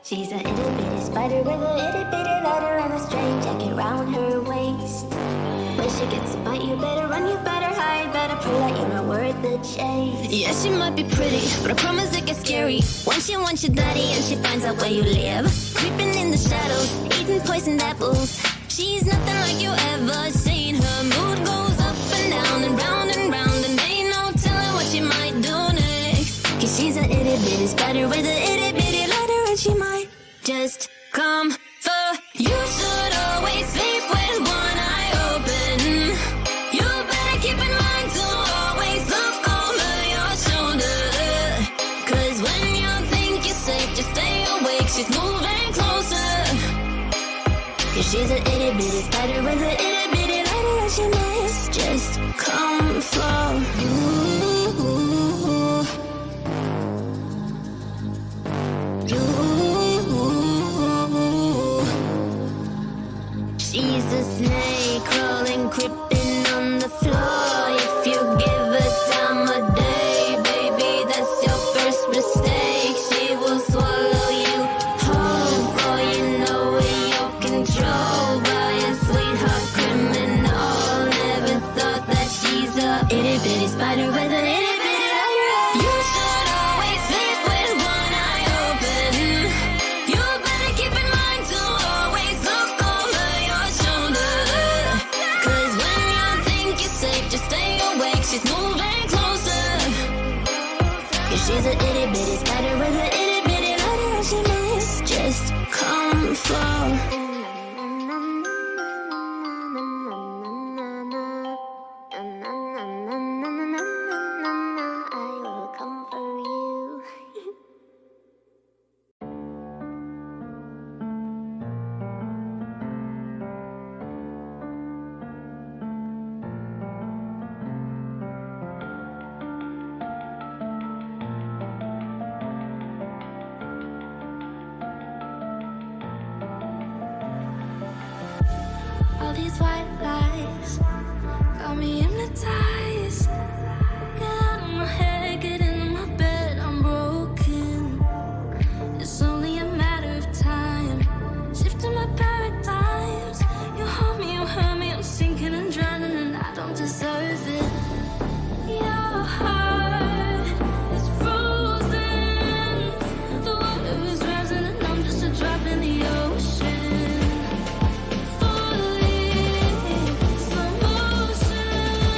She's a itty bitty spider with a itty bitty ladder and a string jacket round her waist. When she gets a bite, you better run, you better hide, better pray that you're not worth the chase. Yeah, she might be pretty, but I promise it gets scary. Once she wants your daddy and she finds out where you live, creeping in the shadows, eating poisoned apples. She's nothing like you ever seen. Her mood goes up and down and round and round, and ain't no telling what she might do next. Cause she's a itty bitty spider with a itty bitty ladder, and she might just come for you. Should always sleep with one eye open. You better keep in mind to always look over your shoulder. Cause when you think you're safe, just stay awake. She's moving closer. Cause she's an itty bitty spider with an itty bitty ladder, and she might just come for you. She's a snake crawling, creeping on the floor. If you give her time of day, baby, that's your first mistake. She will swallow you whole, for you know in your control by a sweetheart criminal. Never thought that she's a itty bitty spider with an itty bitty ladder. You should always sleep with one eye open. You better keep in mind to always look over your shoulder. Cause when you think you're safe, just stay awake. She's moving closer. Cause she's an itty bitty spider with an itty bitty ladder, and she might just come for. I will come for you. All these white lies got me hypnotized. Get out of my head, get into my bed, I'm broken. It's only a matter of time. Shifting my paradigms. You hold me, you hurt me, I'm sinking and drowning, and I don't deserve it. Your heart is frozen. The water is rising, and I'm just a drop in the ocean. Falling, slow motion.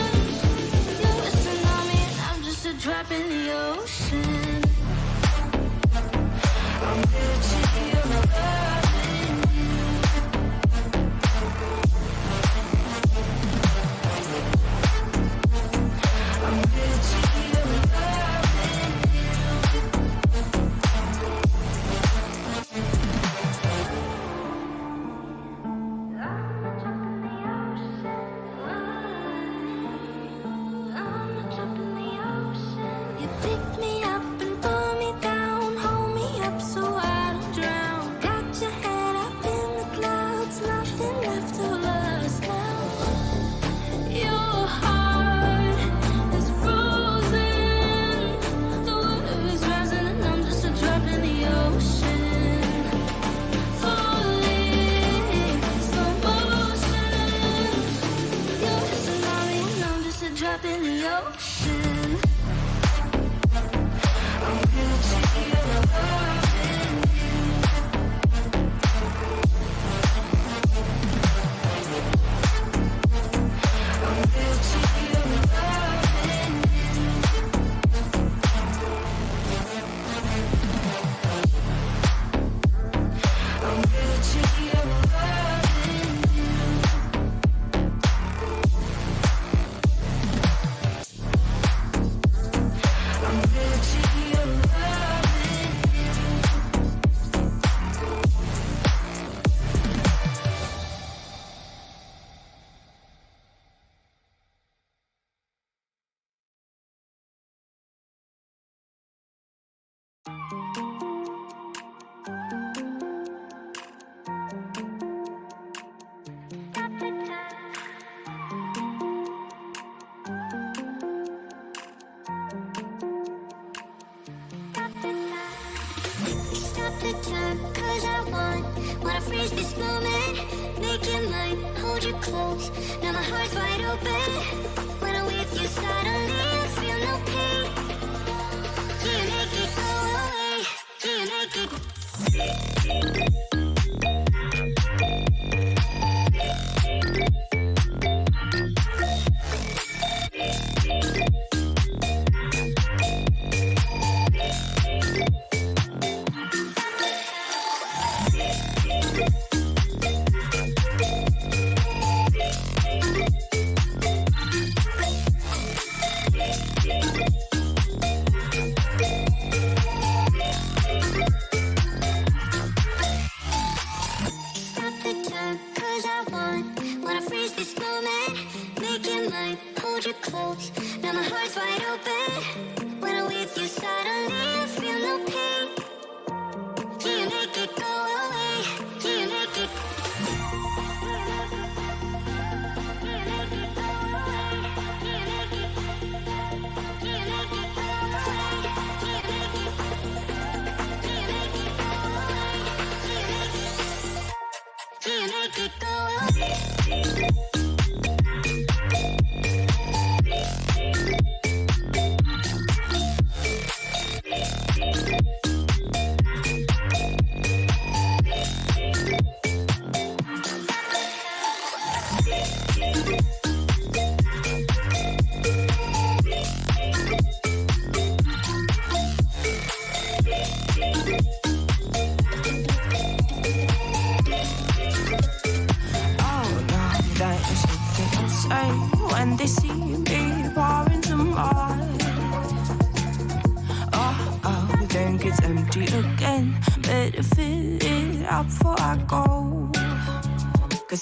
time, cause I wanna freeze this moment. Make it mine, hold you close. Now my heart's wide open. When I'm with you, suddenly I feel no pain. Do you make it go away? Do you make it?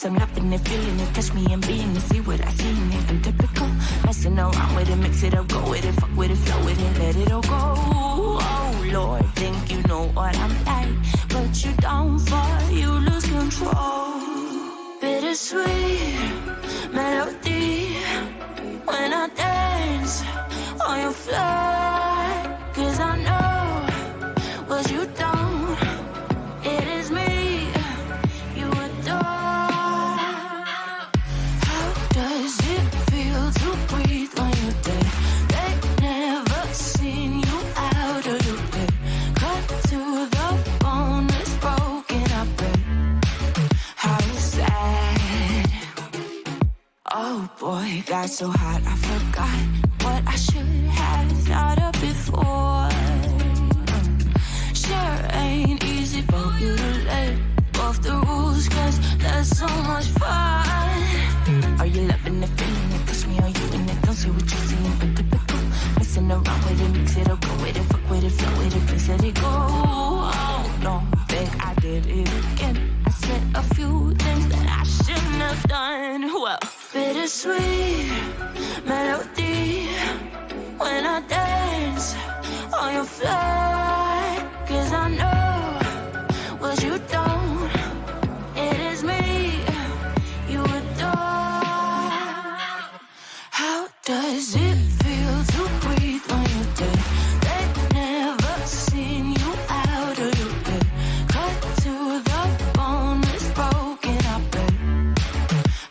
I'm loving it, feeling it, catch me and being it, see what I see in it. I'm typical, messing around with it, mix it up, go with it, fuck with it, flow with it, let it all go. Oh Lord, think you know what I'm like, but you don't fall, you lose control. Bittersweet melody when I dance on your floor, 'cause I know what you don't, it is me. Got so hot, I forgot what I should have thought of before. Sure ain't easy for you to let off the rules, 'cause there's so much fun. Are you loving it, feeling it, push me, are you in it? Don't see what you're seeing, but typical. Messing around with it, mix it up, go with it, fuck with it, flow with it, please let it go. Oh, don't think I did it again. I said a few things that I shouldn't have done. Well, bittersweet melody when I dance on your floor, 'cause I know what you don't, it is me you adore. How does it feel to breathe when you're dead? They've never seen you out of your bed, cut to the bone, it's broken, I bet.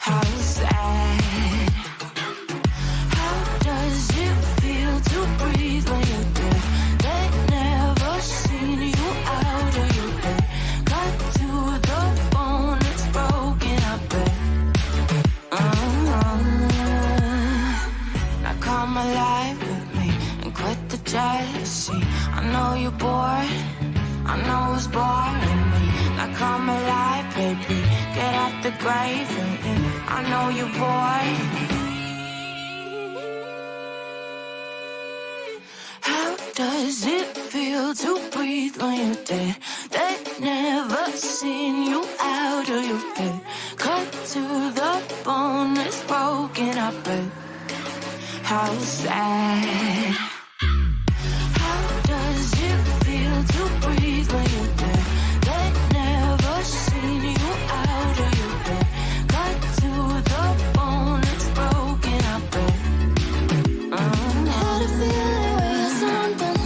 How sad. How does it feel to breathe when you're dead? They've never seen you out of your bed, cut to the bone, it's broken, I bet. Now come alive with me and quit the jealousy. I know you're bored, I know it's boring me. Now come alive, baby, get out the grave with me. I know you're bored. How does it feel to breathe when you're dead? They've never seen you out of your bed, cut to the bone, it's broken, I bet. How sad. How does it feel to breathe when you're dead? They've never seen you out of your bed, cut to the bone, it's broken, I bet. How to feel it when you're something?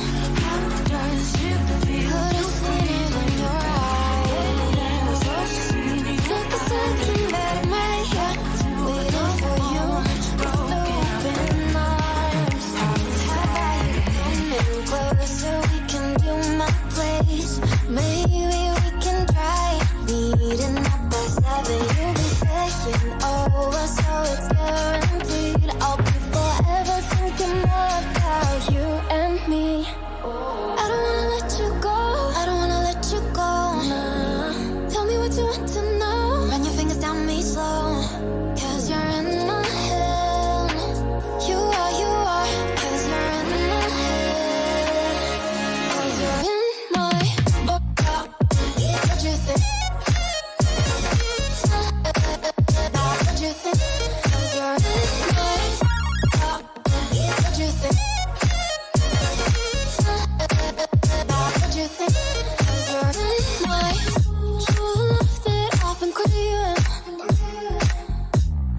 How does it feel to breathe when you're Maybe we can try meeting up by 7. You'll be saying over, so it's guaranteed. I'll be forever thinking more about you and me. I don't wanna let you go. I don't wanna let you go. Nah. Tell me what you want to know. Run your fingers down me slow. 'Cause you're in my head. You are. 'Cause you're in my head. 'Cause you're in my what you think? What you think? 'Cause you're in my what you think? What you think? 'Cause you're in my true love that I've been craving.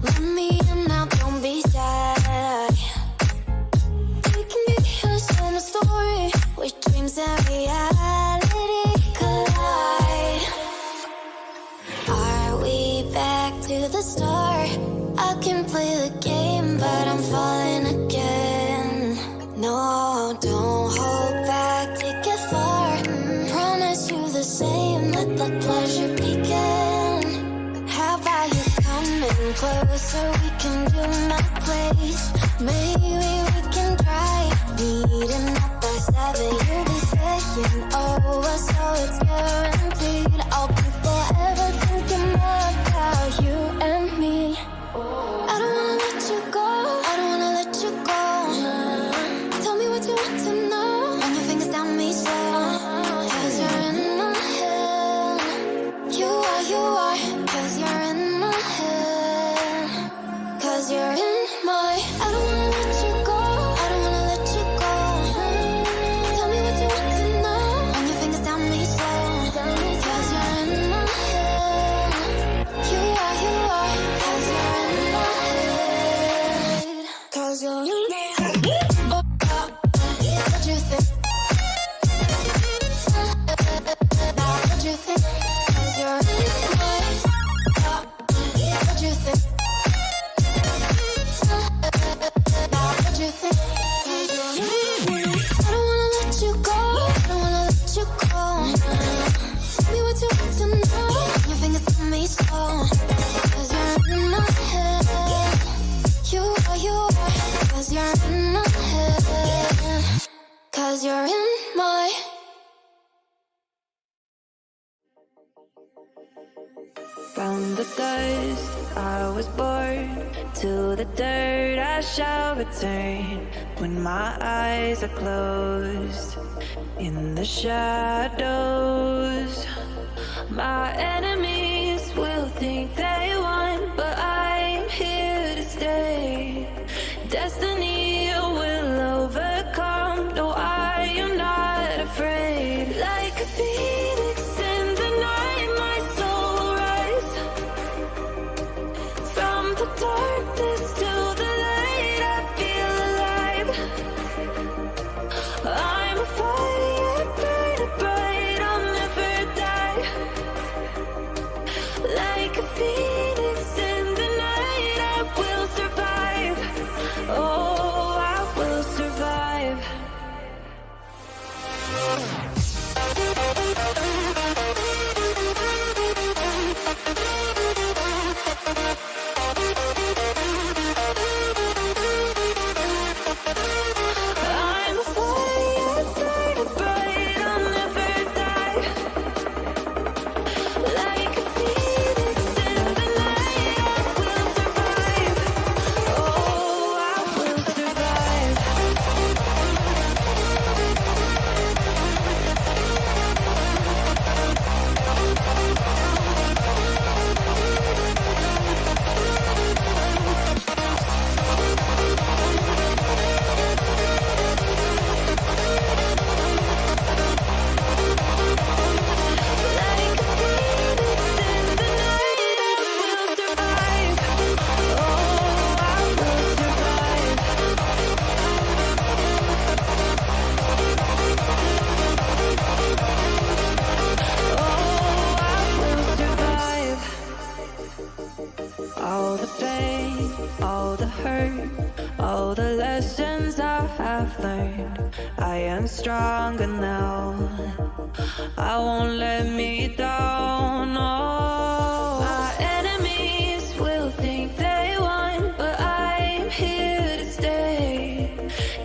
Let me in now, don't be shy. We can be a summer story where dreams and reality collide. Are we back to the start? I can play the game, but I'm falling again. No, don't hold back, take it far. Promise you the same, let the pleasure begin. How about you coming closer, we can do my place. Maybe we can try meeting up by 7. You'll be saying over, so it's guaranteed. I'll be forever thinking more about you and me. I don't wanna let you go. I don't wanna let you go. Tell me what you want to know. Run your fingers down me slow. 'Cause you're in my head. You are. 'Cause you're in my head. 'Cause you're in my. I don't wanna let you go. I don't wanna let you go. Tell me what you want to know. Run your fingers down me slow. 'Cause you're in my head. You are. 'Cause you're in my head. 'Cause you're in my head. What you think? What you think? 'Cause you're in my what you think? What you think? 'Cause you're in my I don't wanna let you go. I don't wanna let you go. Tell me what you want to know. Your fingers on me slow. 'Cause you're in my head. You are. 'Cause you're in my head. 'Cause you're in my. From the dust I was born, to the dirt I shall return. When my eyes are closed, in the shadows, my enemies will think they won, but I'm here to stay. Destiny will overcome. No, I am not afraid. Like a phoenix in the night, my soul will rise. From the darkness to the light, I feel alive. I'm a fire, burning bright, I'll never die. Like a phoenix in the night, I will survive. Oh, I will survive. I'm a fire, burning bright, I'll never die. Like a phoenix in the night, I will survive. Oh, I will survive. Like a phoenix in the night, I will survive. Oh, I will survive. Oh, I will survive. All the pain, all the hurt, all the lessons I have learned, I I'm stronger now. I won't let me down. Oh, my enemies will think they won, but I'm here to stay.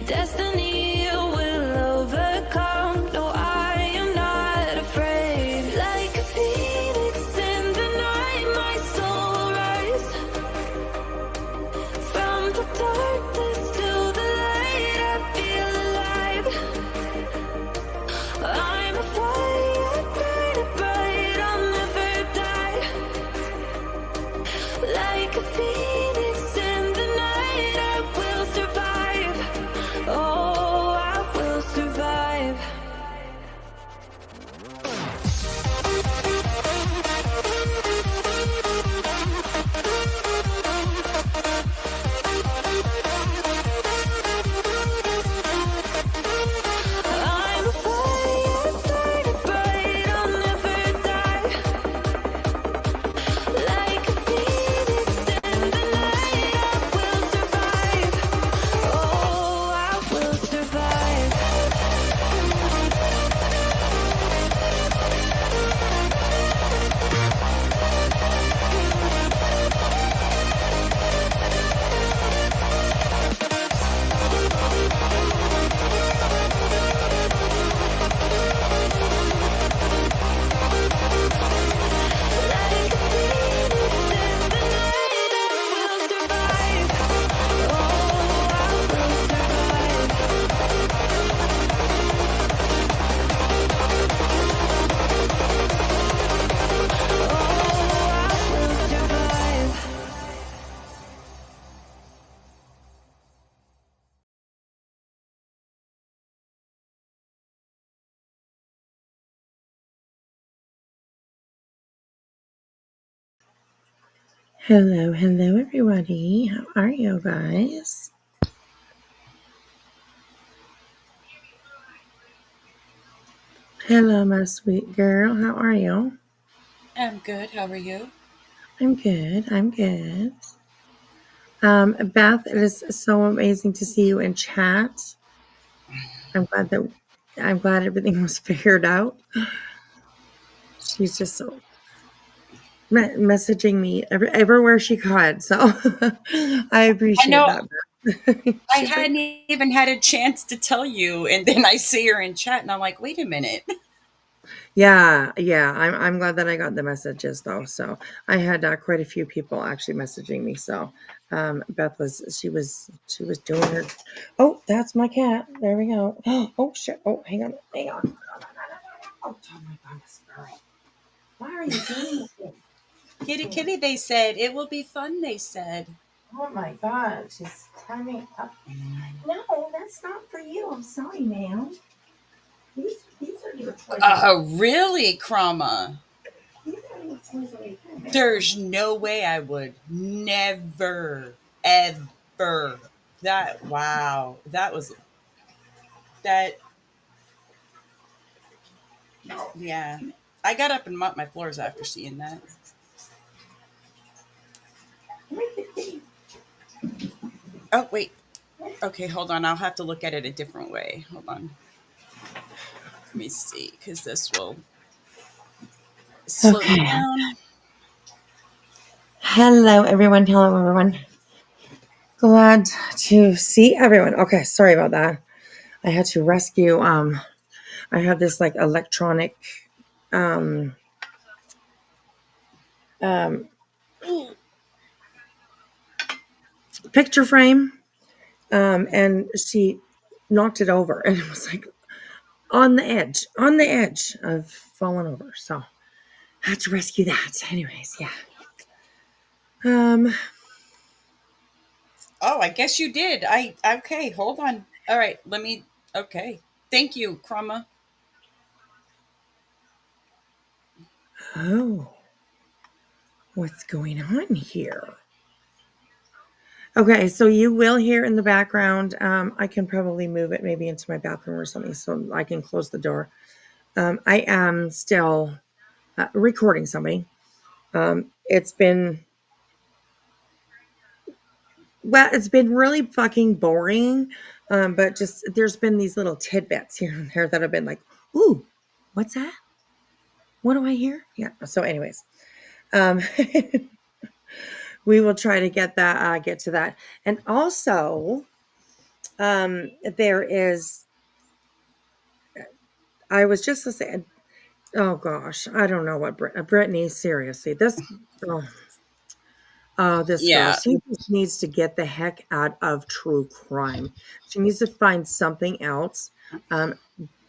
Destiny will overcome. No, I am not afraid. Like a phoenix in the night, my soul rise. From the darkness to the light, I feel alive. I'm a fire, burning bright, I'll never die. Like a phoenix in the night, I will survive. Oh, I will survive. I'm a fire, burning bright, I'll never die. Like a phoenix in the night, I will survive. Oh, I will survive. Like a phoenix in the night, I will survive. Oh, I will survive. Oh, I will survive. Hello, everybody. How are you guys? Hello, my sweet girl. How are you? I'm good. How are you? I'm good. Beth, it is so amazing to see you in chat. I'm glad everything was figured out. She's just so messaging me everywhere she could. So I appreciate know. that. I She's like, hadn't even had a chance to tell you, and then I see her in chat, and I'm like, wait a minute. yeah. I'm glad that I got the messages though. So I had quite a few people actually messaging me. So Beth was doing her. Oh, that's my cat. There we go. Oh shit. Oh, hang on. Oh my goodness, girl. Why are you doing this thing? Kitty, they said. It will be fun, they said. Oh my god, she's climbing up. No, that's not for you. I'm sorry, ma'am. These are your toys. Really, Crama? These are your toys right here. There's no way I would. Never, ever. Wow. That, yeah. I got up and mopped my floors after seeing that. Oh, wait. Okay, hold on. I'll have to look at it a different way. Hold on. Let me see, because this will slow me Okay. down. Hello, everyone. Glad to see everyone. Okay, sorry about that. I had to rescue. I have this like electronic um, um, picture frame, and she knocked it over, and it was like on the edge of falling over. So I had to rescue that. Anyways, yeah. Oh, I guess you did. Okay, hold on. All right, okay. Thank you, Crama. Oh, what's going on here? Okay, so you will hear in the background. I can probably move it maybe into my bathroom or something so I can close the door. I am still recording somebody. It's been Well, it's been really fucking boring. But just there's been these little tidbits here and there that have been like, ooh, what's that? What do I hear? Yeah. So, anyways, um, we will try to get to that. And also, there is, I was just saying, oh gosh, I don't know what Brittany, seriously, oh, this girl, Yeah. she just needs to get the heck out of true crime. She needs to find something else. Um,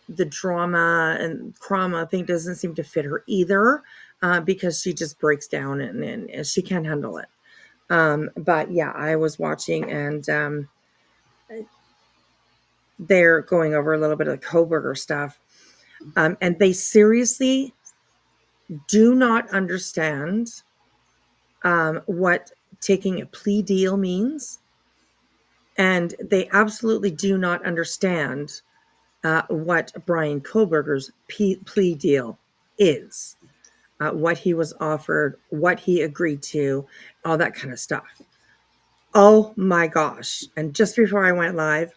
the drama and Crama thing doesn't seem to fit her either, because she just breaks down and she can't handle it. But yeah, I was watching and they're going over a little bit of the Koberger stuff. And they seriously do not understand what taking a plea deal means. And they absolutely do not understand what Brian Koberger's plea deal is, what he was offered, what he agreed to, all that kind of stuff. Oh my gosh. And just before I went live,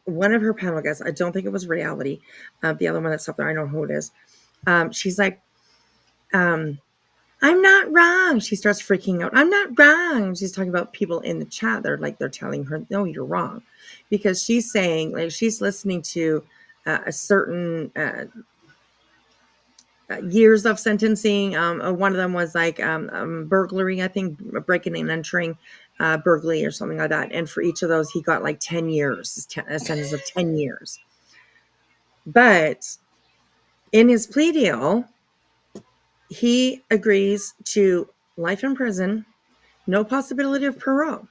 one of her panel guests, I don't think it was Reality, the other one that's up there, I know who it is. She's like, I'm not wrong. She starts freaking out. I'm not wrong. She's talking about people in the chat. They're telling her, no, you're wrong. Because she's saying, like, she's listening to a certain years of sentencing. One of them was like burglary, I think, breaking and entering, burglary or something like that. And for each of those, he got like 10 years, a sentence of 10 years. But in his plea deal, he agrees to life in prison, no possibility of parole.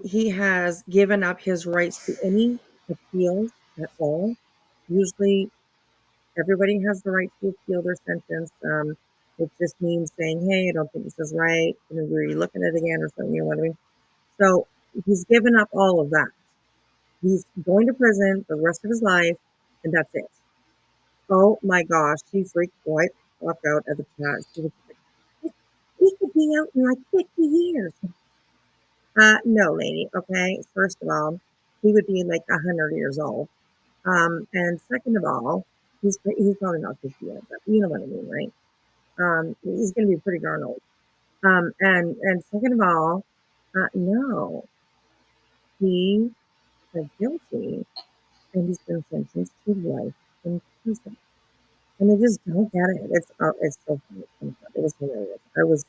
He has given up his rights to any appeals at all. Usually, everybody has the right to appeal their sentence. It just means saying, hey, I don't think this is right. Can we look at it again or something? You know what I mean? So he's given up all of that. He's going to prison for the rest of his life, and that's it. Oh my gosh, she freaked right the fuck out at the chat. She was like, he could be out in like 50 years. No, lady. Okay. First of all, he would be like 100 years old. And second of all, he's probably not 50 yet, but you know what I mean, right? He's going to be pretty darn old. And second of all, no, he is guilty and he's been sentenced to life in prison. And I just don't get it. It's so funny. It was hilarious. I was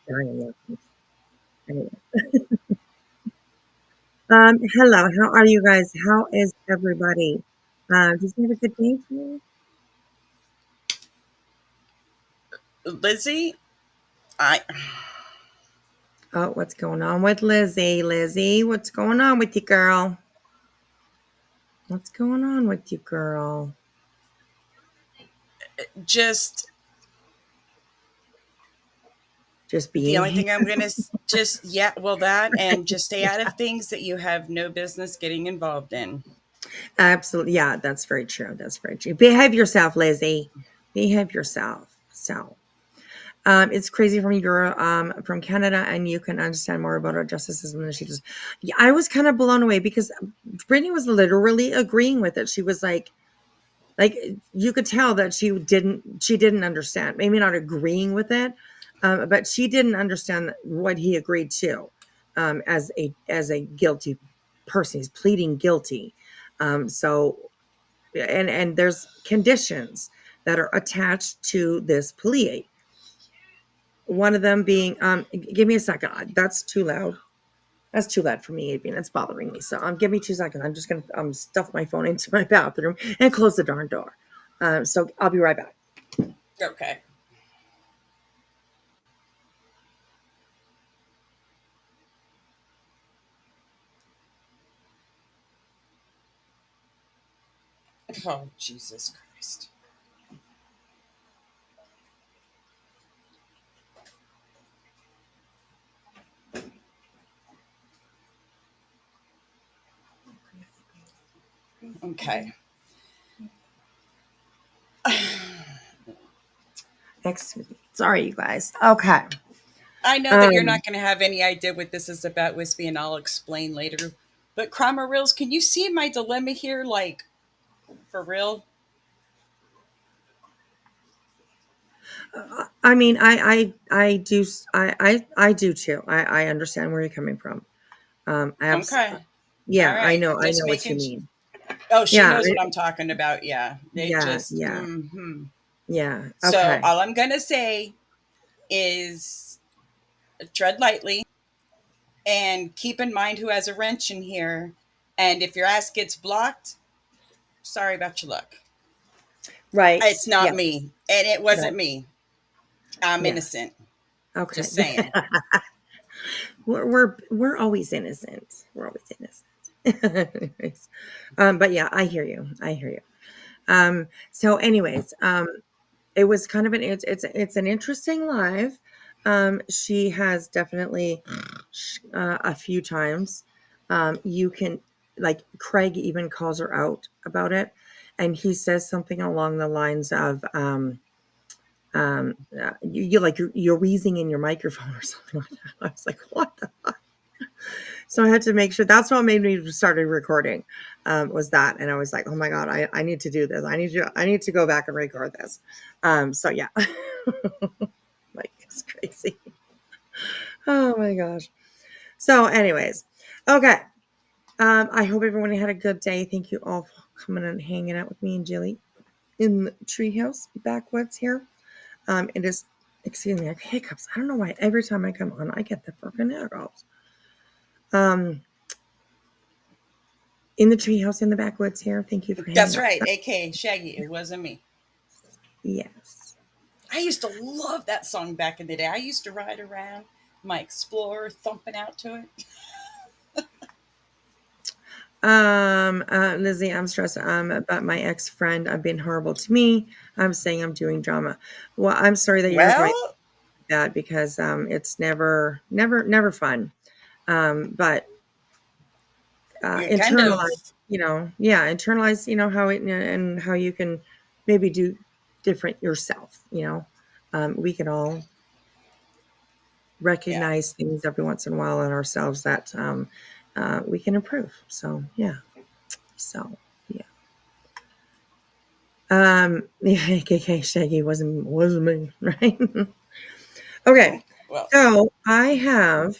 dying laughing. Anyway. Hello, how are you guys? How is everybody? Did you have a good day today? Lizzie, I Oh, what's going on with Lizzie? Lizzie, what's going on with you, girl? What's going on with you, girl? just Just the being only here. thing I'm gonna just yeah, well that and just stay out of things that you have no business getting involved in. Absolutely. Yeah, that's very true. That's very true. Behave yourself, Lizzie. Behave yourself. So, it's crazy from you're from Canada and you can understand more about our justice system than she does. Yeah, I was kind of blown away because Brittany was literally agreeing with it. She was like you could tell that she didn't understand, maybe not agreeing with it, but she didn't understand what he agreed to, as a guilty person. He's pleading guilty. So and there's conditions that are attached to this plea. One of them being, give me a second. That's too loud. That's too loud for me, Adrian. It's bothering me. So give me 2 seconds. I'm just gonna stuff my phone into my bathroom and close the darn door. So I'll be right back. Okay. Oh, Jesus Christ. Okay. Excuse me. Sorry, you guys. Okay. I know that you're Um, not going to have any idea what this is about, Wispy, and I'll explain later. But Crama Reels, can you see my dilemma here? Like, for real? I mean, I do, I do too. I understand where you're coming from. Okay. All Yeah, right. I Just know what you making. mean. Oh, she Yeah, knows what I'm talking about. Yeah. They yeah, just. yeah, yeah. So Okay. all I'm going to say is tread lightly and keep in mind who has a wrench in here. And if your ass gets blocked, sorry about your luck. Right. It's not Yeah. me. And it Right. wasn't me. I'm Yeah. innocent. Okay. Just saying. We're always innocent. We're always innocent. Anyways. But yeah, I hear you. I hear you. So anyways, it was kind of it's an interesting live. She has definitely a few times. You can like Craig even calls her out about it, and he says something along the lines of you like you're wheezing in your microphone or something like that. I was like, what the fuck? So I had to make sure. That's what made me started recording. Was that, and I was like, oh my god, I need to do this. I need to go back and record this. So yeah, like it's crazy. Oh my gosh. So, anyways, okay. I hope everyone had a good day. Thank you all for coming and hanging out with me and Jilly in the treehouse backwoods here. It is, excuse me, I have hiccups. I don't know why every time I come on, I get the freaking hiccups. Um, in the treehouse in the backwoods here. Thank you for hanging That's out. right. AK Shaggy. It wasn't me. Yes. I used to love that song back in the day. I used to ride around my Explorer thumping out to it. Lizzie, I'm stressed about my ex-friend. I've been horrible to me. I'm saying I'm doing drama. Well, I'm sorry that you're going Well, through that because it's never fun. But you kind of, internalize, yeah, internalize, how it and how you can maybe do different yourself. We can all yeah. recognize things every once in a while in ourselves that we can improve. So yeah. So yeah. Yeah, KK Shaggy wasn't me, right? Okay. Well, So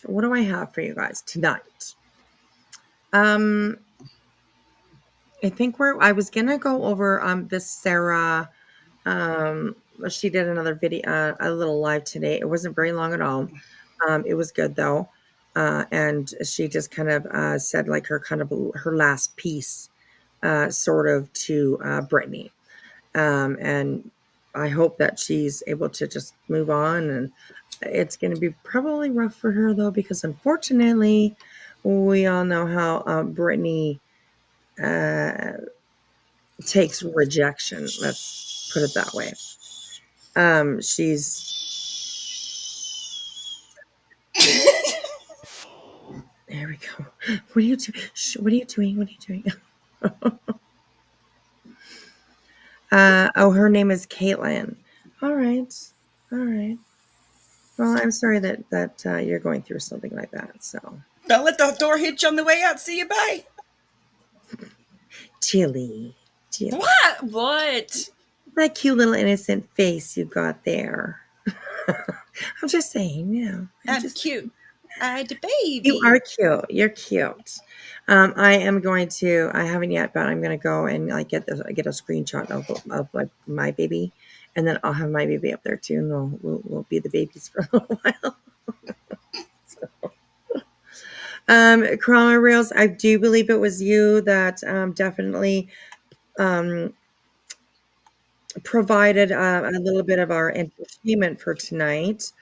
what do I have for you guys tonight? Um, I think I was gonna go over this Sarah. She did another video, a little live today. It wasn't very long at all. It was good though. And she just kind of said like her last piece, sort of to Brittany. And I hope that she's able to just move on. And it's going to be probably rough for her though, because unfortunately, we all know how Brittany uh, takes rejection. Let's put it that way. She's there. We go. What are you doing? What are you doing? What are you doing? Oh, her name is Caitlin. All right, all right. Well, I'm sorry that you're going through something like that. So, don't let the door hit you on the way out. See you. Bye. Tilly, Tilly, What? What? that cute little innocent face you got there. I'm just saying, I'm I'm just cute. I had a you baby. are cute. You're cute. I am going to. I haven't yet, but I'm going to go and like get a screenshot of like my baby, and then I'll have my baby up there too, and we'll be the babies for a little while. Crama Reels, I do believe it was you that definitely um, provided a little bit of our entertainment for tonight.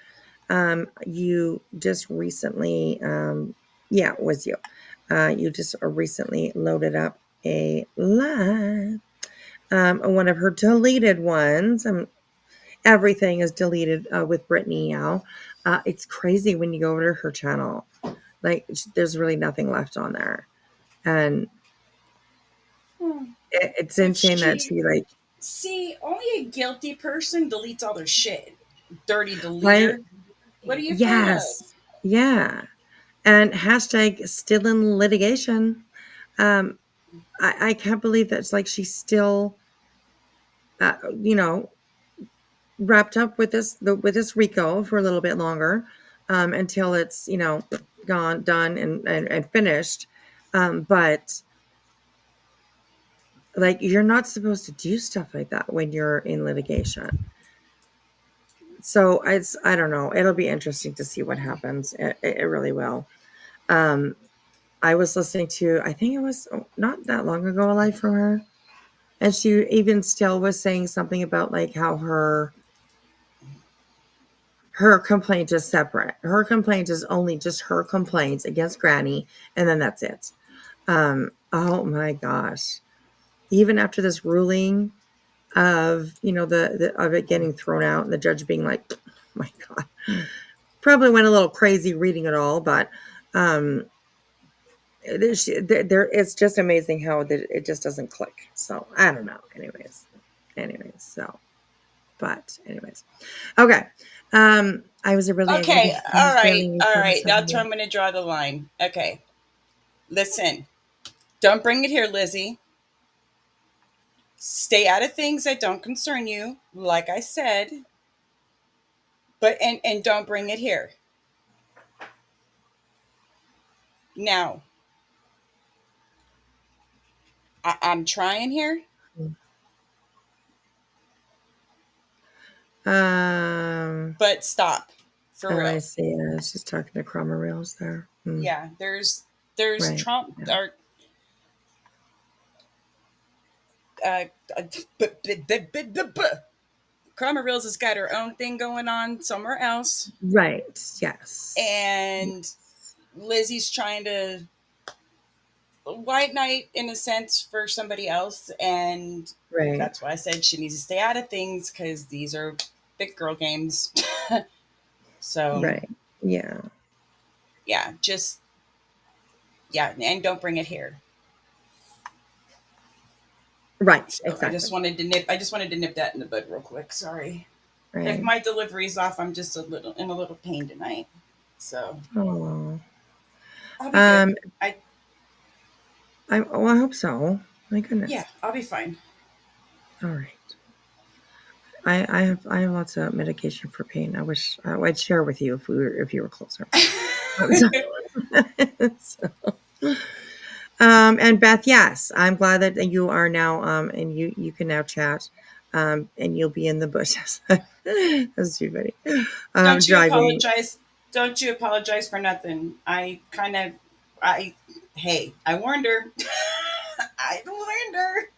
You just recently, yeah, it was you. You just recently loaded up a live, one of her deleted ones. Everything is deleted with Brittany now. It's crazy when you go over to her channel. Like, there's really nothing left on there. And it's But insane that she, she, like, see, only a guilty person deletes all their shit. Dirty right? deleter. What are you afraid of? Yes. Yeah. And hashtag still in litigation. Um, I can't believe that it's like she's still, you know, wrapped up with with this Rico for a little bit longer, until it's, gone, done, and finished. But like, you're not supposed to do stuff like that when you're in litigation. So I don't know. It'll be interesting to see what happens. It really will. Um, I was listening to, I think it was not that long ago, a live from her, and she even still was saying something about like how her complaint is separate. Her complaint is only just her complaints against Granny, and then that's it. Oh my gosh! Even after this ruling of, the of it getting thrown out, and the judge being like, oh my god, probably went a little crazy reading it all, but it's just amazing how it just doesn't click. So I don't know. Anyways, but anyways, okay. I was Okay, I was barely all making right. myself That's where here. I'm going to draw the line. Okay, listen. Don't bring it here, Lizzie. Stay out of things that don't concern you, like I said. But and don't bring it here. Now, I'm trying here, Um, but stop for oh, I real. see. She's talking to Crama Reels there. Yeah, there's Right. Trump Yeah. or uh, uh, Crama Reels has got her own thing going on somewhere else, Right. Yes. and Lizzie's trying to white knight in a sense for somebody else, and Right. that's why I said she needs to stay out of things because these are big girl games. So Right. Yeah. yeah, just yeah, and don't bring it here. Right. So Exactly. I just wanted to nip that in the bud real quick. Sorry. If Right. my delivery's off, I'm just a little pain tonight. So Oh. I'll be good. Um. I I hope so. My Yeah, goodness. I'll be fine. All right. I have lots of medication for pain. I wish I'd share with you if you were closer. So, and Beth, yes, I'm glad that you are now, and you can now chat, and you'll be in the bushes. That's too funny. Don't you Driving. apologize. Don't you apologize for nothing. I hey, I warned her. I warned her.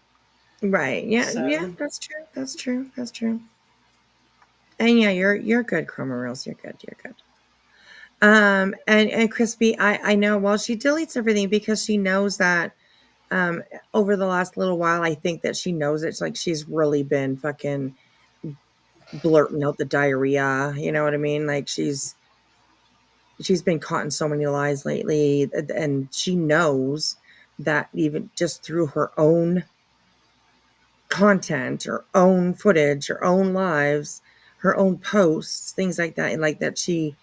Right. Yeah. Yeah. So That's true. That's true. That's true. And yeah, you're good, Chroma Reels. You're good. You're good. And Crispy, I know. Well, she deletes everything because she knows that, um, over the last little while, I think that she knows it's like she's really been fucking blurting out the diarrhea. You know what I mean? Like she's been caught in so many lies lately, and she knows that even just through her own content, her own footage, her own lives, her own posts, things like that, and like that she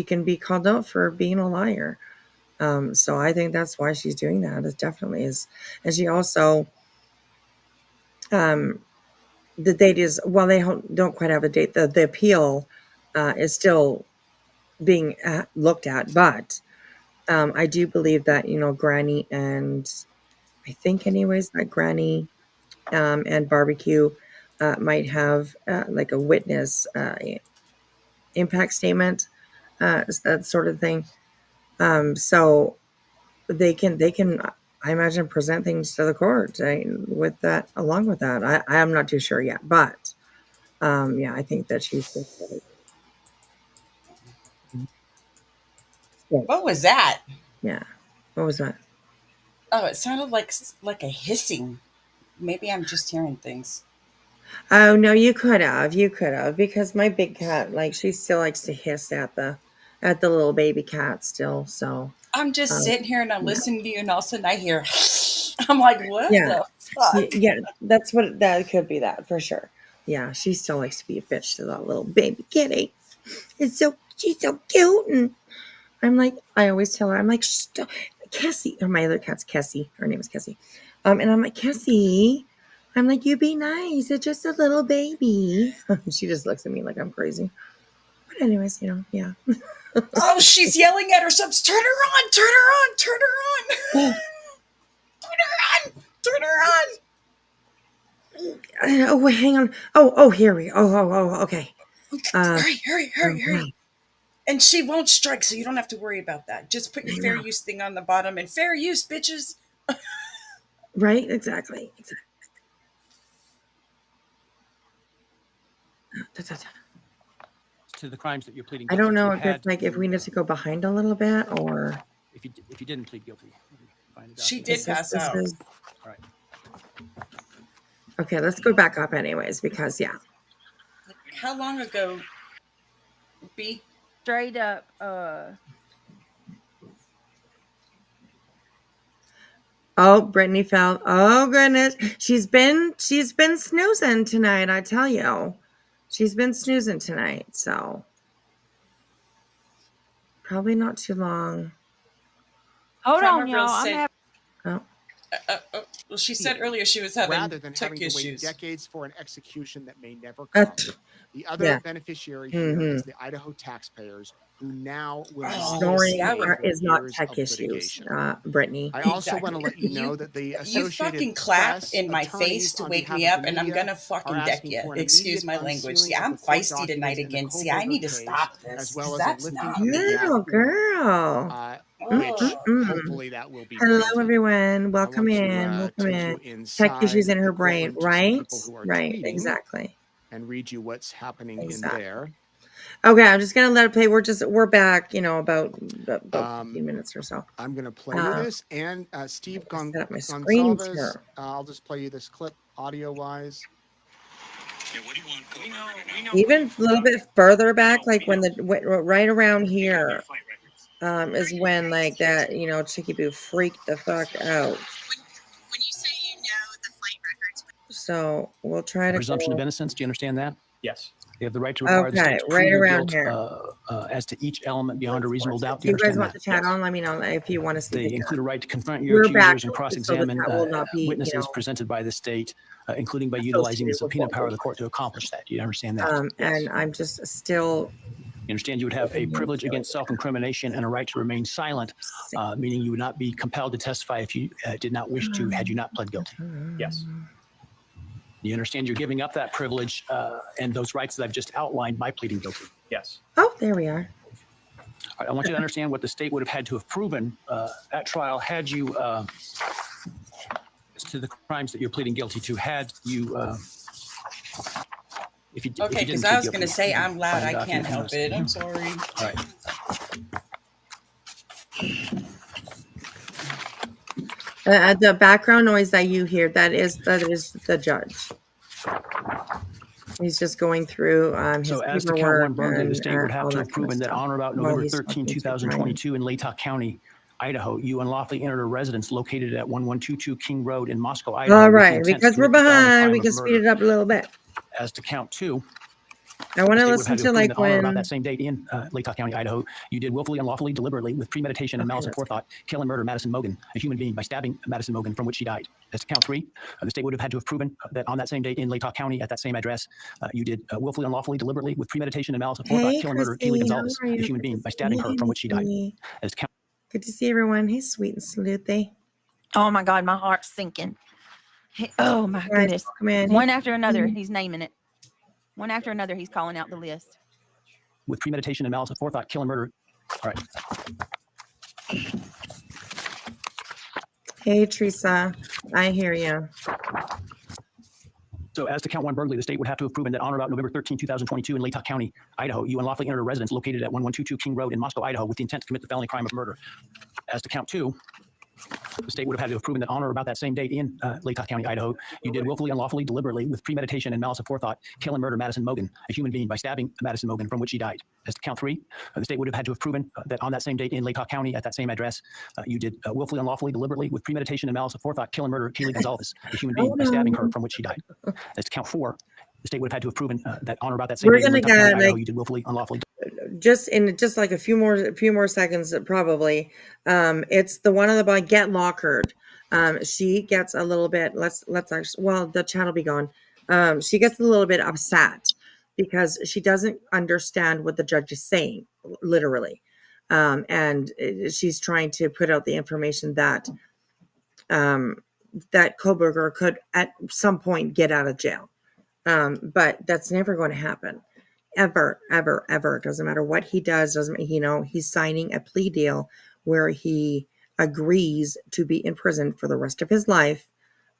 can be called out for being a liar. So I think that's why she's doing that. It definitely is. And she also, um, the date is, well, they don't quite have a date. The appeal is still being looked at, but I do believe that, Granny and I think, anyways, that Granny, and Barbecue might have like a witness impact statement, that sort of thing. So they can, I imagine, present things to the court, with that, along with that. I am not too sure yet, but yeah, I think that she's just like, yeah. what was that? Yeah. What was that? Oh, it sounded like a hissing. Maybe I'm just hearing things. Oh no, you could have, because my big cat, like, she still likes to hiss at the little baby cat still. So I'm just um, sitting here and I'm yeah, listening to you, and all of a sudden I hear. I'm like, what yeah, the fuck? yeah. That's what that could be. That for sure. Yeah, she still likes to be a bitch to that little baby kitty. She's so cute. And I'm like, I always tell her, I'm like, stop. Cassie, or my other cat's Cassie. Her name is Cassie. And I'm like, Cassie, I'm like, you be nice. It's just a little baby. She just looks at me like I'm crazy. But anyways, yeah. Oh, she's yelling at her subs. Turn her on, turn her on, turn her on. Turn her on, turn her on. Oh, wait, hang on. Oh, here we go. Oh, okay. Hurry. And she won't strike, so you don't have to worry about that. Just put your fair use thing on the bottom, and fair use, bitches. Right? Exactly. To the crimes that you're pleading I guilty don't know to if it's like if we need to go behind a little bit or if you didn't plead guilty. Find it out. She did pass out. All right. Okay, let's go back up anyways, because How long ago, B? Straight up, Oh, Brittany fell. Oh goodness. She's been snoozing tonight, I tell you. She's been snoozing tonight, so probably not too long. hold Crama on, y'all. I'm said- having Oh. Well, she said earlier she was having rather than tech having to wait issues. decades for an execution that may never come. The other yeah. beneficiary here is the Idaho taxpayers who now will Snoring see, I would- is not years tech of issues, litigation. Brittany. I also Exactly. want to let you know that the You Associated fucking clap Press in my attorneys face to on wake behalf me of up, the and I'm media gonna fucking are deck asking you. for an Excuse immediate my language. unsealing See, of I'm the court feisty tonight documents in the again. See, I Koberger need to case, stop this. as well 'Cause as a that's lifting not. of the gag order, Girl. which Mm-mm. hopefully that will be Hello, granted. everyone. I Welcome want to in. Welcome take in. you Tech inside issues in her the brain, courtroom to some right? people who are Right, tweeting exactly. and read you what's happening Exactly. in there. Okay, I'm just gonna let it play. We're back, about 15 minutes or so. I'm going to play you Uh, this. And Steve set up my screens Gonsalves, here. I'll just play you this clip audio-wise. Even a little bit further back, like when right around here, is when like that, Chicky Boo freaked the fuck out. When you say you know the flight records. So we'll try to Presumption go. of innocence. Do you understand that? Yes. You have the right to require the Okay, state to right prove your around guilt here. as to each element beyond a reasonable doubt. If Do you you guys understand want that? the chat Yes. on, let me know if you want to see They the include chat. a right to confront your We're back accusers and so the cross-examine chat will not be, witnesses presented by the state, including by utilizing the associated with subpoena what power we're of the court to accomplish that. Do you understand that? And I'm just still. You understand you would have a privilege against self-incrimination and a right to remain silent, meaning you would not be compelled to testify if you did not wish to, had you not pled guilty. Yes. You understand you're giving up that privilege and those rights that I've just outlined by pleading guilty. Yes. Oh, there we are. All right, I want you to understand what the state would have had to have proven at trial had you, as to the crimes that you're pleading guilty to, had you, if you Okay, didn't because plead I was guilty, going to say you I'm loud. find I out can't you're help innocent. it. I'm sorry. All right. The background noise that you hear, that is the judge. He's just going through his So as to count paperwork one burglary, the state would have all to that have kind of proven that stuff on or about while November he's 13, talking to Brian. 2022 in Latah County, Idaho, you unlawfully entered a residence located at 1122 King Road in Moscow, Idaho. All with the right, intent to because we're commit the felony behind, crime we of can speed murder. it up a little bit. As to count two, I want the to state would have listen had to to have proven like that on or about when. that same date in Latah County, Idaho, you did willfully, unlawfully, deliberately, with premeditation and malice and forethought, kill and murder Madison Mogan, a human being, by stabbing Madison Mogan, from which she died. As to count three, the state would have had to have proven that on that same date in Latah County, at that same address, you did willfully, unlawfully, deliberately, with premeditation and malice and forethought, Hey, kill and murder Christy, Kaylee how Gonzalez, are a you? human Good being, to by stabbing her, from which she died. see. As to count Good to see everyone. Hey, sweet and salute. Oh my God, my heart's sinking. Oh my Guys, goodness. come in. One after another, he's naming it. One after another, he's calling out the list. with premeditation and malice and forethought, kill and murder. All right. Hey, Teresa, I hear you. So as to count one burglary, the state would have to have proven that on or about November 13, 2022 in Latah County, Idaho, you unlawfully entered a residence located at 1122 King Road in Moscow, Idaho, with the intent to commit the felony crime of murder. As to count two, the state would have had to have proven that on or about that same date in Latah County, Idaho, you did willfully, unlawfully, deliberately, with premeditation and malice of forethought, kill and murder Madison Mogan, a human being, by stabbing Madison Mogan, from which she died. As to count three, the state would have had to have proven that on that same date in Latah County, at that same address, you did willfully, unlawfully, deliberately, with premeditation and malice of forethought, kill and murder Kaylee Gonzalez, a human being, by stabbing her, from which she died. As to count four, the state would have had to have proven that on or about that same We're date in gonna Latah County, get Idaho, like you did willfully, unlawfully. just in just like a few more seconds, probably. It's the one on the bottom, get lockered. She gets a little bit. Let's actually. Well, the chat will be gone. She gets a little bit upset because she doesn't understand what the judge is saying, literally, and she's trying to put out the information that that Koberger could at some point get out of jail. But that's never going to happen. Ever, ever, ever. Doesn't matter what he does. Doesn't, he's signing a plea deal where he agrees to be in prison for the rest of his life.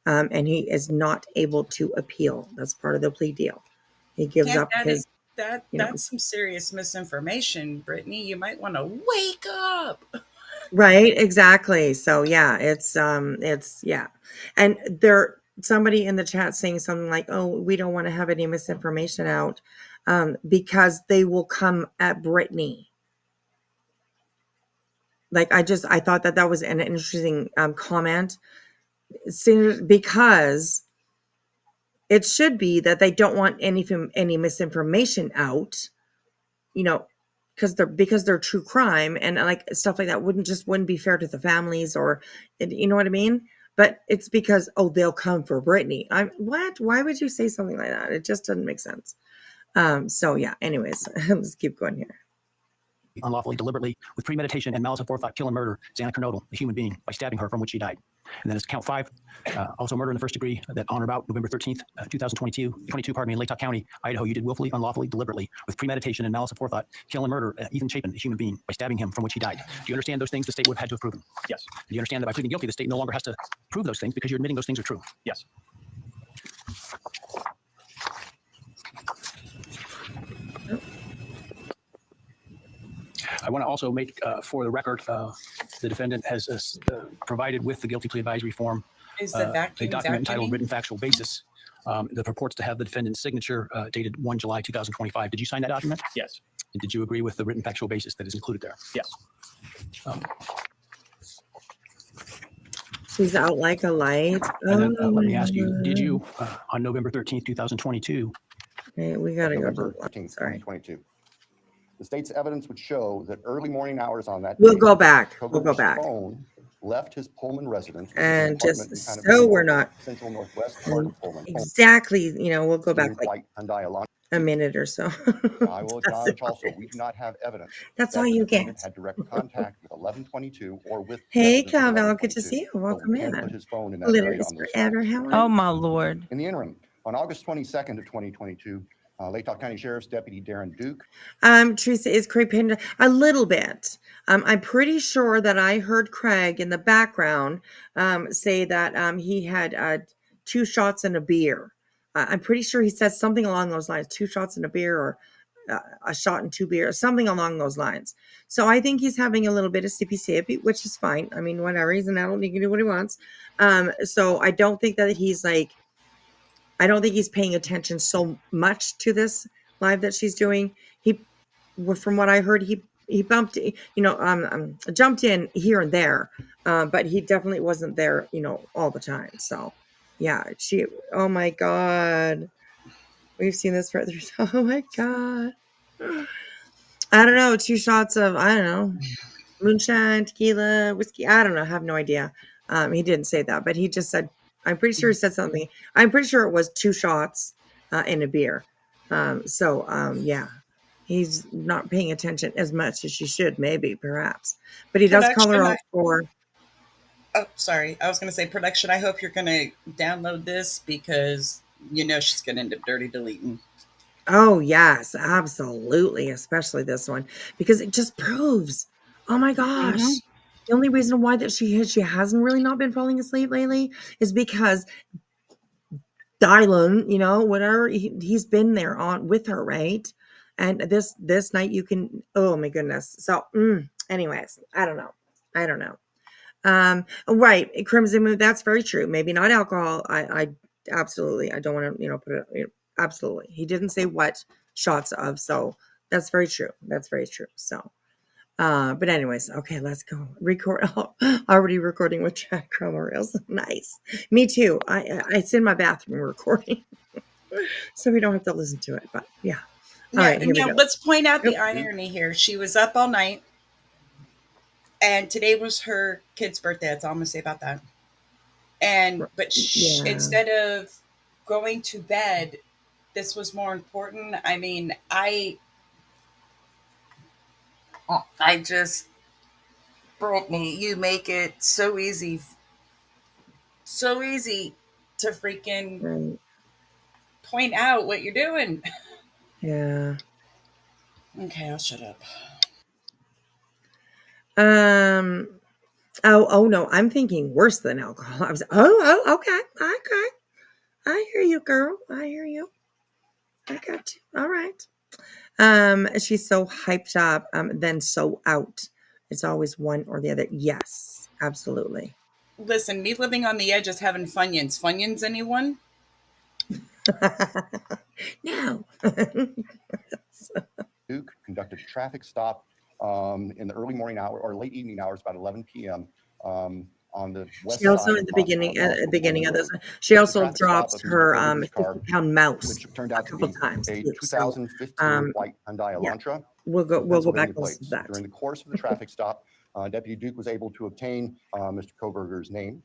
And he is not able to appeal. That's part of the plea deal. He gives Yeah, up his, that's some serious misinformation, Brittany. You might want to wake up. right. Exactly. So yeah, it's yeah. And there, somebody in the chat saying something like, oh, we don't want to have any misinformation out, because they will come at Brittany. Like, I thought that was an interesting comment, because it should be that they don't want any misinformation out, because they're true crime, and like stuff like that wouldn't be fair to the families, or you know what I mean? But it's because, oh, they'll come for Brittany. What? Why would you say something like that? It just doesn't make sense. So yeah, anyways, let's keep going here. Unlawfully, deliberately, with premeditation and malice aforethought, kill and murder Xana Kernodle, a human being, by stabbing her from which she died. And then as count 5, also murder in the first degree, that on or about November 13th, 2022, in Lake County, Idaho, you did willfully, unlawfully, deliberately, with premeditation and malice aforethought, kill and murder Ethan Chapin, a human being, by stabbing him from which he died. Do you understand those things the state would have had to have proven? Yes. Do you understand that by pleading guilty, the state no longer has to prove those things because you're admitting those things are true? Yes. I want to also make, for the record, the defendant has provided with the guilty plea advisory form Is the a vacuum document entitled vacuuming? Written Factual Basis that purports to have the defendant's signature dated 1 July 2025. Did you sign that document? Yes. And did you agree with the written factual basis that is included there? Yes. She's out like a light. And then let me ask you, did you, on November 13th, 2022, Okay, we gotta go November to 13th, sorry. 2022. The state's evidence would show that early morning hours on that We'll day, go back. We'll go Koberger's back. phone left his Pullman residence, which is an And apartment just in kind so of we're not central northwest part of Pullman. exactly, we'll go back Blue, like white Hyundai Elantra. a minute or so. I will acknowledge also, we do not have evidence That's that all the you defendant get. had direct contact with 1122 or with Hey, residents of Calvel, good to 1122, see you. but Welcome we can't put in. his phone in that Glitter area is on this forever. phone. How Oh my lord. In the interim, on August 22nd of 2022, Lake County Sheriff's Deputy Darren Duke. Teresa is creeping a little bit. I'm pretty sure that I heard Craig in the background say that he had 2 shots and a beer. I'm pretty sure he said something along those lines, 2 shots and a beer, or a shot and 2 beers, something along those lines. So I think he's having a little bit of sippy, which is fine. I mean, whatever. He's an adult, he can do what he wants. So I don't think that I don't think he's paying attention so much to this live that she's doing. From what I heard, he bumped, jumped in here and there, but he definitely wasn't there, all the time. So, yeah, oh my God, we've seen this further. Oh my God, I don't know, 2 shots of, I don't know, moonshine, tequila, whiskey. I don't know. I have no idea. He didn't say that, but he just said, I'm pretty sure he said something. I'm pretty sure it was 2 shots and a beer. Yeah, he's not paying attention as much as she should, maybe, perhaps. But he does call her out for. Oh, sorry. I was going to say production. I hope you're going to download this because she's going to end up dirty deleting. Oh, yes, absolutely. Especially this one, because it just proves, oh my gosh. The only reason why that she hasn't really not been falling asleep lately is because Dylan, whatever, he's been there on with her, right? And this night you can, oh my goodness. So anyways, I don't know. Right, Crimson Moon, that's very true. Maybe not alcohol. I absolutely, I don't want to, put it, absolutely. He didn't say what shots of, so that's very true. So but anyways, okay, let's go. Record. Already recording with Jack Crama Reels. Nice. Me too. It's in my bathroom recording. So we don't have to listen to it, but yeah. Now, right, here we now go. let's point out the Yep. irony here. She was up all night, and today was her kid's birthday. That's all I'm gonna say about that. But Yeah. instead of going to bed, this was more important. I mean, I just, Brittany, you make it so easy to freaking Right. point out what you're doing. Yeah. Okay, I'll shut up. Oh no, I'm thinking worse than alcohol. I was okay. I hear you, girl. I hear you. I got you. All right. She's so hyped up, then so out. It's always one or the other. Yes, absolutely. Listen, me living on the edge is having Funyuns. Funyuns, anyone? No. Duke conducted a traffic stop in the early morning hour or late evening hours, about 11 p.m. On the west She also side in of the beginning, Moscow beginning of Road. this, she also Traffic stop drops of Mr. her Koberger's car, 50-pound mouse which turned a out to couple be times a too. So 2015 white Hyundai yeah, Elantra, we'll go back Pennsylvania and listen to plates. that. During the course of the traffic stop, Deputy Duke was able to obtain Mr. Koberger's name,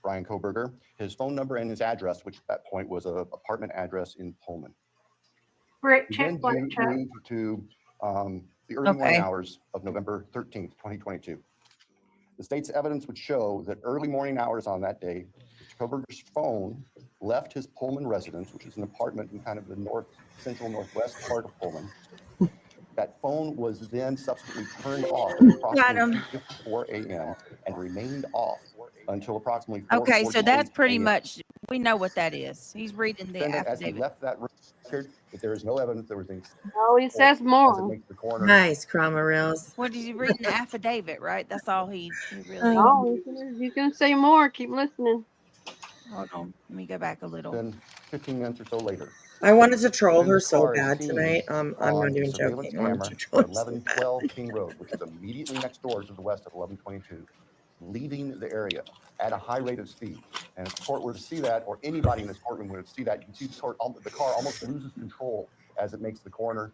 Brian Koberger, his phone number, and his address, which at that point was an apartment address in Pullman. Great We check, then black check. moved to the early morning Okay. hours of November 13th, 2022. The state's evidence would show that early morning hours on that day, Mr. Koberger's phone left his Pullman residence, which is an apartment in kind of the central northwest part of Pullman. That phone was then subsequently turned off at approximately 2:54 a.m. and remained off until approximately 4:48 Okay, so that's pretty a.m. much, we know what that is. He's reading the Defendant, as he affidavit. left that record, that there is no evidence there was any Oh, he says as it more. makes the coroner. Nice, Crama Reels. What is he reading the affidavit, right? That's all he really. Oh, you can say more. Keep listening. Hold on, let me go back a little. Then 15 minutes or so later, I wanted to troll her Duke's so car is bad seen tonight. I'm on not the even surveillance joking. I wanted camera to troll at her so bad. 1112 King Road, which is immediately next door to the west of 1122, leaving the area at a high rate of speed. And if the court were to see that, or anybody in this courtroom were to see that, you can see the car almost loses control as it makes the corner,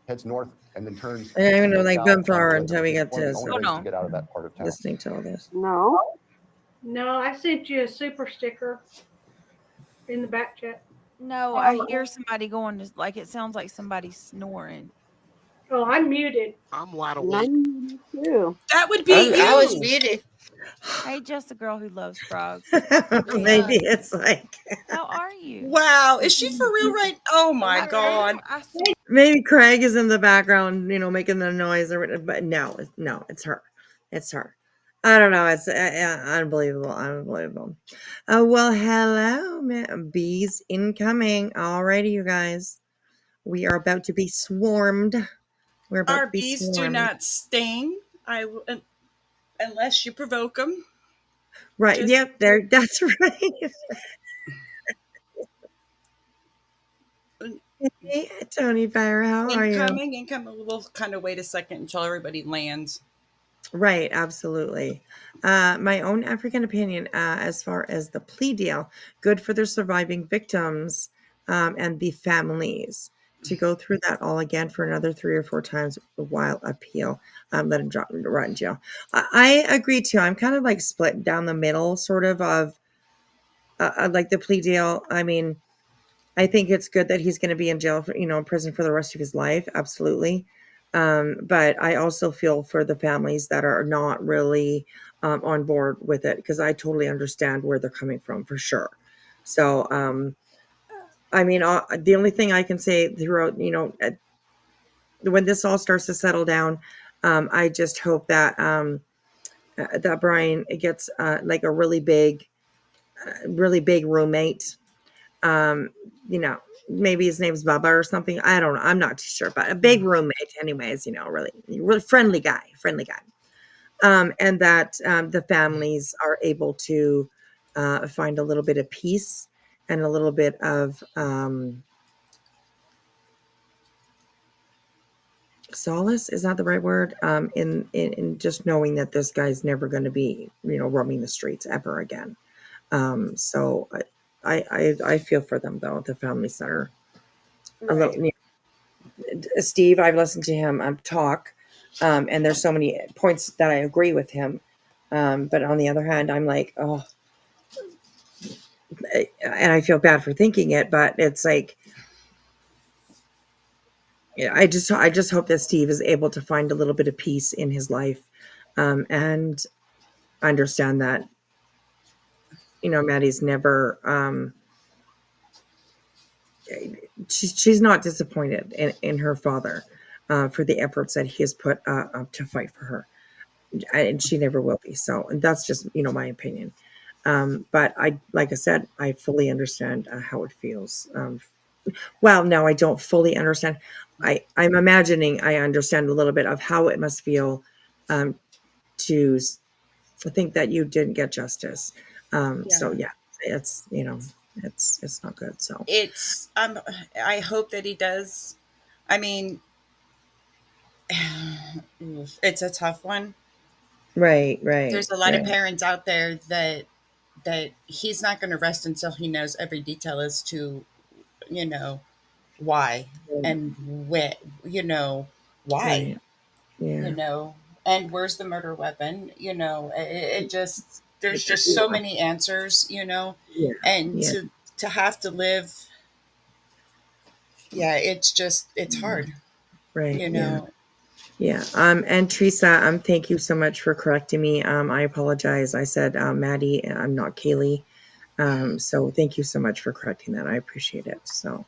heads north, and then turns. I don't even know, like, south been far onto until we get one of to the only Hold ways on. to get out of that part of town. listening to all this. No. No, I sent you a super sticker in the back chat. No, I hear somebody going, like it sounds like somebody snoring. Oh, I'm muted. I'm wide awake. None too. That would be you. I was muted. Hey, just a girl who loves frogs. Maybe it's like How are you? Wow, is she for real? Right? Oh my God. I swear. maybe Craig is in the background, making the noise or whatever, but no, it's her. It's her. I don't know. It's unbelievable. Unbelievable. Well, hello, bees incoming. Alrighty, you guys. We are about to be swarmed. We're about Our to be bees swarmed. do not sting. Unless you provoke them. Right. Just- Yep. There. That's right. Hey, Tony Fire, how are you? Incoming. We'll kind of wait a second until everybody lands. Right, absolutely. My own African opinion, as far as the plea deal, good for the surviving victims and the families to go through that all again for another 3 or 4 times while appeal. Let him rot in jail. I agree too. I'm kind of like split down the middle, sort of like the plea deal. I mean, I think it's good that he's going to be in jail for, in prison for the rest of his life. Absolutely. But I also feel for the families that are not really on board with it, because I totally understand where they're coming from for sure. So, I mean, the only thing I can say throughout, when this all starts to settle down, I just hope that that Brian gets like a really big roommate. Maybe his name's Bubba or something. I don't know. I'm not too sure, but a big roommate anyways, really friendly guy. And that the families are able to find a little bit of peace and a little bit of solace, is not the right word, in just knowing that this guy's never going to be, roaming the streets ever again. So I feel for them, though, the families that are a little, Steve, I've listened to him talk, and there's so many points that I agree with him. But on the other hand, I'm like, oh, and I feel bad for thinking it, but it's like, yeah, I just hope that Steve is able to find a little bit of peace in his life, and understand that, Maddie's never, she's not disappointed in her father, for the efforts that he has put up to fight for her, and she never will be. So, and that's just my opinion. But like I said, I fully understand how it feels. Well, no, I don't fully understand. I'm imagining I understand a little bit of how it must feel, to think that you didn't get justice. So yeah, it's it's not good. So It's I hope that he does. I mean, it's a tough one. right, There's a lot of right, parents out there that he's not going to rest until he knows every detail as to, you know, why and when, why, right, yeah, and where's the murder weapon, it just, there's just so yeah, many answers, yeah, and yeah, to have to live, yeah, it's hard, right, you yeah. know. Yeah. And Teresa, thank you so much for correcting me. I apologize. I said, Maddie, I'm not Kaylee. So thank you so much for correcting that. I appreciate it. So,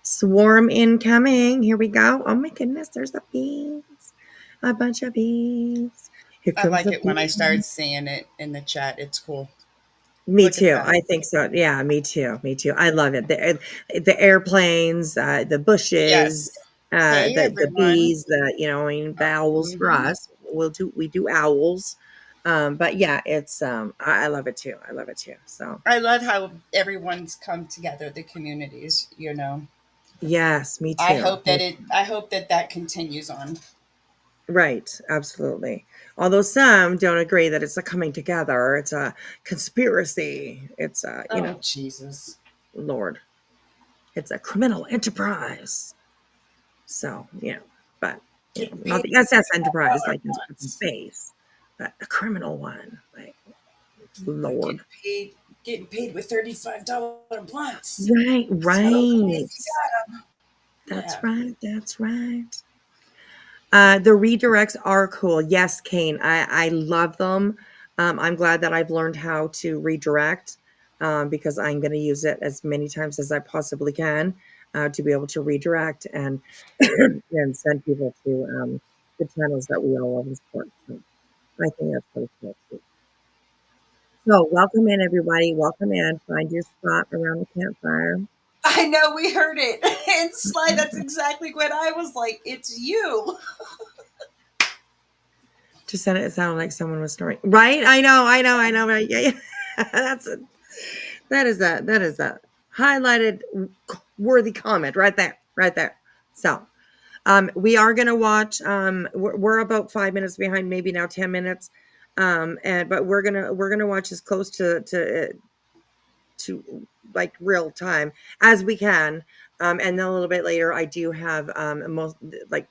swarm incoming. Here we go. Oh my goodness, there's a bees. A bunch of bees. Here I comes like the it when I bee. start seeing it in the chat. It's cool. Me Look at too. that. I think so. Yeah, me too. Me too. I love it. The airplanes, the bushes, Yes. Hey, the everyone. bees, the owls for Mhm. us. We do owls. But yeah, it's I love it too. I love it too. So I love how everyone's come together, the communities. yes, me I too. hope that that continues on. Right, absolutely. Although some don't agree that it's a coming together, it's a conspiracy. It's Oh, Jesus. Lord, it's a criminal enterprise. So, but Getting not paid the SS Enterprise $35 like in months. space, but a criminal one. Like, Lord. Getting paid with $35 blunts. Right, So at right. least you got them. That's Yeah. right. That's right. The redirects are cool. Yes, Kane. I love them. I'm glad that I've learned how to redirect, because I'm going to use it as many times as I possibly can, to be able to redirect and and send people to, the channels that we all love and support. So I think that's pretty cool too. So welcome in, everybody. Welcome in. Find your spot around the campfire. I know we heard it. And Sly, that's exactly what I was like. It's you. To send it sounded like someone was snoring. Right? I know. Right? Yeah, yeah. That is a highlighted worthy comment right there. Right there. So we are gonna watch. We're about 5 minutes behind, maybe now 10 minutes. And but we're gonna watch as close to like real time as we can. And then a little bit later, I do have most like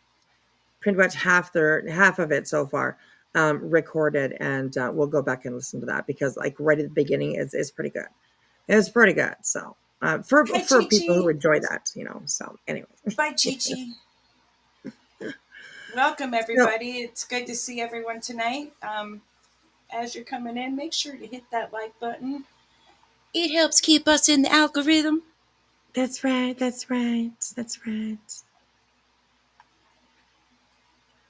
pretty much half of it so far, recorded, and we'll go back and listen to that because like right at the beginning is pretty good. It's pretty good. So for Hi, for Chi people who Chi. enjoy that, So anyway, Bye, Chi Chi. Welcome, so everybody. It's good to see everyone tonight. As you're coming in, make sure to hit that like button. It helps keep us in the algorithm. that's right. That's right. That's right.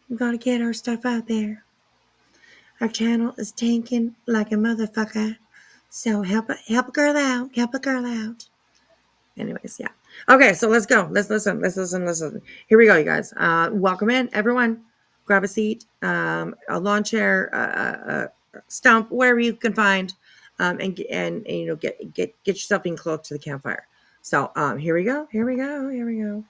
We gotta get our stuff out there. Our channel is tanking like a motherfucker. So help a girl out. Help a girl out. Anyways, yeah. Okay, so let's go. Let's listen. Let's listen. Let's listen. Here we go, you guys. Welcome in, everyone. Grab a seat, a lawn chair, a stump, wherever you can find, and get yourself in close to the campfire. So here we go. Here we go. Here we go.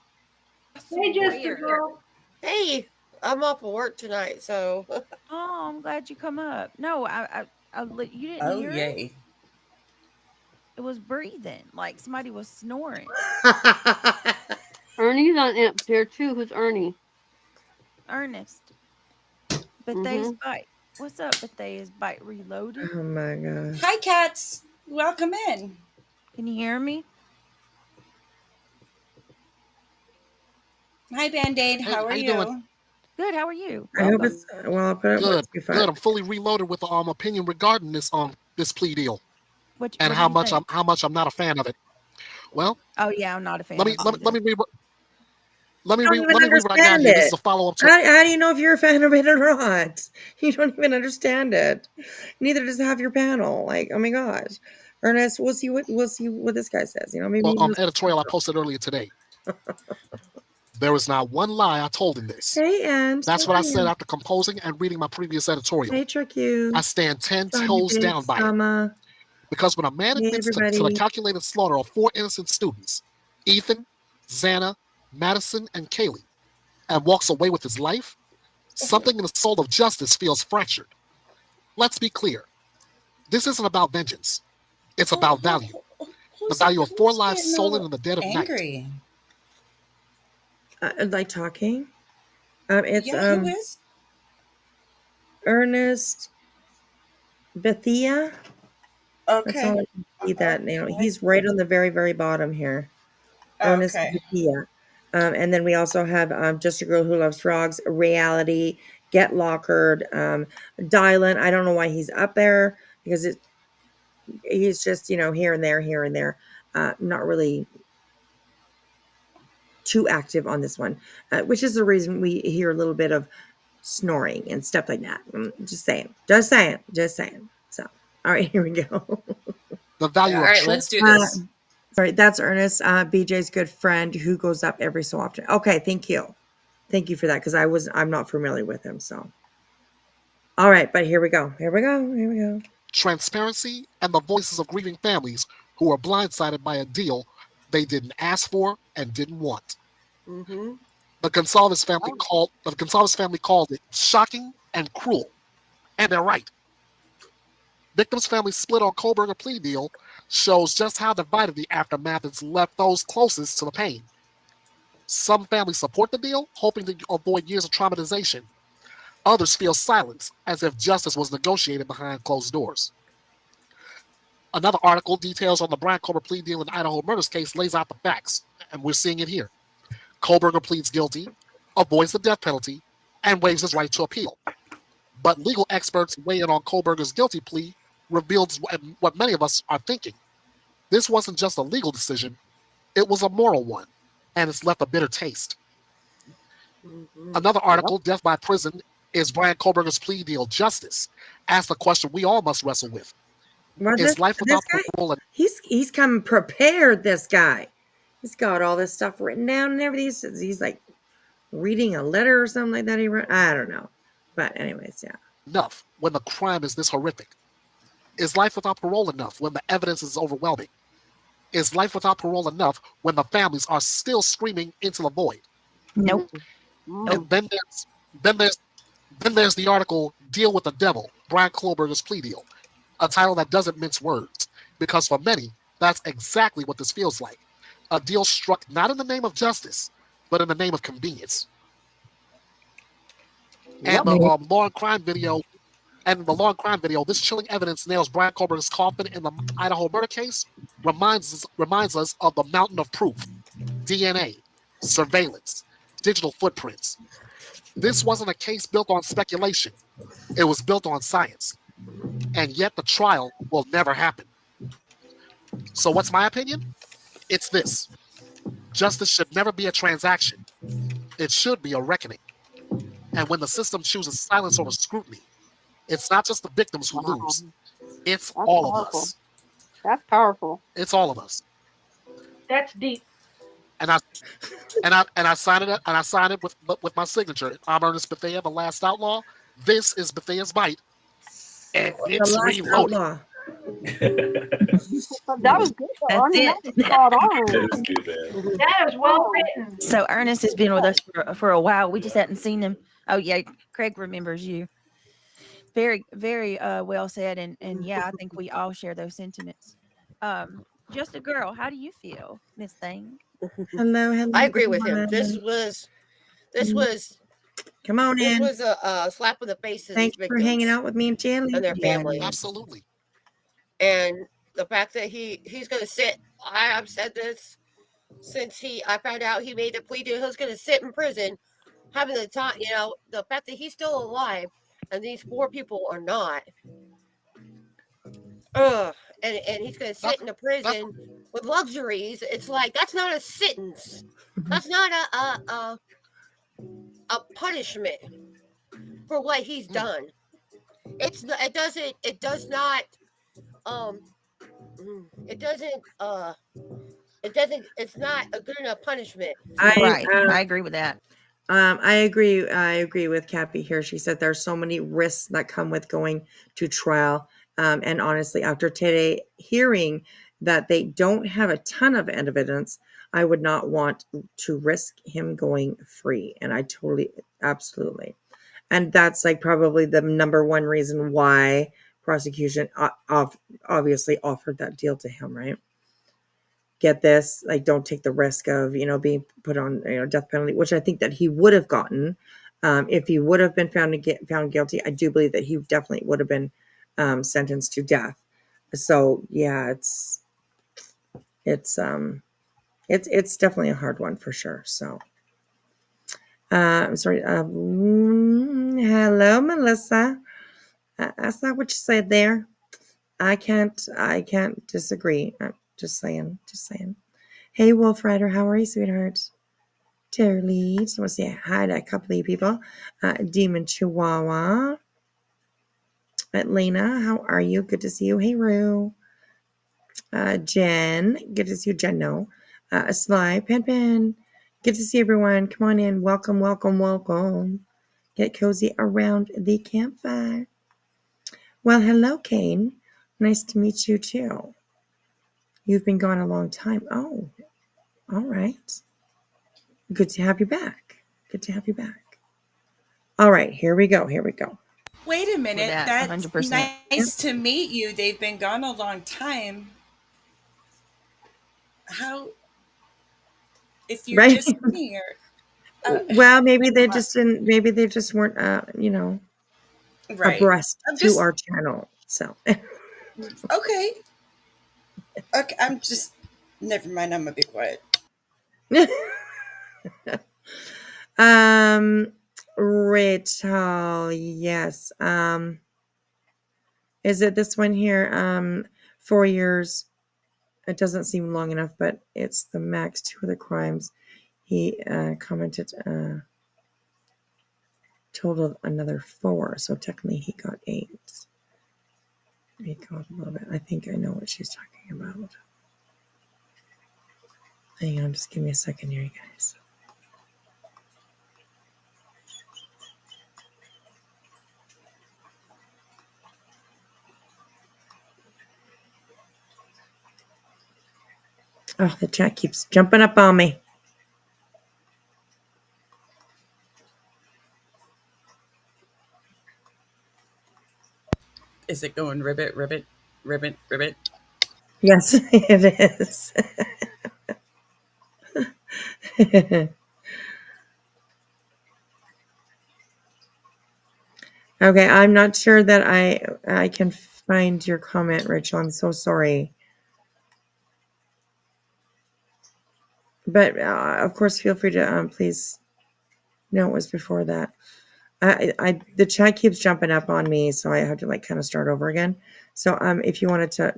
Hey, Jester Swear. girl. Hey, I'm off of work tonight, so Oh, I'm glad you come up. No, you didn't Oh, hear it. yay. It was breathing, like somebody was snoring. Ernie's Ernie's on up there too. Who's Ernie? Ernest. Bethea's Mhm. Bite. What's up, Bethea's Bite Reloaded? Oh my gosh. Hi, cats. Welcome in. Can you hear me? Hi, Band-Aid. Hey, How are how you you? doing? Good. How are you? I hope Welcome. it's well. I'll put it Good, Whispy good. 5. I'm fully reloaded with opinion regarding this plea deal What and do how you much think? I'm not a fan of it. Well, Oh yeah, I'm not a fan let me of it let, me- let either. me read what let me I don't read even let me read what I got understand here. This is it. a follow up to How do you know if you're a fan of it or not? You don't even understand it. Neither does half your panel. Like, oh my gosh, Ernest, we'll see what this guy says. You know, maybe he knows editorial I posted earlier today. There was not one lie I told in this. Hey, and That's how what are I said you? after composing and reading my previous editorial. Hey, Trick you. I stand 10 Saw you, toes down babes, by it. Crama. Because when a man Hey, admits to the everybody. calculated slaughter of 4 innocent students, Ethan, Xana, Madison, and Kaylee, and walks away with his life, something in the soul of justice feels fractured. Let's be clear. This isn't about vengeance. It's about value. The value of 4 lives getting stolen all in the dead of night. angry? Like talking. It's Yeah, who is? Ernest Bethia. That's all Okay. I can see that name. Okay. He's right on the very, very bottom here. Ernest Okay. Bethia. And then we also have Just a Girl Who Loves Frogs, Reality, Get Lockered, Dylan. I don't know why he's up there because he's just, here and there, not really too active on this one, which is the reason we hear a little bit of snoring and stuff like that. Just saying. So, all right, here we go. The value All of right, truth. let's do this. Sorry, that's Ernest, BJ's good friend who goes up every so often. Okay, thank you for that because I'm not familiar with him. So, all right, but here we go. Transparency, and the voices of grieving families who were blindsided by a deal they didn't ask for and didn't want. Mm-hmm. The Gonsalves family called it shocking and cruel, and they're right. Victims' families split on Kohlberger plea deal shows just how divided the aftermath has left those closest to the pain. Some families support the deal, hoping to avoid years of traumatization. Others feel silence, as if justice was negotiated behind closed doors. Another article details on the Brian Kohlberger plea deal in Idaho murders case lays out the facts, and we're seeing it here. Kohlberger pleads guilty, avoids the death penalty, and waives his right to appeal. But legal experts weigh in on Kohlberger's guilty plea reveals what many of us are thinking. This wasn't just a legal decision, it was a moral one, and it's left a bitter taste. Another article, Death by Prison, is Brian Kohlberger's plea deal justice? Asks the question we all must wrestle with. Well, Is life this without guy, parole? he's come prepared. This guy, he's got all this stuff written down and everything. He's like reading a letter or something like that. He wrote. I don't know, but anyways, yeah. Enough when the crime is this horrific? Is life without parole enough when the evidence is overwhelming? Is life without parole enough when the families are still screaming into the void? Nope. And then there's the article "Deal with the Devil," Brian Kohlberger's plea deal, a title that doesn't mince words, because for many, that's exactly what this feels like. A deal struck not in the name of justice, but in the name of convenience. And the law and crime video, this chilling evidence nails Brian Kohlberger's coffin in the Idaho murder case, reminds us of the mountain of proof: DNA, surveillance, digital footprints. This wasn't a case built on speculation. It was built on science. And yet the trial will never happen. So what's my opinion? It's this. Justice should never be a transaction. It should be a reckoning. And when the system chooses silence over scrutiny, it's not just the victims who lose. It's That's all of powerful. us. That's powerful. It's all of us. That's deep. And I signed it with my signature. I'm Ernest Bethea, the last outlaw. This is Bethea's Bite, and The it's last reloaded. outlaw. That was good, though. That's Ernie. it. That was spot on. That is good, man. That is well written. So Ernest has been with us for a while. We just hadn't seen him. Oh yeah, Craig remembers you. Very, very well said, and yeah, I think we all share those sentiments. Just a girl. How do you feel, Miss Thing? Hello. I agree with him. This everyone. was Come on this in. was a slap in the face to these Thanks for hanging victims out with me and Jaley. and their Yeah, it families. is. Absolutely. And the fact that he's going to sit, I've said this since I found out he made the plea deal, he's going to sit in prison, having the time, the fact that he's still alive and these 4 people are not. And he's going to sit in a prison with luxuries. It's like, that's not a sentence. That's not a punishment for what he's done. It's not a good enough punishment. Right. I agree with that. I agree with Cappy here. She said there's so many risks that come with going to trial. And honestly, after today hearing that they don't have a ton of evidence, I would not want to risk him going free. And I absolutely. And that's like probably the number one reason why prosecution obviously offered that deal to him, right? Get this, like, don't take the risk of, being put on, death penalty, which I think that he would have gotten if he would have been found guilty. I do believe that he definitely would have been sentenced to death. So yeah, it's definitely a hard one for sure. So I'm sorry. Hello, Melissa. That's not what you said there. I can't disagree. I'm just saying. Hey, Wolf Rider, how are you, sweetheart? Terri, just want to say hi to a couple of people. Demon Chihuahua. Atlanta, how are you? Good to see you. Hey, Rue. Jen, good to see you. Jen, no. Sly, Pen. Good to see everyone. Come on in. Welcome. Get cozy around the campfire. Well, hello, Kane. Nice to meet you, too. You've been gone a long time. Oh, all right. Good to have you back. All right, here we go. Wait a minute. that, That's 100%. nice to meet you. They've been gone a long time. How? If you're Right. just here. Well, maybe they just didn't. Maybe they just weren't, Right. abreast I'm to just our channel. So. okay. I'm just. Never mind. I'm gonna be quiet. Rachel, yes. Is it this one here? 4 years. It doesn't seem long enough, but it's the max. 2 of the crimes. He commented totaled another 4, so technically he got 8. He got a little bit. I think I know what she's talking about. Hang on, just give me a second here, you guys. Oh, the chat keeps jumping up on me. Is it going ribbit? Yes, it is. Okay, I'm not sure that I can find your comment, Rachel. I'm so sorry. But of course, feel free to please. No, it was before that. The chat keeps jumping up on me, so I have to kind of start over again. So if you wanted to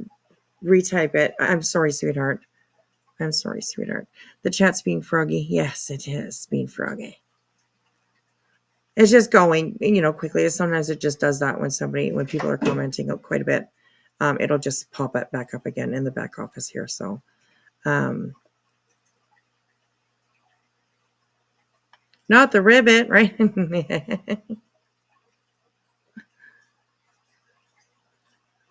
retype it, I'm sorry, sweetheart. The chat's being froggy. Yes, it is being froggy. It's just going, quickly. Sometimes it just does that when people are commenting quite a bit. It'll just pop it back up again in the back office here. So, not the ribbit, right?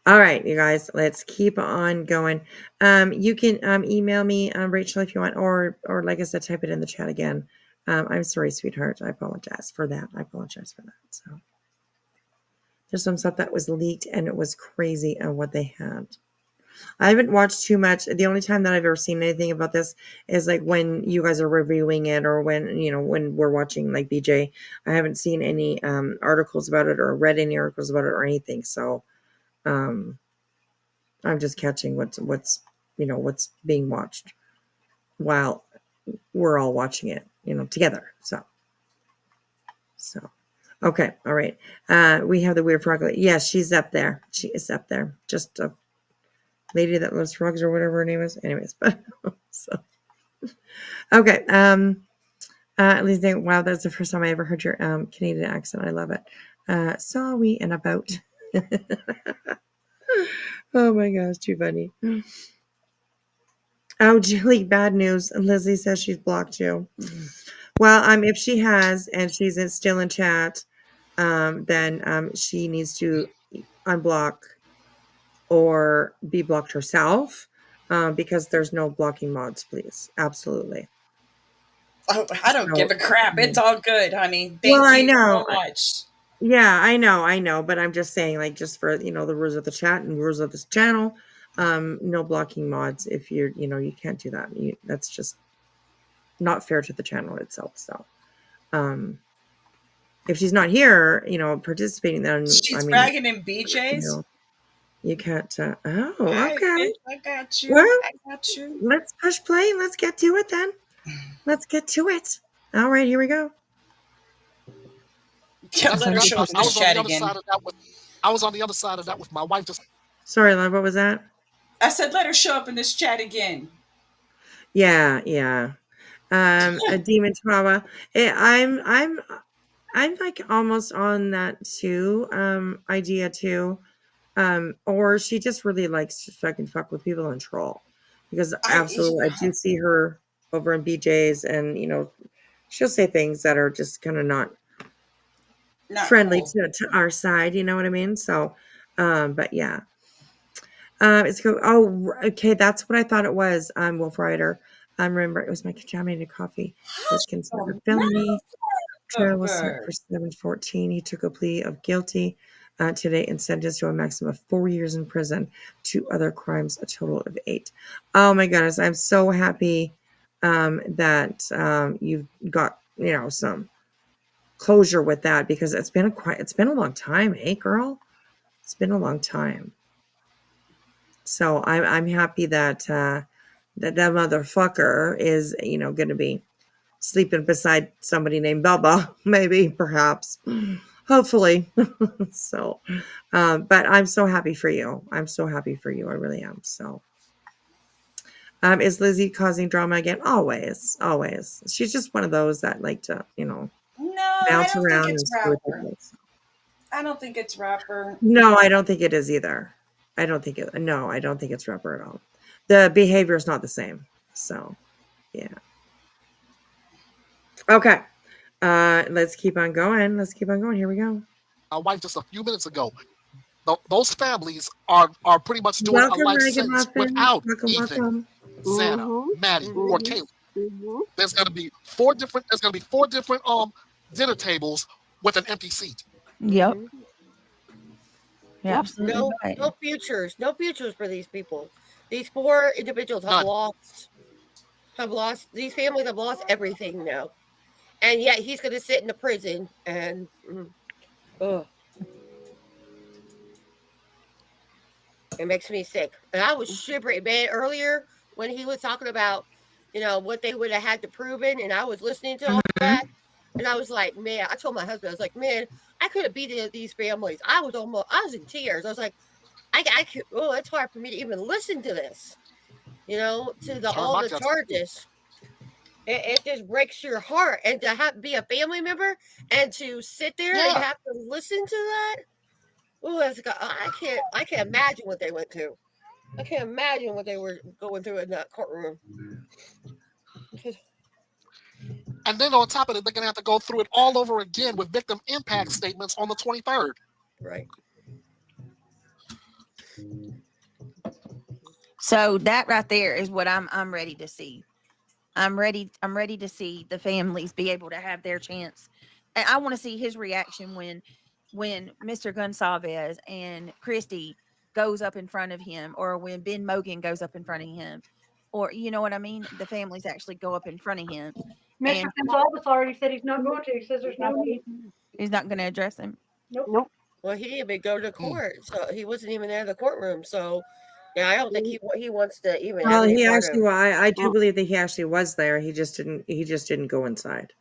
All right, you guys, let's keep on going. You can email me, Rachel, if you want, or like I said, type it in the chat again. I'm sorry, sweetheart. I apologize for that. So there's some stuff that was leaked, and it was crazy what they had. I haven't watched too much. The only time that I've ever seen anything about this is like when you guys are reviewing it, or when when we're watching like BJ. I haven't seen any articles about it or read any articles about it or anything. So I'm just catching what's being watched while we're all watching it together. So okay, all right. We have the weird frog lady. Yes, she's up there. She is up there. Just a lady that loves frogs or whatever her name is. Anyways, but so okay. At least wow, that's the first time I ever heard your Canadian accent. I love it. Sorry and about. Oh my gosh, too funny. Oh, Julie, bad news. Lizzie says she's blocked you. Well, if she has and she's still in chat, then she needs to unblock or be blocked herself, because there's no blocking mods, please. Absolutely. Oh, I don't give a crap. It's all good, honey. Well, Thank I you know. so much. Yeah, I know, but I'm just saying, like, just for the rules of the chat and rules of this channel, no blocking mods. If you're, you can't do that. That's just not fair to the channel itself. So, if she's not here, participating, then She's bragging in BJ's. You can't. Oh, Hi, okay. bitch, I got you. Well, I got you. let's push play. Let's get to it then. Let's get to it. All right, here we go. Yeah, let her show up in this chat again. I was on the other side of that with my wife. Sorry, love. What was that? I said, let her show up in this chat again. Yeah. A demon trauma. I'm like almost on that too. Idea too. Or she just really likes to fucking fuck with people and troll. Because absolutely, I do see her over in BJ's, and she'll say things that are just kind of not friendly cool. to our side. You know what I mean? So, but yeah. It's go. Oh, okay. That's what I thought it was. Wolf Rider. Remember, it was my contaminated coffee. He was considered a felony. Trial was set for 7/14. He took a plea of guilty today and sentenced to a maximum of 4 years in prison. 2 other crimes, a total of 8. Oh my goodness, I'm so happy that you've got some closure with that, because it's been a long time, hey girl. It's been a long time. So I'm happy that that motherfucker is going to be sleeping beside somebody named Bubba, maybe, perhaps, hopefully. So, but I'm so happy for you. I'm so happy for you. I really am. So, is Lizzie causing drama again? Always. She's just one of those that like to, No, bounce I don't around think it's and rapper. I don't think it's rapper. No, I don't think it is either. I don't think it's rapper at all. The behavior is not the same. So, yeah. Okay. Let's keep on going. Here we go. My wife just a few minutes ago. Those families are pretty much doing a life sentence without Ethan, Santa, Maddie, or Kaylee. There's gonna be 4 different. There's gonna be 4 different dinner tables with an empty seat. Yep. Yeah, absolutely. No, Right. no futures for these people. These 4 individuals have lost. These families have lost everything now, and yet he's going to sit in the prison. And it makes me sick. And I was shivering, man, earlier when he was talking about, what they would have had to prove it, and I was listening to all that, and I was like, man, I told my husband, I was like, man, I could have beat these families. I was in tears. I was like, I could. Oh, it's hard for me to even listen to this. To all the charges. It just breaks your heart, and to be a family member and to sit there and have to listen to that. Oh, I can't imagine what they went through. I can't imagine what they were going through in that courtroom. And then on top of it, they're going to have to go through it all over again with victim impact statements on the 23rd. Right. So that right there is what I'm ready to see. I'm ready to see the families be able to have their chance. And I want to see his reaction when Mr. Gonsalves and Christy goes up in front of him, or when Ben Mogan goes up in front of him, or you know what I mean? The families actually go up in front of him. Mr. And Gonzalez already said he's not going to. He says there's no need. he's not going to address him. Nope. Well, he didn't even go to court, so he wasn't even there in the courtroom. So, yeah, I don't think he wants to even have Well, any he part actually, of. well, I do believe that he actually was there. He just didn't go inside.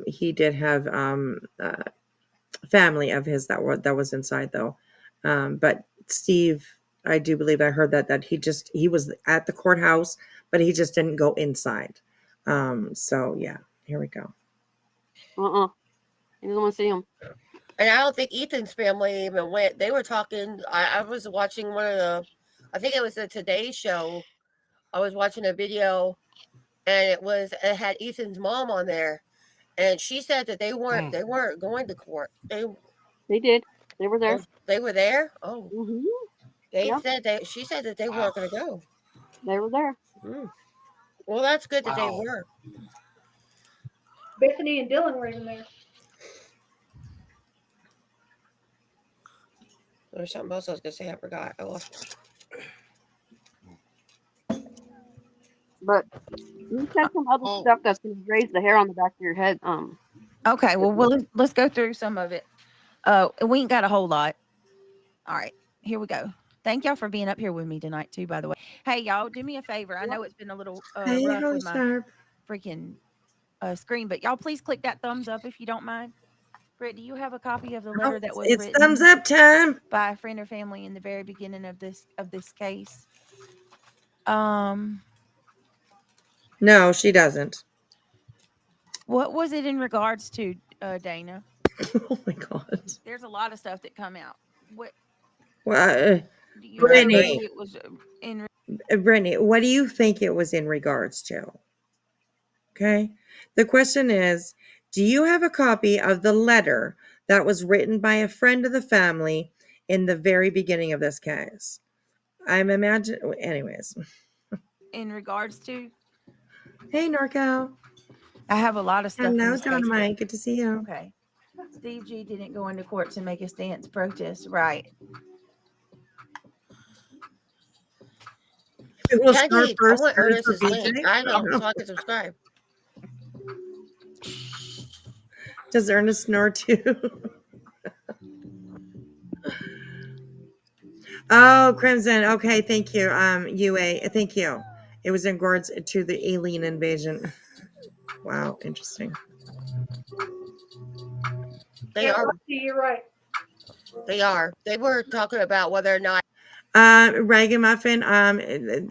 He did have family of his that was inside though. But Steve, I do believe I heard that he was at the courthouse, but he just didn't go inside. So yeah, here we go. He doesn't want to see him. And I don't think Ethan's family even went. They were talking. I was watching one of the, I think it was the Today Show. I was watching a video, and it had Ethan's mom on there, and she said that they weren't going to court. They did. They were there. They were there. Oh, Yeah. She said that they weren't going to go. They were there. Well, that's good that they were. Bethany and Dylan were even there. There's something else I was going to say. I forgot. I lost. But you said some other stuff that's going to raise the hair on the back of your head. Okay, well, let's go through some of it. We ain't got a whole lot. All right, here we go. Thank y'all for being up here with me tonight too, by the way. Hey, y'all, do me a favor. I know it's been a little rough with my freaking screen, but y'all please click that thumbs up if you don't mind. Britt, do you have a copy of the letter that was written thumbs up time by a friend or family in the very beginning of this case? No, she doesn't. What was it in regards to, Dana? Oh my God. There's a lot of stuff that come out. What? Well, Do you Brittany, know it was in? Brittany, what do you think it was in regards to? Okay. The question is, do you have a copy of the letter that was written by a friend of the family in the very beginning of this case? I'm imagining, anyways. In regards to? Hey, Norco. I have a lot of stuff. Hello, Dynamite. Good to see you. Okay. Steve G didn't go into court to make a stance protest. Right. It will I start first. want Ernest's link. I know, so I can subscribe. Does Ernest snore too? Oh, Crimson. Okay, thank you. UA, thank you. It was in regards to the alien invasion. Wow, interesting. They are. You're right. They are. They were talking about whether or not. Ragamuffin,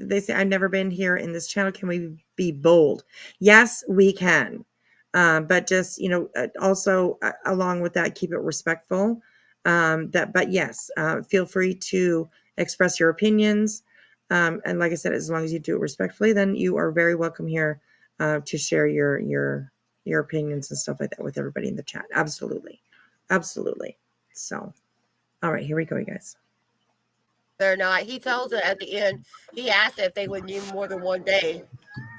they say, I've never been here in this channel. Can we be bold? Yes, we can. But just, also along with that, keep it respectful. But yes, feel free to express your opinions. And like I said, as long as you do it respectfully, then you are very welcome here to share your opinions and stuff like that with everybody in the chat. Absolutely. Absolutely. So, all right, here we go, you guys. They're not. He tells it at the end. He asked if they would need more than one day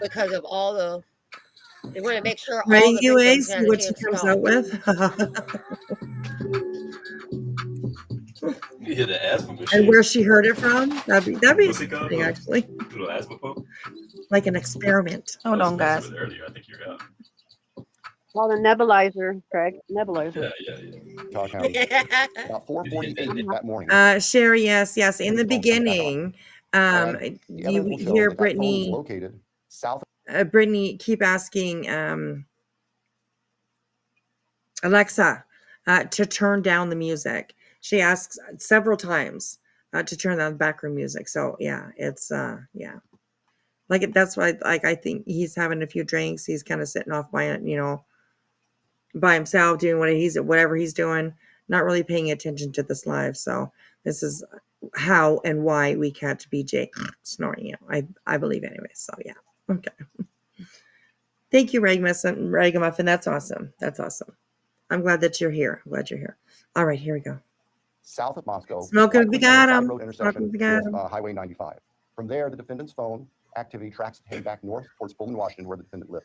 because of all the. They want to make sure Ready, all the UA? victims See had a what she chance to comes talk. out with. You hit the asthma machine. And where she heard it from? That'd be What's it called, interesting, bro? actually. Little asthma pump. Like an experiment. Hold on, guys. Earlier, I think you're out. Well, the nebulizer, Craig. Nebulizer. Yeah. Utah County. About 4:48 that morning. Sherry, yes. In the beginning, you hear Brittany. Located south. Brittany keep asking Alexa to turn down the music. She asks several times to turn down the background music. So yeah, it's like that's why I think he's having a few drinks. He's kind of sitting off by by himself doing whatever he's doing, not really paying attention to this live. So this is how and why we catch BJ snoring. I believe anyway. So yeah, okay. Thank you, Ragamuffin. That's awesome. I'm glad that you're here. All right, here we go. South of Moscow. Smoke if we got him. Road intersection with Highway 95. From there, the defendant's phone activity tracks him back north towards Pullman, Washington, where the defendant lived.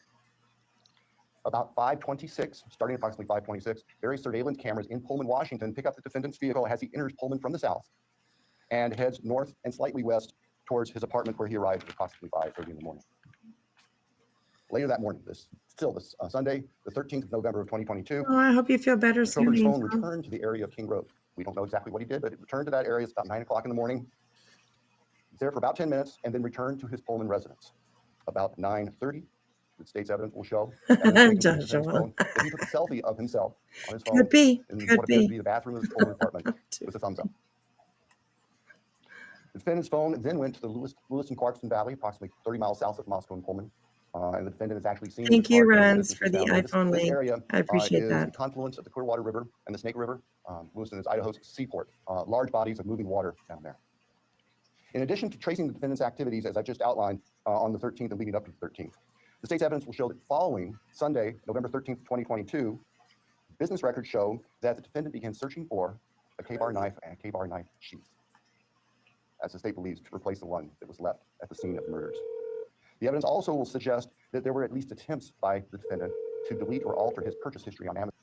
About 5:26, starting approximately 5:26, various surveillance cameras in Pullman, Washington pick up the defendant's vehicle as he enters Pullman from the south. and heads north and slightly west towards his apartment, where he arrived at approximately 5:30 in the morning. Later that morning, this Sunday, the 13th of November of 2022. Oh, I hope you feel better Mr. Koberger's soon. phone returned to the area of King Road. We don't know exactly what he did, but it returned to that area. It's about 9 o'clock in the morning. He's there for about 10 minutes and then returned to his Pullman residence. About 9:30, the state's evidence will show that he took a selfie of himself on his phone Could be. in Could what appears to be. be the bathroom of his Pullman apartment with a thumbs up. The defendant's phone then went to the Lewis and Clarkson Valley, approximately 30 miles south of Moscow and Pullman. And the defendant is actually seen. Thank you, Renz, for the iPhone This link. area I appreciate is that. the confluence of the Clearwater River and the Snake River. Lewiston is Idaho's seaport. Large bodies of moving water down there. In addition to tracing the defendant's activities, as I just outlined, on the 13th and leading up to the 13th, the state's evidence will show that following Sunday, November 13th, 2022, business records show that the defendant began searching for a K-bar knife and a K-bar knife sheath, as the state believes, to replace the one that was left at the scene of the murders. The evidence also will suggest that there were at least attempts by the defendant to delete or alter his purchase history on Amazon.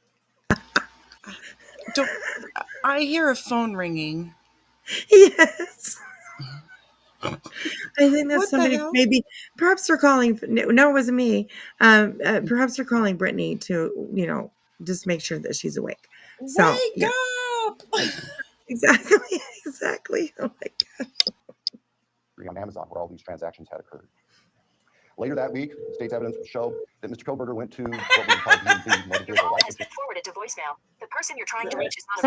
I hear a phone ringing. Yes. I think that's What the somebody, hell? maybe, perhaps they're calling. No, it wasn't me. Perhaps they're calling Brittany to, just make sure that she's awake. So, Wake yeah. up! Exactly. Oh my God. On Amazon, where all these transactions had occurred. Later that week, the state's evidence will show that Mr. Koberger went to what we call DMV, motor vehicle license. Forwarded to voicemail. The person you're trying to reach is not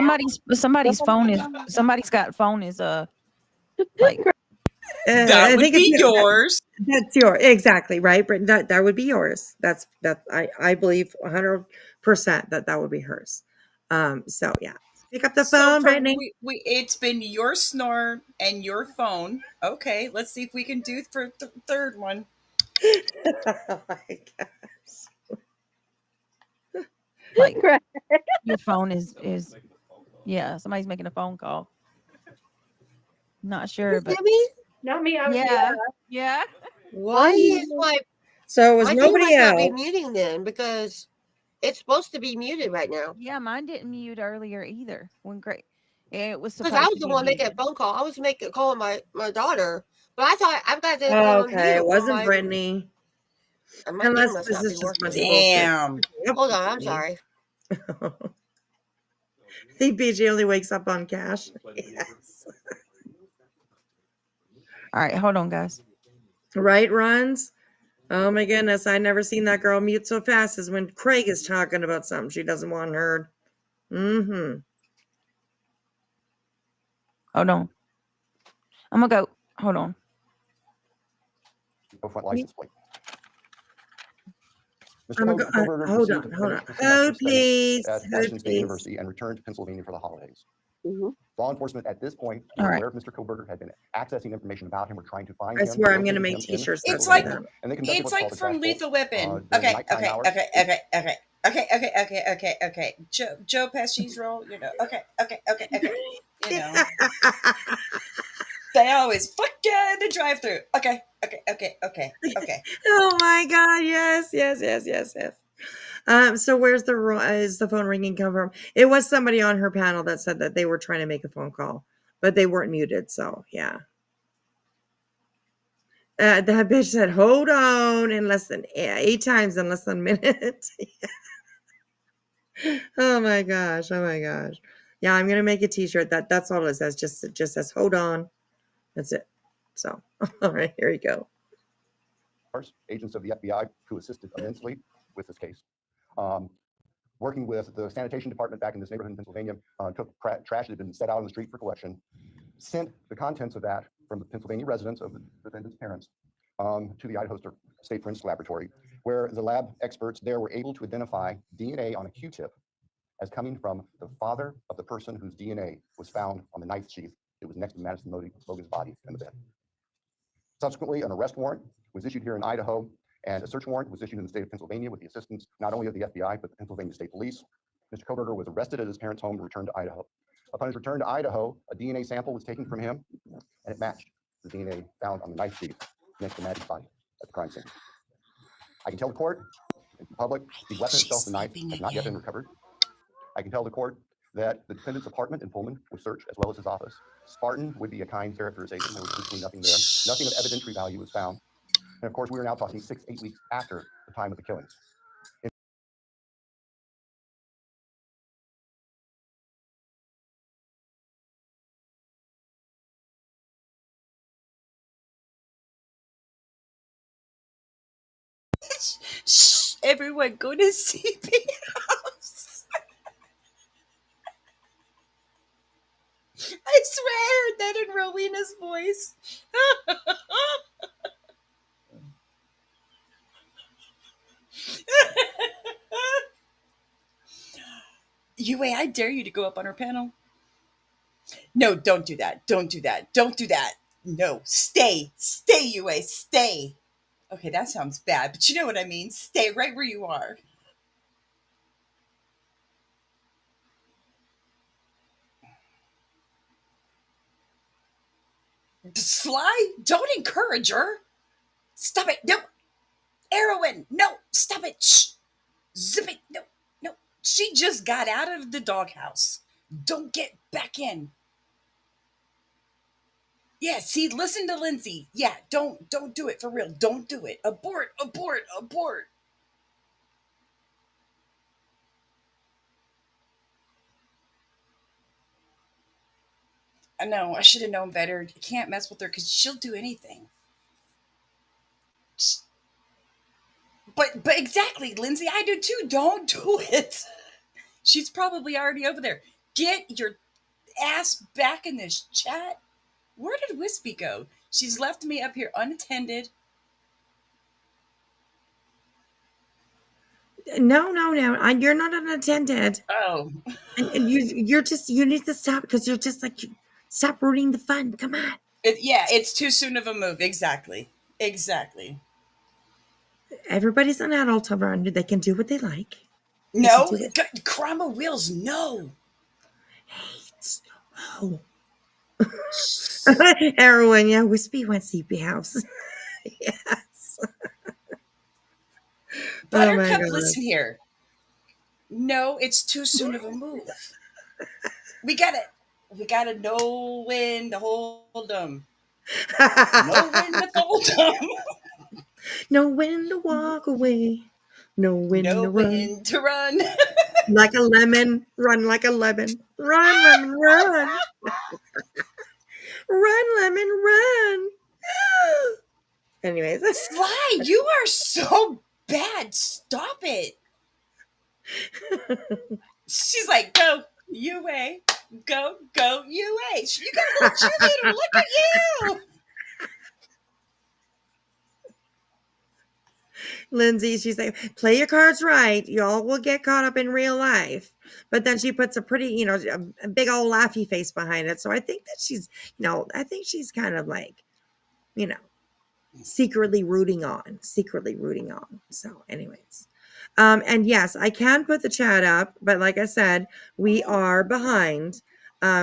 Somebody's phone is somebody's got phone is like That would be yours. That's yours, exactly, right, Brittany? That would be yours. I believe 100% that would be hers. So yeah, pick up the phone, Brittany. It's been your snore and your phone. Okay, let's see if we can do for the third one. Oh my gosh. like your phone is yeah, somebody's making a phone call. Not sure, but Not me. yeah. Why is my So it was my nobody thing must not be else. muting then, because it's supposed to be muted right now. Yeah, mine didn't mute earlier either. When great, it was Because supposed I was to the be one making a muted. phone call. I was calling my daughter, but I thought I've got this Okay, mute it wasn't on Brittany. my thing Unless must this not be is just a bunch working. of bullshit. Damn. Hold on, I'm sorry. BJ only wakes up on cash. Yes. All right, hold on, guys. Right, runs. Oh my goodness, I never seen that girl mute so fast as when Craig is talking about something she doesn't want heard. Mm-hmm. Hold on. I'm gonna go. Hold on. No front license plate. I'm Mr. gonna go. Koberger Hold received on, a hold on. professional semester Hold, of studies please. at Hold, Washington State please. University and returned to Pennsylvania for the holidays. Law enforcement at this point All were right. aware of Mr. Koberger, had been accessing information about him, were trying to find I him. swear I'm gonna locate make him in t-shirts that It's say like that. And they conducted it's what's like called a from crash Lethal vault, Weapon. during Okay, nighttime okay, hours. okay. Joe Pesci's role, Okay. You know, they always fuck the drive-through. Okay. Oh my God! Yes. So where's is the phone ringing come from? It was somebody on her panel that said that they were trying to make a phone call, but they weren't muted. So yeah. That bitch said, "Hold on," in less than 8 times in less than a minute. Oh my gosh! Yeah, I'm gonna make a T-shirt. That's all it says. Just says, "Hold on." That's it. So, all right, here you go. Agents of the FBI who assisted immensely with this case. Working with the sanitation department back in this neighborhood in Pennsylvania, took trash that had been set out on the street for collection, sent the contents of that from the Pennsylvania residence of the defendant's parents to the Idaho State Forensic Laboratory, where the lab experts there were able to identify DNA on a Q-tip as coming from the father of the person whose DNA was found on the knife sheath that was next to Madison Logan's body in the bed. Subsequently, an arrest warrant was issued here in Idaho, and a search warrant was issued in the state of Pennsylvania with the assistance not only of the FBI, but the Pennsylvania State Police. Mr. Koberger was arrested at his parents' home and returned to Idaho. Upon his return to Idaho, a DNA sample was taken from him, and it matched the DNA found on the knife sheath next to Maddie's body at the crime scene. I can tell the court, and the public, the weapon itself, the knife, has not yet been recovered. I can tell the court that the defendant's apartment in Pullman was searched as well as his office. Spartan would be a kind characterization. There was virtually nothing there. Nothing of evidentiary value was found. And of course, we are now talking 6-8 weeks after the time of the killings. Shh, everyone, go to CP House. I swear I heard that in Rowena's voice. Yue, I dare you to go up on her panel. No, don't do that. Don't do that. Don't do that. No, stay. Stay, Yue. Stay. Okay, that sounds bad, but you know what I mean. Stay right where you are. Sly, don't encourage her. Stop it. No. Erwin, no. Stop it. Shh. Zip it. No. No. She just got out of the doghouse. Don't get back in. Yeah, see, listen to Lindsay. Yeah, don't do it for real. Don't do it. Abort, abort, abort. I know, I should have known better. You can't mess with her because she'll do anything. But exactly, Lindsay, I do too. Don't do it. She's probably already over there. Get your ass back in this chat. Where did Whispy go? She's left me up here unattended. No, you're not unattended. Oh. And you need to stop because you're just like, stop ruining the fun. Come on. It's too soon of a move. Exactly. Everybody's an adult around you. They can do what they like. No, Crama Wheels, no. Oh. Heroin, yeah. Whispy went CP House. Yes. Buttercup, listen here. No, it's too soon of a move. We gotta know when to hold them. Know when to fold them. Know when to walk away. Know when to run. Like a lemon. Run like a lemon. Run, lemon, run. Run, lemon, run. Anyways. Sly, you are so bad. Stop it. She's like, go, UA. Go, UA. You got a little cheerleader. Look at you. Lindsay, she's like, play your cards right. Y'all will get caught up in real life. But then she puts a pretty, a big old laughy face behind it. So I think that she's, I think she's kind of like, secretly rooting on. So anyways. And yes, I can put the chat up, but like I said, we are behind.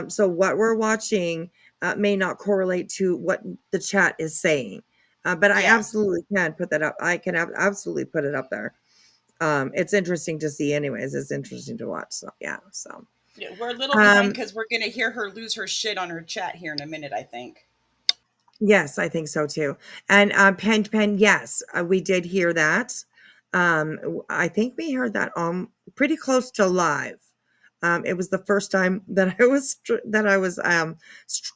So what we're watching may not correlate to what the chat is saying. But I absolutely can put that up. I can absolutely put it up there. It's interesting to see anyways. It's interesting to watch. So yeah. So yeah, we're a little behind because we're going to hear her lose her shit on her chat here in a minute, I think. Yes, I think so too. And Pen, yes, we did hear that. I think we heard that pretty close to live. It was the first time that I was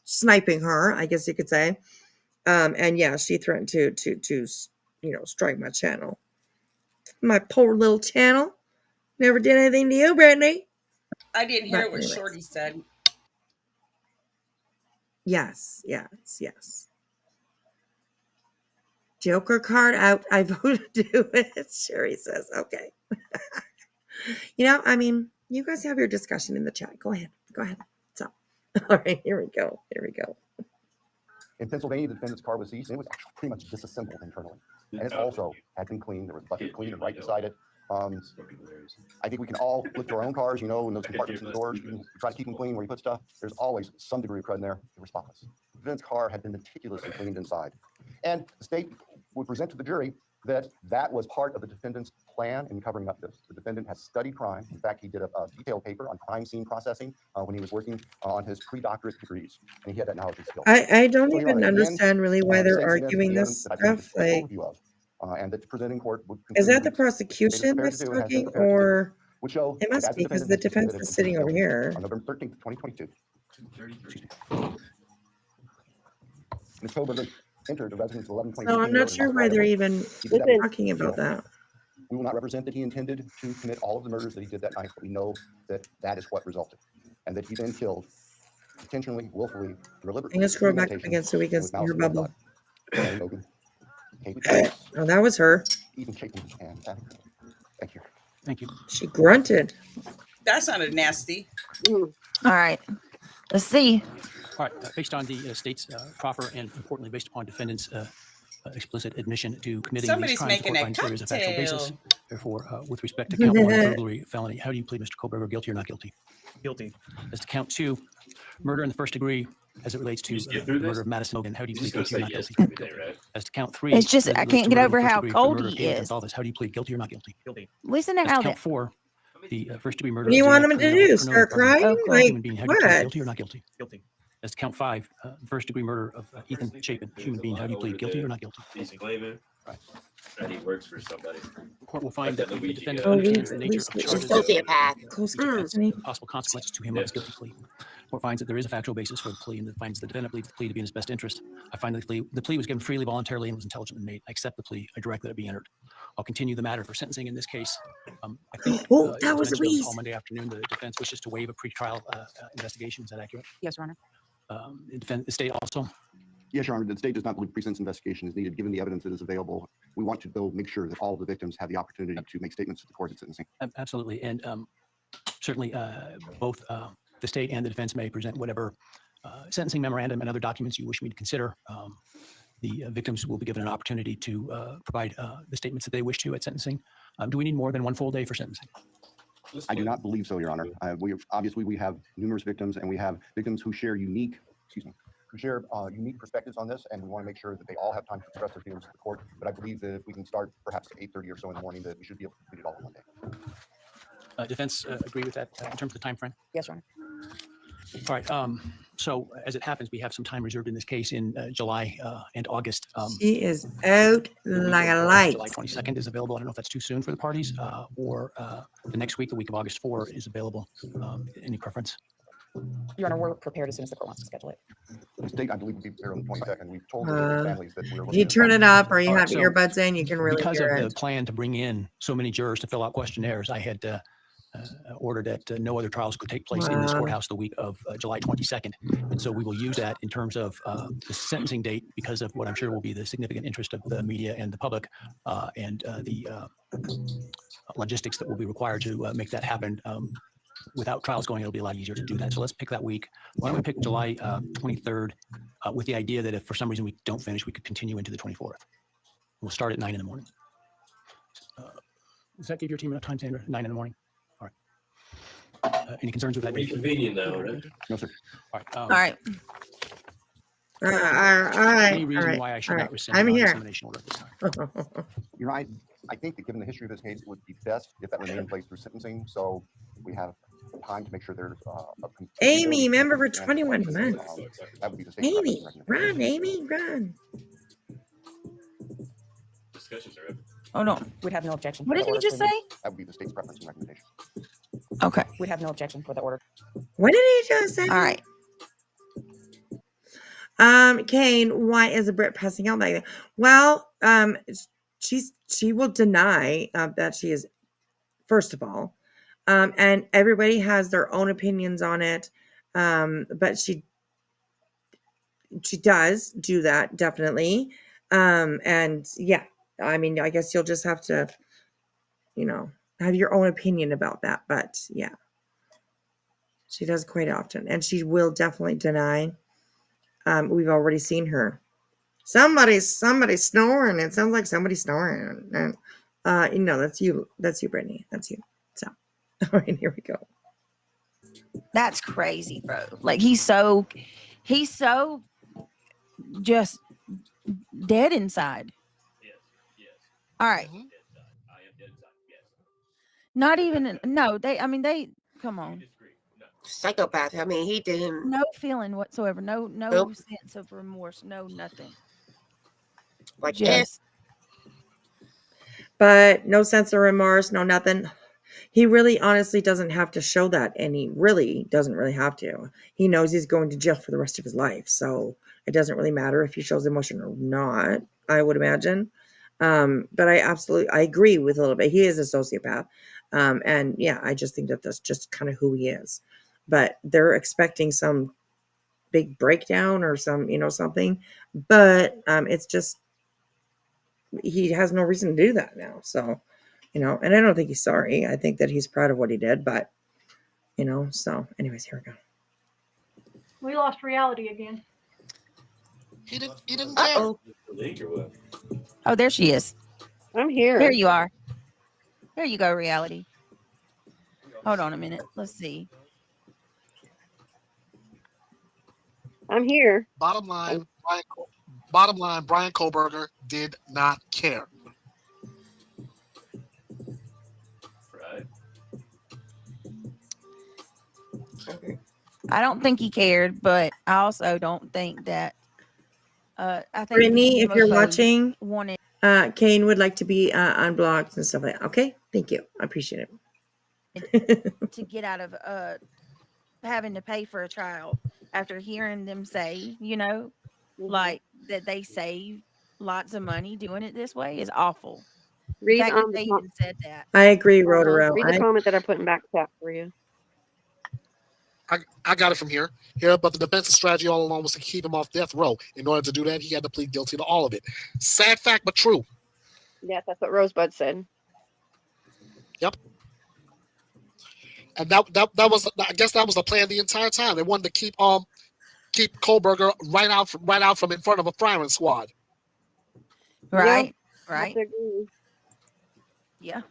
sniping her, I guess you could say. And yeah, she threatened to strike my channel. My poor little channel. Never did anything to you, Brittany. I didn't hear what Shorty said. Yes. Joker card out. I voted to do it. Sherry says, okay. I mean, you guys have your discussion in the chat. Go ahead. So, all right, here we go. In Pennsylvania, the defendant's car was seized, and it was actually pretty much disassembled internally. And it also had been cleaned. There was bucket cleaner right beside it. I think we can all look to our own cars, in those compartments in the doors. You can try to keep them clean where you put stuff. There's always some degree of crud in there. They were spotless. The defendant's car had been meticulously cleaned inside. And the state would present to the jury that was part of the defendant's plan in covering up this. The defendant has studied crime. In fact, he did a detailed paper on crime scene processing when he was working on his pre-doctorate degrees, and he had that knowledge and skill. I don't So, Your even Honor, at the end, understand really why they're states against arguing the this evidence that I've given stuff. just a quick Like, overview of, and that the presenting court would is that the conclude prosecution prepared that's to do and has been talking, prepared to do, or would show it that must as be the because the defendant has defense committed is a sitting over guilty here. on November 13th, 2022. Ms. Koberger entered the residence of 1122 So I'm King not Road in sure Moscow, why they're Idaho. even He did that with talking about concealed. that. We will not represent that he intended to commit all of the murders that he did that night, but we know that that is what resulted, and that he then killed intentionally, willfully, deliberately, I'm gonna scroll back up premeditation, again so we can and with see malice her aforethought. bubble. Terri Logan, Kaylee Thomas, Oh, that was her. Ethan Chapin, and Patty. Thank you. Thank you. She grunted. That sounded nasty. All right. Let's see. All right, based on the state's proffer and importantly based upon defendant's explicit admission to committing Somebody's these crimes, the making court a finds there is a factual basis. cocktail. Therefore, with respect to count one, burglary, felony, how do you plead, Mr. Koberger, guilty or not guilty? Guilty. As to count two, murder in the first degree, as it relates to You just get the through murder this? of Madison Logan, how do you You plead just gonna guilty or say not yes guilty? every day, right? As to count three, It's just as it I relates can't to get murder in over the first how degree for cold murder of he David is. Gonzalez, how do you plead, guilty or not guilty? Guilty. Listen to As how to that. count four, the first degree murder What do you of want Janet him to Pernell- do? Pernell Start Pernell, crying? Oh, Like, human being, how do you plead, what? guilty or not guilty? Guilty. As to count five, first degree murder of Ethan Chapin, human being, how do you plead, guilty or not guilty? He's claiming that he works for somebody. The court will find that the Luigi defendant guy. understands the nature of the charges, Sociopath. Close which offense, to possible consequences to him of his guilty plea. The court finds that there is a factual basis for the plea and that finds the defendant believes the plea to be in his best interest. I find that the plea was given freely, voluntarily, and was intelligently made. I accept the plea. I direct that it be entered. I'll continue the matter for sentencing in this case. I think Oh, it that was mentioned on the Louise. call Monday afternoon the defense wishes to waive a pretrial investigation. Is that accurate? Yes, Your Honor. The state also. Yes, Your Honor, the state does not believe pre-sentence investigation is needed, given the evidence that is available. We want to, though, make sure that all of the victims have the opportunity to make statements to the court at sentencing. Absolutely. And certainly both the state and the defense may present whatever sentencing memorandum and other documents you wish me to consider. The victims will be given an opportunity to provide the statements that they wish to at sentencing. Do we need more than one full day for sentencing? I do not believe so, Your Honor. We have numerous victims, and we have victims who share unique perspectives on this, and we want to make sure that they all have time to express their feelings to the court. But I believe that if we can start perhaps at 8:30 or so in the morning, that we should be able to complete it all in one day. Defense agree with that in terms of the time frame? Yes, Your Honor. All right. So as it happens, we have some time reserved in this case in July and August. She is out like a light. July 22nd is available. I don't know if that's too soon for the parties or the next week, the week of August 4 is available. Any preference? Your Honor, we're prepared as soon as the court wants to schedule it. The state, I believe, will be prepared on the 22nd. We've told the families that we're If you turn it up or you have your earbuds in, you can really because hear of the it. plan to bring in so many jurors to fill out questionnaires, I had ordered that no other trials could take place in this Wow. courthouse the week of July 22nd. And so we will use that in terms of the sentencing date because of what I'm sure will be the significant interest of the media and the public and the logistics that will be required to make that happen. Without trials going, it'll be a lot easier to do that. So let's pick that week. Why don't we pick July 23rd with the idea that if for some reason we don't finish, we could continue into the 24th. We'll start at 9 in the morning. Does that give your team enough time, Sandra? 9 in the morning? All right. Any concerns with that? Convenient though, right? No, sir. All right. All right. All right. Any reason All right. why I should All not right. rescind I'm the here. non-dissemination order at this time? You're right. I think that given the history of this case, it would be best if that remained in place through sentencing. So we have time to make sure there's a Amy, member for 21 months. That would be the state's Amy, recommendation. run, Amy, run. Discussions are open. Oh, no. We'd have no objection. What for did the you order just for the- say? That would be the state's preference and recommendation. Okay. We'd have no objection for the order. What did he just say? All right. Kane, why is a Brit passing out like that? Well, she will deny that she is, first of all, and everybody has their own opinions on it. But she does do that, definitely. And yeah, I mean, I guess you'll just have to, have your own opinion about that. But yeah, she does quite often, and she will definitely deny. We've already seen her. Somebody's snoring. It sounds like somebody's snoring. And that's you. That's you, Brittany. That's you. So, all right, here we go. That's crazy, bro. Like he's so just dead inside. Yes, yes. All right. I am dead inside. Yes. Not even no. They. I mean, they. Come on. Psychopath. I mean, he didn't. No feeling whatsoever. No Nope. sense of remorse. No nothing. Like Just. But no sense of remorse, no nothing. He really honestly doesn't have to show that, and he really doesn't really have to. He knows he's going to jail for the rest of his life, so it doesn't really matter if he shows emotion or not, I would imagine. But I agree with a little bit. He is a sociopath. And yeah, I just think that that's just kind of who he is. But they're expecting some big breakdown or some, something. But it's just, he has no reason to do that now. So, and I don't think he's sorry. I think that he's proud of what he did, but, so anyways, here we go. We lost reality again. He didn't care. Oh, there she is. I'm here. There you are. There you go, reality. Hold on a minute. Let's see. I'm here. Bottom line, Brian Kohlberger did not care. Right. I don't think he cared, but I also don't think that. I think Brittany, if you're homophobes watching, wanted. Kane would like to be unblocked and stuff like that. Okay, thank you. I appreciate it. To get out of having to pay for a trial after hearing them say, like that they save lots of money doing it this way is awful. Read the fact that the they even said that. I agree, Rotaro. Read the comment that I put in back chat for you. I got it from here. But the defense's strategy all along was to keep him off death row. In order to do that, he had to plead guilty to all of it. Sad fact, but true. Yes, that's what Rosebud said. Yep. And that was, I guess, that was the plan the entire time. They wanted to keep Kohlberger right out from in front of a firing squad. Right. Yeah, Right. I agree. Yeah.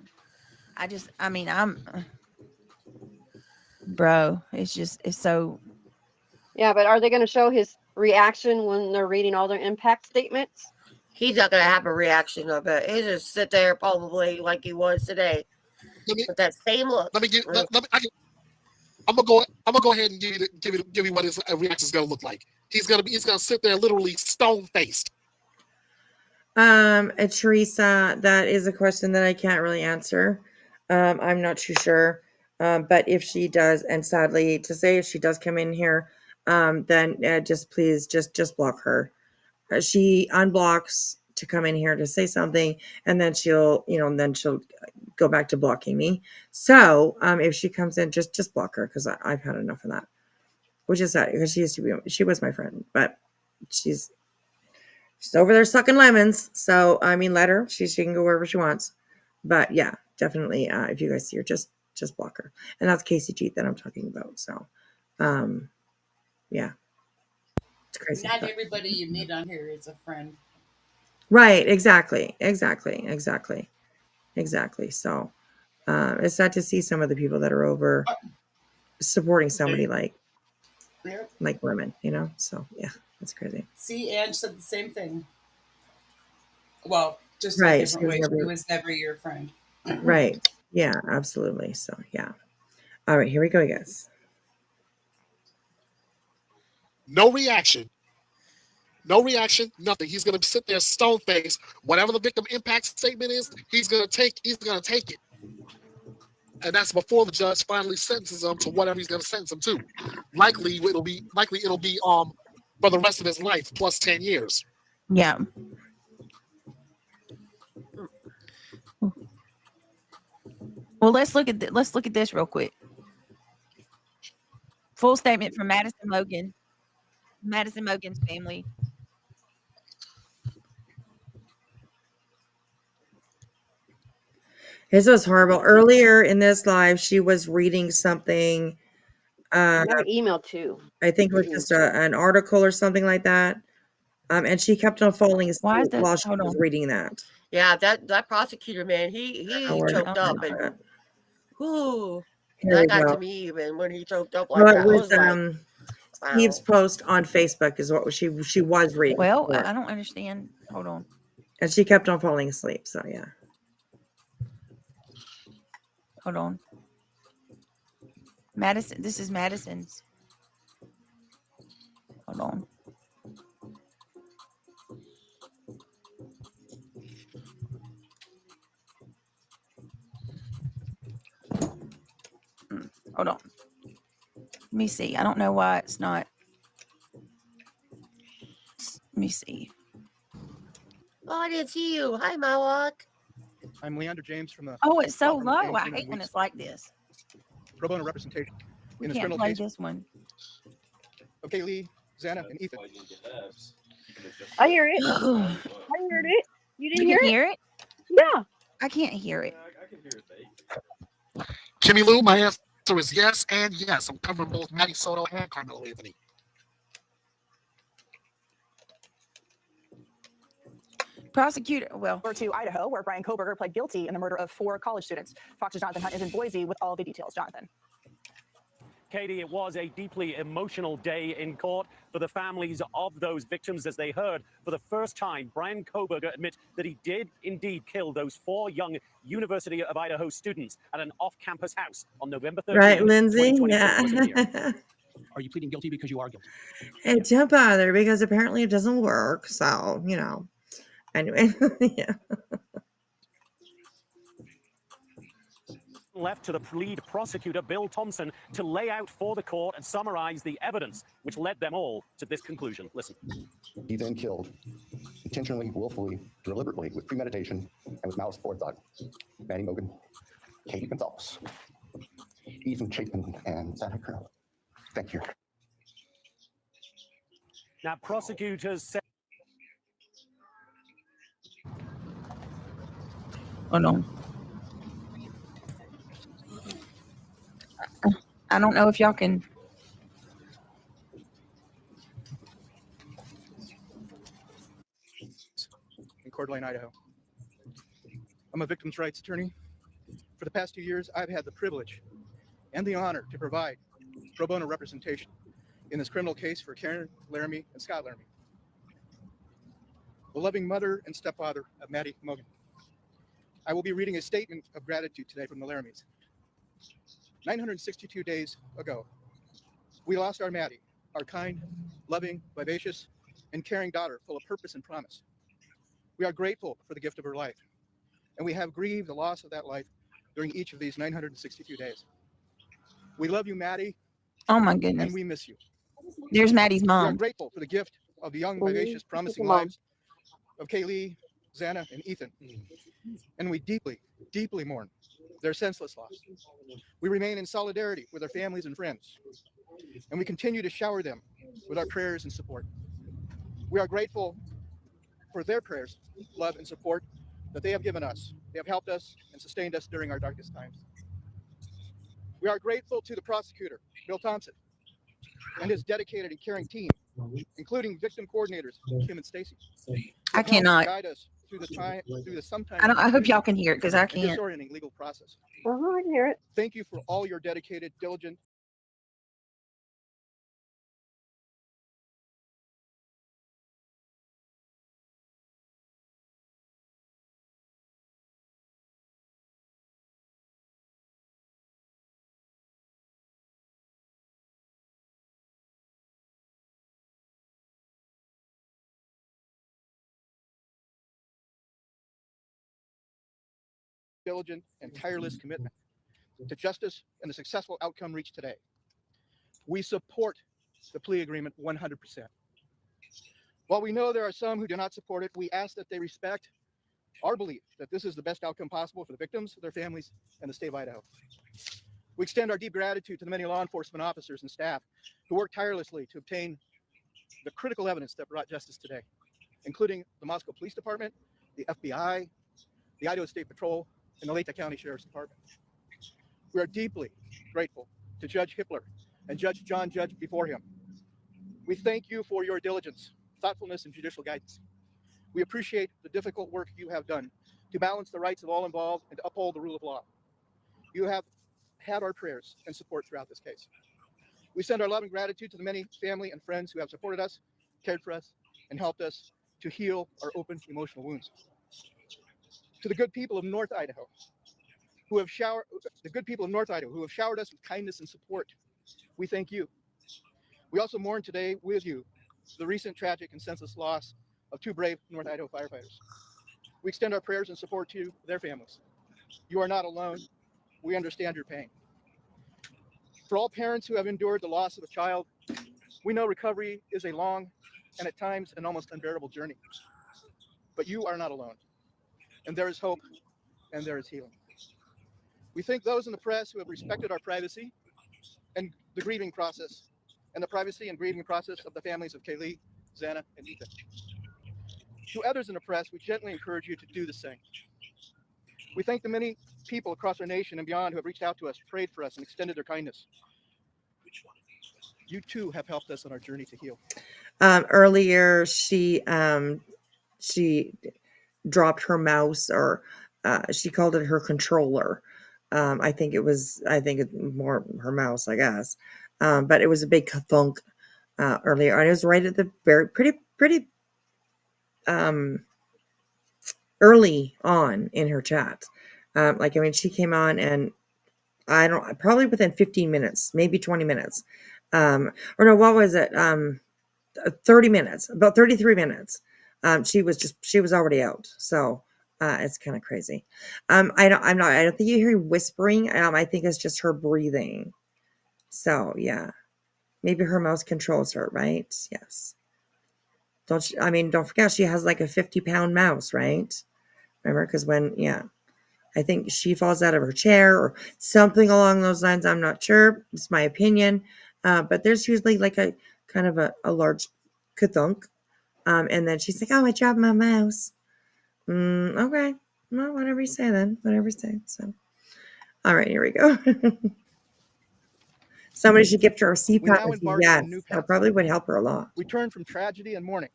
Bro, it's so. Yeah, but are they going to show his reaction when they're reading all their impact statements? He's not going to have a reaction of it. He'll just sit there probably like he was today. With that same look. I'm gonna go ahead and give you what his reaction is gonna look like. He's gonna sit there literally stone faced. Teresa, that is a question that I can't really answer. I'm not too sure. But if she does, and sadly to say, if she does come in here, then just please just block her. She unblocks to come in here to say something, and then she'll go back to blocking me. So if she comes in, just block her, because I've had enough of that. Which is sad, because she was my friend, but she's over there sucking lemons. So I mean, let her. She can go wherever she wants. But yeah, definitely. If you guys see her, just block her. And that's Casey G that I'm talking about. So, yeah, it's crazy. Not everybody you meet on here is a friend. Right. Exactly. So, it's sad to see some of the people that are over supporting somebody like women, So yeah, that's crazy. See, Ange said the same thing. Well, just right. in a different way. She was never your friend. Right. Yeah, absolutely. So yeah. All right, here we go, guys. No reaction. Nothing. He's gonna sit there stone faced. Whatever the victim impact statement is, he's gonna take it. And that's before the judge finally sentences him to whatever he's gonna sentence him to. Likely it'll be for the rest of his life plus 10 years. Yeah. Well, let's look at this real quick. Full statement from Madison Logan's family. This was horrible. Earlier in this live, she was reading something. I got an email too. I think it was just an article or something like that. And she kept on falling asleep while she was reading that. Yeah, that prosecutor, man, he choked up, and that got to me even when he choked up like that. With Steve's post on Facebook is what she was reading. Well, I don't understand. Hold on. And she kept on falling asleep. So yeah. Hold on. Madison. This is Madison's. Hold on. Hold on. Let me see. I don't know why it's not. Let me see. Oh, I didn't see you. Hi, Mawak. I'm Leander James from the. Oh, it's so law firm of low. I James, Freeman, hate and when Weeks. it's like this. Pro bono representation We in this can't criminal play case. this one. Okay, Lee, Xana, and Ethan. I hear it. I heard it. You didn't You hear can it? hear it? Yeah. I can't hear it. Kimmy Lou, my answer is yes and yes. I'm covering both Maddie Soto and Carmelo Anthony. Prosecutor, well. Over to Idaho, where Brian Koberger pled guilty in the murder of 4 college students. Fox's Jonathan Hunt is in Boise with all the details. Jonathan. Katie, it was a deeply emotional day in court for the families of those victims as they heard for the first time Brian Koberger admit that he did indeed kill those 4 young University of Idaho students at an off-campus house on November 13th, Right, Lindsay? 2022. Yeah. Are you pleading guilty because you are guilty? It don't bother because apparently it doesn't work. So, anyway, yeah. Left to the lead prosecutor, Bill Thompson, to lay out for the court and summarize the evidence which led them all to this conclusion. Listen. He then killed, intentionally, willfully, deliberately, with premeditation, and with malice forethought, Maddie Mogan, Katie Gonzalez, Ethan Chapin, and Xana Crama. Thank you. Now, prosecutors said. Hold on. I don't know if y'all can. In Coeur d'Alene, Idaho. I'm a victim's rights attorney. For the past 2 years, I've had the privilege and the honor to provide pro bono representation in this criminal case for Karen Laramie and Scott Laramie, the loving mother and stepfather of Maddie Mogan. I will be reading a statement of gratitude today from the Laramies. 962 days ago, we lost our Maddie, our kind, loving, vivacious, and caring daughter full of purpose and promise. We are grateful for the gift of her life, and we have grieved the loss of that life during each of these 962 days. We love you, Maddie. Oh my goodness. And we miss you. There's Maddie's We are mom. grateful for the gift of the young, vivacious, promising lives of Kaylee, Xana, and Ethan. And we deeply, deeply mourn their senseless loss. We remain in solidarity with their families and friends, and we continue to shower them with our prayers and support. We are grateful for their prayers, love, and support that they have given us. They have helped us and sustained us during our darkest times. We are grateful to the prosecutor, Bill Thompson, and his dedicated and caring team, including victim coordinators, Kim and Stacy. I cannot. Guide us through the sometimes. I hope y'all can hear it because I can't. Disorienting legal process. I can hear it. Thank you for all your dedicated, diligent. Diligent and tireless commitment to justice and the successful outcome reached today. We support the plea agreement 100%. While we know there are some who do not support it, we ask that they respect our belief that this is the best outcome possible for the victims, their families, and the state of Idaho. We extend our deep gratitude to the many law enforcement officers and staff who worked tirelessly to obtain the critical evidence that brought justice today, including the Moscow Police Department, the FBI, the Idaho State Patrol, and the Litigation County Sheriff's Department. We are deeply grateful to Judge Hippler and Judge John Judge before him. We thank you for your diligence, thoughtfulness, and judicial guidance. We appreciate the difficult work you have done to balance the rights of all involved and to uphold the rule of law. You have had our prayers and support throughout this case. We send our love and gratitude to the many family and friends who have supported us, cared for us, and helped us to heal our open emotional wounds. To the good people of North Idaho, who have showered the good people of North Idaho who have showered us with kindness and support. We thank you. We also mourn today with you the recent tragic and senseless loss of 2 brave North Idaho firefighters. We extend our prayers and support to their families. You are not alone. We understand your pain. For all parents who have endured the loss of a child, we know recovery is a long and at times an almost unbearable journey. But you are not alone. And there is hope and there is healing. We thank those in the press who have respected our privacy and the grieving process, and the privacy and grieving process of the families of Kaylee, Xana, and Ethan. To others in the press, we gently encourage you to do the same. We thank the many people across our nation and beyond who have reached out to us, prayed for us, and extended their kindness. You too have helped us on our journey to heal. Earlier, she dropped her mouse, or she called it her controller. I think it's more her mouse, I guess. But it was a big thunk earlier, and it was right at the very pretty early on in her chat. She came on, and probably within 15 minutes, maybe 20 minutes. Or no, what was it? 30 minutes, about 33 minutes. She was already out. So it's kind of crazy. I don't think you hear whispering. I think it's just her breathing. So yeah, maybe her mouse controls her, right? Yes. Don't forget she has like a 50-pound mouse, right? Remember, because I think she falls out of her chair or something along those lines. I'm not sure. It's my opinion. But there's usually like a kind of a large kathunk. And then she's like, oh, I dropped my mouse. Okay. Well, whatever you say then. Whatever you say. So, all right, here we go. Somebody should gift her a We now CPAP. embark on a Yes, new that path. probably would help her a lot. We turn from tragedy and mourning.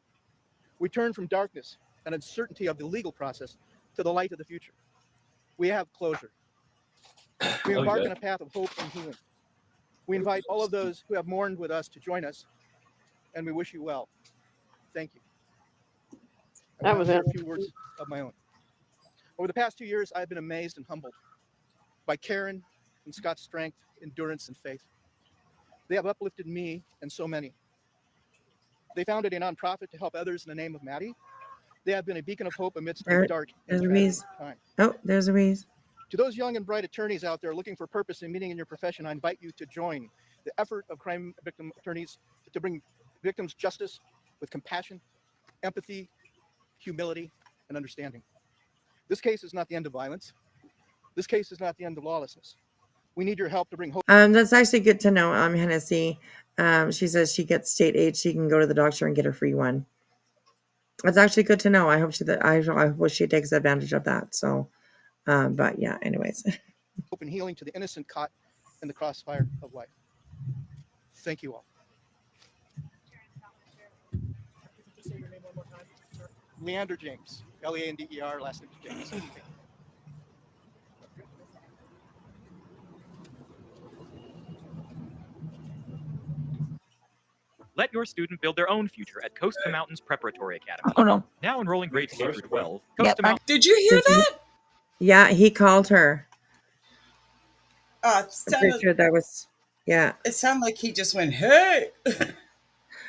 We turn from darkness and uncertainty of the legal process to the light of the future. We have closure. We embark on a path of hope and healing. We invite all of those who have mourned with us to join us, and we wish you well. Thank you. I want to share a few words of my own. Over the past 2 years, I've been amazed and humbled by Karen and Scott's strength, endurance, and faith. They have uplifted me and so many. They founded a nonprofit to help others in the name of Maddie. They have been a beacon of hope amidst a dark and tragic time. Oh, there's a wheeze. To those young and bright attorneys out there looking for purpose and meaning in your profession, I invite you to join the effort of crime victim attorneys to bring victims justice with compassion, empathy, humility, and understanding. This case is not the end of violence. This case is not the end of lawlessness. We need your help to bring hope. That's actually good to know. Hennessy. She says she gets state aid. She can go to the doctor and get a free one. That's actually good to know. I hope she takes advantage of that. So, but yeah, anyways. Hope and healing to the innocent caught in the crossfire of life. Thank you all. Just say your name one more time. Leander James, Leander, last name is James. Let your student build their own future at Coast to Mountains Preparatory Academy. Oh no. Now enrolling grades K through 12. Yep, Did you hear that? Yeah, he called her. I'm pretty sure that was, yeah. It sounded like he just went, hey.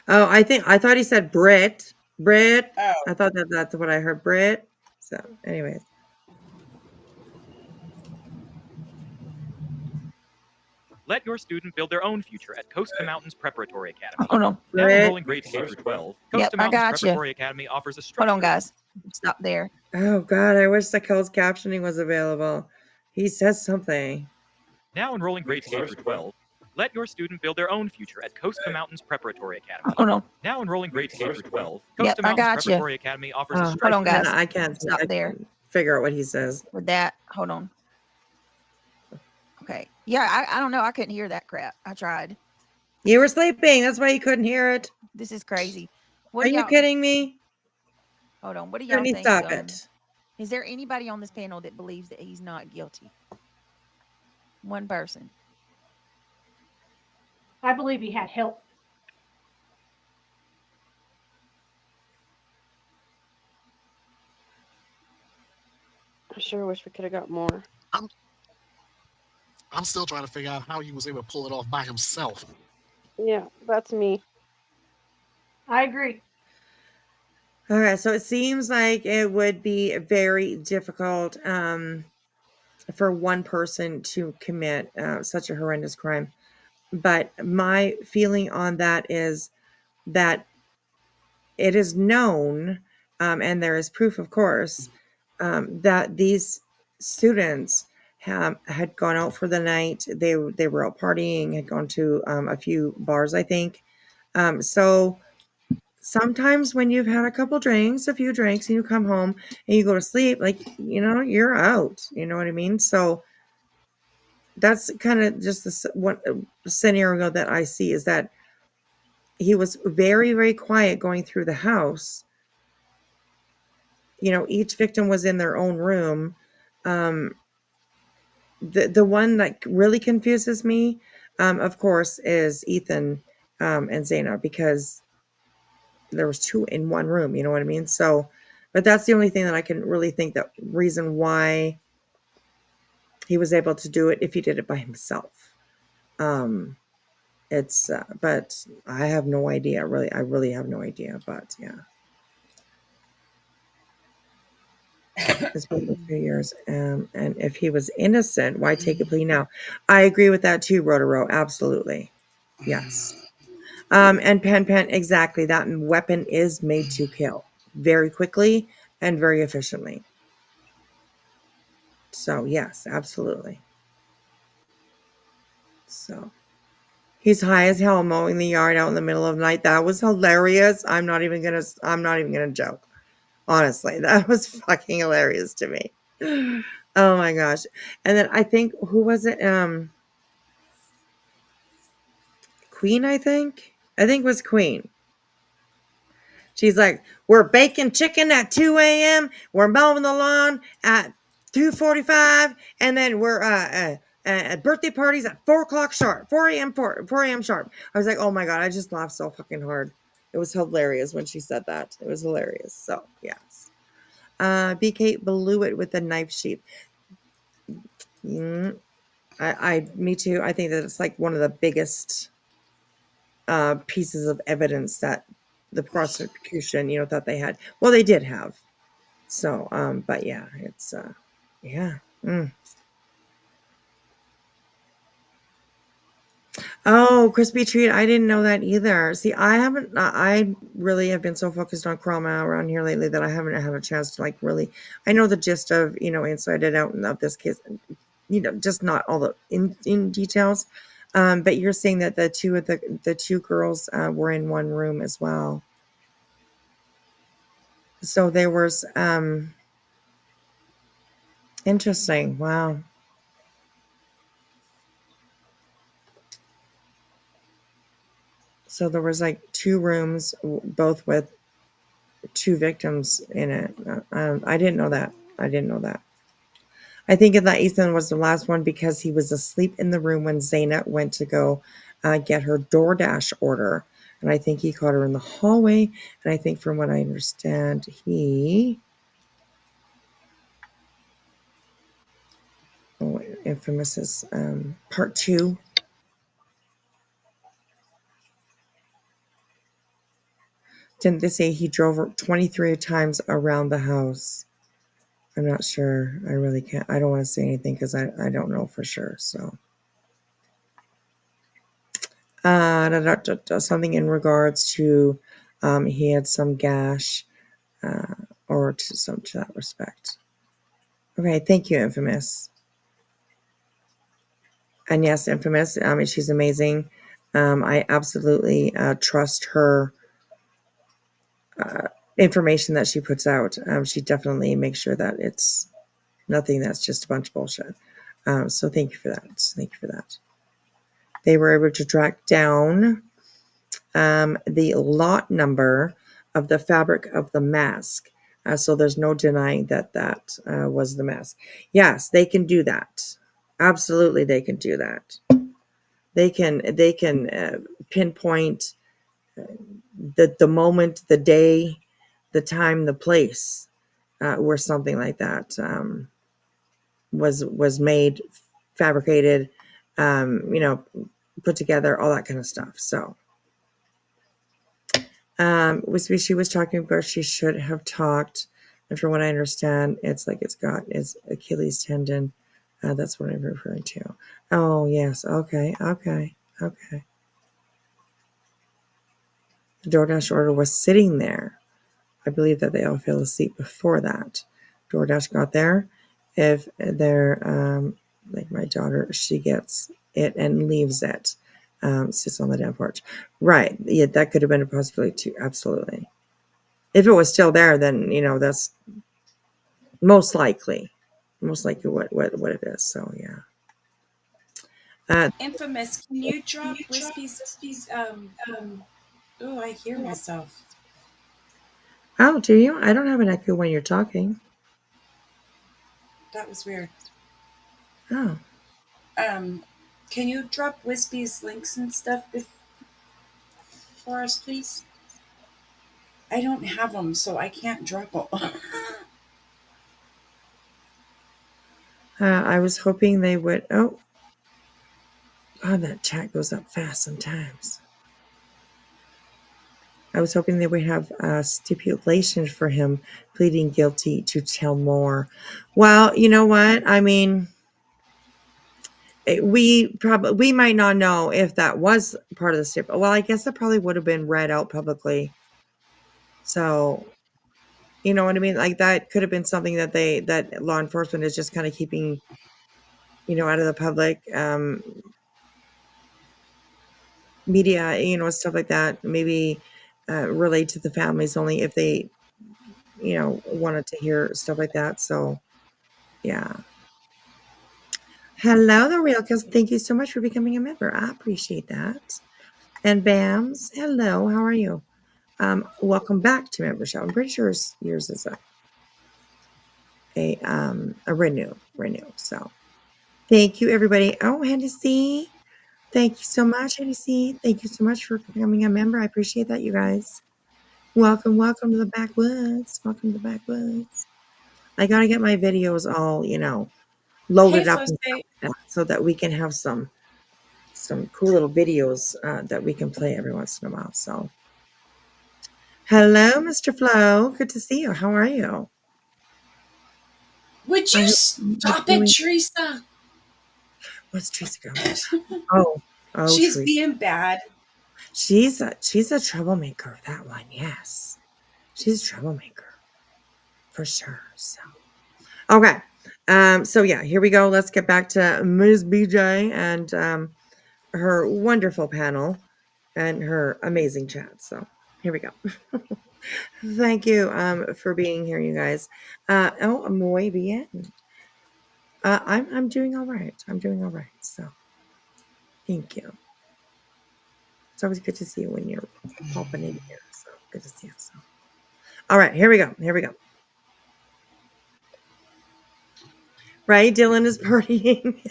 Oh, I thought he said Brit. Brit. Oh. I thought that's what I heard, Brit. So, anyways. Let your student build their own future at Coast to Mountains Preparatory Academy. Oh no. Now enrolling grades K through 12. Coast Yep, to I Mountains got you. Preparatory Academy offers a Hold structure. on, guys. Stop there. Oh God, I wish the closed captioning was available. He says something. Now enrolling grades K through 12. Let your student build their own future at Coast to Mountains Preparatory Academy. Oh no. Now enrolling grades K through 12. Coast Yep, to I Mountains got you. Preparatory Academy offers a Hold structure. on, guys. I can't Stop there. figure out what he says. With that, hold on. Okay. Yeah, I don't know. I couldn't hear that crap. I tried. You were sleeping. That's why you couldn't hear it. This is crazy. Are you kidding me? Hold on. What do y'all Brittany, think? stop it. Is there anybody on this panel that believes that he's not guilty? One person. I believe he had help. I sure wish we could have got more. I'm still trying to figure out how he was able to pull it off by himself. Yeah, that's me. I agree. All right, so it seems like it would be very difficult for one person to commit such a horrendous crime. But my feeling on that is that it is known, and there is proof, of course, that these students had gone out for the night. They were out partying, had gone to a few bars, I think. So sometimes when you've had a few drinks, and you come home and you go to sleep, like, you're out. You know what I mean? So that's kind of just the one scenario that I see, is that he was very, very quiet going through the house. Each victim was in their own room. The one that really confuses me, of course, is Ethan and Zaina, because there was two in one room. You know what I mean? So, but that's the only thing that I can really think, that reason why he was able to do it if he did it by himself. But I have no idea. I really have no idea. But yeah. It's been a few years. And if he was innocent, why take a plea now? I agree with that too, Rotaro. Absolutely. Yes. And Pen, exactly. That weapon is made to kill very quickly and very efficiently. So, yes, absolutely. So, he's high as hell mowing the yard out in the middle of the night. That was hilarious. I'm not even gonna joke. Honestly, that was fucking hilarious to me. Oh my gosh. And then I think, who was it? Queen, I think it was Queen. She's like, we're baking chicken at 2 a.m. We're mowing the lawn at 2:45, and then we're at birthday parties at 4 o'clock sharp, 4 a.m. sharp. I was like, oh my God, I just laughed so fucking hard. It was hilarious when she said that. It was hilarious. So, yes. BK blew it with the knife sheath. Me too. I think that it's like one of the biggest pieces of evidence that the prosecution, thought they had. Well, they did have. So, but yeah, it's, yeah. Oh, crispy treat. I didn't know that either. See, I really have been so focused on Crama around here lately that I haven't had a chance to really, I know the gist of, inside and out of this case, just not all the in details. But you're saying that the two girls were in one room as well. So there was, interesting. Wow. So there was like two rooms, both with two victims in it. I didn't know that. I think that Ethan was the last one because he was asleep in the room when Zaina went to go get her DoorDash order. And I think he caught her in the hallway. And I think from what I understand, Infamous is part 2. Didn't they say he drove 23 times around the house? I'm not sure. I really can't. I don't want to say anything because I don't know for sure. So, something in regards to he had some gash or to that respect. Okay, thank you, Infamous. And yes, Infamous. She's amazing. I absolutely trust her information that she puts out. She definitely makes sure that it's nothing that's just a bunch of bullshit. So thank you for that. They were able to track down the lot number of the fabric of the mask. So there's no denying that was the mask. Yes, they can do that. Absolutely, they can do that. They can pinpoint the moment, the day, the time, the place where something like that was made, fabricated, put together, all that kind of stuff. So, Whispy, she was talking about she should have talked, and from what I understand, it's like it's Achilles tendon. That's what I'm referring to. Oh yes, okay. The DoorDash order was sitting there. I believe that they all fell asleep before that. DoorDash got there. If they're like my daughter, she gets it and leaves it. Sits on the damn porch. Right. Yeah, that could have been a possibility too. Absolutely. If it was still there, then that's most likely what it is. So yeah. Infamous, can you drop Whispy's oh, I hear myself. Oh, do you? I don't have an echo when you're talking. That was weird. Oh. Can you drop Whispy's links and stuff for us, please? I don't have them, so I can't drop them. I was hoping they would. Oh, God, that chat goes up fast sometimes. I was hoping they would have stipulations for him pleading guilty to tell more. Well, you know what? I mean, we might not know if that was part of the stip. Well, I guess it probably would have been read out publicly. So, you know what I mean? Like that could have been something that law enforcement is just kind of keeping, out of the public. Media, stuff like that, maybe relate to the families only if they, wanted to hear stuff like that. So, yeah. Hello, the real cousin. Thank you so much for becoming a member. I appreciate that. And Bams, hello. How are you? Welcome back to membership. I'm pretty sure yours is a renew. So, thank you, everybody. Oh, Hennessy. Thank you so much, Hennessy. Thank you so much for becoming a member. I appreciate that, you guys. Welcome to the backwoods. Welcome to the backwoods. I gotta get my videos all, loaded up and stuff like that, so that we can have some cool little videos that we can play every once in a while. So, hello, Mr. Flo. Good to see you. How are you? Would you stop it, Teresa? What's Teresa going? Oh, she's Teresa. being bad. She's a troublemaker. That one, yes. She's a troublemaker for sure. So, okay. So yeah, here we go. Let's get back to Ms. BJ and her wonderful panel and her amazing chat. So here we go. Thank you for being here, you guys. Muy bien. I'm doing all right. So thank you. It's always good to see you when you're popping in here. So good to see you. So all right, here we go. Right, Dylan is partying.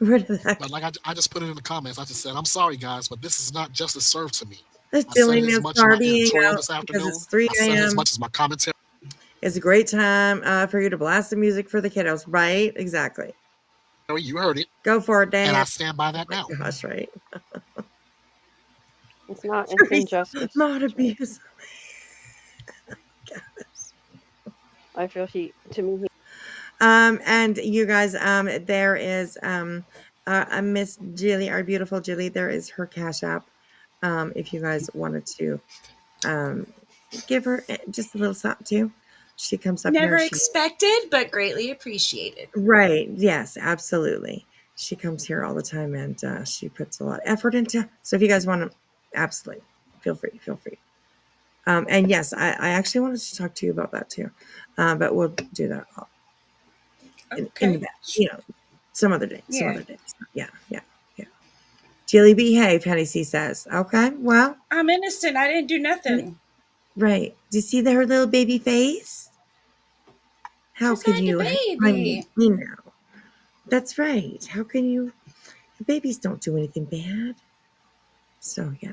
But like I just put it in the comments. I just said, I'm sorry, guys, but this is not justice served to me. Dylan is partying out this afternoon. because it's 3 I said as a.m. much as my commentary. It's a great time for you to blast the music for the kiddos, right? Exactly. You heard it. Go for it, Dan. And I stand by that now. Gosh, right. It's not. It's injustice. Not abuse. I feel to me. And you guys, there is Miss Jilly, our beautiful Jilly. There is her Cash App. If you guys wanted to give her just a little something too. She comes up Never here. expected, but greatly appreciated. Right. Yes, absolutely. She comes here all the time and she puts a lot of effort into. So if you guys want to, absolutely, feel free. And yes, I actually wanted to talk to you about that too. But we'll do that in the back, some other day. Yeah. Some other days. Yeah. Jilly, behave, Hennessy says. Okay, well. I'm innocent. I didn't do nothing. Right. Do you see her little baby face? How could you? Baby. That's right. How can you? Babies don't do anything bad. So, yeah.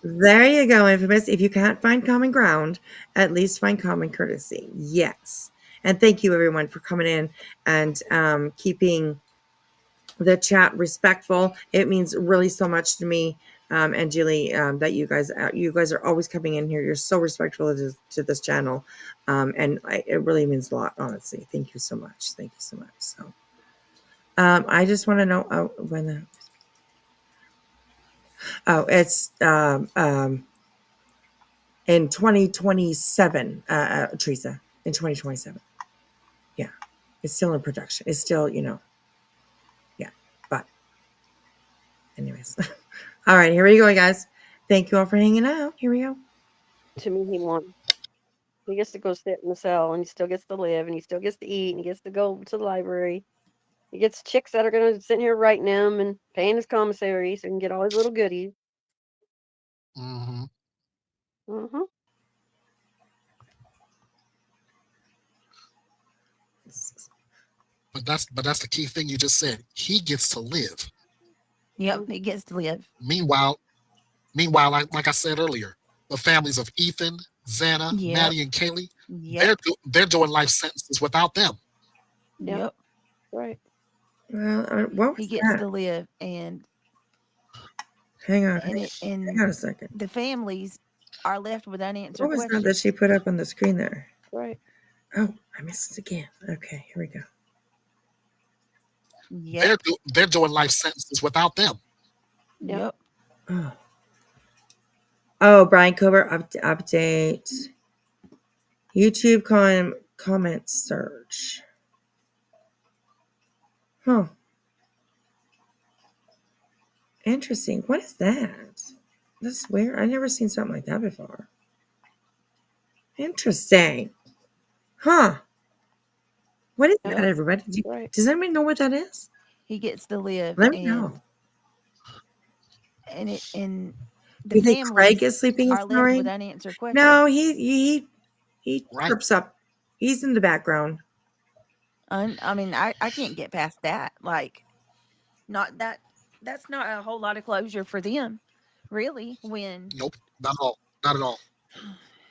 There you go, Infamous. If you can't find common ground, at least find common courtesy. Yes. And thank you, everyone, for coming in and keeping the chat respectful. It means really so much to me. And Julie, that you guys are always coming in here. You're so respectful to this channel. And it really means a lot, honestly. Thank you so much. Thank you so much. So, I just want to know when it's in 2027, Teresa, in 2027. Yeah, it's still in production. It's still, yeah. But anyways, all right, here we go, guys. Thank you all for hanging out. Here we go. To me, he won. He gets to go sit in the cell, and he still gets to live, and he still gets to eat, and he gets to go to the library. He gets chicks that are going to sit here writing him and paying his commissary so he can get all his little goodies. Mm-hmm. Mm-hmm. But that's the key thing you just said. He gets to live. Yep, he gets to live. Meanwhile, like I said earlier, the families of Ethan, Xana, Yep. Maddie, and Kaylee, Yep. they're doing life sentences without them. Yep. Right. Well, what was He gets that? to live, and Hang on. and Hang on a second. the families are left with unanswered What was questions. that she put up on the screen there? Right. Oh, I missed it again. Okay, here we go. Yep. They're doing life sentences without them. Yep. Oh, Brian Covert update. YouTube comment search. Huh. Interesting. What is that? That's weird. I've never seen something like that before. Interesting. Huh. What is that, everybody? Does anybody know what that is? He gets to live. Let me know. And the Do you think families Craig is sleeping are and left with snoring? unanswered questions. No, he chirps up. He's in the background. I mean, I can't get past that. Like, not that. That's not a whole lot of closure for them, really. When Nope, not at all. Not at all.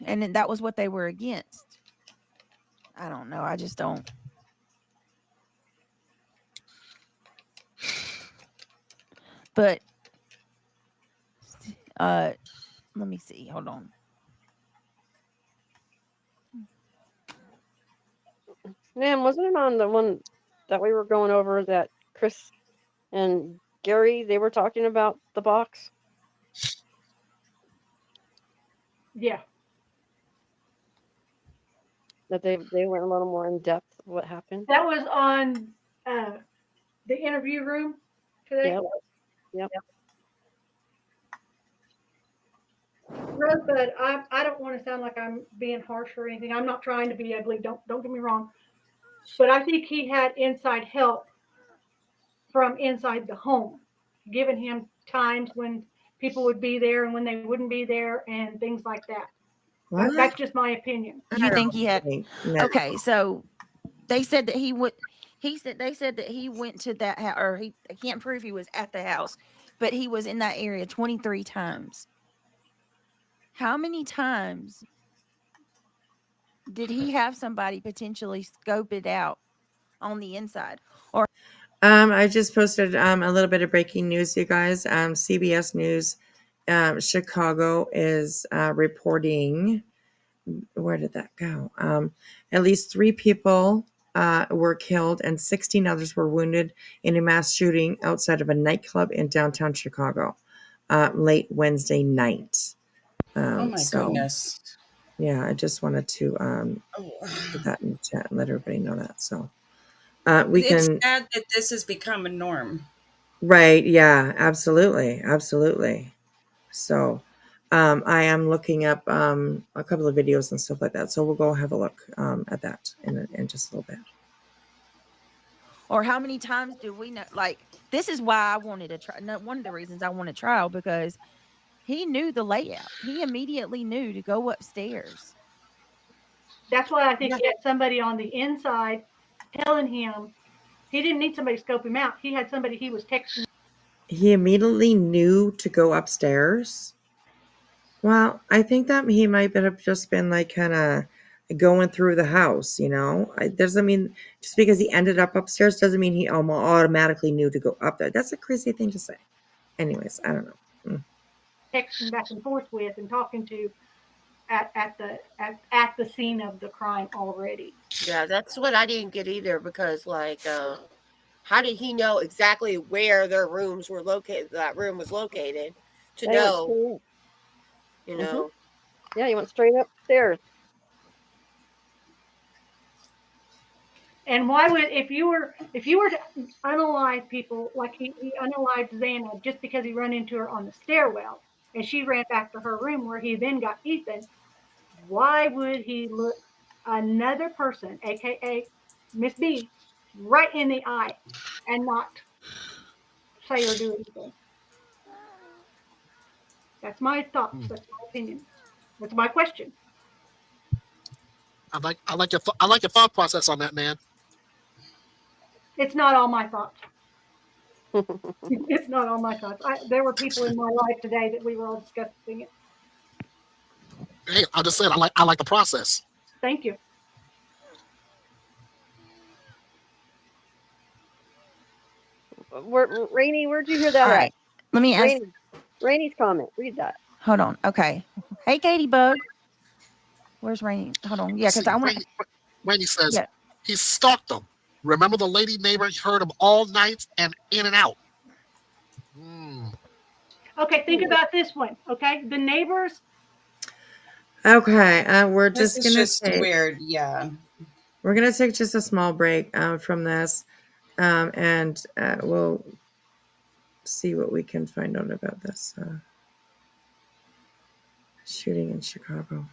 And then that was what they were against. I don't know. I just don't. But let me see. Hold on. Man, wasn't it on the one that we were going over that Chris and Gary, they were talking about the box? Yeah. That they went a little more in depth of what happened. That was on the interview room today. Yep. Rosebud, I don't want to sound like I'm being harsh or anything. I'm not trying to be ugly. Don't get me wrong. But I think he had inside help from inside the home, giving him times when people would be there and when they wouldn't be there and things like that. What? That's just my opinion. You think he had? No. Okay, so they said that he would. They said that he went to that house, or I can't prove he was at the house, but he was in that area 23 times. How many times did he have somebody potentially scope it out on the inside? Or I just posted a little bit of breaking news, you guys. CBS News, Chicago is reporting. Where did that go? At least 3 people were killed and 16 others were wounded in a mass shooting outside of a nightclub in downtown Chicago late Wednesday night. Oh my goodness. Yeah, I just wanted to put that in the chat and let everybody know that. So It's sad that this has become a norm. Right. Yeah, absolutely. Absolutely. So I am looking up a couple of videos and stuff like that. So we'll go have a look at that in just a little bit. Or how many times do we know? Like, this is why I wanted to try. No, one of the reasons I wanted trial, because he knew the layout. He immediately knew to go upstairs. That's why I think he had somebody on the inside telling him. He didn't need somebody to scope him out. He had somebody he was texting. He immediately knew to go upstairs. Well, I think that he might have just been like kind of going through the house, you know. Doesn't mean just because he ended up upstairs doesn't mean he automatically knew to go up there. That's a crazy thing to say. Anyways, I don't know. Texting back and forth with and talking to at the scene of the crime already. Yeah, that's what I didn't get either, because like how did he know exactly where their rooms were located, that room was located, to They went know, straight up. you Mhm. know? Yeah, he went straight upstairs. And why would if you were to unalive people like he unalived Xana just because he ran into her on the stairwell and she ran back to her room where he then got Ethan, why would he look another person, aka Miss B, right in the eye and not say or do anything? That's my thoughts. That's my opinion. That's my question. I like your thought process on that, man. It's not all my thoughts. It's not all my thoughts. There were people in my life today that we were all discussing it. Hey, I just said I like the process. Thank you. Rainey, where'd you hear that All at? right. Let me ask. Rainey's comment. Read that. Hold on. Okay. Hey, Katie Bug. Where's Rainey? Hold on. Yeah, because See, I want. Rainey says Yeah. he stalked them. Remember the lady neighbor heard him all night and in and out. Okay, think about this one. Okay, the neighbors. Okay, we're This just is gonna just take. weird. Yeah. We're gonna take just a small break from this, and we'll see what we can find out about this shooting in Chicago.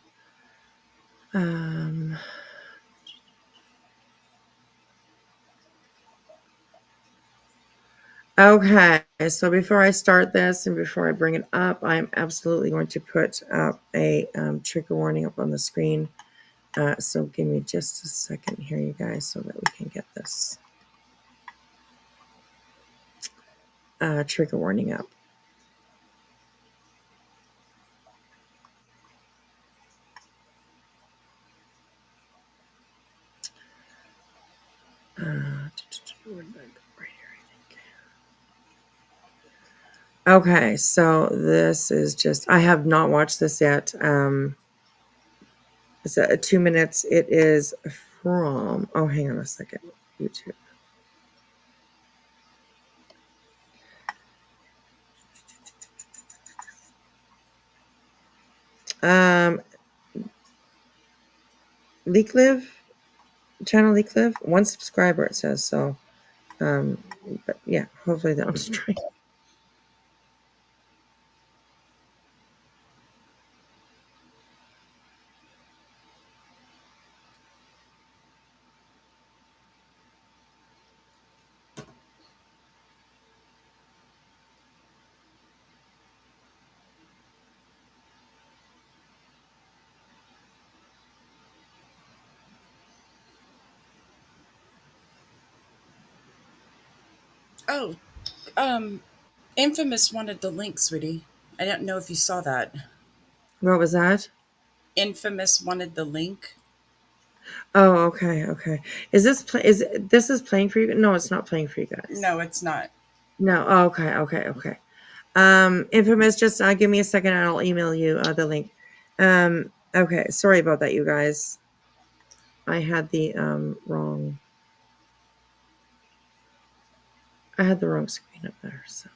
Okay, so before I start this and before I bring it up, I'm absolutely going to put up a trigger warning up on the screen. So give me just a second here, you guys, so that we can get this trigger warning up. Okay, so this is just, I have not watched this yet. It's 2 minutes. It is from, oh, hang on a second, YouTube. Leaklive, channel Leaklive, 1 subscriber it says, so, but yeah, hopefully that was straight. Oh, Infamous wanted the link, sweetie. I don't know if you saw that. What was that? Infamous wanted the link. Oh, okay, okay. Is this this is playing for you? No, it's not playing for you guys. No, it's not. No. Oh, okay, okay, okay. Infamous, just give me a second and I'll email you the link. Okay, sorry about that, you guys. I had the wrong. I had the wrong screen up there, so.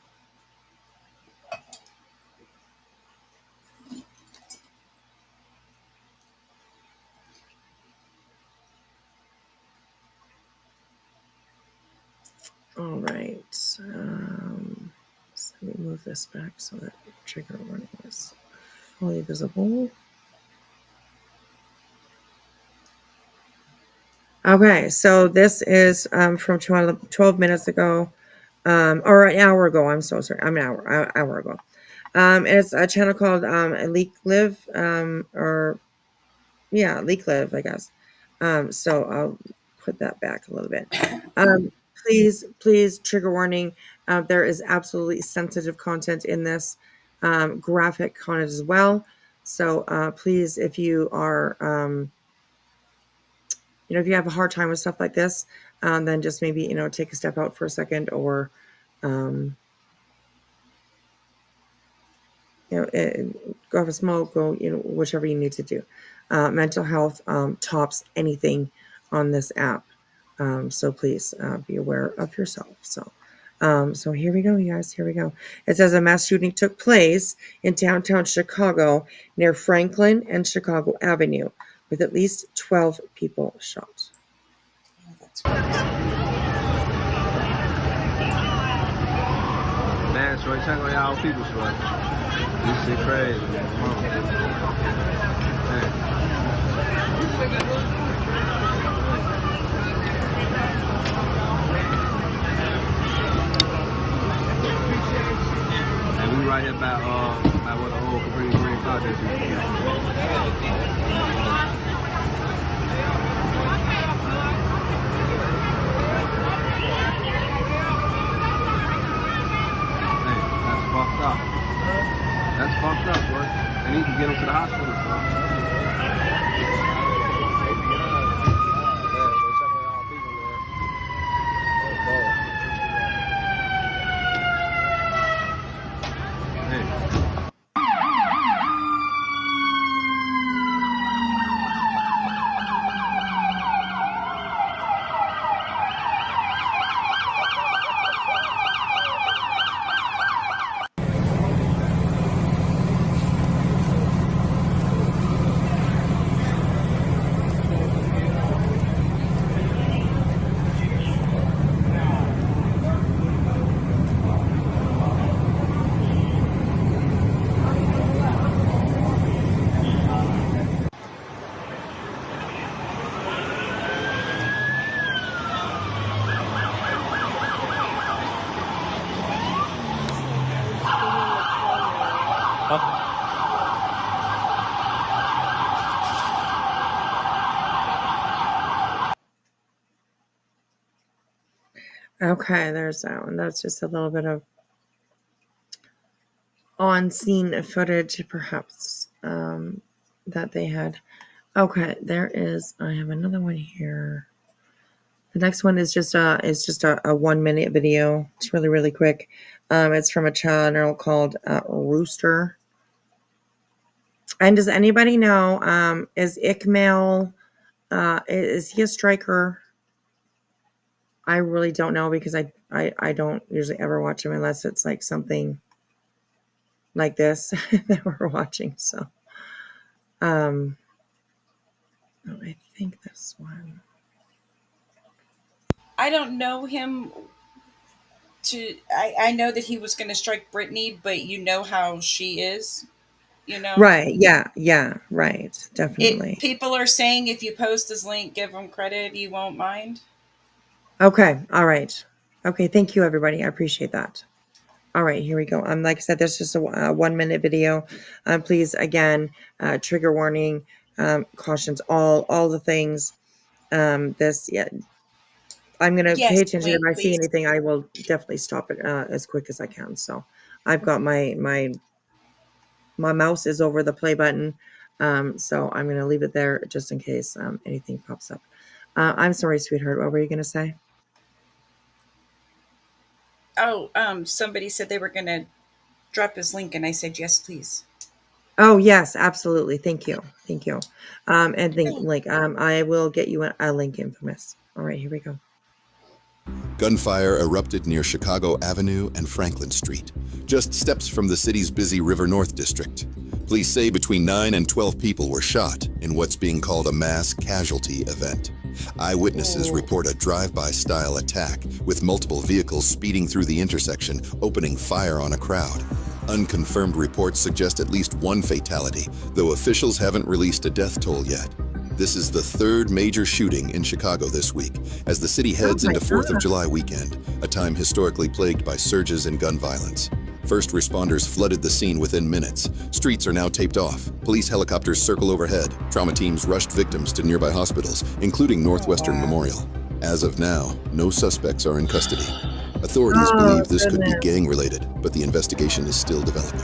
All right. So let me move this back so that trigger warning is fully visible. Okay, so this is from 12 minutes ago, or an hour ago. I'm so sorry. I'm an hour ago. It's a channel called Leak Live, or yeah, Leak Live, I guess. So I'll put that back a little bit. Please, trigger warning. There is absolutely sensitive content in this, graphic content as well. So please, if you are if you have a hard time with stuff like this, then just maybe, take a step out for a second, or, go have a smoke, go, whichever you need to do. Mental health tops anything on this app. So please be aware of yourself. So here we go, you guys. Here we go. It says a mass shooting took place in downtown Chicago near Franklin and Chicago Avenue, with at least 12 people shot. Man, Troy, check on y'all people, Troy. This shit crazy, man. Come on. And we right here by where the old Capri Green Project is. Fucked up. That's fucked up, boy. They need to get him to the hospital, Okay, there's that one. That's just a little bit of on-scene footage, perhaps, that they had. Okay, I have another one here. The next one is just a 1 minute video. It's really, really quick. It's from a channel called Rooster. And does anybody know, is Ikmail, is he a striker? I really don't know, because I don't usually ever watch him unless it's like something like this that we're watching. So, I think this one. I don't know him. I know that he was going to strike Brittany, but you know how she is, Right. Yeah. Right. Definitely. People are saying if you post his link, give him credit, he won't mind. Okay. All right. Okay. Thank you, everybody. I appreciate that. All right, here we go. Like I said, there's just a 1 minute video. Please, again, trigger warning, cautions, all the things. I'm going to pay attention. If I see anything, I will definitely stop it as quick as I can. So I've got my mouse is over the play button. So I'm going to leave it there just in case anything pops up. I'm sorry, sweetheart. What were you going to say? Oh, somebody said they were going to drop his link, and I said, yes, please. Oh, yes, absolutely. Thank you. I will get you a link, Infamous. All right, here we go. Gunfire erupted near Chicago Avenue and Franklin Street, just steps from the city's busy River North district. Police say between 9 and 12 people were shot in what's being called a mass casualty event. Eyewitnesses report a drive-by style attack with multiple vehicles speeding through the intersection, opening fire on a crowd. Unconfirmed reports suggest at least one fatality, though officials haven't released a death toll yet. This is the third major shooting in Chicago this week, as the city heads into 4th of July weekend, a time historically plagued by surges in gun violence. First responders flooded the scene within minutes. Streets are now taped off. Police helicopters circle overhead. Trauma teams rushed victims to nearby hospitals, including Northwestern Memorial. As of now, no suspects are in custody. Authorities believe this could be gang-related, but the investigation is still developing.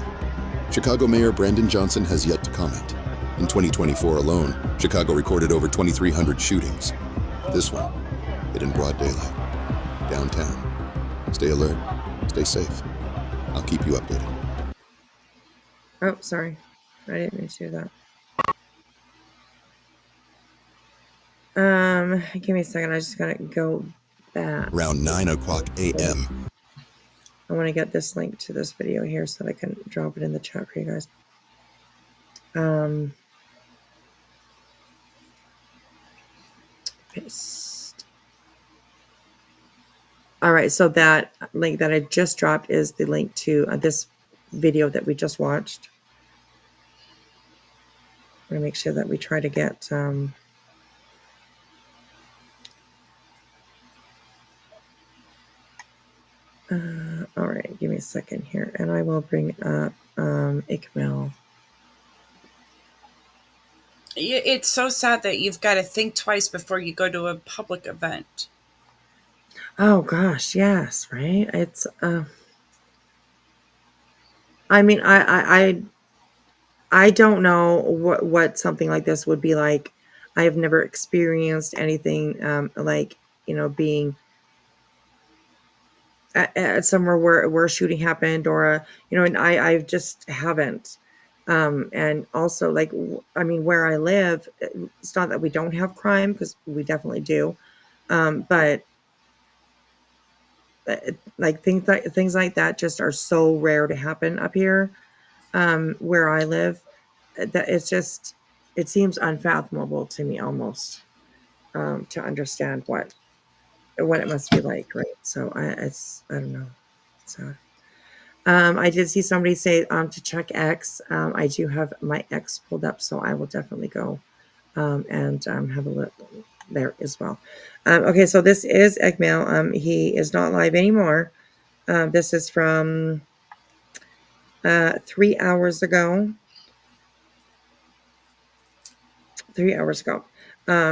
Chicago Mayor Brandon Johnson has yet to comment. In 2024 alone, Chicago recorded over 2,300 shootings. This one hit in broad daylight, downtown. Stay alert, stay safe. I'll keep you updated. Oh, sorry. I didn't mean to do that. Give me a second. I just gotta go back. Around 9 o'clock a.m. I want to get this link to this video here so that I can drop it in the chat for you guys. Paste. All right, so that link that I just dropped is the link to this video that we just watched. I'm gonna make sure that we try to get all right, give me a second here, and I will bring up Ikmel. It's so sad that you've got to think twice before you go to a public event. Oh gosh, yes, right. It's I mean, I don't know what something like this would be like. I have never experienced anything like, you know, being at somewhere where a shooting happened, or you know, and I just haven't. And also, like, I mean, where I live, it's not that we don't have crime, because we definitely do, but like things like that just are so rare to happen up here, where I live, that it seems unfathomable to me almost, to understand what it must be like, right? So I don't know. So I did see somebody say to check X. I do have my X pulled up, so I will definitely go and have a look there as well. Okay, so this is Ekmail. He is not live anymore. This is from 3 hours ago. 3 hours ago.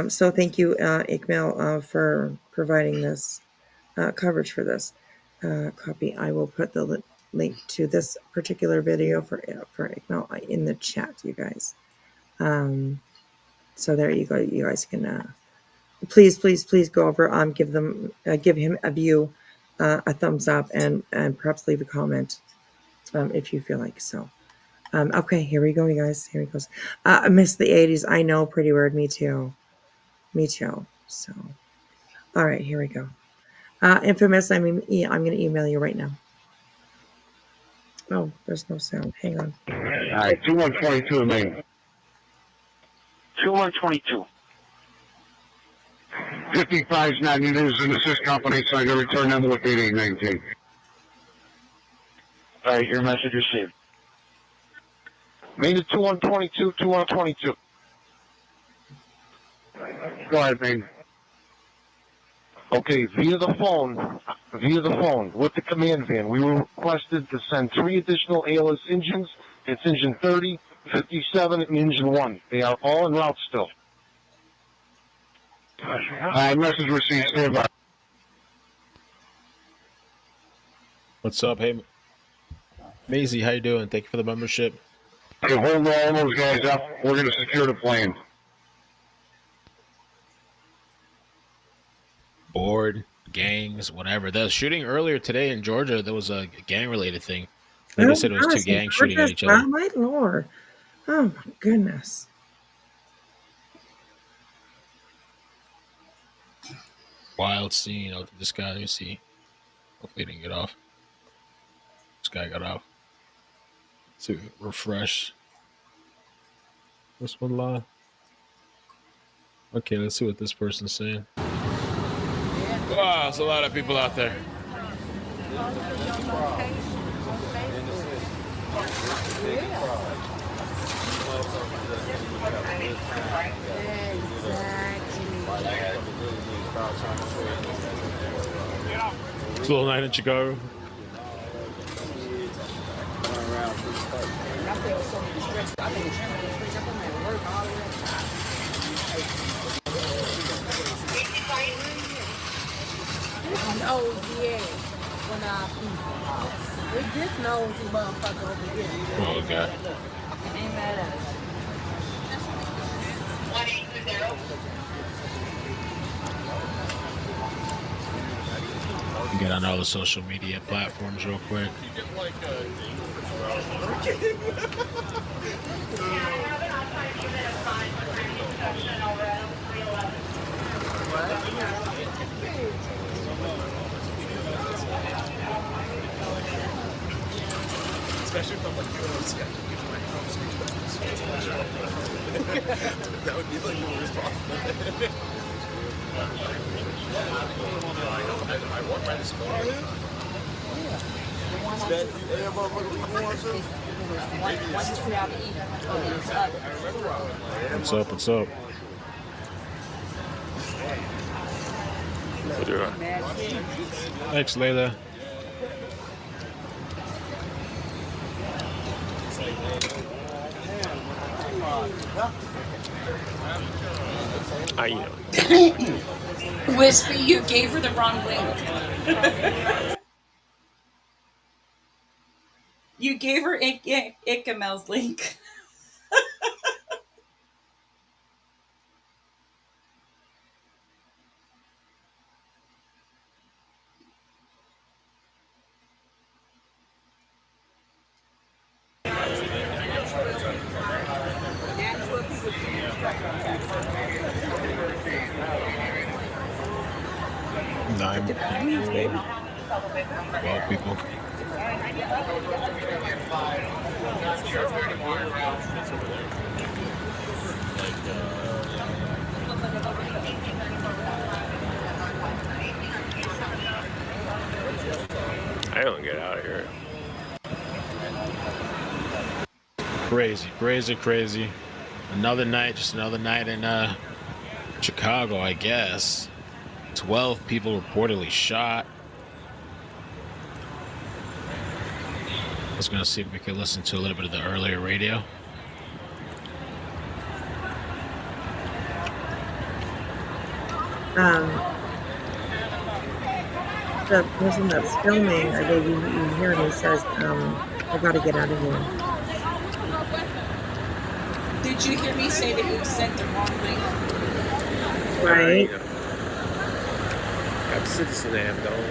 So thank you, Ekmail, for providing this coverage for this copy. I will put the link to this particular video for Ekmail in the chat, you guys. So there you go. You guys can please go over, give him a view, a thumbs up, and perhaps leave a comment if you feel like so. Okay, here we go, you guys. Here he goes. I miss the 80s. I know, pretty weird. Me too. So, all right, here we go. Infamous, I'm going to email you right now. Oh, there's no sound. Hang on. All right, 2122 main. 2122. 55's not needed as an assist company, so I can return them with 8819. All right, your message received. Main to 2122, 2122. Go ahead, main. Okay, via the phone, with the command van, we were requested to send 3 additional ALS engines. It's engine 30, 57, and engine 1. They are all en route still. Message received. Stand by. What's up? Hey, Maisie, how you doing? Thank you for the membership. Hey, hold all those guys up. We're going to secure the plane. Board, gangs, whatever. The shooting earlier today in Georgia, there was a gang-related thing. Like they said, it was 2 gangs shooting at each other. Oh, my Lord. Oh, my goodness. Wild scene of this guy. Let me see. Hopefully he didn't get off. This guy got off. To refresh. This one live. Okay, let's see what this person's saying. Wow, there's a lot of people out there. It's a little night in Chicago. It's this nosy motherfucker over here. Oh, God. Ain't mad at us. Get on all the social media platforms real quick. Especially if I'm like doing a sketch and getting my house. That would be like the worst possible. I walk by this car. That What's up? What's up? Thanks, Layla. Whispy, you gave her the wrong link. You gave her Ikamel's link. Nine baby. 12 people. I don't get out of here. Crazy. Another night, just another night in Chicago, I guess. 12 people reportedly shot. I was gonna see if we could listen to a little bit of the earlier radio. The person that's filming, I gave you hear him, he says, I gotta get out of here. Did you hear me say that you sent the wrong link? Right. Got Citizen app, though.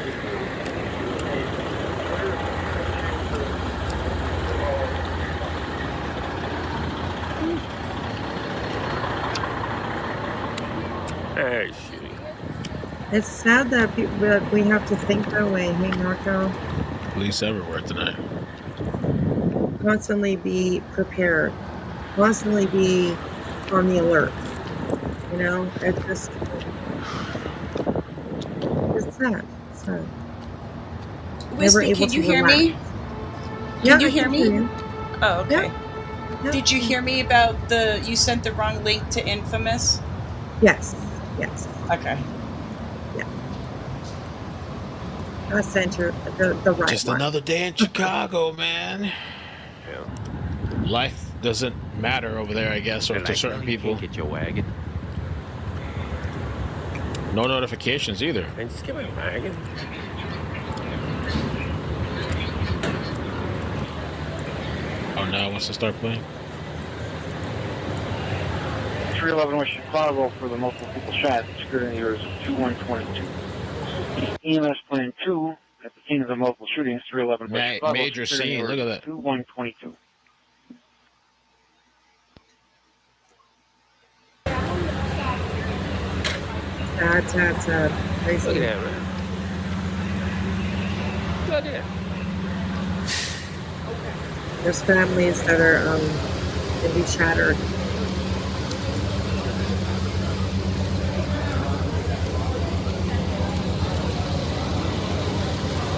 Hey, shitty. It's sad that we have to think that way. Hey, Marco. Police everywhere tonight. Constantly be prepared. Constantly be on the alert. You know, it's just, it's sad. It's sad. Whispy, can you hear me? Yeah, Can you I hear can me? hear you. Oh, okay. Yeah. Did you hear me about you sent the wrong link to Infamous? Yes. Okay. Yeah. I sent you the right Just one. another day in Chicago, man. Life doesn't matter over there, I guess, or to certain people. Get your wagon. No notifications either. And just get my wagon. Oh, now it wants to start playing. 311 West Chicago for the multiple people shot. Security here is 2122. EMS Plan 2 at the scene of the multiple shootings. 311 West Chicago. Major scene. Look at that. 2122. Sad. Crazy. Look at that, man. Look at that. There's families that are can be shattered.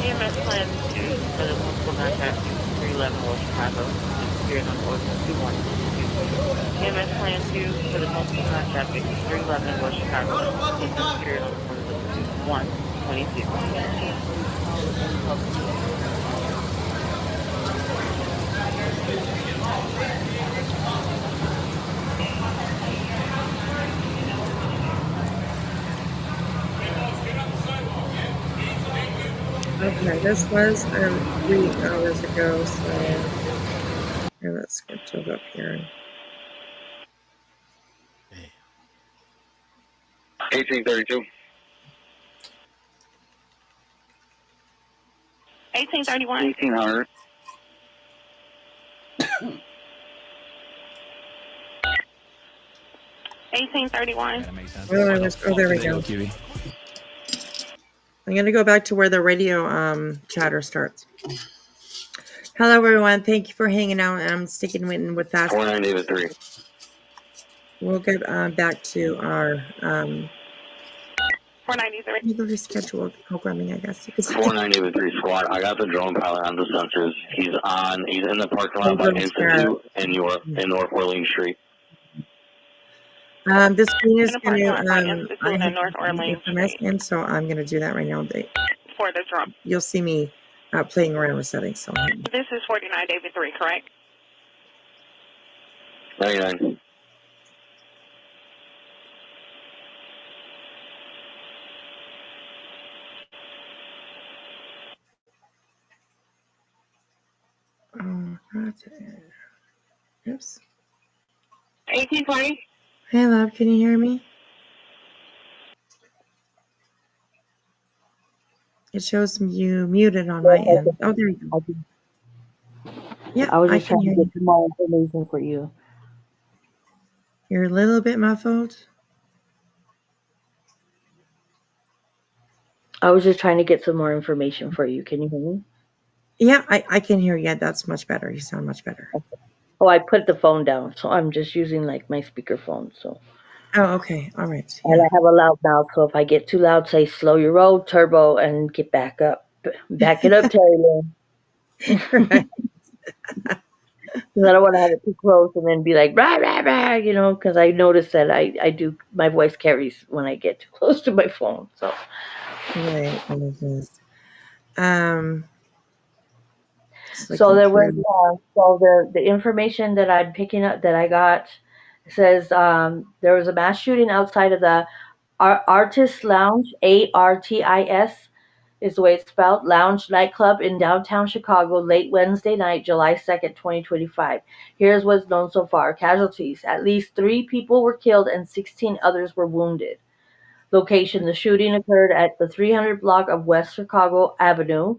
EMS Plan 2 for the multiple contact 311 West Chicago. Disappeared on board 2122. EMS Plan 2 for the multiple contact 311 West Chicago. Disappeared on board 2122. Okay, this was 3 hours ago, so here, let's go to up here. 1832. 1831. 1800. 1831. Oh, there we go. I'm going to go back to where the radio chatter starts. Hello, everyone. Thank you for hanging out. I'm sticking with us. 49 David 3. We'll get back to our 493. the rescheduled programming, I guess you could say. 49 David 3 squad. I got the drone pilot on the sensors. He's in the parking lot by Institute in North Orleans Street. The screen is going to, Institute in North Orleans information, so I'm going to do that right now. for the drone. You'll see me playing around with settings. So This is 49 David 3, correct? 99. Oops. 1820. Hey, love, can you hear me? It shows you muted on my end. Oh, there you go. Yeah, I was I just can trying hear to you. get some more information for you. You're a little bit muffled. I was just trying to get some more information for you. Can you hear me? Yeah, I can hear you. That's much better. You sound much better. Oh, I put the phone down, so I'm just using like my speakerphone. So. Oh, okay. All right. And I have a loud mouth, so if I get too loud, say slow your roll, turbo, and get back up. Back it up, Terry Lynn. Right. Because I don't want to have it too close and then be like, rah, rah, rah, because I notice that I do, my voice carries when I get too close to my phone. So. Right. So there was, the information that I'm picking up that I got says there was a mass shooting outside of the Artist Lounge, ARTIS is the way it's spelled, Lounge nightclub in downtown Chicago late Wednesday night, July 2nd, 2025. Here's what's known so far. Casualties. At least 3 people were killed and 16 others were wounded. Location. The shooting occurred at the 300 block of West Chicago Avenue.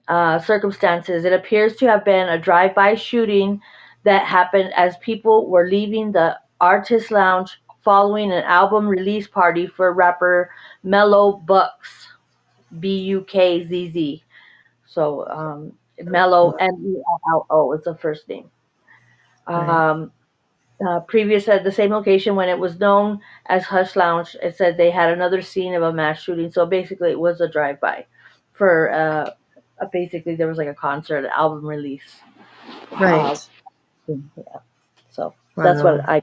Circumstances. It appears to have been a drive-by shooting that happened as people were leaving the Artist Lounge following an album release party for rapper Mellow Bucks, Bukkzz. So Mellow, Mello is the first name. Previous at the same location when it was known as Hush Lounge, it said they had another scene of a mass shooting. So basically, it was a drive-by for basically there was like a concert, an album release. Right. So that's what I.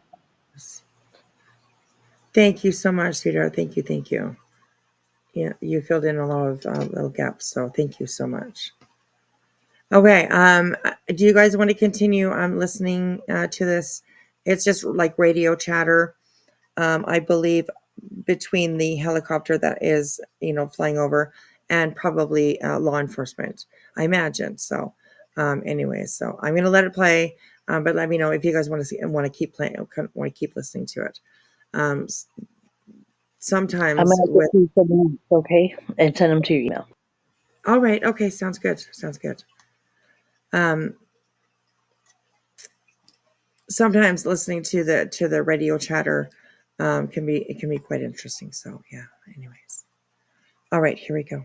Thank you so much, sweetheart. Thank you. Yeah, you filled in a lot of little gaps, so thank you so much. Okay. Do you guys want to continue listening to this? It's just like radio chatter. I believe between the helicopter that is, flying over and probably law enforcement, I imagine. So, anyways, so I'm going to let it play, but let me know if you guys want to keep playing, want to keep listening to it. Sometimes I'm going to get you some links, okay, and send them to your email. All right. Okay. Sounds good. Sometimes listening to the radio chatter can be quite interesting. So yeah. Anyways. All right. Here we go.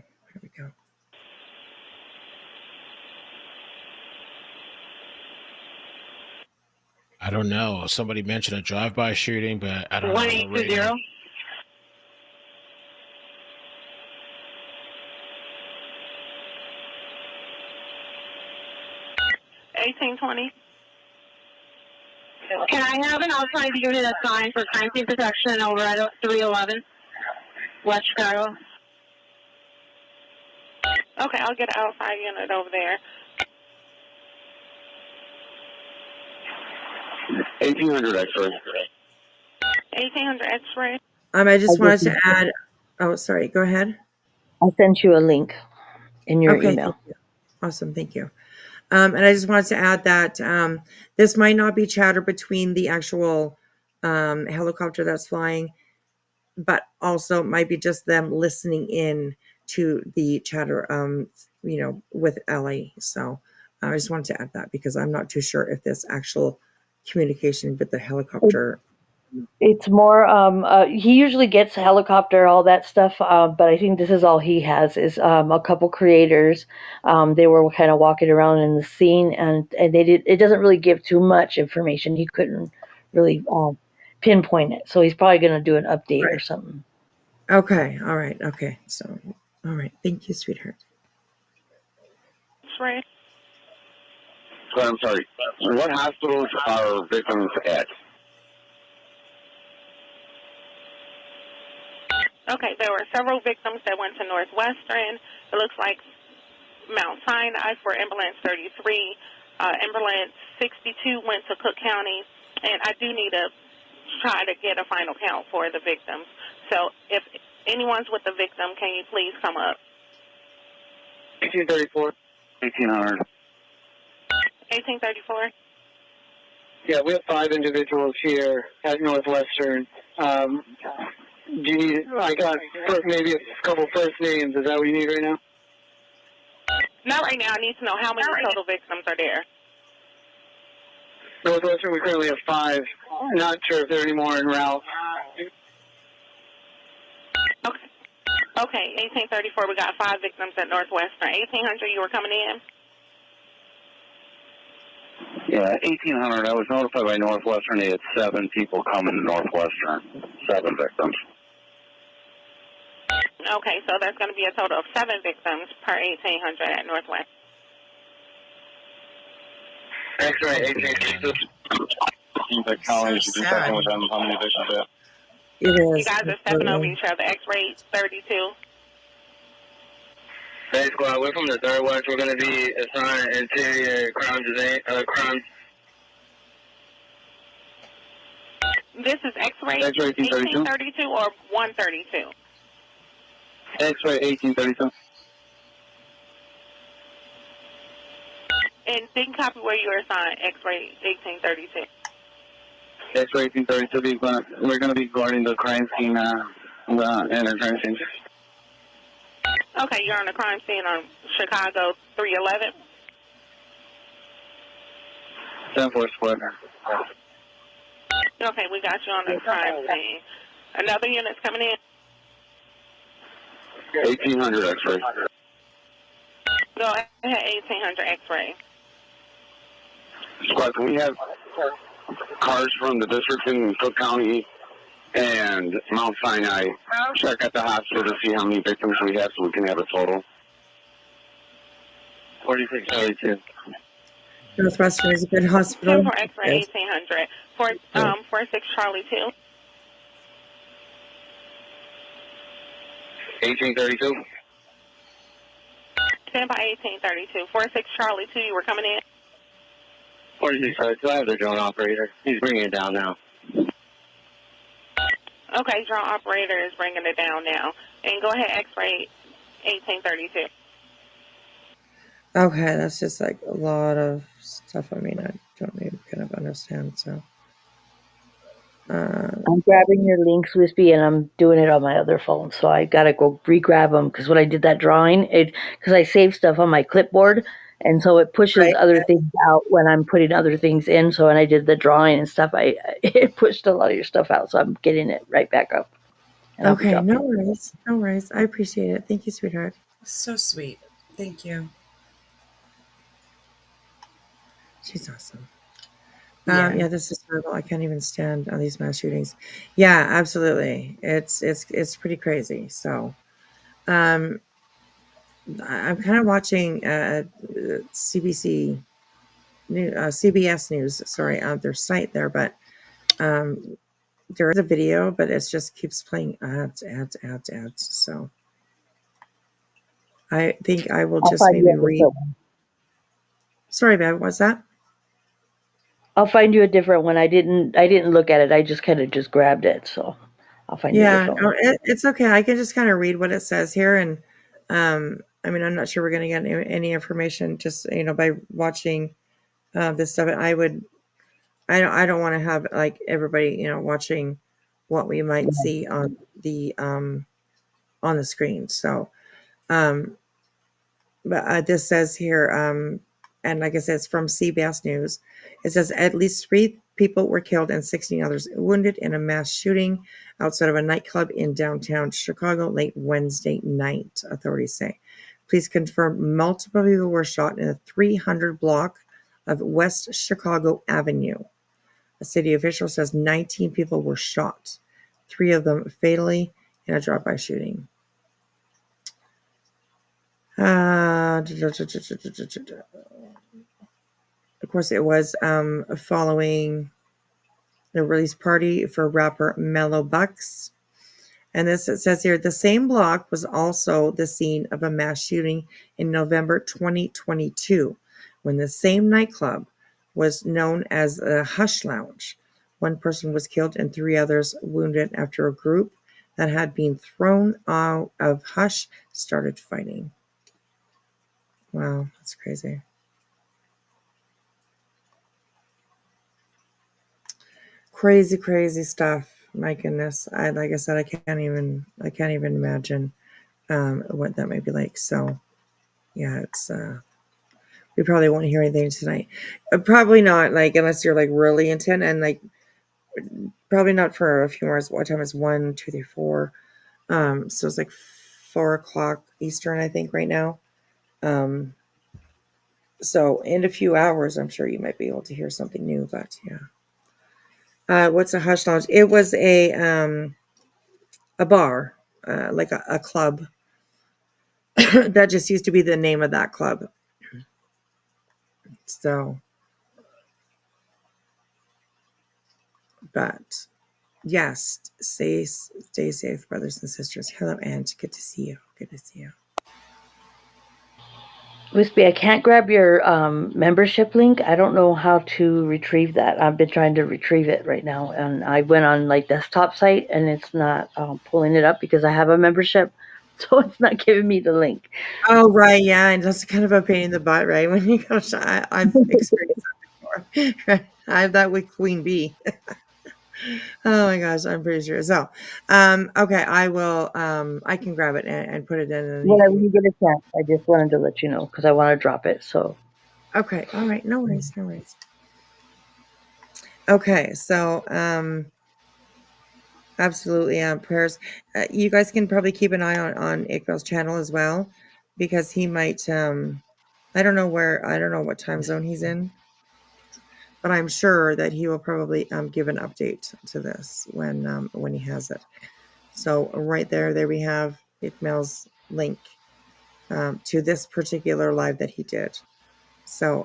I don't know. Somebody mentioned a drive-by shooting, but I don't know. 1820. 1820. Can I have an outside unit assigned for crime scene protection over at 311 West Chicago? Okay, I'll get an outside unit over there. 1800 X-ray. 1800 X-ray. I just wanted to add. Oh, sorry. Go ahead. I sent you a link in your email. Thank you. Awesome. Thank you. And I just wanted to add that this might not be chatter between the actual helicopter that's flying. but also might be just them listening in to the chatter, with Ellie. So I just wanted to add that because I'm not too sure if this actual communication with the helicopter. It's more, he usually gets a helicopter, all that stuff, but I think this is all he has is a couple creators. They were kind of walking around in the scene, and it doesn't really give too much information. He couldn't really pinpoint it, so he's probably going to do an update or something. Okay. All right. Okay. So, all right. Thank you, sweetheart. Right. I'm sorry. What hospitals are victims at? Okay, there were several victims that went to Northwestern. It looks like Mount Sinai for ambulance 33. Ambulance 62 went to Cook County, and I do need to try to get a final count for the victims. So if anyone's with the victim, can you please come up? 1834. 1800. 1834. Yeah, we have 5 individuals here at Northwestern. Do you need, I got maybe a couple first names. Is that what you need right now? Not right now. I need to know how many total victims are there. Northwestern, we currently have 5. Not sure if there are any more en route. Okay, 1834, we got 5 victims at Northwestern. 1800, you were coming in? Yeah, 1800. I was notified by Northwestern they had 7 people coming to Northwestern. 7 victims. Okay, so that's going to be a total of 7 victims per 1800 at Northwest. X-ray 1832. The county should do something with them. How many victims there? You guys are stepping over each other. X-ray 32. Hey, squad, we're from the 3rd West. We're going to be assigned interior crimes. This is X-ray X-ray 1832 or 132? X-ray 1832. And didn't copy where you were assigned, X-ray 1832. X-ray 1832. We're going to be guarding the crime scene and the crime scene. Okay, you're on the crime scene on Chicago 311. 10-4 split. Okay, we got you on the crime scene. Another unit's coming in. 1800 X-ray. Go ahead, 1800 X-ray. Squad, can we have cars from the district in Cook County and Mount Sinai check at the hospital to see how many victims we have so we can have a total? 4632. Northwestern is a good hospital. 10 for X-ray 1800. 46 Charlie 2. 1832. 10 by 1832. 46 Charlie 2, you were coming in. 4632. I have the drone operator. He's bringing it down now. Okay, drone operator is bringing it down now. And go ahead, X-ray 1832. Okay, that's just like a lot of stuff. I mean, I don't even kind of understand. So, I'm grabbing your links, Whispy, and I'm doing it on my other phone. So I gotta go re-grab them because when I did that drawing, because I saved stuff on my clipboard, and so it pushes other things out when I'm putting other things in. So when I did the drawing and stuff, it pushed a lot of your stuff out. So I'm getting it right back up. And I'll be okay, dropping no worries, no worries. I appreciate it. Thank you, sweetheart. So sweet. Thank you. She's awesome. Yeah. Yeah, this is horrible. I can't even stand on these mass shootings. Yeah, absolutely. It's pretty crazy. So, I'm kind of watching CBS News. Sorry, on their site there, but there is a video, but it just keeps playing ads. So, I think I will just maybe read. Sorry, babe. What's that? I'll find you a different one. I didn't look at it. I just kind of just grabbed it. So I'll find you a Yeah, different no, one. it's okay. I can just kind of read what it says here, and I mean, I'm not sure we're going to get any information just by watching this stuff. I don't want to have like everybody watching what we might see on the screen. So, but this says here, and like I said, it's from CBS News. It says at least 3 people were killed and 16 others wounded in a mass shooting outside of a nightclub in downtown Chicago late Wednesday night, authorities say. Police confirmed multiple people were shot in a 300 block of West Chicago Avenue. A city official says 19 people were shot, 3 of them fatally in a drive-by shooting. Of course, it was following the release party for rapper Mellow Bucks. And this, it says here, the same block was also the scene of a mass shooting in November 2022, when the same nightclub was known as a Hush Lounge. 1 person was killed and 3 others wounded after a group that had been thrown out of Hush started fighting. Wow, that's crazy. Crazy stuff. My goodness. Like I said, I can't even imagine what that might be like. So yeah, it's we probably won't hear anything tonight. Probably not, like, unless you're like really intent, and like probably not for a few hours. What time is 1, 2, 3, 4? So it's like 4:00 Eastern, I think, right now. So in a few hours, I'm sure you might be able to hear something new. But yeah, what's a Hush Lounge? It was a bar, like a club. That just used to be the name of that club. So, but yes, stay safe, brothers and sisters. Hello, Aunt. Good to see you. Good to see you. Whispy, I can't grab your membership link. I don't know how to retrieve that. I've been trying to retrieve it right now, and I went on like desktop site, and it's not pulling it up because I have a membership, so it's not giving me the link. Oh, right, yeah, and that's kind of a pain in the butt, right? When you go, I've experienced that before. I have that with Queen Bee. Oh my gosh, I'm pretty sure. So, okay, I will. I can grab it and put it in. And Whenever you get a chance, I just wanted to let you know because I want to drop it. So, okay, all right, no worries. Okay, so absolutely, prayers. You guys can probably keep an eye on Iqbal's channel as well, because he might. I don't know what time zone he's in, but I'm sure that he will probably give an update to this when he has it. So right there we have Iqbal's link to this particular live that he did. So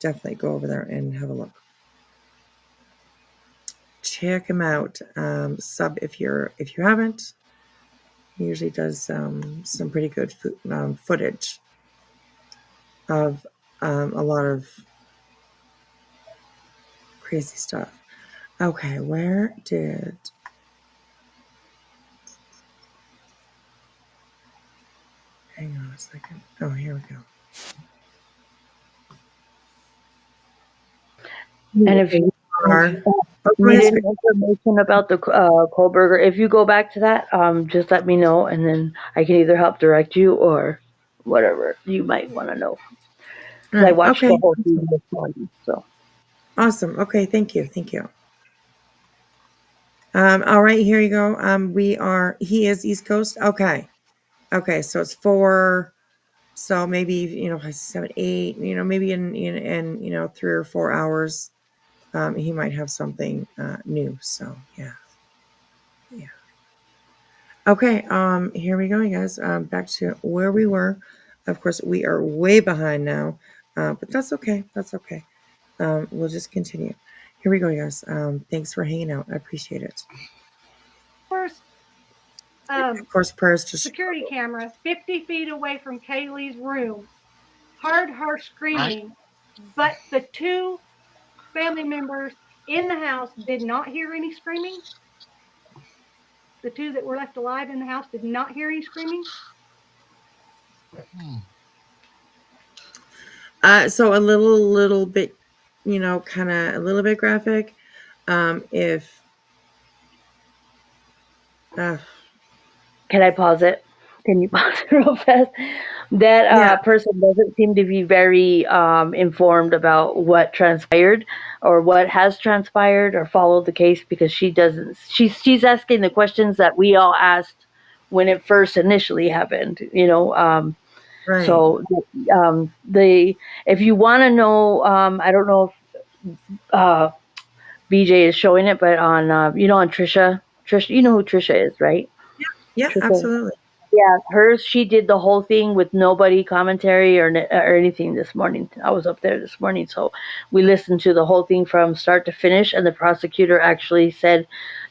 definitely go over there and have a look. Check him out. Sub if you haven't. He usually does some pretty good footage of a lot of crazy stuff. Okay, where did... Hang on a second. Oh, here we go. and if you needed information about the Kohlberger, if you go back to that, just let me know, and then I can either help direct you or whatever you might want to know. Right, I watched okay. the whole thing this morning, so. Awesome. Okay, thank you. All right, here you go. He is East Coast. Okay, so it's 4. So maybe 7, 8. Maybe in 3 or 4 hours, he might have something new. So yeah. Okay, here we go, you guys. Back to where we were. Of course, we are way behind now, but that's okay. We'll just continue. Here we go, you guys. Thanks for hanging out. I appreciate it. First, Of course, prayers to security camera 50 feet away from Kaylee's room heard her screaming, but the 2 family members in the house did not hear any screaming. The 2 that were left alive in the house did not hear any screaming. So a little bit, kind of a little bit graphic. If Can I pause it? Can you pause it real fast? That Yeah. person doesn't seem to be very informed about what transpired or what has transpired or followed the case because she doesn't. She's asking the questions that we all asked when it first initially happened. Right. So the if you want to know, I don't know if BJ is showing it, but on on Trisha, you know who Trisha is, right? Yeah, Trisha. absolutely. Yeah, hers. She did the whole thing with nobody commentary or anything this morning. I was up there this morning, so we listened to the whole thing from start to finish, and the prosecutor actually said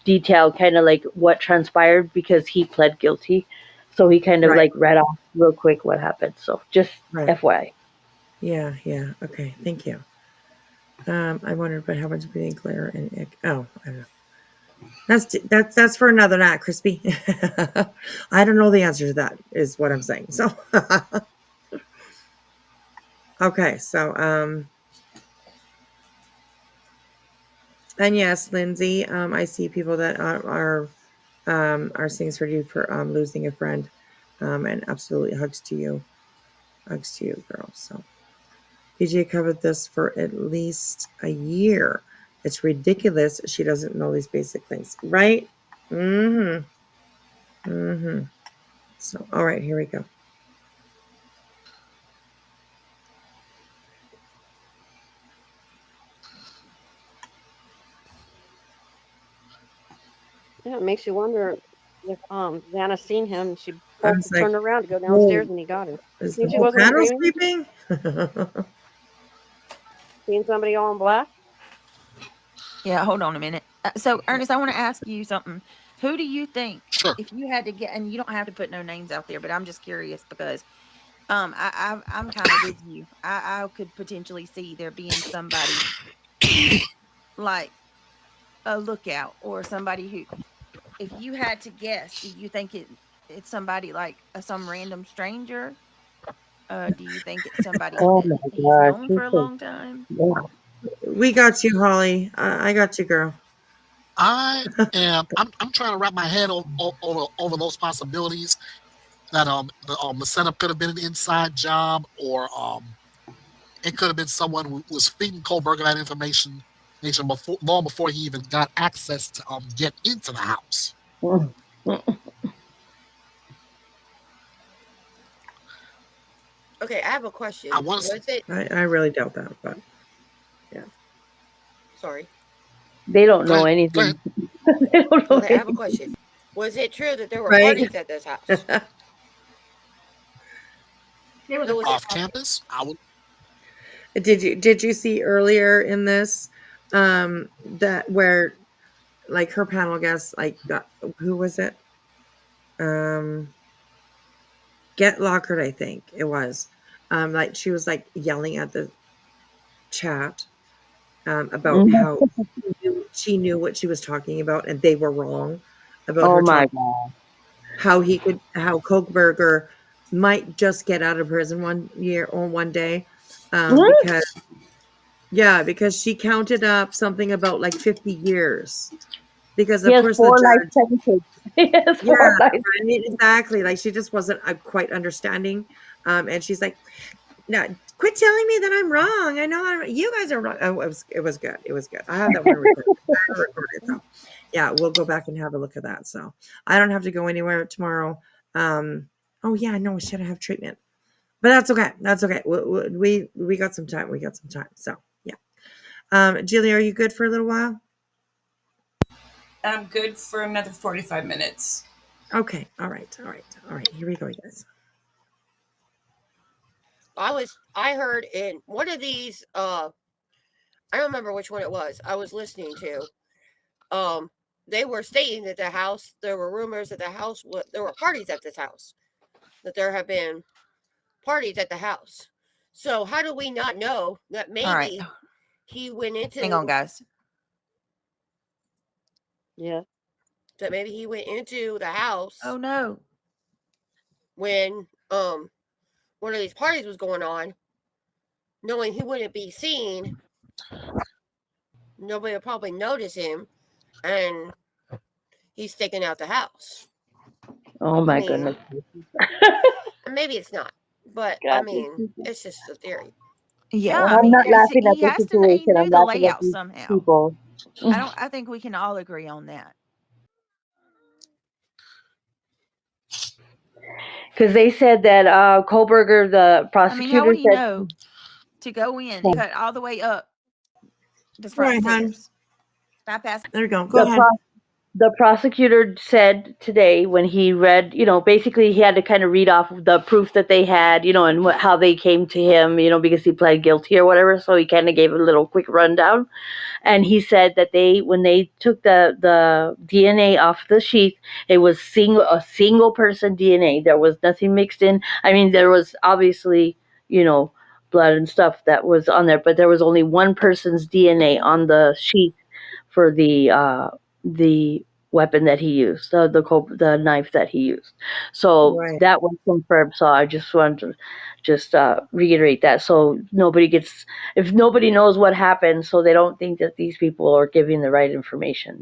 detailed kind of like what transpired because he pled guilty. So he kind of Right. like read off real quick what happened. So just Right. FYI. Yeah. Okay. Thank you. I wondered what happens between Claire and oh, I don't know. That's for another night, Crispy. I don't know the answer to that. Is what I'm saying. So, okay. So, and yes, Lindsay. I see people that are saying for you for losing a friend, and absolutely hugs to you, girl. So. PJ covered this for at least a year. It's ridiculous she doesn't know these basic things, right? Mm-hmm. Mm-hmm. So, all right, here we go. Yeah, it makes you wonder if Vanna seen him. She I was like, turned around to go whoa, downstairs and he got her. You is the think she whole wasn't panel dreaming? sleeping? Seeing somebody all in black? Yeah, hold on a minute. So, Ernest, I want to ask you something. Who do you think, Sure. if you had to get, and you don't have to put no names out there, but I'm just curious because I'm kind of with you. I could potentially see there being somebody like a lookout or somebody who, if you had to guess, do you think it's somebody like some random stranger? Do you think it's somebody Oh that my he's God, known she's for a so long time? yeah. We got you, Holly. I got you, girl. I'm trying to wrap my head over those possibilities that the setup could have been an inside job, or it could have been someone who was feeding Kohlberger that information before, long before he even got access to get into the house. Okay, I have a question. I want to. Was it? I really doubt that, but yeah. Sorry. They don't Go know ahead. Go anything. ahead. They don't know Okay, I have a anything. question. Was it true that there were Right. parties at this house? It was a No, was frat it? Off house. campus, I would. Did you see earlier in this that where like her panel guest like who was it? Get Lockered, I think it was. Like she was like yelling at the chat about how she knew what she was talking about and they were wrong about Oh her my talking God. how Kochberger might just get out of prison one year or one day What? because she counted up something about like 50 years because He of has course the 4 life judge. sentences. He has Yeah, 4 life right, sentences. exactly. Like she just wasn't quite understanding. And she's like, "No, quit telling me that I'm wrong. I know you guys are wrong." Oh, it was good. It was good. I have that one recorded. So yeah, we'll go back and have a look at that. So I don't have to go anywhere tomorrow. Oh yeah, no, should I have treatment? But that's okay. That's okay. We got some time. We got some time. So yeah. Julie, are you good for a little while? I'm good for another 45 minutes. Okay. All right. Here we go, guys. I heard in one of these I don't remember which one it was. I was listening to. They were stating that the house, there were rumors that there were parties at this house. That there have been parties at the house. So how do we not know that All right. maybe he went Hang on, into guys. Yeah. that maybe he went into the house Oh no. when one of these parties was going on, knowing he wouldn't be seen, nobody would probably notice him, and he's taking out the house. Oh I my mean, goodness. maybe it's not, but I God, these mean, people. it's just a theory. Yeah, Well, I I'm mean, not because laughing at he the has to. He situation. knew I'm the laughing at layout these somehow. people. I think we can all agree on that. Because they said that Kohlberger, the I mean, how prosecutor, would he said. know to go in and cut all the way up the All front right, hon. stairs? Bypass. There we go. Go ahead. The prosecutor said today when he read, basically he had to kind of read off the proof that they had, and how they came to him, because he pled guilty or whatever. So he kind of gave a little quick rundown. And he said that when they took the DNA off the sheath, it was a single person DNA. There was nothing mixed in. I mean, there was obviously, blood and stuff that was on there, but there was only one person's DNA on the sheath for the weapon that he used, the knife that he used. So Right. that was confirmed. So I just wanted to reiterate that, so if nobody knows what happened, so they don't think that these people are giving the right information.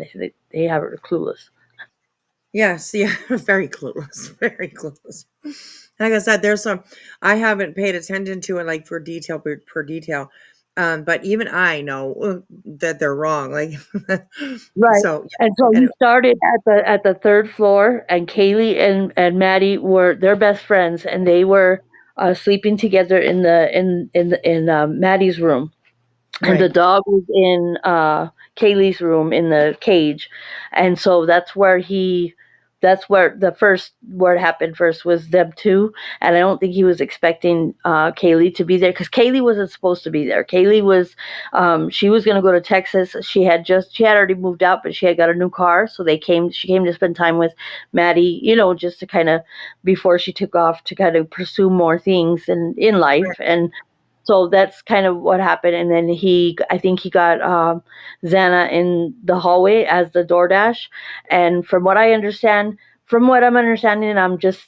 They have it clueless. Yes, yeah, very clueless, very clueless. Like I said, there's some I haven't paid attention to it like for detail per detail, but even I know that they're wrong. Like, Right. so And so he anyway, started at the third floor, and Kaylee and Maddie were their best friends, and they were sleeping together in Maddie's room. And the right, dog was in Kaylee's room in the cage, and so that's where where it happened first was them two. And I don't think he was expecting Kaylee to be there, because Kaylee wasn't supposed to be there. Kaylee was she was going to go to Texas. She had already moved out, but she had got a new car, so she came to spend time with Maddie, just to kind of, before she took off to kind of pursue more things in life. And so that's kind of what happened. And then I think he got Xana in the hallway as the DoorDash. And from what I'm understanding, and this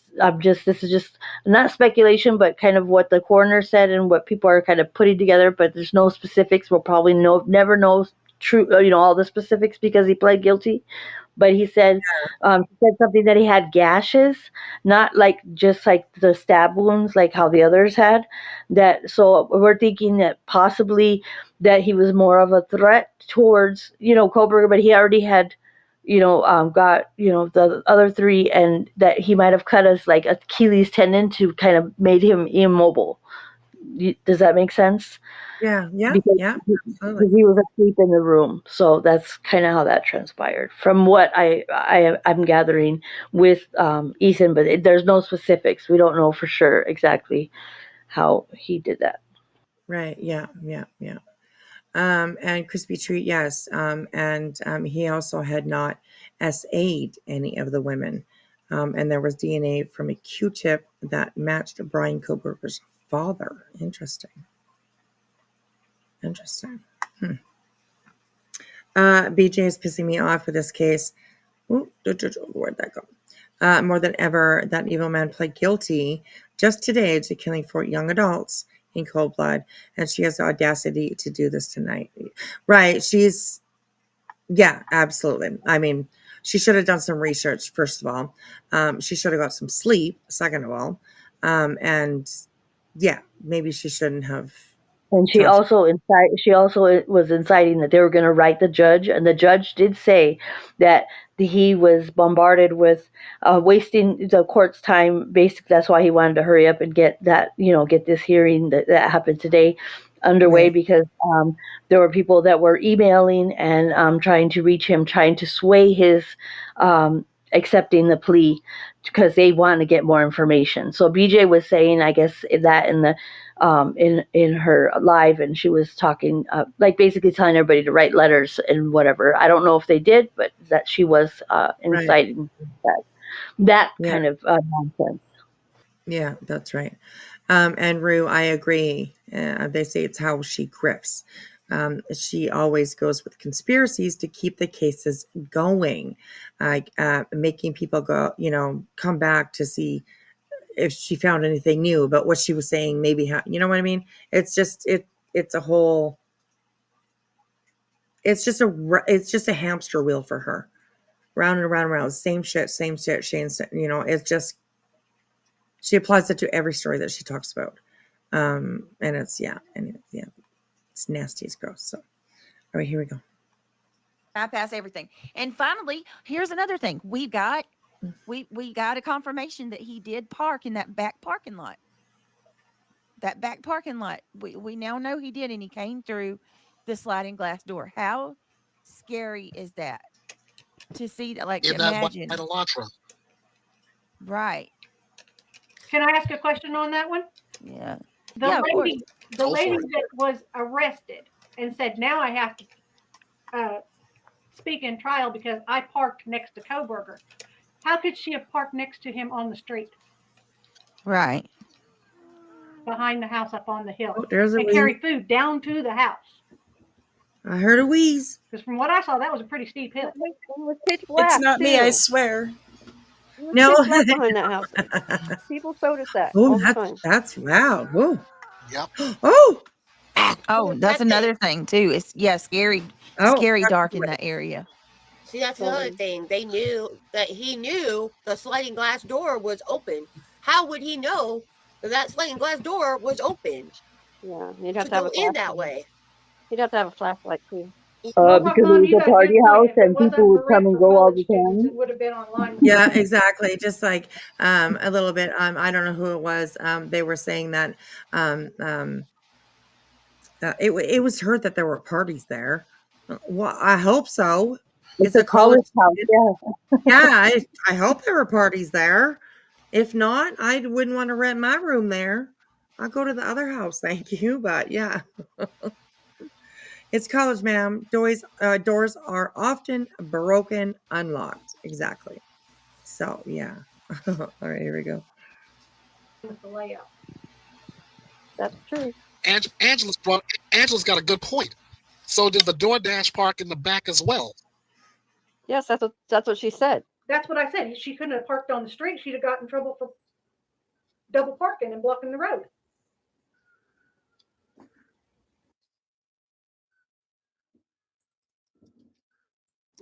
is just not speculation, but kind of what the coroner said and what people are kind of putting together. But there's no specifics. We'll probably never know true, all the specifics, because he pled guilty. But he said something that he had gashes, not like just like the stab wounds, like how the others had. That so we're thinking that possibly that he was more of a threat towards Kohlberger, but he already had got the other three, and that he might have cut us like Achilles tendon to kind of made him immobile. Does that make sense? yeah, Because absolutely. he was asleep in the room. So that's kind of how that transpired, from what I'm gathering with Ethan. But there's no specifics. We don't know for sure exactly how he did that. Right, yeah. And Crispy Treat, yes. And he also had not SA'd any of the women. And there was DNA from a Q-tip that matched Brian Kohlberger's father. Interesting. BJ is pissing me off with this case. Ooh, where'd that go? More than ever, that evil man pled guilty just today to killing 4 young adults in cold blood, and she has the audacity to do this tonight. Right? Yeah, absolutely. I mean, she should have done some research, first of all. She should have got some sleep, second of all. And yeah, maybe she shouldn't have. And she also was inciting that they were going to write the judge, and the judge did say that he was bombarded with wasting the court's time. Basically, that's why he wanted to hurry up and get this hearing that happened today underway, Right. because there were people that were emailing and trying to reach him, trying to sway his accepting the plea, because they want to get more information. So BJ was saying, I guess, that in the in her live, and she was talking like basically telling everybody to write letters and whatever. I don't know if they did, but that she was inciting that Yeah. kind of nonsense. Yeah, that's right. And Rue, I agree. They say it's how she grifts. She always goes with conspiracies to keep the cases going, like making people come back to see if she found anything new about what she was saying. Maybe you know what I mean? It's just it's a whole. It's just a hamster wheel for her. round and round and round, same shit. You know, it's just, she applies it to every story that she talks about. And it's, it's nasty, it's gross. So, all right, here we go. I pass everything. And finally, here's another thing. We got a confirmation that he did park in that back parking lot. That back parking lot. We now know he did, and he came through the sliding glass door. How scary is that? To see that, like, In imagine. that Elantra. Right. Can I ask a question on that one? Yeah. The lady Go for it. that was arrested and said, now I have to speak in trial because I parked next to Koberger. How could she have parked next to him on the street? Right. Behind the house up on the hill. Oh, there's a and wheeze. carry food down to the house. I heard a wheeze. Because from what I saw, that was a pretty steep hill. It was pitch black. It's not me, I too. swear. It was No. pitch black behind that house. People showed us that all Oh, the time. that's wow. Whoa. Yep. Oh. Oh, that's another thing too. It's scary, scary dark in that area. See, that's another thing. They knew that he knew the sliding glass door was open. How would he know that sliding glass door was open? Yeah, you'd have to to have go a flashlight. in that way. You'd have to have a flashlight too. Because it was a party house and people would come and go all the time. It would have been online. Yeah, exactly. Just like a little bit. I don't know who it was. They were saying that it was heard that there were parties there. Well, I hope so. It's a college house, yeah. Yeah, I hope there were parties there. If not, I wouldn't want to rent my room there. I'll go to the other house, thank you. But yeah. It's college, ma'am. Doors are often broken, unlocked. Exactly. So yeah. All right, here we go. With the layout. That's true. Angela's got a good point. So did the DoorDash park in the back as well? Yes, that's what she said. That's what I said. She couldn't have parked on the street. She'd have got in trouble for double parking and blocking the road.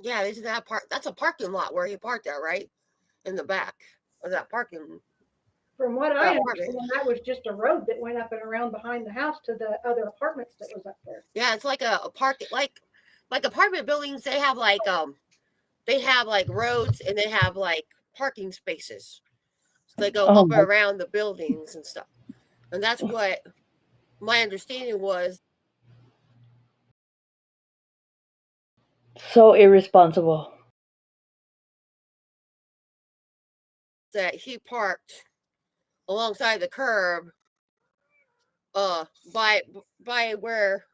Yeah, isn't that that's a parking lot where he parked there, right? In the back of that parking. From what I understand, that was just a road that went up and around behind the house to the other apartments that was up there. Yeah, it's like a park, like apartment buildings. They have like roads and they have like parking spaces. So they go up and around the buildings and stuff. And that's what my understanding was. So irresponsible. That he parked alongside the curb by where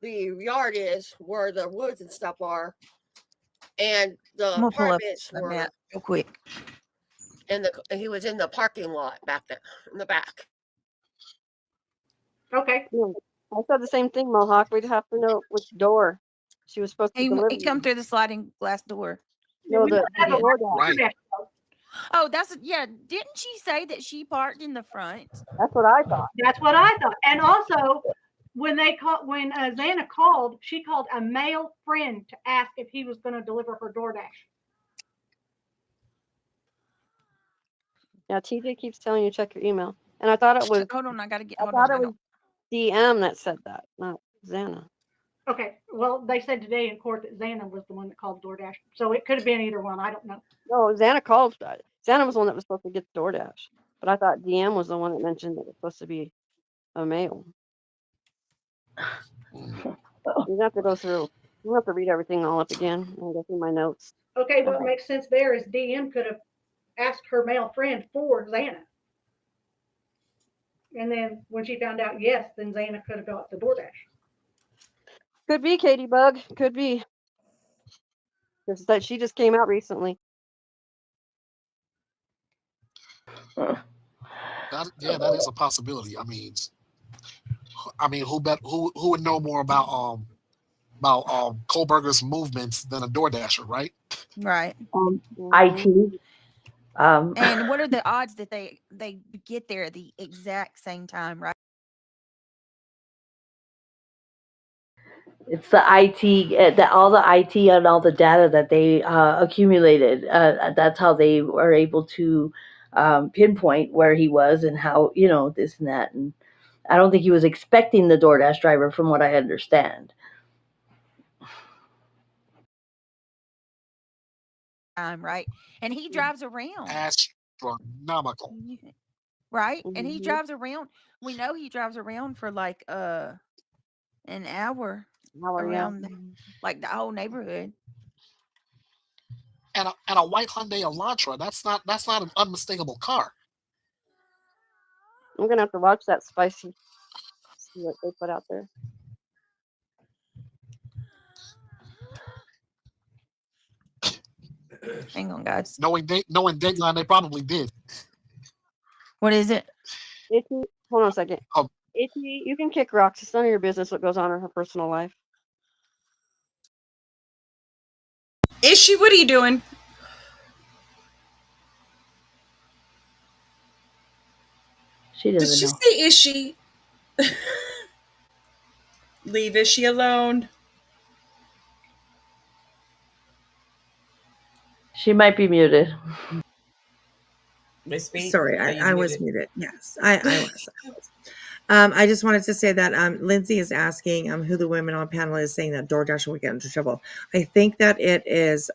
the yard is, where the woods and stuff are, and the apartments were real quick. And he was in the parking lot back there in the back. Okay. Yeah. I said the same thing, Mohawk. We'd have to know which door she was supposed to deliver. He come through the sliding glass door. No, right. Oh, didn't she say that she parked in the front? That's what I thought. That's what I thought. And also, when Xana called, she called a male friend to ask if he was going to deliver her DoorDash. Yeah, TJ keeps telling you check your email, and I thought it was. Hold on, I gotta get. I thought it was DM that said that, not Xana. Okay, well, they said today in court that Xana was the one that called DoorDash, so it could have been either one. I don't know. No, Xana called. Xana was the one that was supposed to get the DoorDash, but I thought DM was the one that mentioned that it was supposed to be a male. You have to go through. You have to read everything all up again and go through my notes. Okay, what makes sense there is DM could have asked her male friend for Xana. And then when she found out yes, then Xana could have got the DoorDash. Could be Katie Bug. Could be. Because that she just came out recently. That is a possibility. I mean, who would know more about Kohlberger's movements than a DoorDasher, right? Right. IT. And what are the odds that they get there at the exact same time, right? It's the IT, all the IT and all the data that they accumulated. That's how they were able to pinpoint where he was and how, this and that. And I don't think he was expecting the DoorDash driver, from what I understand. Right? And he drives around. Astronomical. Right? And he drives around. We know he drives around for like an hour around like the whole neighborhood. And a white Hyundai Elantra, that's not an unmistakable car. I'm gonna have to watch that Spicy. See what they put out there. Hang on, guys. Knowing Dateline, they probably did. What is it? Itchy, hold on a second. Itchy, you can kick rocks. It's none of your business what goes on in her personal life. Ishi, what are you doing? She doesn't Did know. you say Ishi? Leave Ishi alone. She might be muted. Whispy, Sorry, I was muted. Yes, I was. I just wanted to say that Lindsay is asking who the women on panel is saying that DoorDash will get into trouble. I think that it is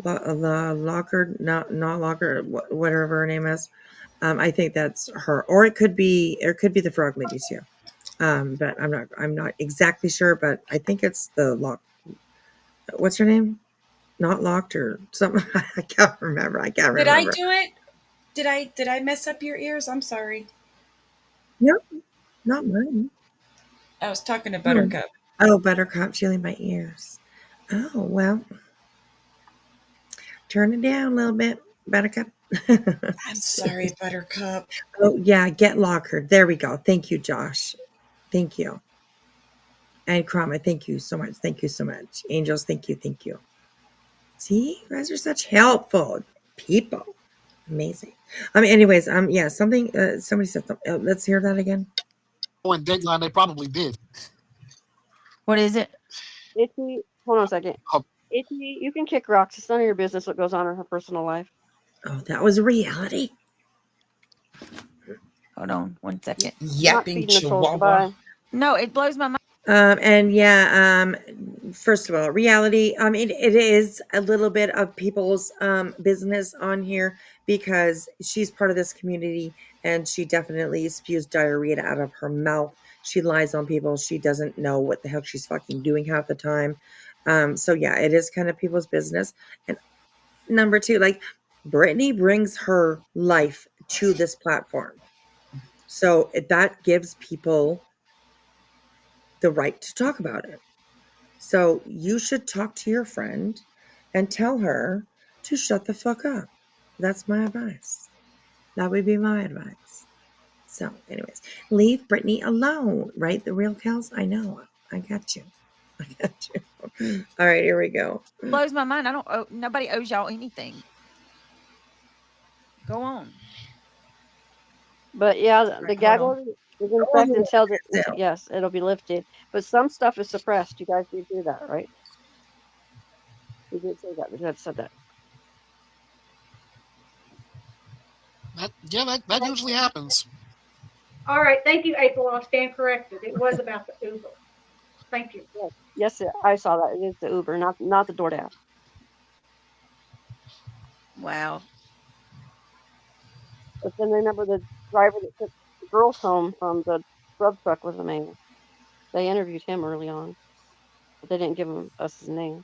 Locker, not Locker, whatever her name is. I think that's her, or it could be the Frog Lady too. But I'm not exactly sure, but I think it's the Lock. What's her name? Not Locked or something. I can't remember. Did I do it? Did I mess up your ears? I'm sorry. Nope, not mine. I was talking to Buttercup. Oh, Buttercup, chilling my ears. Oh, well. Turn it down a little bit, Buttercup. I'm sorry, Buttercup. Oh, yeah, get Lockered. There we go. Thank you, Josh. Thank you. And Crama, thank you so much. Thank you so much. Angels, thank you. Thank you. See, you guys are such helpful people. Amazing. Anyways, yeah, something, somebody said something. Let's hear that again. Knowing Dateline, they probably did. What is it? Itchy, hold on a second. Itchy, you can kick rocks. It's none of your business what goes on in her personal life. Oh, that was reality. Hold on 1 second. Yapping chihuahua. No, it blows my mind. And yeah, first of all, reality. It is a little bit of people's business on here because she's part of this community and she definitely spews diarrhea out of her mouth. She lies on people. She doesn't know what the hell she's fucking doing half the time. So yeah, it is kind of people's business. And number two, like Brittany brings her life to this platform. So that gives people the right to talk about it. So you should talk to your friend and tell her to shut the fuck up. That's my advice. That would be my advice. So anyways, leave Brittany alone, right? The real cows? I know. I got you. I got you. All right, here we go. Blows my mind. Nobody owes y'all anything. Go on. But yeah, the gag order is in effect until yes, it'll be lifted. But some stuff is suppressed. You guys did do that, right? You did say that. The judge said that. That usually happens. All right, thank you, April. I'll stand corrected. It was about the Uber. Thank you. Yes, I saw that. It is the Uber, not the DoorDash. Wow. But then remember the driver that took the girls home from the grub truck was a man. They interviewed him early on, but they didn't give us his name.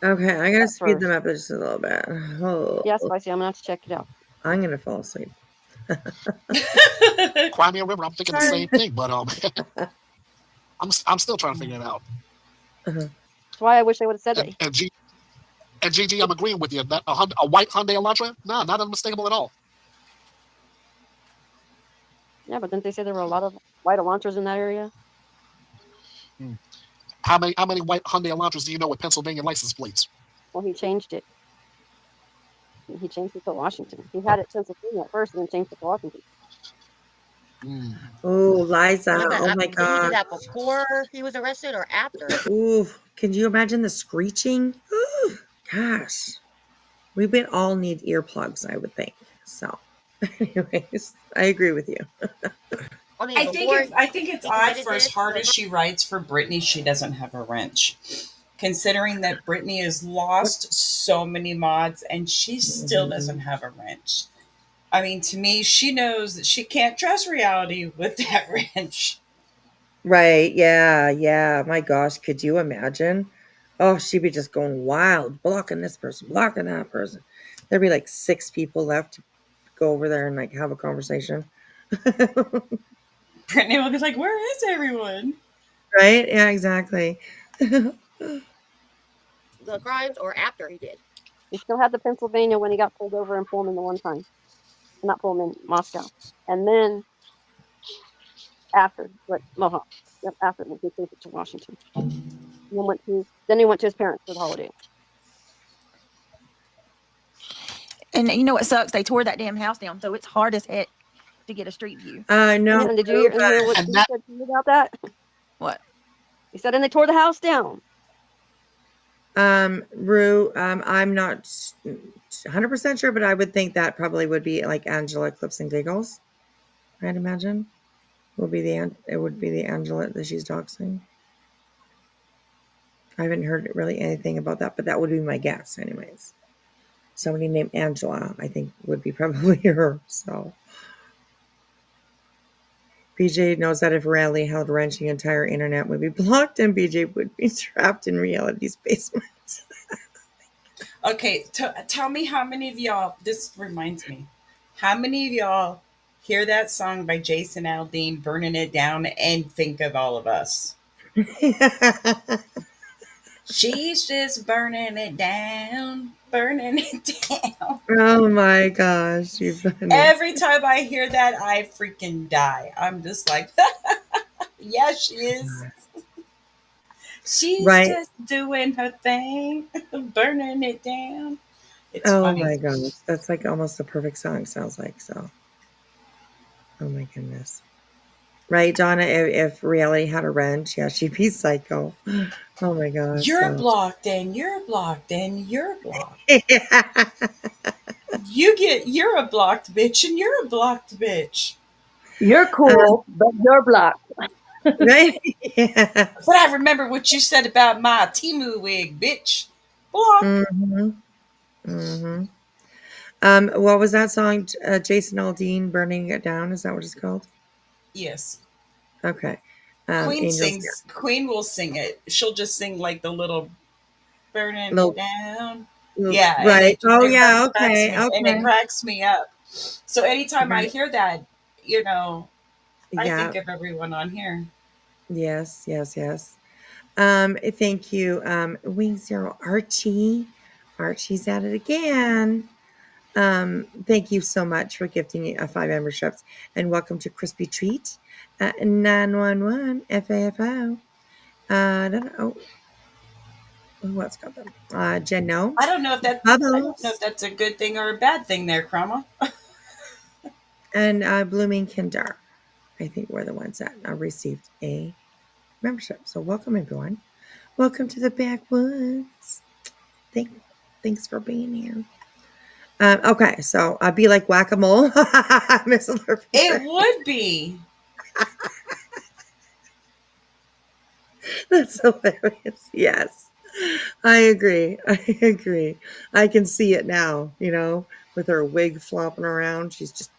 Okay, I gotta speed them up just a little bit. Oh. Yeah, Spicy, I'm gonna have to check it out. I'm gonna fall asleep. Cry me a river. I'm thinking the same thing, but I'm still trying to figure it out. That's why I wish they would have said that. And Gigi, I'm agreeing with you. That a white Hyundai Elantra, not unmistakable at all. Yeah, but didn't they say there were a lot of white Elantras in that area? How many white Hyundai Elantras do you know with Pennsylvania license plates? Well, he changed it. He changed it to Washington. He had it Pennsylvania at first, and then changed it to Washington. Oh, Liza. Was that Oh my did he do god. that before he was arrested or after? Ooh, can you imagine the screeching? Ooh, gosh. We would all need earplugs, I would think. So, anyways, I agree with you. I mean, before I think it's he odd committed for as this, hard as she writes for Brittany, she doesn't have a wrench. Considering that Brittany has lost so many mods and she still doesn't have a wrench. I mean, to me, she knows that she can't trust reality with that wrench. Right. Yeah. Yeah. My gosh. Could you imagine? Oh, she'd be just going wild, blocking this person, blocking that person. There'd be like 6 people left to go over there and like have a conversation. Brittany will be like, "Where is everyone?" Right? Yeah, exactly. the crimes, or after he did? He still had the Pennsylvania when he got pulled over in Pullman the one time. Not Pullman, Moscow. And then after, but Mohawk. Yep, after he took it to Washington. And then he went to his parents for the holiday. And you know what sucks? They tore that damn house down, so it's hard as heck to get a street view. No. Yeah, and did you hear what he said to you about that? What? He said, and they tore the house down. Rue, I'm not 100% sure, but I would think that probably would be like Angela Clips and Giggles. I'd imagine it would be the Angela that she's doxing. I haven't heard really anything about that, but that would be my guess, anyways. Somebody named Angela, I think, would be probably her. So, BJ knows that if Raleigh held wrench, the entire internet would be blocked, and BJ would be trapped in reality's basement. Okay, tell me how many of y'all, this reminds me, how many of y'all hear that song by Jason Aldean, Burning It Down, and think of all of us? She's just burning it down, burning it down. Oh my gosh, you funny. Every time I hear that, I freaking die. I'm just like, yeah, she is. She's Right. just doing her thing, burning it down. It's Oh funny. my gosh, that's like almost a perfect song, sounds like. So, oh my goodness. Right, Donna, if reality had a wrench, yeah, she'd be psycho. Oh my gosh. You're So. blocked and you're blocked and you're blocked. Yeah. You're a blocked bitch and you're a blocked bitch. You're cool, but you're blocked. Right? Yeah. But I remember what you said about my Timu wig, bitch. Block. Mm-hmm. Mm-hmm. What was that song? Jason Aldean, Burning It Down. Is that what it's called? Yes. Okay. Queen Angels. sings. Queen will sing it. She'll just sing like the little burning Little, it down. little, Yeah, right. Oh yeah. cracks Okay. me, and it Okay. cracks me up. So anytime I Right. hear that, I Yeah. think of everyone on here. Yes. Yes. Yes. Thank you. Wing Zero Archie. Archie's at it again. Thank you so much for gifting 5 memberships, and welcome to Crispy Treat 911 FAFO. What's got them? Jeno. I don't know if Bubbles. that's a good thing or a bad thing there, Crama. And Blooming Kinder. I think we're the ones that received a membership. So welcome, everyone. Welcome to the backwoods. Thanks for being here. Okay, so be like whack-a-mole. Miss Lurphy. It would be. That's hilarious. Yes, I agree. I agree. I can see it now, with her wig flopping around. She's just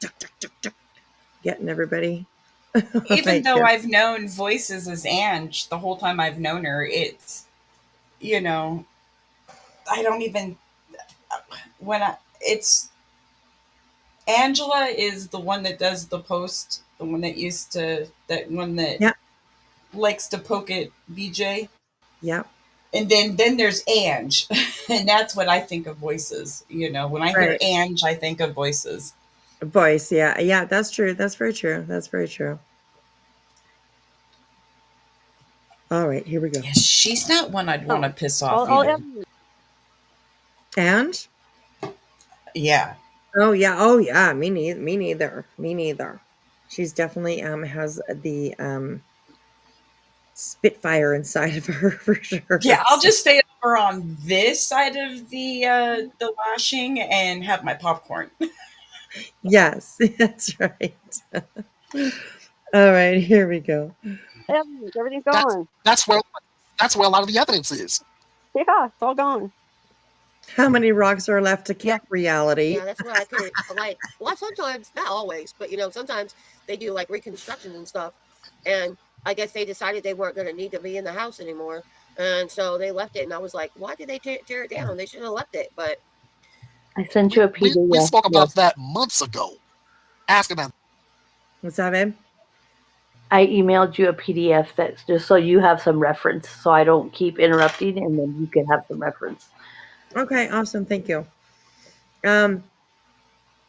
getting everybody. Even though I've known voices as Ange the whole time I've known her, it's, I don't even, it's, Angela is the one that does the post, the one that yeah. likes to poke at BJ. Yep. And then there's Ange, and that's what I think of voices. When I hear Ange, I think of voices. Voice, yeah. Yeah, that's true. That's very true. That's very true. All right, here we go. Yeah, she's not one I'd want to piss off. And? Yeah. Oh, yeah. Oh, yeah. Me neither. Me neither. She's definitely has the Spitfire inside of her for sure. Yeah, I'll So. just stay over on this side of the lashing and have my popcorn. Yes, that's right. All right, here we go. Everything's gone. That's where a lot of the evidence is. Yeah, it's all gone. How many rocks are left to kick reality? Yeah, that's what I could like. Well, sometimes, not always, but sometimes they do like reconstruction and stuff, and I guess they decided they weren't going to need to be in the house anymore, and so they left it. And I was like, why did they tear it down? They should have left it. But I sent you a We PDF. spoke Yes. about that months ago. Asking them. What's that, babe? I emailed you a PDF that's just so you have some reference, so I don't keep interrupting, and then you can have some reference. Okay, awesome. Thank you. And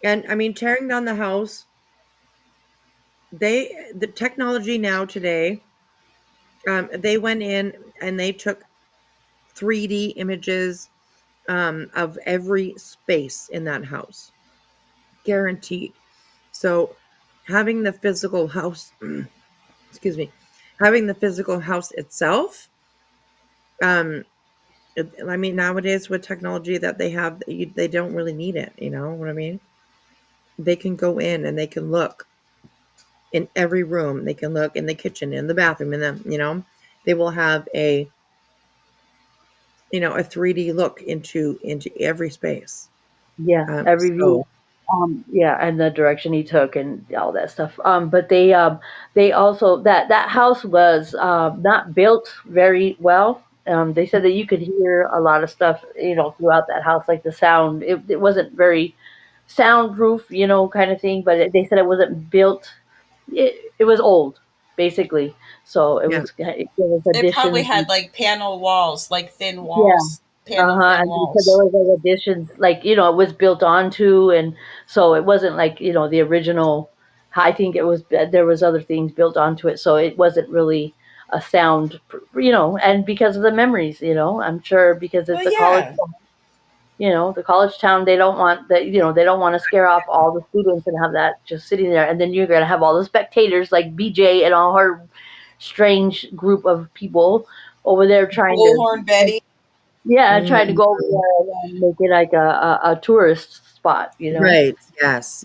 I mean, tearing down the house, the technology now today, they went in and they took 3D images of every space in that house, guaranteed. So having the physical house, excuse me, having the physical house itself, I mean, nowadays with technology that they have, they don't really need it. You know what I mean? They can go in and they can look in every room. They can look in the kitchen, in the bathroom, in the, they will have a 3D look into every space. Yeah, every view. Yeah, and the direction he took and all that stuff. But they also that house was not built very well. They said that you could hear a lot of stuff, throughout that house, like the sound. It wasn't very soundproof, kind of thing. But they said it wasn't built. It was old, basically. So Yeah. There was It probably additions. had like panel walls, like thin Yeah. walls, panel thin And because there walls. was like additions, like it was built onto, and so it wasn't like the original. I think it was there was other things built onto it, so it wasn't really a sound, and because of the memories, I'm sure because it's Well, a college, yeah. the college town, they don't want that, they don't want to scare off all the students and have that just sitting there, and then you're gonna have all the spectators like BJ and all her strange group of people over there trying to. Bullhorn Betty. Yeah, I tried to Mhm. go over there and make it like a tourist spot. Right. Yes.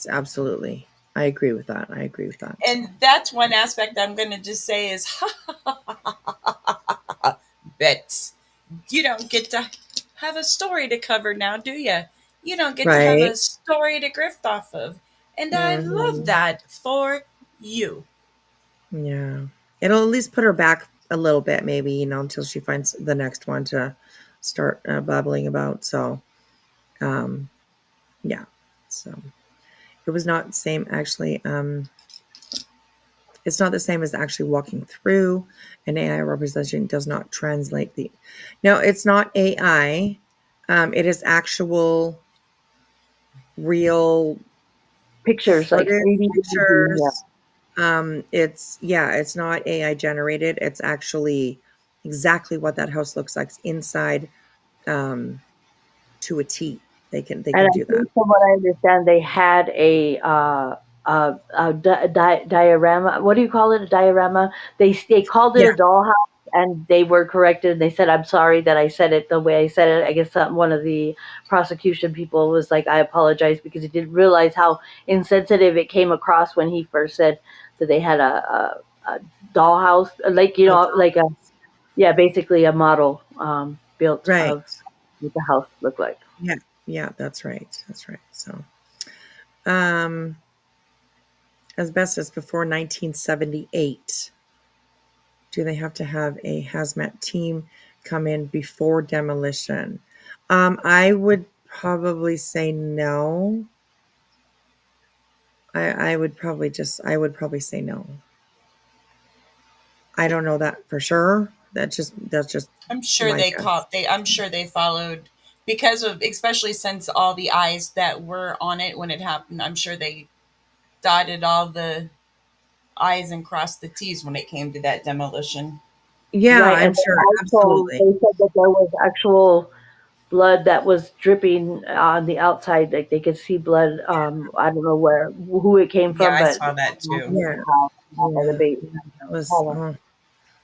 Absolutely. I agree with that. And that's one aspect I'm going to just say is, bets. You don't get to have a story to cover now, do you? You don't get to have Right. a story to grift off of. And I love Mhm. that for you. Yeah. It'll at least put her back a little bit, maybe, until she finds the next one to start babbling about. So, yeah. So it was not the same, actually. It's not the same as actually walking through. An AI representation does not translate the. No, it's not AI. It is actual, real Pictures, like footage, 3D imaging. Yeah. pictures. It's not AI generated. It's actually exactly what that house looks like inside, to a T. They And can I do that. think, from what I understand, they had diorama. What do you call it? A diorama. They called it Yeah. a dollhouse, and they were corrected. They said, "I'm sorry that I said it the way I said it." I guess one of the prosecution people was like, "I apologize," because he didn't realize how insensitive it came across when he first said that they had a dollhouse, like A like a, dollhouse. yeah, basically a model built Right. of what the house looked like. Yeah, that's right. So, um, asbestos before 1978. Do they have to have a hazmat team come in before demolition? I would probably say no. I would probably say no. I don't know that for sure. That's just I'm sure my they guess. caught. I'm sure they followed because of, especially since all the eyes that were on it when it happened. I'm sure they dotted all the I's and crossed the T's when it came to that demolition. Yeah, Right, I'm and then sure. also Absolutely. they said that there was actual blood that was dripping on the outside. Like they could see blood. I don't know who it came Yeah, from, I but saw that too. by Yeah, the yeah, baby. that was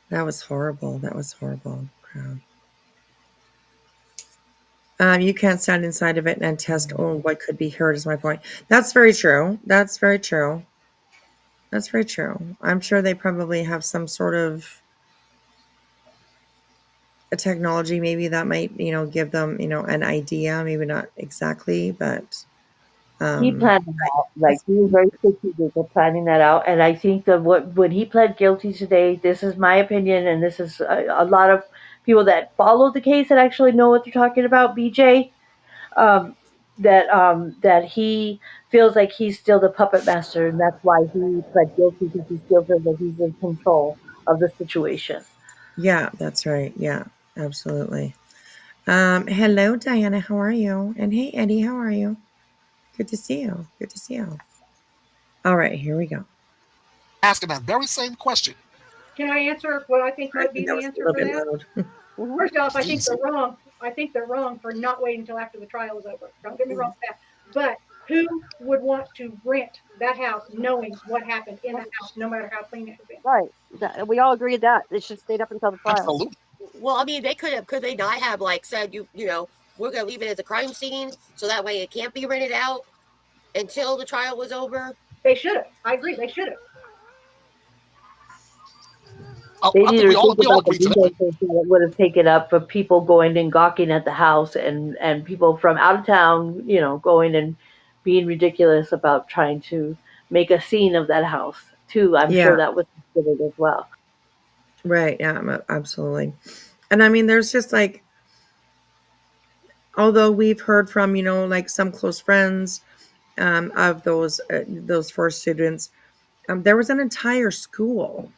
that was horrible. That was horrible. Crap. You can't stand inside of it and test what could be heard is my point. That's very true. That's very true. That's very true. I'm sure they probably have some sort of a technology maybe that might, give them, an idea, maybe not exactly, but He planned it out. Like he was very strategic at planning that out. And I think that when he pled guilty today, this is my opinion, and this is a lot of people that follow the case that actually know what they're talking about. BJ, um, that he feels like he's still the puppet master, and that's why he pled guilty because he still feels like he's in control of the situation. yeah, that's right. Yeah, absolutely. Hello, Diana. How are you? And hey, Eddie, how are you? Good to see you. Good to see you. All right, here we go. Asking that very same question. Can I answer what I think I might be think that the was a answer little for bit that? loud. First off, I think Please. they're wrong. I think they're wrong for not waiting until after the trial is over. Don't get me wrong with that. But who would want to rent that house knowing what happened in that house, no matter how clean it had been? Right. We all agreed that it should stay up until the trial. Absolutely. Well, I mean, they could they not have like said we're gonna leave it as a crime scene so that way it can't be rented out until the trial was over. They should have. I agree. They should have. They I need think to we all think about the agree to that. legal thing that would have taken up for people going and gawking at the house, and people from out of town, going and being ridiculous about trying to make a scene of that house too. I'm sure Yeah, that was considered as well. right. Yeah, absolutely. And I mean, there's just like, although we've heard from, like some close friends of those four students, there was an entire school.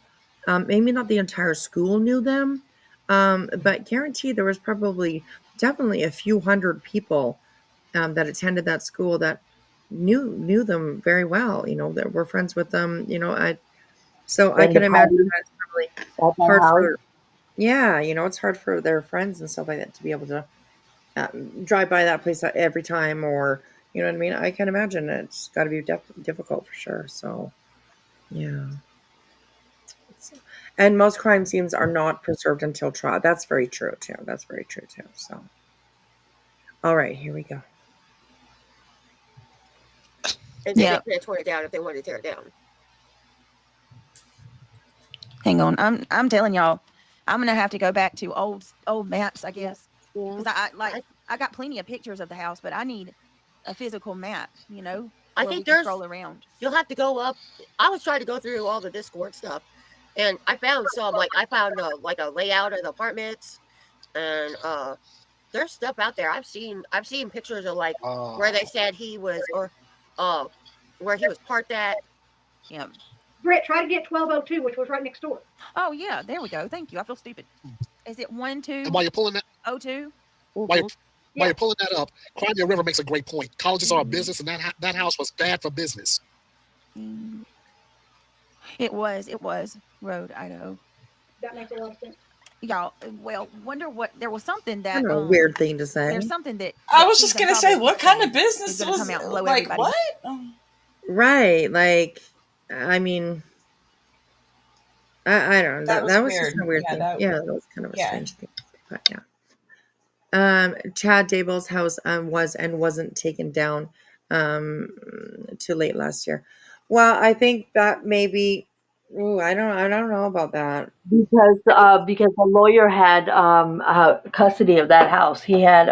Maybe not the entire school knew them, but guarantee there was probably definitely a few hundred people that attended that school that knew them very well. That were friends with them. So I When the can imagine party that's probably at that hard house, for. Yeah, it's hard for their friends and stuff like that to be able to drive by that place every time, or you know what I mean. I can imagine it's got to be difficult for sure. So yeah. And most crime scenes are not preserved until trial. That's very true too. That's very true too. So, all right, here we go. And then they could have torn it down if they wanted to tear it down. Hang on, I'm telling y'all, I'm gonna have to go back to old maps, I guess, because I got plenty of pictures of the house, but I need a physical map, I where we think can scroll around. You'll have to go up. I was trying to go through all the Discord stuff, and I found some. Like I found like a layout of the apartments, and there's stuff out there. I've seen pictures of like where they said he was, or where he was parked at. Yeah. Britt, try to get 1202, which was right next door. Oh yeah, there we go. Thank you. I feel stupid. Is it 1202? And while you're pulling that, 02? while you're pulling that up, Crimea River makes a great point. Colleges are a business, and that house was bad for business. It was Road, Idaho. That makes a lot of sense. Y'all, well, wonder what there was something that Kind of a weird thing to say. there's something that I was just Susan gonna say, Roberts what was kind saying of business is gonna was come out and blow like everybody's what? Right, like I mean, I don't know. That was That was just weird. a weird Yeah, thing. that- Yeah, that was kind of a yeah. strange thing. But yeah. Chad Dable's house was and wasn't taken down too late last year. Well, I think that maybe. Ooh, I don't know about that. because the lawyer had custody of that house. He had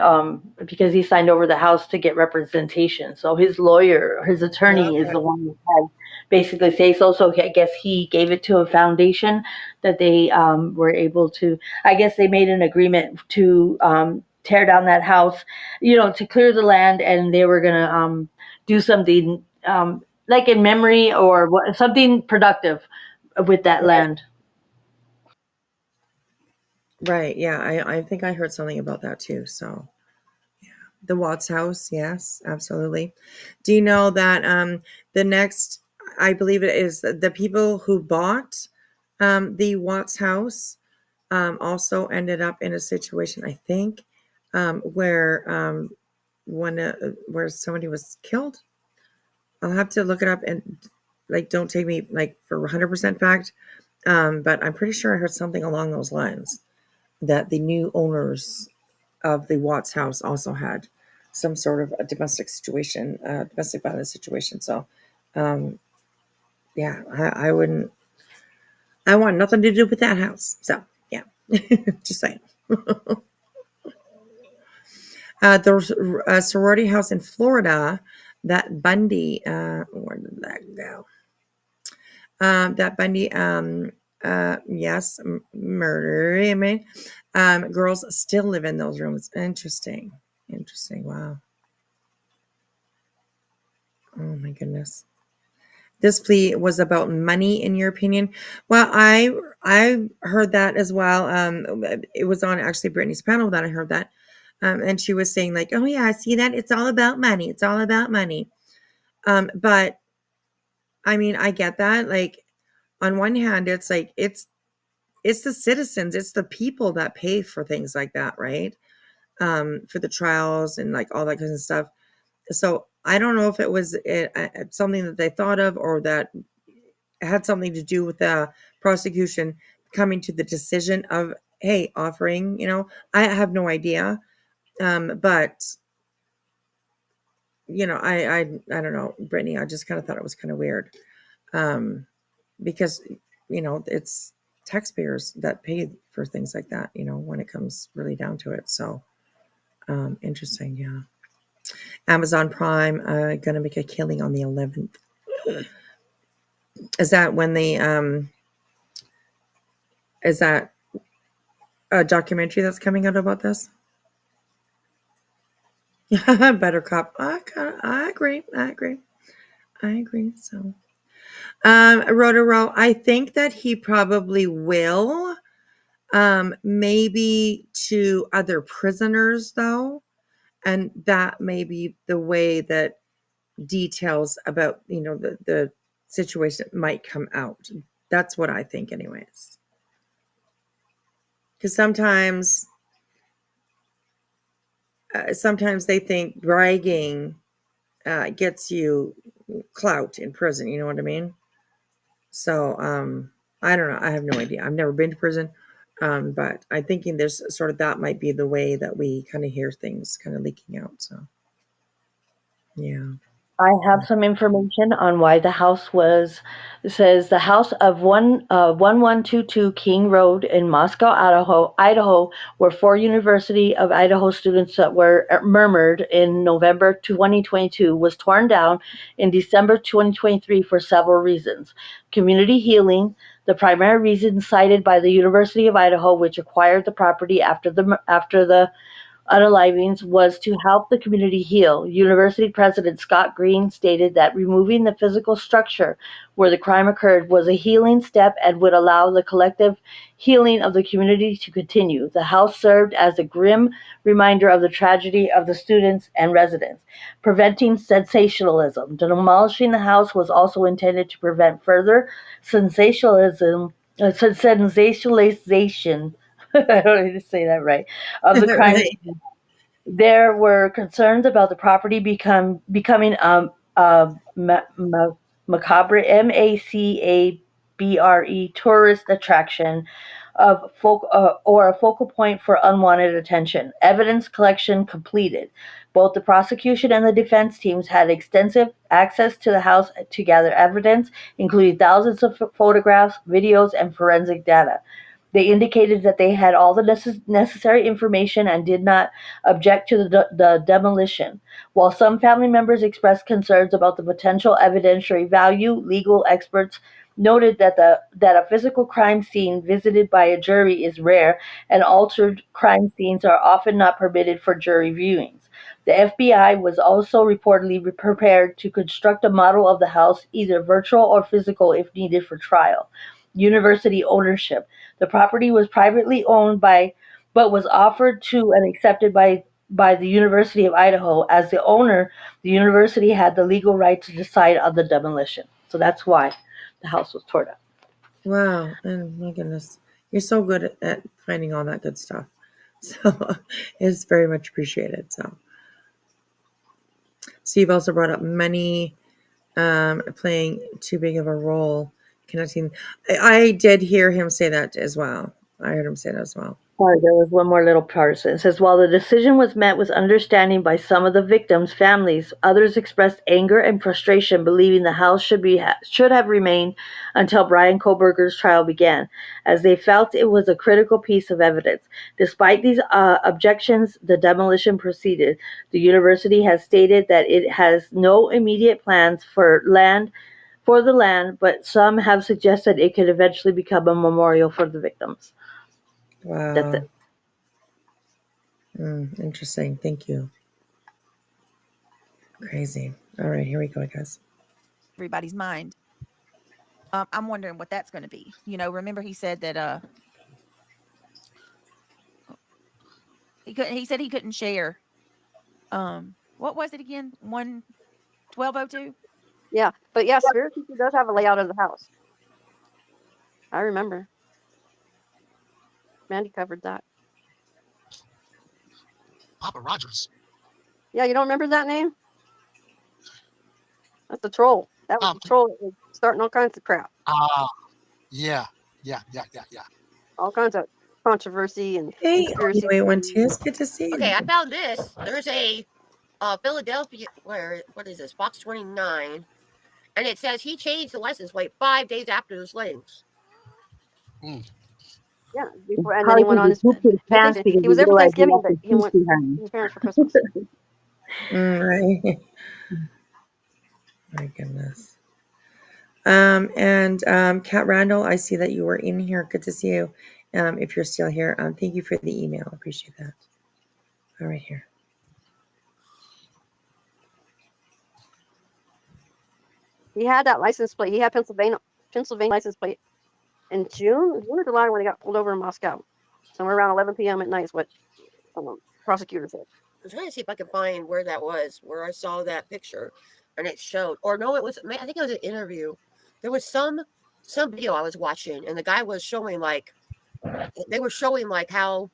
because he signed over the house to get representation. So his attorney, is the one who had basically say so. So I guess he gave it to a foundation that they were able to. I guess they made an agreement to tear down that house, to clear the land, and they were gonna do something like in memory or something productive with that land. Right. Yeah. I think I heard something about that too. So yeah. The Watts house. Yes, absolutely. Do you know that the next, I believe it is the people who bought the Watts house also ended up in a situation, I think, where where somebody was killed. I'll have to look it up and like don't take me like for 100% fact, but I'm pretty sure I heard something along those lines that the new owners of the Watts house also had some sort of a domestic situation, domestic violence situation. So, yeah, I wouldn't. I want nothing to do with that house. So, yeah, just saying. There's a sorority house in Florida that Bundy, where did that go? That Bundy, yes, murder. I mean, girls still live in those rooms. Interesting. Wow. Oh my goodness. This plea was about money, in your opinion? Well, I heard that as well. It was on actually Brittany's panel that I heard that, and she was saying like, "Oh yeah, I see that. It's all about money. It's all about money." But I mean, I get that. Like, on one hand, it's like it's the citizens, it's the people that pay for things like that, right? For the trials and like all that kind of stuff. So I don't know if it was something that they thought of or that had something to do with the prosecution coming to the decision of, hey, offering, I have no idea. But I don't know, Brittany, I just kind of thought it was kind of weird. Because, it's taxpayers that pay for things like that, when it comes really down to it. So, interesting. Yeah. Amazon Prime, going to make a killing on the 11th. Is that when is that a documentary that's coming out about this? Better Cop. I agree. So, Rotaro, I think that he probably will. Maybe to other prisoners though, and that may be the way that details about the situation might come out. That's what I think, anyways. Because sometimes they think bragging gets you clout in prison. You know what I mean? So I don't know. I have no idea. I've never been to prison. But I'm thinking there's sort of that might be the way that we kind of hear things kind of leaking out. So, yeah. I have some information on why the house was. It says the house of 1122 King Road in Moscow, Idaho, where 4 University of Idaho students that were murdered in November 2022, was torn down in December 2023 for several reasons. Community healing, the primary reason cited by the University of Idaho, which acquired the property after the unalivings, was to help the community heal. University President Scott Green stated that removing the physical structure where the crime occurred was a healing step and would allow the collective healing of the community to continue. The house served as a grim reminder of the tragedy of the students and residents. Preventing sensationalism. Demolishing the house was also intended to prevent further sensationalization. I don't need to say that right. Of the crime. Right. There were concerns about the property becoming macabre, MACABRE, tourist attraction or a focal point for unwanted attention. Evidence collection completed. Both the prosecution and the defense teams had extensive access to the house to gather evidence, including thousands of photographs, videos, and forensic data. They indicated that they had all the necessary information and did not object to the demolition. While some family members expressed concerns about the potential evidentiary value, legal experts noted that a physical crime scene visited by a jury is rare, and altered crime scenes are often not permitted for jury viewings. The FBI was also reportedly prepared to construct a model of the house, either virtual or physical, if needed for trial. University ownership. The property was privately owned but was offered to and accepted by the University of Idaho. As the owner, the university had the legal right to decide on the demolition. So that's why the house was torn down. Wow. And my goodness, you're so good at finding all that good stuff. So it's very much appreciated. So you've also brought up money playing too big of a role connecting. I did hear him say that as well. I heard him say that as well. Sorry, there was one more little part. It says, while the decision was met with understanding by some of the victims' families, others expressed anger and frustration, believing the house should have remained until Brian Kohlberger's trial began, as they felt it was a critical piece of evidence. Despite these objections, the demolition proceeded. The university has stated that it has no immediate plans for the land, but some have suggested it could eventually become a memorial for the victims. Wow. That's it. Interesting. Thank you. Crazy. All right, here we go, guys. Everybody's mind. I'm wondering what that's going to be. Remember he said that he said he couldn't share. What was it again? 1202? Yeah, but yeah, Spirit Teacher does have a layout of the house. I remember. Mandy covered that. Papa Rogers. Yeah, you don't remember that name? That's the troll. That was the troll that was starting all kinds of crap. Yeah. All kinds of controversy and Hey, conspiracy. it's good to see you. Okay, I found this. There's a Philadelphia, what is this, box 29, and it says he changed the license plate 5 days after the slayings. Yeah, before, and then he went on his vacation. He was there for Thanksgiving, but he went to his parents for Christmas. Right. My goodness. And Kat Randall, I see that you were in here. Good to see you. If you're still here, thank you for the email. I appreciate that. All right, here. He had that license plate. He had Pennsylvania license plate in June or July when he got pulled over in Moscow. Somewhere around 11 p.m. at night is what prosecutor said. I'm trying to see if I can find where that was, where I saw that picture, and it showed. Or no, it was. I think it was an interview. There was some video I was watching, and the guy was showing they were showing how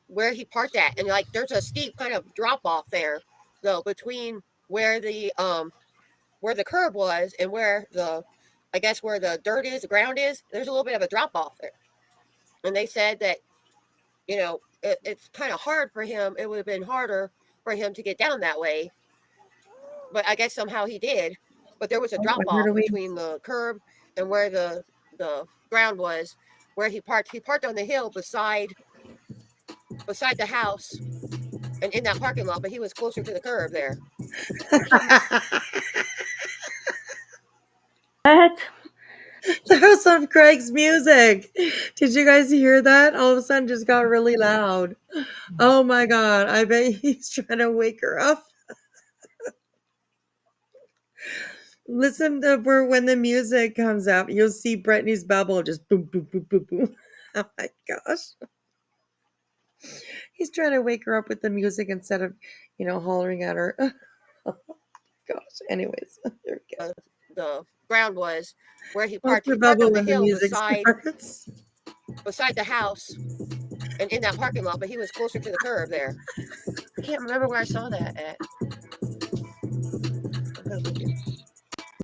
where he parked at, and there's a steep kind of drop off there, though, between where the curb was and where I guess where the dirt is, the ground is. There's a little bit of a drop off there, and they said that it's kind of hard for him. It would have been harder for him to get down that way, but I guess somehow he did. But there was a drop off between the curb and where the ground was, where he parked. He parked on the hill beside the house and in that parking lot, but he was closer to the curb there. What? That was some Craig's music. Did you guys hear that? All of a sudden just got really loud. Oh my God. I bet he's trying to wake her up. Listen to when the music comes up, you'll see Brittany's bubble just boom, boom, boom, boom, boom. Oh my gosh. He's trying to wake her up with the music instead of, hollering at her. Oh gosh. Anyways, there we go. The ground was where he parked. He parked on the hill beside the house and in that parking lot, but he was closer to the curb there. I can't remember where I saw that at.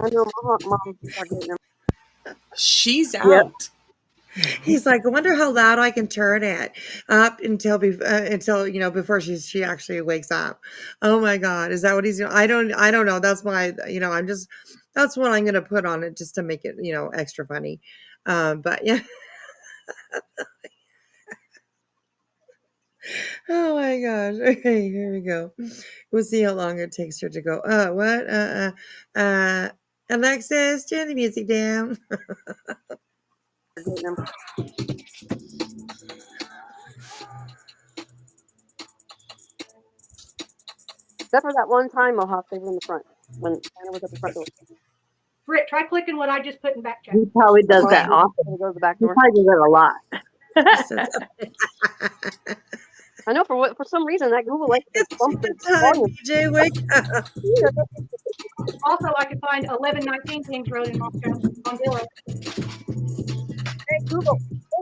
I know mom. She's out. Yep. He's like, I wonder how loud I can turn it up until before she actually wakes up. Oh my God, is that what he's doing? I don't know. That's why that's what I'm gonna put on it just to make it extra funny. But yeah. Oh my gosh. Okay, here we go. We'll see how long it takes her to go. What? Alexis, turn the music down. Except for that one time Mohawk, they were in the front when Anna was at the front door. Britt, try clicking what I just put in back chat. He probably does that often. He goes the back He door. probably does that a lot. I know for some reason that Google likes to bump the volume. DJ, wake up. Also, I could find 1119 Kings Road in Moscow on Zillow. Hey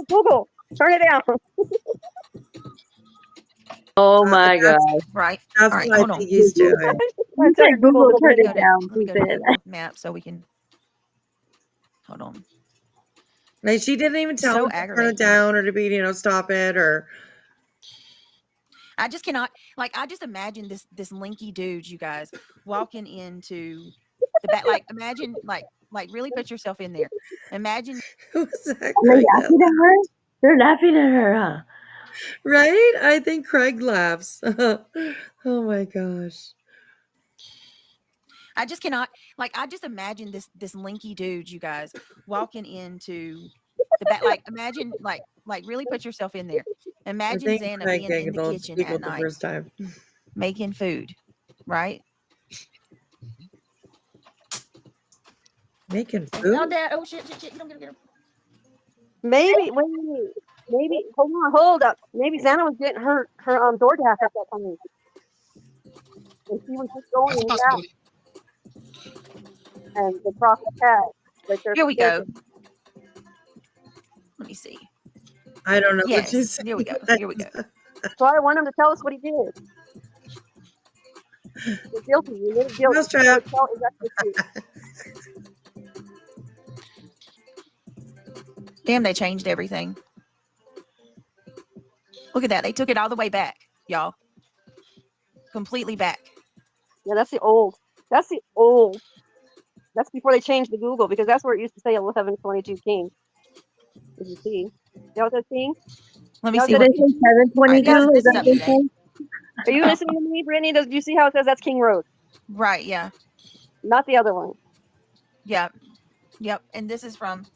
Google, turn it down. Oh my That's, god. Right. that's All right. what I Hold on. think he's doing. I tell your Google to Google go turned get it it. down. Let me She go to said. Google Maps so we can. Hold on. Like she didn't even tell So him to turn it aggravating. down or to be, stop it or. I just cannot. Like, I just imagine this linky dude, you guys, walking into the back. Like, imagine, like really put yourself in there. Imagine. Who's that? Are they Craig? laughing at her? They're laughing at her, huh? Right? I think Craig laughs. Oh my gosh. I just cannot. Like, I just imagine this linky dude, you guys, walking into the back. Like, imagine, like really put yourself in there. I Imagine think Xana Craig being in the giggled kitchen at the night first time. making food, right? Making Oh, food? Dad! Oh shit! You don't get him. Maybe, wait, maybe, hold up. Maybe Xana was getting her DoorDash at that time. And she was just going That's a in and out. possibility. And they crossed the path. Like they're Here we go. thinking. Let me see. I don't know what you Yes. said. Here we go. Here we go. So I want him to tell us what he did. You're guilty. You admitted guilty. So Mousetrap. tell exactly what you did. Damn, they changed everything. Look at that. They took it all the way back, y'all. Completely back. Yeah, that's the old. That's the old. That's before they changed the Google because that's where it used to say 1122 King. Did you see? You know what that's seeing? Let me You know see Did what they what. say All right, 722? this Is is that up what to they date. Are you listening to me, Brittany? Do you see how it says that's King Road? Right. Yeah. Not the other one. Yeah. Yep. And this is from.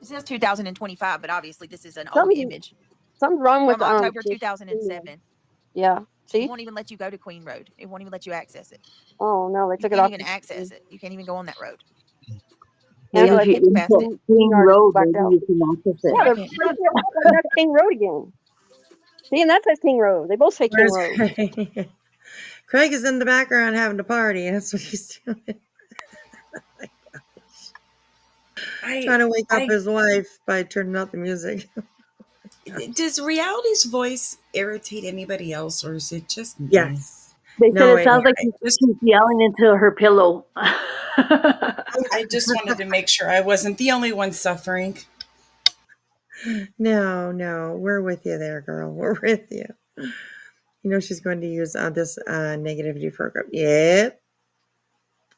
It says 2025, but obviously this is an old Something, image something's wrong with from October the 2007. Yeah. It See? won't even let you go to Queen Road. It won't even let you access it. Oh no, they You took it can't off. even access it. You can't even go on that road. Maybe Angela, if I you think past it. input King Yard Road, blacked maybe out. you can access it. Yeah, I they're can't. pretty sure that's King Road again. See, and that says King Road. They both say King Where's Road. Craig? Craig is in the background having a party. That's what he's doing. Trying to wake up his wife by turning out the music. Does Reality's voice irritate anybody else, or is it just me? Yes. They said No, it sounds like she's yelling into her pillow. I just wanted to make sure I wasn't the only one suffering. no, we're with you there, girl. We're with you. You know she's going to use this negativity program. Yep,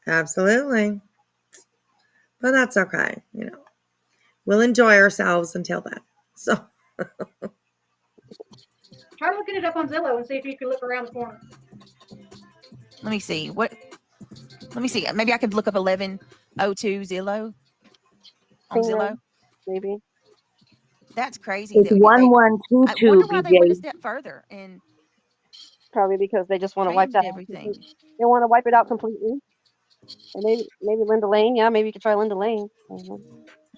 absolutely. But that's okay. We'll enjoy ourselves until then. So Try looking it up on Zillow and see if you can look around the corner. Let me see. What? Let me see. Maybe I could look up 1102 Zillow on King Road, Zillow. maybe. That's crazy. It's That I 1122, wonder why they went a BJ. step further and Probably because they just want to wipe changed that out. everything. They want to wipe it out completely. And maybe Linda Lane. Yeah, maybe you could try Linda Lane. I don't know.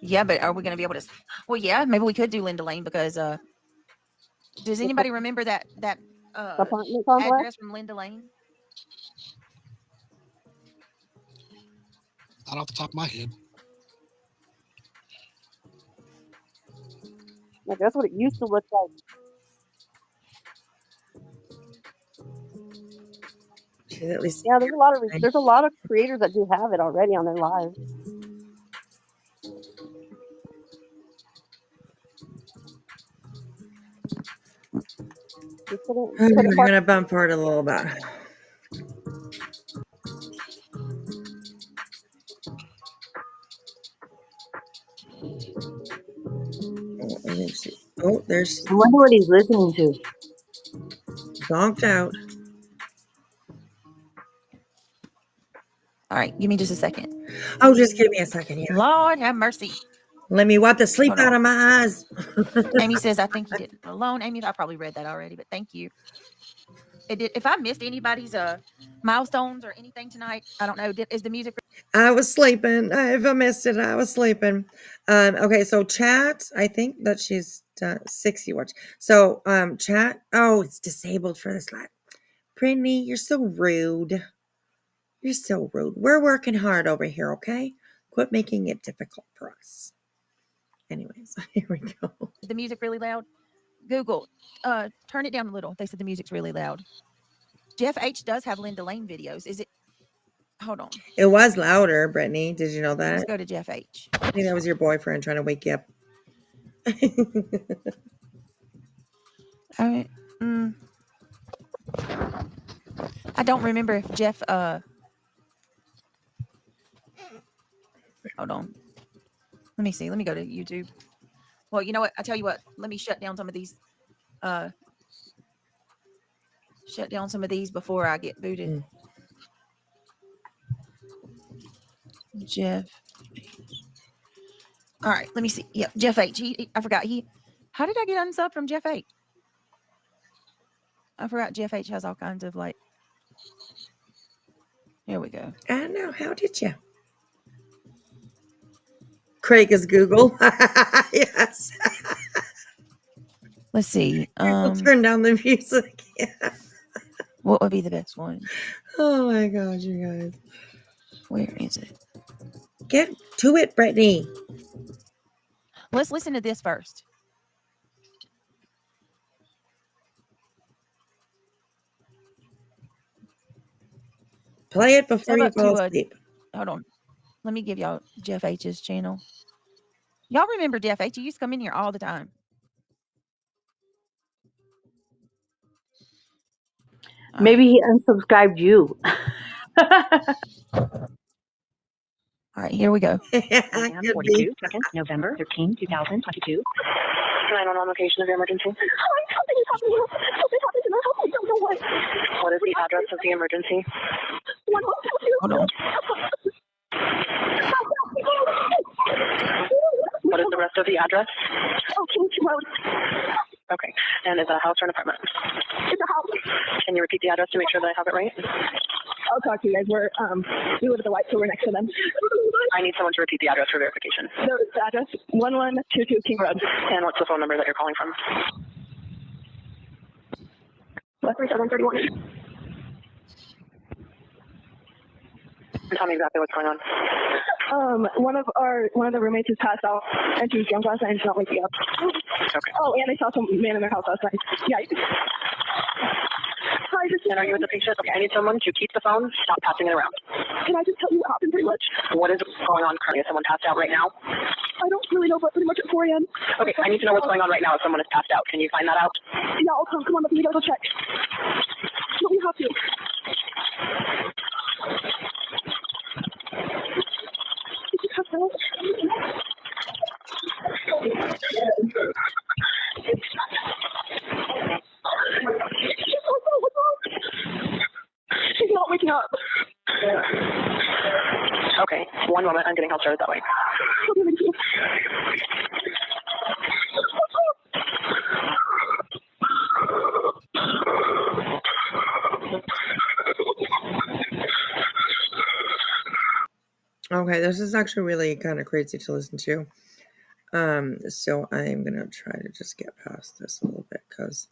Yeah, but are we going to be able to? Well, yeah, maybe we could do Linda Lane because does anybody remember that Apartment complex? address from Linda Lane? Not off the top of my head. Like that's what it used to look like. at least Yeah, there's a lot of creators that do have it already on their lives. I'm going to bump forward a little bit. Oh, there's. I wonder what he's listening to. Zonked out. All right, give me just a second. Oh, just give me a second here. Lord have mercy. Let me wipe the sleep Hold on. out of my eyes. Amy says, I think you did alone. Amy, I probably read that already, but thank you. If I missed anybody's milestones or anything tonight, I don't know. Is the music? I was sleeping. If I missed it, I was sleeping. Okay, so chat. I think that she's done 60 watch. So chat. Oh, it's disabled for this live. Brittany, you're so rude. You're so rude. We're working hard over here, okay? Quit making it difficult for us. Anyways, here we go. Is the music really loud? Google, turn it down a little. They said the music's really loud. Jeff H does have Linda Lane videos. Is it? Hold on. It was louder, Brittany. Did you know that? Let's go to Jeff H. I think that was your boyfriend trying to wake you up. I don't remember if Jeff. Hold on. Let me see. Let me go to YouTube. Well, you know what? I tell you what. Let me shut down some of these. Shut down some of these before I get booted. Jeff. All right. Let me see. Yep. Jeff H. I forgot. How did I get unsub from Jeff H? I forgot Jeff H has all kinds of like. Here we go. I don't know. How did you? Craig is Google. Yes. Let's see. We'll turn down the music. Yeah. What would be the best one? Oh my gosh, you guys. Where is it? Get to it, Brittany. Let's listen to this first. Play it before you go asleep. Hold on. Let me give y'all Jeff H's channel. Y'all remember Jeff H? He used to come in here all the time. Maybe he unsubscribed you. All right, here we go. 42 seconds, November 13, 2022. 911 location of your emergency. Something happened to my house. I don't know what. What is the address of the emergency? Hold on. What is the rest of the address? Oh, Kings Road. Okay. And is it a house or an apartment? It's a house. Can you repeat the address to make sure that I have it right? I'll talk to you guys. We live at the White, so we're next to them. I need someone to repeat the address for verification. The address, 1122 King Road. And what's the phone number that you're calling from? 3731. Tell me exactly what's going on. One of the roommates has passed out, and she was drunk last night and she's not waking up. Okay. Oh, and they saw some man in their house last night. Yeah. And are you with the patient? Okay, I need someone to keep the phone, stop passing it around. Can I just tell you what happened pretty much? What is going on currently? Is someone passed out right now? I don't really know, but pretty much at 4 a.m. Okay, I need to know what's going on right now if someone is passed out. Can you find that out? Yeah, I'll come. Come on, we gotta go check. No, we have to. Did you pass out? She's not waking up. Okay, one moment. I'm getting help started that way. Okay, this is actually really kind of crazy to listen to. So I'm gonna try to just get past this a little bit because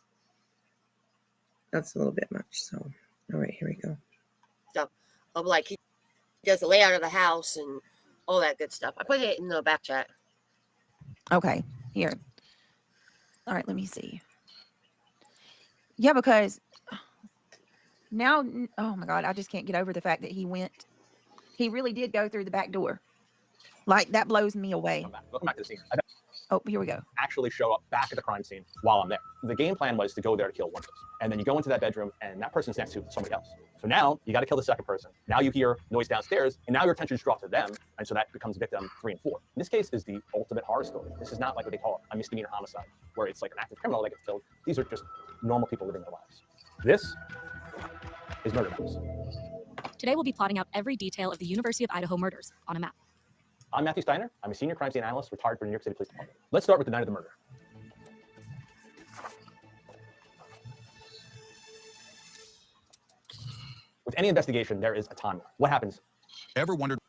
that's a little bit much. So, all right, here we go. Stuff of like he does the layout of the house and all that good stuff. I put it in the back chat. Okay, here. All right, let me see. Yeah, because now, oh my God, I just can't get over the fact that he really did go through the back door. Like, that blows me away. Welcome back to the scene. Oh, here we go. Actually show up back at the crime scene while I'm there. The game plan was to go there to kill one person. And then you go into that bedroom and that person's next to somebody else. So now you got to kill the second person. Now you hear noise downstairs and now your attention is brought to them. And so that becomes victim 3 and 4. In this case is the ultimate horror story. This is not like what they call a misdemeanor homicide where it's like an active criminal that gets killed. These are just normal people living their lives. This is Murder Maps. Today we'll be plotting out every detail of the University of Idaho murders on a map. I'm Matthew Steiner. I'm a senior crime scene analyst retired from New York City Police Department. Let's start with the night of the murder. With any investigation, there is a timeline. What happens? Ever wondered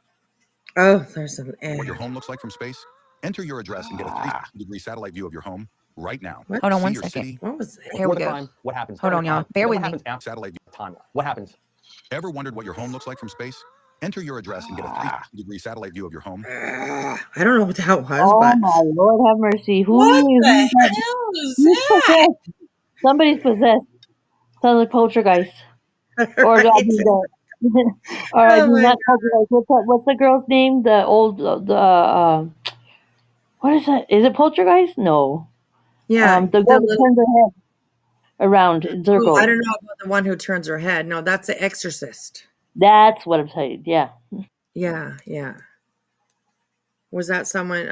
Oh, there's an what your home looks like from space? Enter your address and get a 360-degree satellite view of your home right now. What? Hold on See one your second. city, What was that? Here we Before the go. crime, what happens? Hold on, y'all. Bear with what me. happens after satellite view. timeline? What happens? Ever wondered what your home looks like from space? Enter your address and get a 360-degree satellite view of your home. I don't know what that was, Oh but my Lord, have mercy! What the Who's hell is who's that? possessed? Somebody's possessed. Sounds like poltergeist. Or do I right. do that? Or I Oh do my not poltergeist. What's the girl's name? The old what is that? Is it poltergeist? No. Yeah, The the girl that little. turns her head around in Oh, I circles. don't know about the one who turns her head. No, that's the Exorcist. That's what I'm saying. Yeah. Yeah, yeah. Was that someone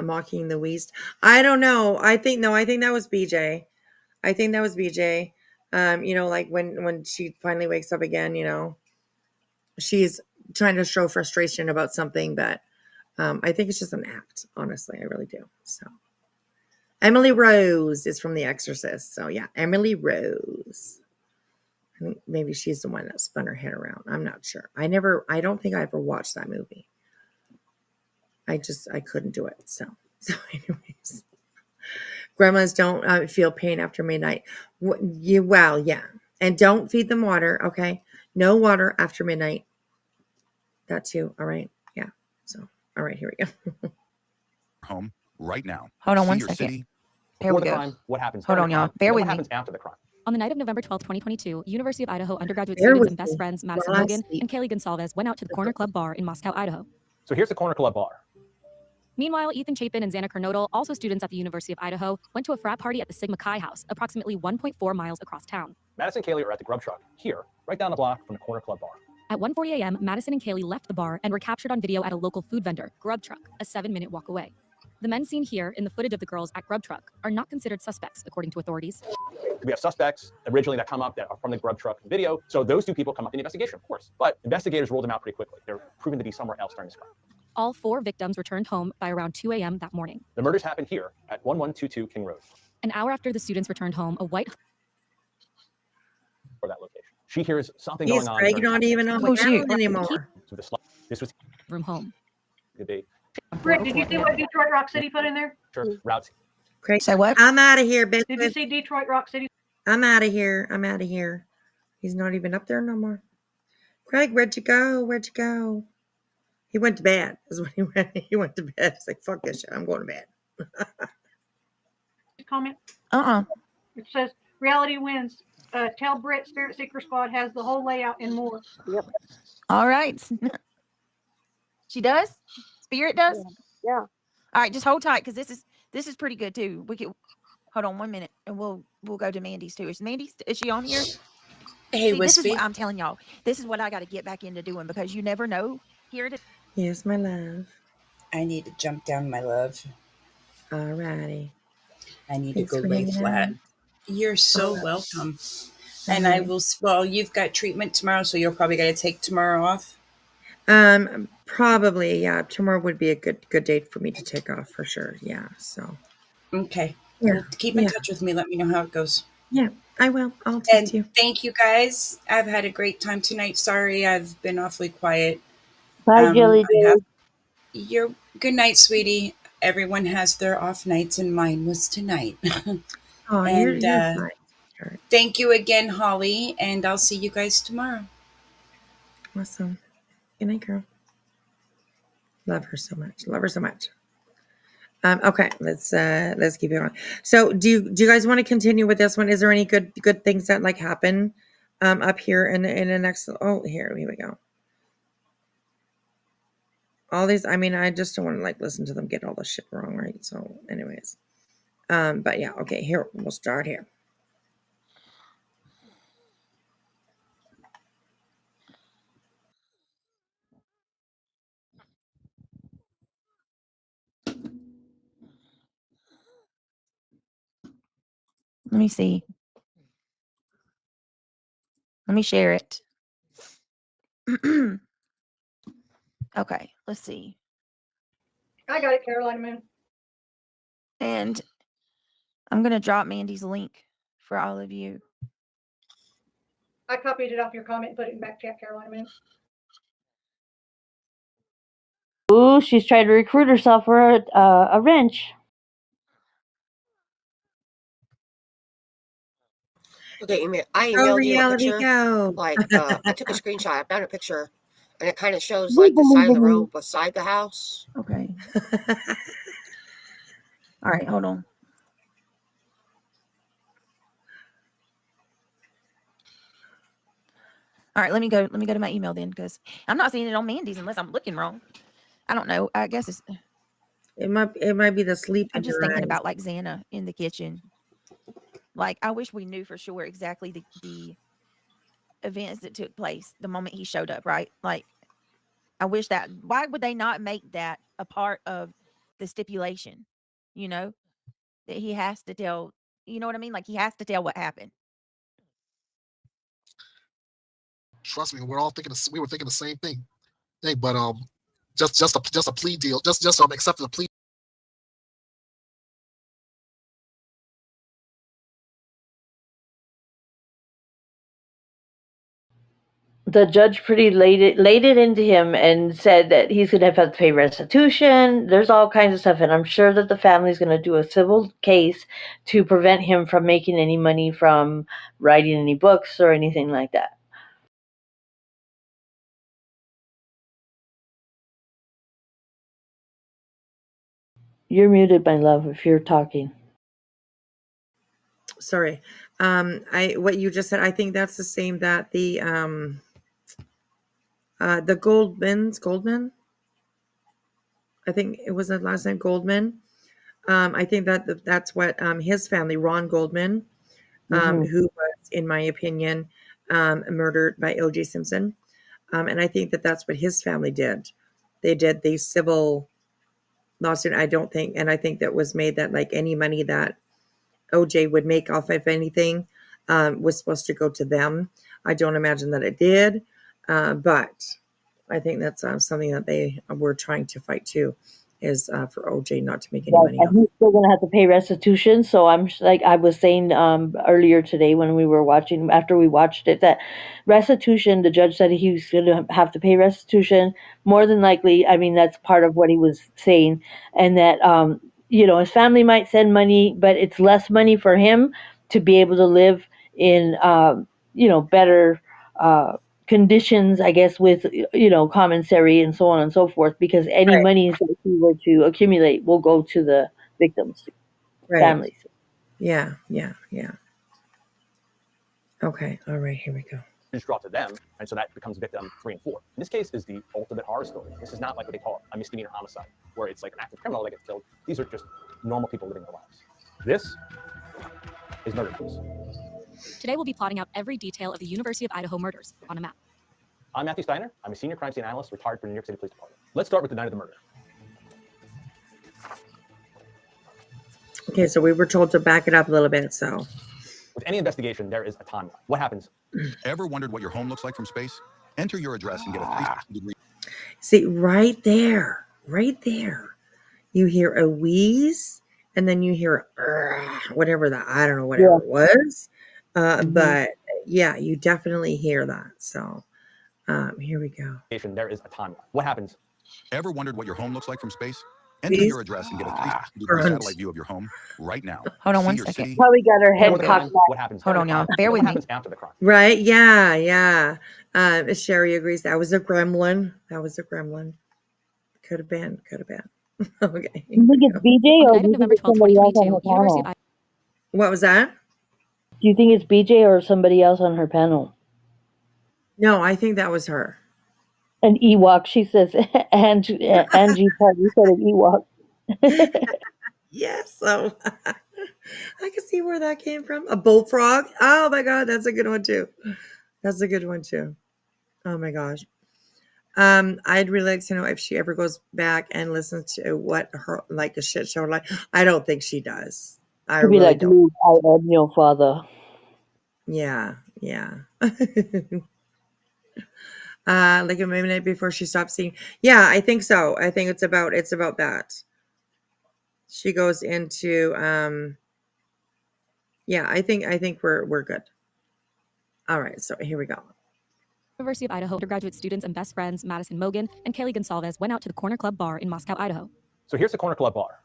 mocking the Weast? I don't know. I think that was BJ. I think that was BJ. Like when she finally wakes up again, she's trying to show frustration about something, but I think it's just an act. Honestly, I really do. So Emily Rose is from The Exorcist. So yeah, Emily Rose. I think maybe she's the one that spun her head around. I'm not sure. I don't think I ever watched that movie. I couldn't do it. So anyways, gremlins don't feel pain after midnight. Well, yeah. And don't feed them water. Okay. No water after midnight. That too. All right. Yeah. So, all right, here we go. Home right now. Hold on See one your second. city. Here Before we the go. crime, what happens Hold during on, the y'all. crime, Bear and then with what me. happens after the crime. On the night of November 12, 2022, University of Idaho undergraduate Bear students with and best me. friends Madison While I Hogan speak. and Kaylee Gonsalves went out to the Corner Club Bar in Moscow, Idaho. So here's the Corner Club bar. Meanwhile, Ethan Chapin and Xana Kernodle, also students at the University of Idaho, went to a frat party at the Sigma Chi House, approximately 1.4 miles across town. Madison and Kaylee are at the Grub Truck, here, right down the block from the Corner Club bar. At 1:40 a.m., Madison and Kaylee left the bar and were captured on video at a local food vendor, Grub Truck, a 7-minute walk away. The men seen here in the footage of the girls at Grub Truck are not considered suspects, according to authorities. We have suspects originally that come up that are from the Grub Truck video. So those two people come up in the investigation, of course. But investigators ruled them out pretty quickly. They're proven to be somewhere else during this crime. All 4 victims returned home by around 2 a.m. that morning. The murders happened here at 1122 King Road. An hour after the students returned home, a white for that location. She hears something He's going on. Craig not even on the ground anymore. To the this was room home. Could be. Rick, did you see what Detroit Rock City put in there? Route. Craig, say what? I'm out of here, bitch. Did you see Detroit Rock City? I'm out of here. I'm out of here. He's not even up there no more. Craig, where'd you go? Where'd you go? He went to bed. Is when he went. He went to bed. He's like, fuck this shit. I'm going to bed. Comment. It says reality wins. Tell Britt Spirit Seeker Squad has the whole layout and more. Yep. All right. She does? Spirit does? Yeah. All right, just hold tight because this is pretty good too. We could hold on 1 minute and we'll go to Mandy's too. Is she on here? Hey, See, this is Whispy. what I'm telling y'all. This is what I got to get back into doing because you never know. Here it is. Yes, my love. I need to jump down, my love. All righty. I need Thanks to go for lay hanging flat. out. You're so welcome. And I will. Well, you've got treatment tomorrow, so you're probably going to take tomorrow off. Probably, yeah. Tomorrow would be a good date for me to take off for sure. Yeah. So. Okay. Yeah. Well, keep in touch with me. Let me know how it goes. Yeah, I will. I'll text you. Thank you guys. I've had a great time tonight. Sorry, I've been awfully quiet. Bye, Jelly Day. Your good night, sweetie. Everyone has their off nights, and mine was tonight. Oh, and you're fine. thank you again, Holly. And I'll see you guys tomorrow. Awesome. Good night, girl. Love her so much. Love her so much. Okay, let's keep it on. So, do you guys want to continue with this one? Is there any good things that like happen up here in the next? Oh, here we go. All these. I mean, I just don't want to like listen to them get all the shit wrong, right? So, anyways, but yeah, okay. Here we'll start here. Let me see. Let me share it. Okay, let's see. I got it, Carolina Moon. And I'm going to drop Mandy's link for all of you. I copied it off your comment and put it in back chat, Carolina Moon. Ooh, she's trying to recruit herself for a wrench. Okay, I Go emailed you a reality, picture. go. Like, I took a screenshot. I found a picture and it kind of shows We like the side believe of the in road you. beside the house. Okay. All right, hold on. All right, let me go to my email then, because I'm not seeing it on Mandy's unless I'm looking wrong. I don't know. I guess it's It might be the sleep in I'm just your thinking eyes. about like Xana in the kitchen. Like, I wish we knew for sure exactly the events that took place the moment he showed up, right? Like, I wish that. Why would they not make that a part of the stipulation? You know, that he has to tell, you know what I mean? Like, he has to tell what happened. Trust me, we were thinking the same thing. But just a plea deal, just accepting a plea. The judge pretty laid it into him and said that he's going to have to pay restitution. There's all kinds of stuff, and I'm sure that the family's going to do a civil case to prevent him from making any money from writing any books or anything like that. You're muted, my love, if you're talking. Sorry. What you just said, I think that's the same that the Goldman, I think it was the last name Goldman. I think that's what his family, Ron Goldman, who was, in my opinion, murdered by O.J. Simpson. And I think that's what his family did. They did the civil lawsuit. I think that was made that like any money that OJ would make off of anything was supposed to go to them. I don't imagine that it did, but I think that's something that they were trying to fight too, is for OJ not to make any money off. And he's still going to have to pay restitution. So I'm like I was saying earlier today when we were watching, after we watched it, that restitution, the judge said he was going to have to pay restitution. More than likely, I mean, that's part of what he was saying. And that, his family might send money, but it's less money for him to be able to live in, better conditions, I guess, with, commissary and so on and so forth, because any Right. monies that he were to accumulate will go to the victims' families. Yeah. Okay. All right. Here we go. Just draw to them, and so that becomes victim 3 and 4. This case is the ultimate horror story. This is not like what they call a misdemeanor homicide, where it's like an active criminal that gets killed. These are just normal people living their lives. This is murder case. Today we'll be plotting out every detail of the University of Idaho murders on a map. I'm Matthew Steiner. I'm a senior crime scene analyst retired from the New York City Police Department. Let's start with the night of the murder. Okay, so we were told to back it up a little bit, so. With any investigation, there is a timeline. What happens? Ever wondered what your home looks like from space? Enter your address and get a 360-degree. See, right there, you hear a wheeze, and then you hear whatever it was. But yeah, you definitely hear that. So here we go. There is a timeline. What happens? Ever wondered what your home looks like from space? Enter your address and get a 360-degree satellite view of your home right now. Hold on one your second. city- Probably got her head cocked back. What happens? Hold on, y'all. Bear with What me. happens after the crime? Right? Yeah. Sherry agrees. That was a gremlin. Could have been. Okay. Do you think it's BJ or On the do night you of think November it's 12th, somebody else on 2022, her University of panel? What was that? Do you think it's BJ or somebody else on her panel? No, I think that was her. An Ewok, she says. Angie Party said an Ewok. Yes. So I can see where that came from. A bullfrog. Oh my God, that's a good one too. Oh my gosh. I'd really like to know if she ever goes back and listens to what her like a shit show like. I don't think she does. I She'd be really like, don't. Luke, I am your father. Yeah. Like a minute before she stops singing. Yeah, I think so. I think it's about that. She goes into yeah, I think we're good. All right, so here we go. University of Idaho undergraduate students and best friends Madison Mogan and Kaylee Gonsalves went out to the Corner Club bar in Moscow, Idaho. So here's the Corner Club bar.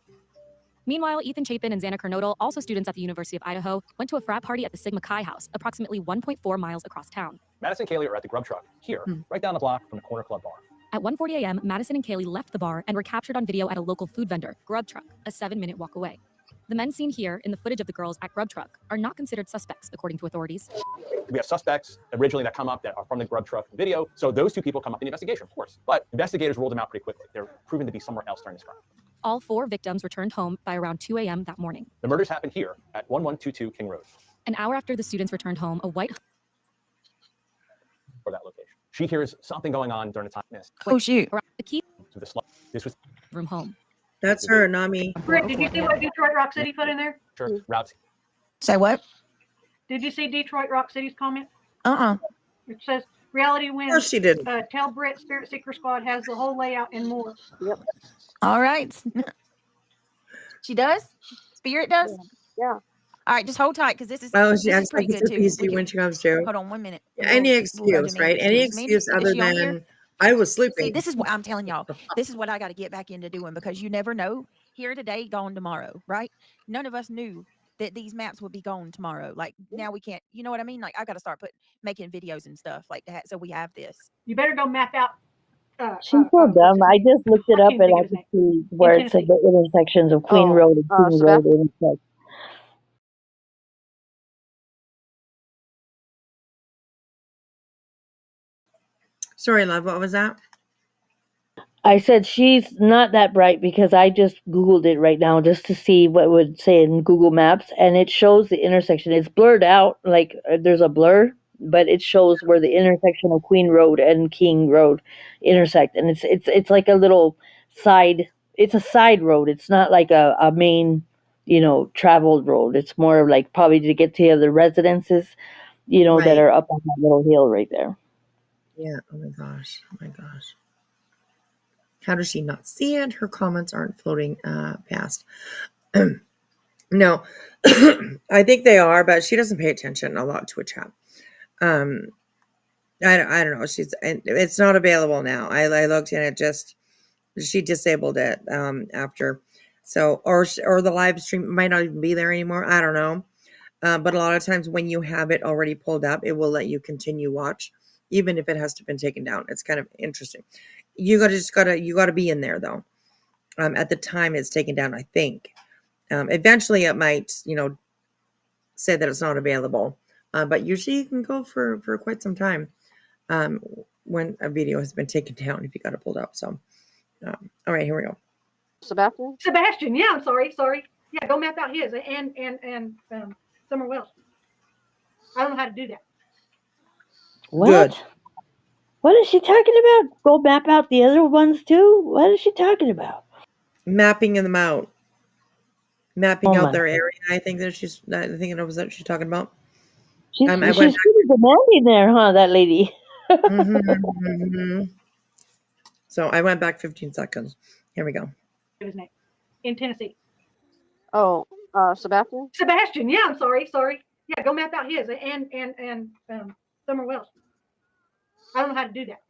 Meanwhile, Ethan Chapin and Xana Kernodle, also students at the University of Idaho, went to a frat party at the Sigma Chi house, approximately 1.4 miles across town. Madison and Kaylee are at the Grub Truck here, right down the block from the Corner Club bar. At 1:40 a.m., Madison and Kaylee left the bar and were captured on video at a local food vendor, Grub Truck, a 7-minute walk away. The men seen here in the footage of the girls at Grub Truck are not considered suspects, according to authorities. We have suspects originally that come up that are from the Grub Truck video, so those two people come up in the investigation, of course. But investigators ruled them out pretty quickly. They're proven to be somewhere else during this crime. All 4 victims returned home by around 2 a.m. that morning. The murders happened here at 1122 King Road. An hour after the students returned home, a white... For that location. She hears something going on during the time missed. Oh, shoot. The key to the this was room home. That's her, not me. Britt, did you see what Detroit Rock City put in there? Sure. Route. Say what? Did you see Detroit Rock City's comment? It says, reality wins. Of course she did. Tell Britt Spirit Seeker Squad has the whole layout and more. Yep. All right. She does? Spirit does? Yeah. All right, just hold tight because this is She acts like it's a PC when she comes to. Hold on 1 minute. Any excuse, right? Any excuse other than I was sleeping. See, this is what I'm telling y'all. This is what I got to get back into doing because you never know. Here today, gone tomorrow, right? None of us knew that these maps would be gone tomorrow. Like now we can't, you know what I mean? Like I got to start making videos and stuff like that. So we have this. You better go map out. She's so dumb. I just looked it up and I could see where it said the intersections of Queen Road and King Road intersect. Sorry, love. What was that? I said she's not that bright because I just Googled it right now just to see what it would say in Google Maps, and it shows the intersection. It's blurred out, like there's a blur, but it shows where the intersection of Queen Road and King Road intersect, and it's like a little side. It's a side road. It's not like a main, traveled road. It's more like probably to get to the residences, that are up on that little hill right there. Yeah. Oh my gosh. Oh my gosh. How does she not see it? Her comments aren't floating past. No, I think they are, but she doesn't pay attention a lot to a chat. I don't know. It's not available now. I looked and she disabled it after. So, or the live stream might not even be there anymore. I don't know. But a lot of times when you have it already pulled up, it will let you continue watch, even if it has to been taken down. It's kind of interesting. You gotta be in there though. At the time it's taken down, I think. Eventually it might, say that it's not available. But usually you can go for quite some time when a video has been taken down if you got it pulled up. So, all right, here we go. Sebastian, yeah, I'm sorry. Yeah, go map out his and somewhere else. I don't know how to do that. What? Good. What is she talking about? Go map out the other ones too? What is she talking about? Mapping them out. Mapping out their God. area. I think that she's talking about. She's I pretty went demanding there, huh, that lady? So I went back 15 seconds. Here we go. His name in Tennessee. Oh, Sebastian. Sebastian, yeah, I'm sorry. Yeah, go map out his and somewhere else. I don't know how to do that.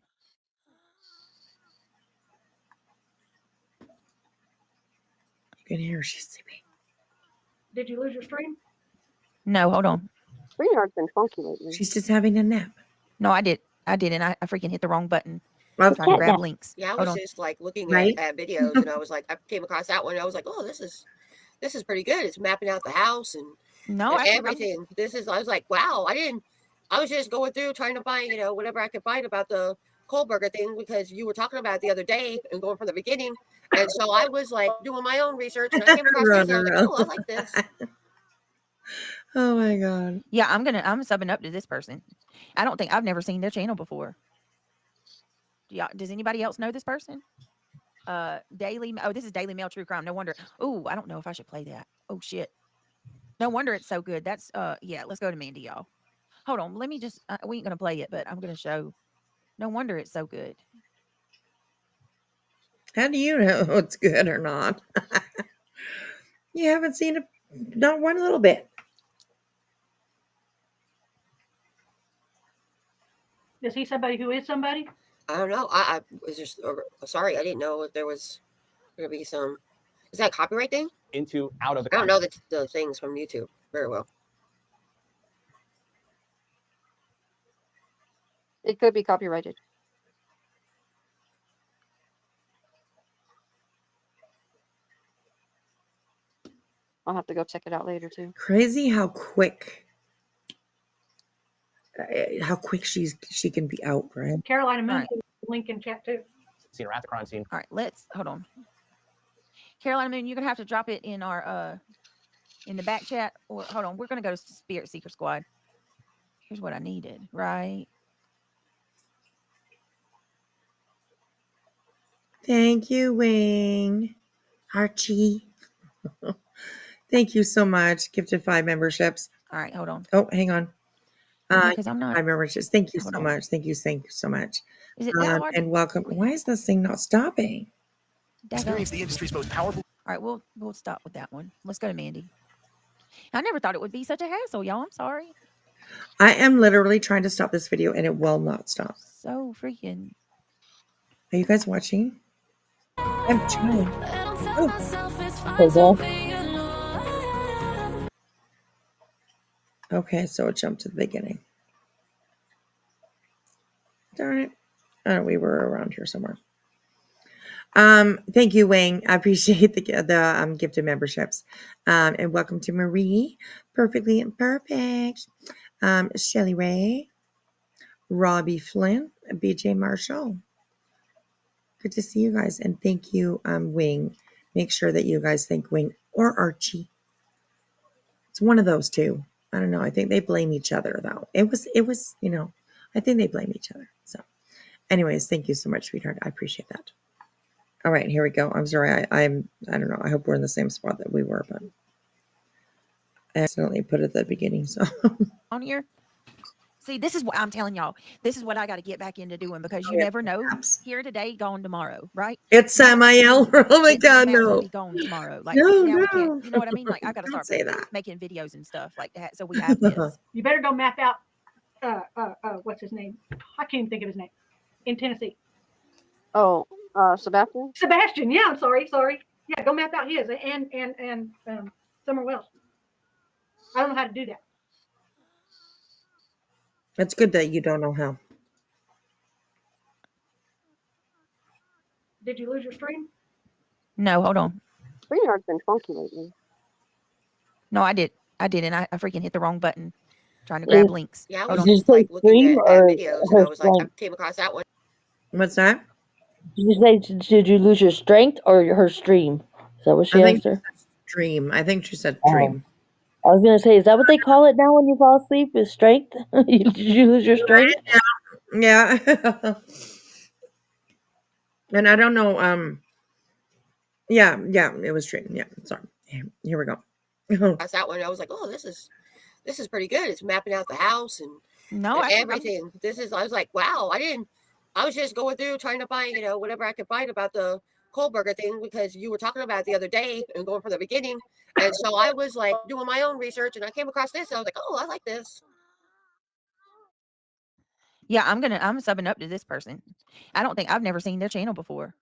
You can hear she's sleeping. Did you lose your stream? No, hold on. StreamYard's been funky lately. She's just having a nap. No, I did. I freaking hit the wrong button. Well, Trying to grab links. Yeah, I Hold was on. just like looking Right? at videos, and I was like, I came across that one. And I was like, oh, this is pretty good. It's mapping out the house and everything. I was like, wow. I was just going through trying to find, whatever I could find about the Kohlberger thing because you were talking about it the other day and going from the beginning. And so I was like doing my own research and I came across this and I was like, oh, I like this. Oh my God. Yeah, I'm subbing up to this person. I've never seen their channel before. Does anybody else know this person? This is Daily Mail True Crime. No wonder. Oh, I don't know if I should play that. Oh shit. No wonder it's so good. That's let's go to Mandy, y'all. Hold on. Let me just we ain't gonna play it, but I'm gonna show. No wonder it's so good. How do you know it's good or not? You haven't seen it, not one little bit. Is he somebody who is somebody? I don't know. I was just sorry. I didn't know if there was going to be some. Is that a copyright thing? Out of the I don't know the things from YouTube very well. It could be copyrighted. I'll have to go check it out later too. Crazy how quick she can be out, right? Carolina Moon Right. put a link in chat too. Seen her at the crime scene. All right, let's hold on. Carolina Moon, you're gonna have to drop it in our in the back chat, or hold on, we're gonna go to Spirit Seeker Squad. Here's what I needed, right? Thank you, Wing. Archie. Thank you so much. Gifted 5 memberships. All right, hold on. Oh, hang on. Because I'm not. 5 memberships. Thank you Hold so on. much. Thank you so much. Is it that hard? And welcome. Why is this thing not stopping? Experience the industry's most powerful. All right, we'll stop with that one. Let's go to Mandy. I never thought it would be such a hassle, y'all. I'm sorry. I am literally trying to stop this video and it will not stop. So freaking. Are you guys watching? I'm trying. Okay, so it jumped to the beginning. Darn it. Oh, we were around here somewhere. Thank you, Wayne. I appreciate the gifted memberships. And welcome to Marie, Perfectly Imperfect, Shelly Ray, Robbie Flynn, BJ Marshall. Good to see you guys. And thank you, Wing. Make sure that you guys thank Wing or Archie. It's one of those two. I don't know. I think they blame each other though. It was, I think they blame each other. So anyways, thank you so much, sweetheart. I appreciate that. All right, here we go. I'm sorry. I don't know. I hope we're in the same spot that we were, but I accidentally put it at the beginning. So On here. See, this is what I'm telling y'all. This is what I got to get back into doing because you never know. Here today, gone tomorrow, right? It's Samael. Oh my God, no. Be gone tomorrow. Like No, now we no. can't. You know what I mean? Like I got to start say that. making videos and stuff like that. So we have this. You better go map out. What's his name? I can't even think of his name. In Tennessee. Oh, Sebastian. Sebastian. Yeah, I'm sorry. Yeah, go map out his and somewhere else. I don't know how to do that. It's good that you don't know how. Did you lose your stream? No, hold on. StreamYard's been funky lately. No, I did. I freaking hit the wrong button. Trying to grab links. Yeah, I Hold was on. just like looking at videos and I was like, I came across that one. What's that? Did you say, did you lose your strength or her stream? Is that what she asked her? Dream. I think she said dream. I was going to say, is that what they call it now when you fall asleep? Is strength? Did you lose your strength? Yeah. And I don't know. Yeah, it was dream. Yeah, sorry. Here we go. That's that one. I was like, oh, this is pretty good. It's mapping out the house and everything. I was like, wow. I was just going through trying to find, whatever I could find about the Kohlberger thing because you were talking about it the other day and going from the beginning. And so I was like doing my own research and I came across this. And I was like, oh, I like this. Yeah, I'm subbing up to this person. I've never seen their channel before.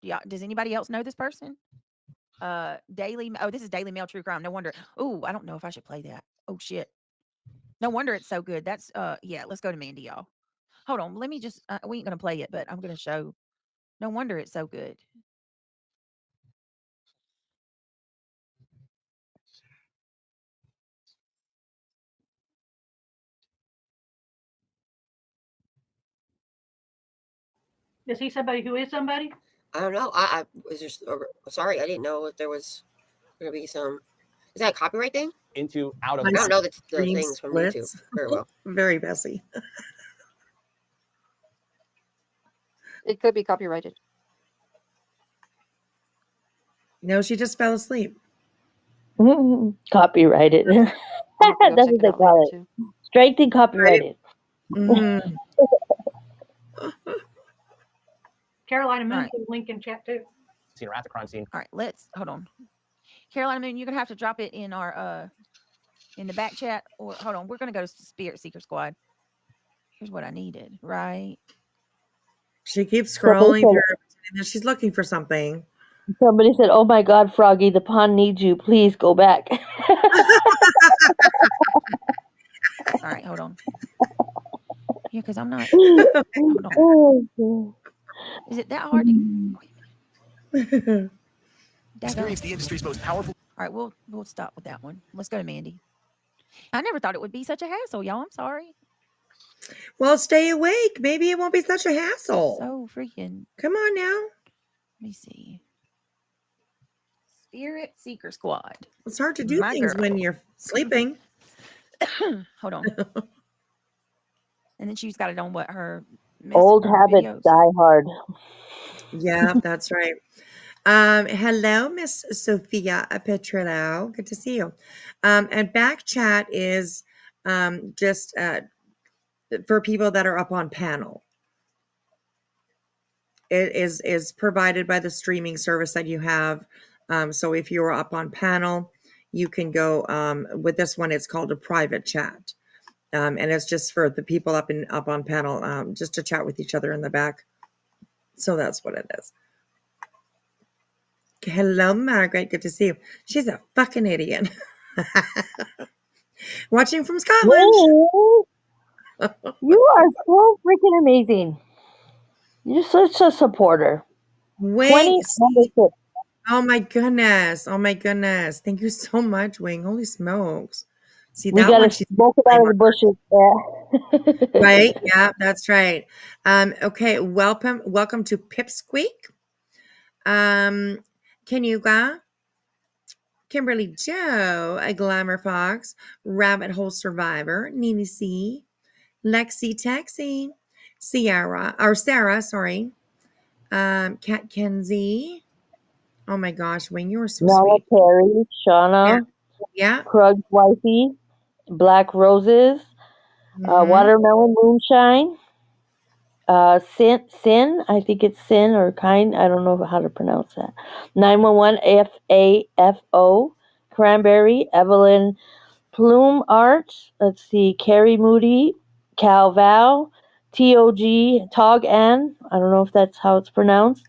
Yeah, does anybody else know this person? This is Daily Mail True Crime. No wonder. Oh, I don't know if I should play that. Oh shit. No wonder it's so good. That's yeah, let's go to Mandy, y'all. Hold on, let me just we ain't gonna play it, but I'm gonna show. No wonder it's so good. Is he somebody who is somebody? I don't know. I was just sorry. I didn't know if there was going to be some. Is that a copyright thing? Out of. I don't know the Dream things from splits. YouTube very well. Very messy. It could be copyrighted. No, she just fell asleep. Copyrighted. That's what they call it. Strength and copyrighted. Mm. Carolina Moon put a link in chat too. Seen her at the crime scene. All right, let's hold on. Carolina Moon, you're gonna have to drop it in our in the back chat, or hold on, we're gonna go to Spirit Seeker Squad. Here's what I needed, right? She keeps scrolling through. She's looking for something. Somebody said, "Oh my God, Froggy, the pond needs you. Please go back." All right, hold on. Yeah, because I'm not. Hold on. Oh, Is it that hard to? Experience the industry's most powerful. All right, we'll stop with that one. Let's go to Mandy. I never thought it would be such a hassle, y'all. I'm sorry. Well, stay awake. Maybe it won't be such a hassle. So freaking. Come on now. Let me see. Spirit Seeker Squad. It's hard to do My things girl. when you're sleeping. Hold on. And then she's got it on what her old habits videos. die hard. Yeah, that's right. Hello, Miss Sophia Petrillo. Good to see you. And back chat is just for people that are up on panel. It is provided by the streaming service that you have. So if you're up on panel, you can go with this one. It's called a private chat, and it's just for the people up on panel, just to chat with each other in the back. So that's what it is. Hello, Margaret. Good to see you. She's a fucking idiot. Watching from Scotland. You are so freaking amazing. You're such a supporter. Wing. Oh my goodness. Oh my goodness. Thank you so much, Wing. Holy smokes. See We that gotta one? She's smoke it out of the bushes. Yeah. right. Yeah, that's right. Okay. Welcome to Pipsqueak. Kenuga, Kimberly Joe, a Glamour Fox, Rabbit Hole Survivor, Nene C, Lexi Taxi, Sarah, sorry. Kat Kenzie. Oh my gosh, Wayne, you are so Nala sweet. Terri, Shauna, Yeah. Krug's Wifey, Black Roses, Watermelon Moonshine, Sin, I think it's Sin or Kind, I don't know how to pronounce that. 911 FAFO, Cranberry, Evelyn Plume Art, let's see, Carrie Moody, Cal Val, Tog Ann, I don't know if that's how it's pronounced.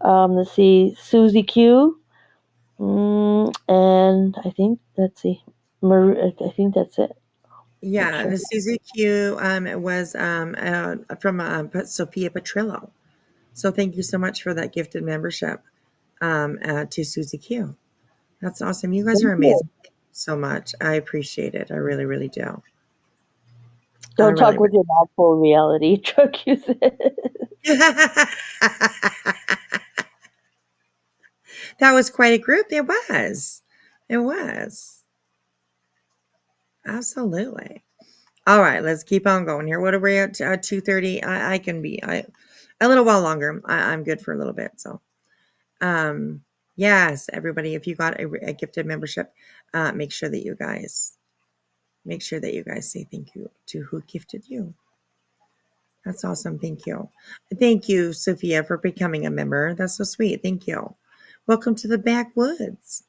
Let's see, Susie Q, and I think, let's see, I think that's it. Yeah, the Susie Q was from Sophia Petrillo. So thank you so much for that gifted membership to Susie Q. That's awesome. You guys are amazing. Thank you so much. I appreciate it. I really, really do. Don't talk with your mouth full of reality, Chuck, you said. That was quite a group. It was. It was. Absolutely. All right, let's keep on going here. What are we at? 2:30. I can be a little while longer. I'm good for a little bit. So, yes, everybody, if you got a gifted membership, make sure that you guys say thank you to who gifted you. That's awesome. Thank you. Thank you, Sophia, for becoming a member. That's so sweet. Thank you. Welcome to the backwoods.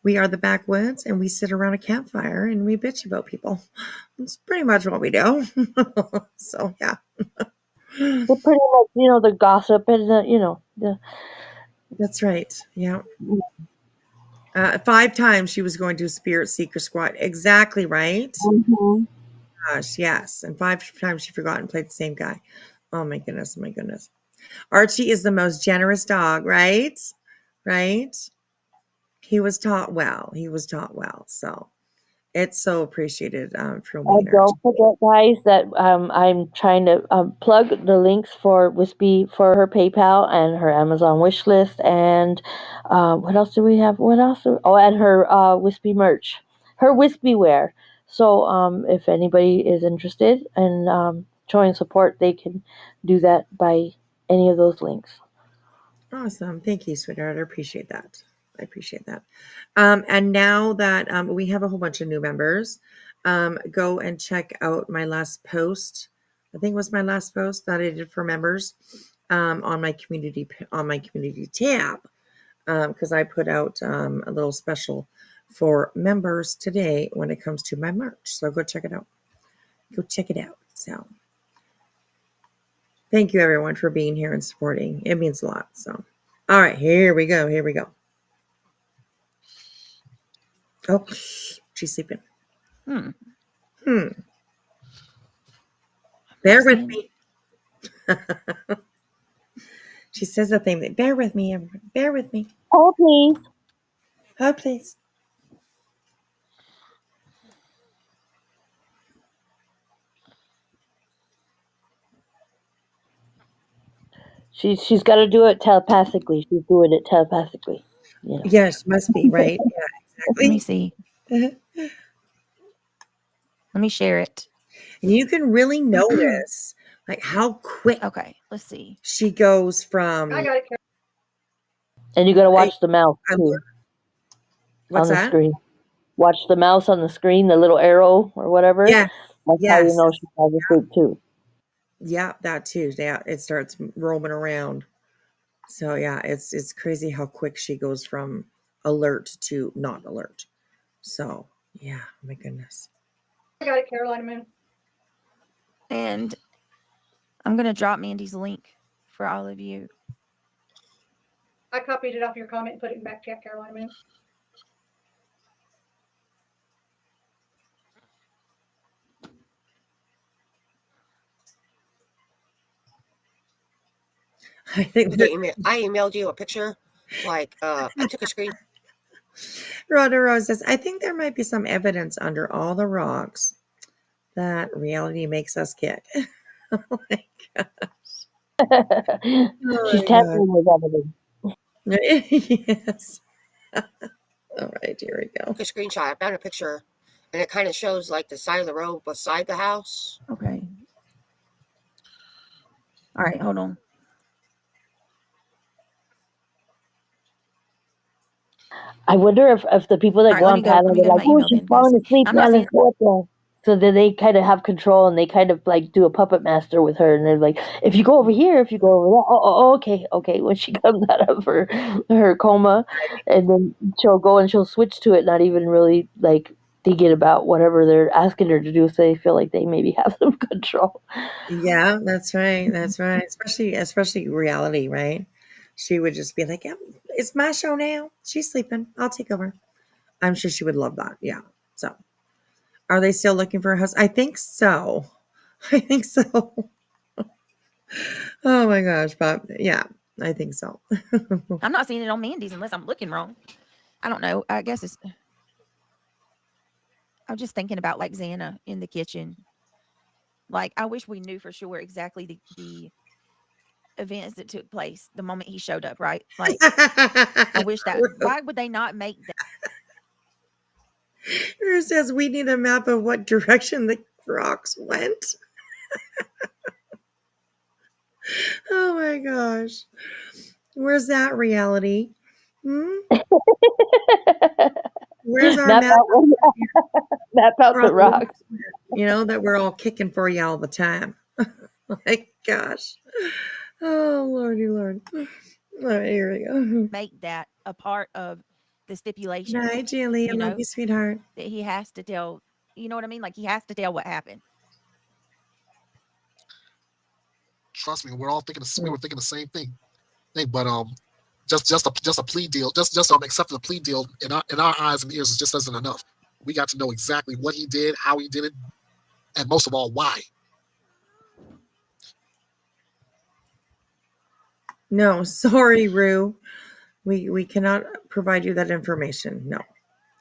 We are the backwoods, and we sit around a campfire and we bitch about people. That's pretty much what we do. So, yeah. They're pretty much, the gossip and the. That's right. Yeah. 5 times she was going to Spirit Seeker Squad. Exactly right. Mm-hmm. Gosh, yes. And 5 times she forgot and played the same guy. Oh my goodness. Oh my goodness. Archie is the most generous dog, right? Right? He was taught well. So it's so appreciated from Wayne. Don't forget, guys, that I'm trying to plug the links for Whispy for her PayPal and her Amazon wish list, and what else do we have? And her Whispy merch, her Whispy wear. So if anybody is interested in showing support, they can do that by any of those links. Awesome. Thank you, sweetheart. I appreciate that. And now that we have a whole bunch of new members, go and check out my last post. I think it was my last post that I did for members on my community tab, because I put out a little special for members today when it comes to my merch. So go check it out. So thank you everyone for being here and supporting. It means a lot. So All right, here we go. Here we go. Oh, she's sleeping. Bear with me. She says the thing that bear with me, everyone. Bear with me. Oh, please. Oh, please. She's got to do it telepathically. She's doing it telepathically. You know. Yes, must be, right? Yeah, exactly. Let me see. Let me share it. And you can really notice like how quick. Okay, let's see. She goes from. I got it. And you got to watch the mouse too. What's on the that? screen. Watch the mouse on the screen, the little arrow or whatever. Yeah. That's how you know she's falling asleep too. Yeah, that too. Yeah, it starts roaming around. So yeah, it's crazy how quick she goes from alert to not alert. So yeah, my goodness. I got it, Carolina Moon. And I'm going to drop Mandy's link for all of you. I copied it off your comment and put it in back chat, Carolina Moon. I think I emailed you a picture. I emailed you a picture. Like I took a screen. Rhoda Rose says, I think there might be some evidence under all the rocks that reality makes us kick. Oh my gosh. She's tapping with everything. Yes. All right, here we go. Took a screenshot. I found a picture, and it kind of shows like the side of the road beside the house. Okay. All right, hold on. I wonder if the people that All go right, on panel, they're like, oh, she's falling asleep. I'm Yeah, not let's go up there. So then they kind of have control and they kind of like do a puppet master with her. And they're like, if you go over here, if you go over there, okay. When she comes out of her coma, and then she'll go and she'll switch to it, not even really like thinking about whatever they're asking her to do. So they feel like they maybe have some control. Yeah, that's right. That's right. Especially reality, right? She would just be like, yeah, it's my show now. She's sleeping. I'll take over. I'm sure she would love that. Yeah. So are they still looking for a house? I think so. I think so. Oh my gosh. But yeah, I think so. I'm not seeing it on Mandy's unless I'm looking wrong. I don't know. I guess it's. I'm just thinking about like Xana in the kitchen. Like, I wish we knew for sure exactly the events that took place the moment he showed up, right? Like, I wish that. Why would they not make that? It says we need a map of what direction the rocks went. Oh my gosh. Where's that reality? Where's our map? Map out the rocks. You know, that we're all kicking for you all the time. My gosh. Oh, Lordy Lord. All right, here we go. Make that a part of the stipulation. Night, Julie. I love you, sweetheart. That he has to tell, you know what I mean? Like, he has to tell what happened. Trust me, we were thinking the same thing. But just a plea deal, just accepting a plea deal in our eyes and ears just isn't enough. We got to know exactly what he did, how he did it, and most of all, why. No, sorry, Rue. We cannot provide you that information. No,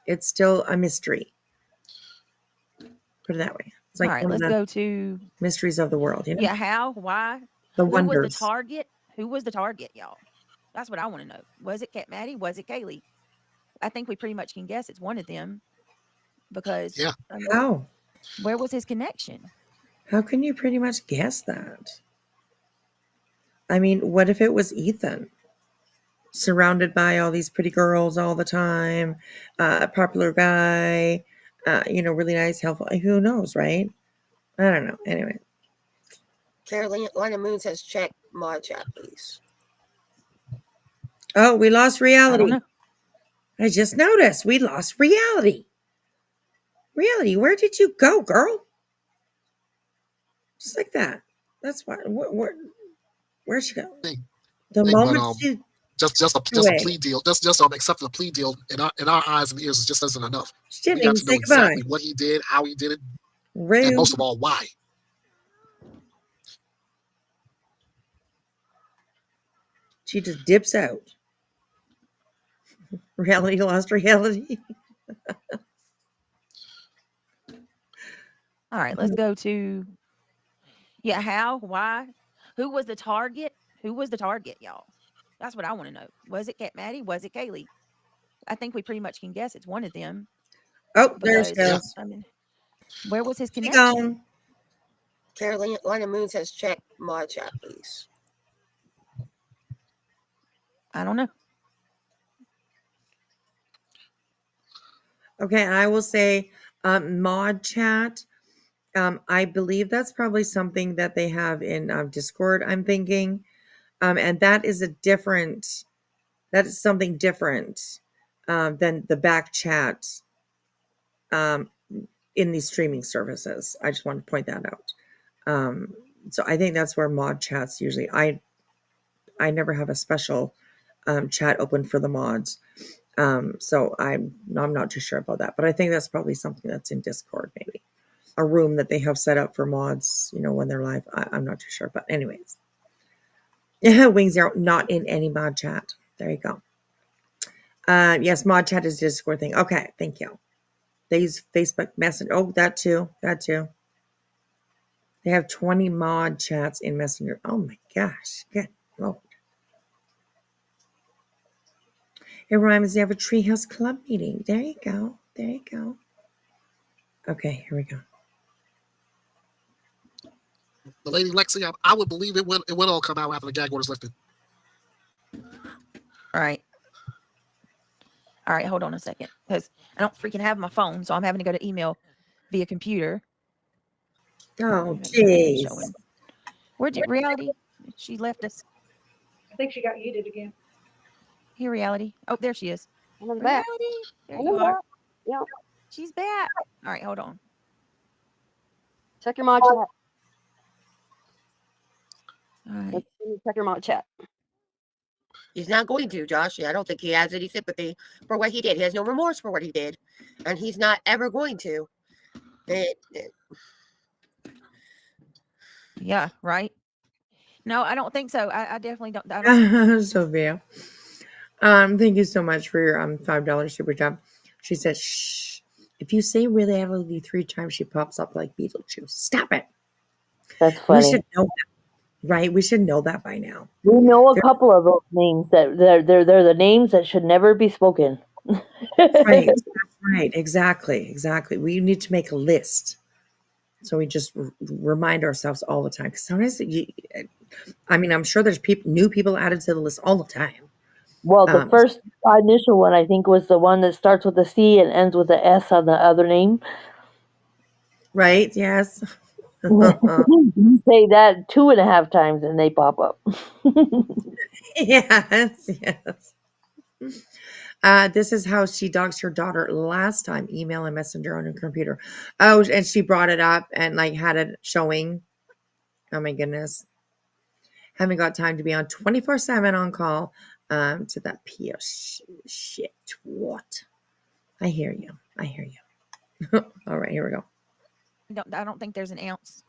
it's still a mystery. Put it that way. It's like all right, let's go to mysteries of the world. You know? Yeah, how? Why? The Who wonders. was the target? Who was the target, y'all? That's what I want to know. Was it Cat Maddie? Was it Kaylee? I think we pretty much can guess it's one of them because How? Where was his connection? How can you pretty much guess that? I mean, what if it was Ethan? Surrounded by all these pretty girls all the time, popular guy, really nice, helpful. Who knows, right? I don't know. Anyway. Carolina Moon says check mod chat, please. Oh, we lost reality. I just noticed we lost reality. Reality, where did you go, girl? Just like that. That's why. Where'd she go? The moment she Just a plea deal. Just accepting a plea deal in our eyes and ears just isn't enough. She didn't We got even to know say goodbye. exactly what he did, how he did it, Rude. and most of all, why. She just dips out. Reality lost reality. All right, let's go to how, why, who was the target? Who was the target, y'all? That's what I want to know. Was it Maddie? Was it Kaylee? I think we pretty much can guess it's one of them. Oh, there she Because goes. I mean, where was his She connection? gone. Carolina Moon says check mod chat, please. I don't know. Okay, I will say mod chat. I believe that's probably something that they have in Discord, I'm thinking. And that is something different than the back chat in these streaming services. I just want to point that out. So I think that's where mod chats usually, I never have a special chat open for the mods. So I'm not too sure about that, but I think that's probably something that's in Discord, maybe a room that they have set up for mods, when they're live. I'm not too sure, but anyways, Wings are not in any mod chat. There you go. Yes, mod chat is a Discord thing. Okay, thank you. They use Facebook Messenger. Oh, that too. They have 20 mod chats in Messenger. Oh my gosh, good Lord. It rhymes. They have a Treehouse Club meeting. There you go. Okay, here we go. The lady Lexi, I would believe it would all come out after the gag order's lifted. All right, hold on a second, because I don't freaking have my phone, so I'm having to go to email via computer. Oh, jeez. Where'd you, Reality? She left us. I think she got yeeted again. Here, Reality. Oh, there she is. I'm back. Reality, there I'm you are. back. Yep. She's back. All right, hold on. Check your mod chat. All right. Check your mod chat. He's not going to, Josh. I don't think he has any sympathy for what he did. He has no remorse for what he did, and he's not ever going to. Yeah, right. No, I don't think so. I definitely don't. I don't. Sophia. Thank you so much for your $5 super chat. She says, shh. If you say really heavily 3 times, she pops up like Beetlejuice. Stop it. That's funny. We should know that, right? We should know that by now. We know a couple of those names that they're the names that should never be spoken. Right. That's right. Exactly. We need to make a list. So we just remind ourselves all the time. Because sometimes, I'm sure there's new people added to the list all the time. Well, the first initial one, I think, was the one that starts with a C and ends with a S on the other name. Right, yes. You say that 2.5 times and they pop up. Yes. This is how she doxed her daughter last time, email and messenger on her computer. Oh, and she brought it up and had it showing. Oh my goodness. Haven't got time to be on 24/7 on call to that piece of shit. What? I hear you. All right, here we go. I don't think there's an ounce,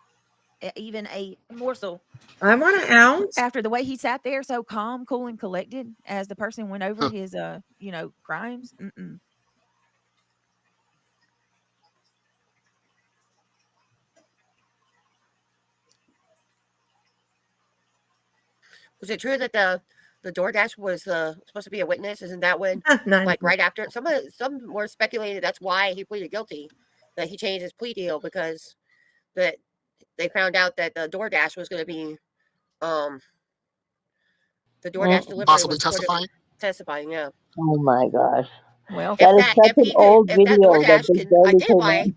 even a morsel. I want an ounce. After the way he sat there so calm, cool, and collected as the person went over his, crimes. Mm-mm. Was it true that the DoorDash was supposed to be a witness? Isn't that when, right after? Some were speculated that's why he pleaded guilty, that he changed his plea deal because that they found out that the DoorDash was going to be, the DoorDash delivery possibly was testifying. Yeah. Oh my gosh. Well, that is such an old video that they barely came out.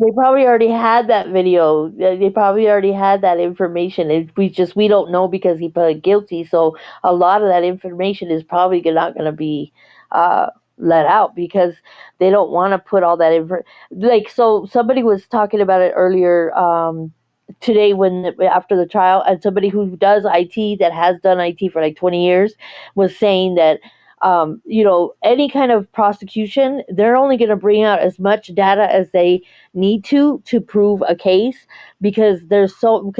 They probably already had that video. They probably already had that information. We don't know because he pled guilty. So a lot of that information is probably not going to be let out because they don't want to put all that info. So somebody was talking about it earlier today after the trial, and somebody who does IT, that has done IT for like 20 years, was saying that any kind of prosecution, they're only going to bring out as much data as they need to prove a case, because there's so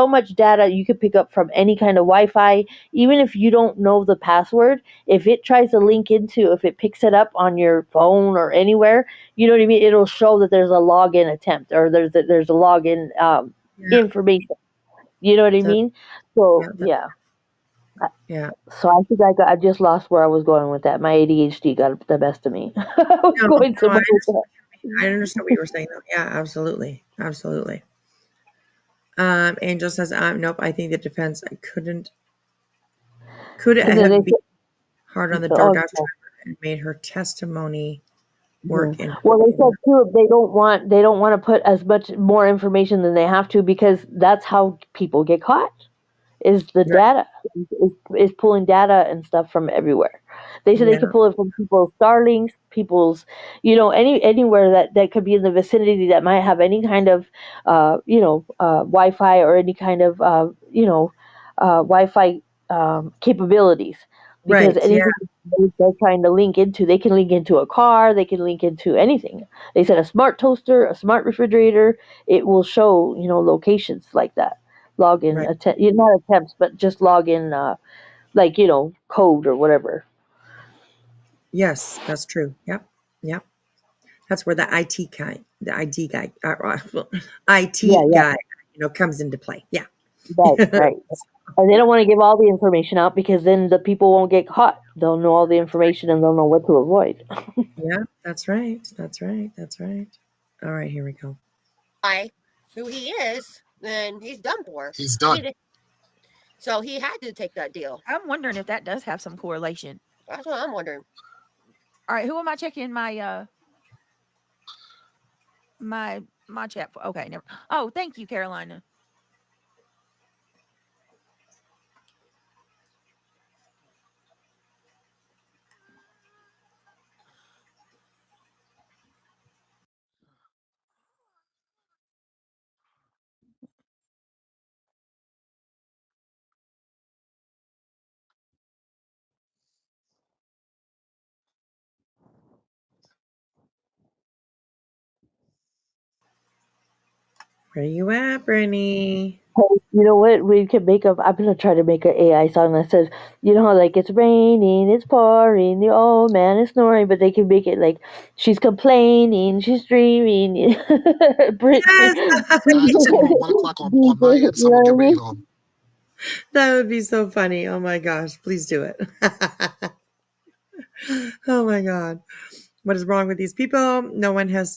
much data you could pick up from any kind of Wi-Fi. Even if you don't know the password, if it tries to if it picks it up on your phone or anywhere, you know what I mean, it'll show that there's a login attempt, or there's a login information. You know what I mean? So yeah. So I think I just lost where I was going with that. My ADHD got the best of me. I was going somewhere with that. I understand what you were saying, though. Yeah, absolutely. Absolutely. Angel says, nope, I think the defense could it And then have been hard on the DoorDash driver and made her testimony work in. Well, they said too, they don't want to put as much more information than they have to, because that's how people get caught. Is the data is pulling data and stuff from everywhere. They said they could pull it from people's Starlinks, people's, anywhere that could be in the vicinity that might have any kind of, Wi-Fi, or any kind of, Wi-Fi capabilities. Because anything they're trying to link into, they can link into a car, they can link into anything. They said a smart toaster, a smart refrigerator, it will show, locations like that. Login, not attempts, but just login, code or whatever. Yes, that's true. Yep. That's where the IT guy, guy, comes into play. Yeah. Right. And they don't want to give all the information out, because then the people won't get caught. They'll know all the information and they'll know what to avoid. Yeah, that's right. All right, here we go. Who he is, then he's done for. He's done. So he had to take that deal. I'm wondering if that does have some correlation. That's what I'm wondering. All right, who am I checking my my chat for? Okay, never. Oh, thank you, Carolina. Where you at, Brittany? Hey, you know what? We can make up. I'm gonna try to make an AI song that says, how like it's raining, it's pouring, the old man is snoring, but they can make it like she's complaining, she's dreaming. Brittany. That's 1 o'clock on my end. Someone can read on. That would be so funny. Oh my gosh, please do it. Oh my God. What is wrong with these people? No one has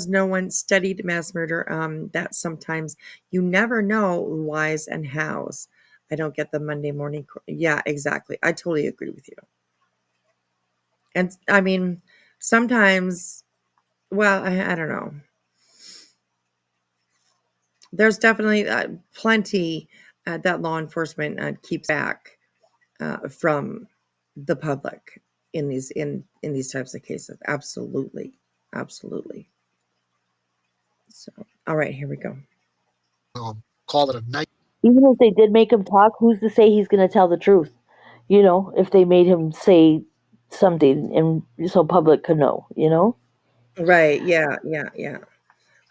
no one studied mass murder? That sometimes you never know whys and hows. I don't get the Monday morning. Yeah, exactly. I totally agree with you. And I mean, sometimes, well, I don't know. There's definitely plenty that law enforcement keeps back from the public in these types of cases. Absolutely. So, all right, here we go. Call it a night. Even if they did make him talk, who's to say he's going to tell the truth? If they made him say something and so public could know, Right. Yeah.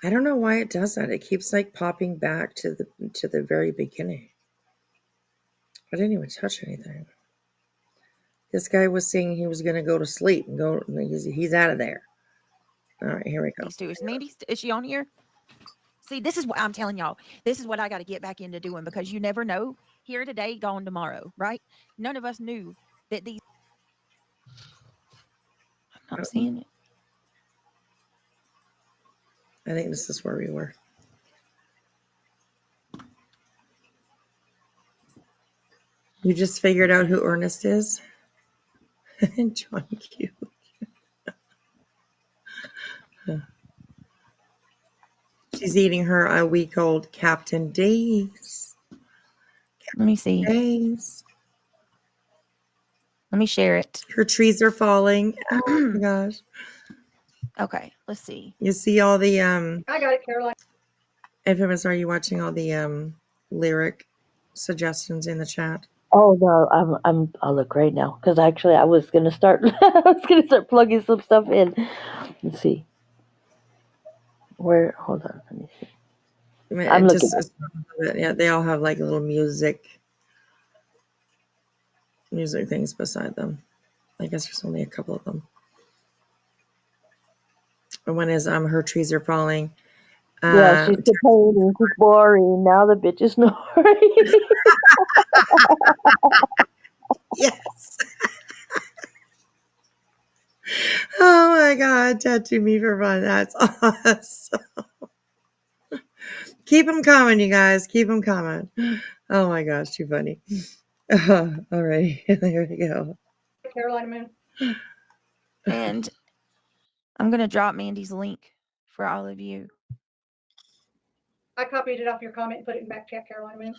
I don't know why it does that. It keeps like popping back to the very beginning. I didn't even touch anything. This guy was saying he was going to go to sleep and go. He's out of there. All right, here we go. Is Mandy? Is she on here? See, this is what I'm telling y'all. This is what I got to get back into doing, because you never know. Here today, gone tomorrow, right? None of us knew that these. I'm not seeing it. I think this is where we were. You just figured out who Ernest is? John Q. She's eating her a week-old Captain Days. Let me see. Days. Let me share it. Her trees are falling. Oh my gosh. Okay, let's see. You see all the I got it, Caroline. Infamous, are you watching all the lyric suggestions in the chat? Oh no, I'll look right now because actually I was gonna start plugging some stuff in. Let's see. Where? Hold on. Let me see. I mean, I'm looking. yeah, they all have like little music things beside them. I guess there's only a couple of them. One is Her Trees Are Falling. Yeah, she's complaining. She's boring. Now the bitch is snoring. Yes. Oh my God, tattoo me for fun. That's awesome. Keep them coming, you guys. Keep them coming. Oh my gosh, too funny. All right, there we go. Carolina Moon. And I'm going to drop Mandy's link for all of you. I copied it off your comment and put it in back chat, Carolina Moon.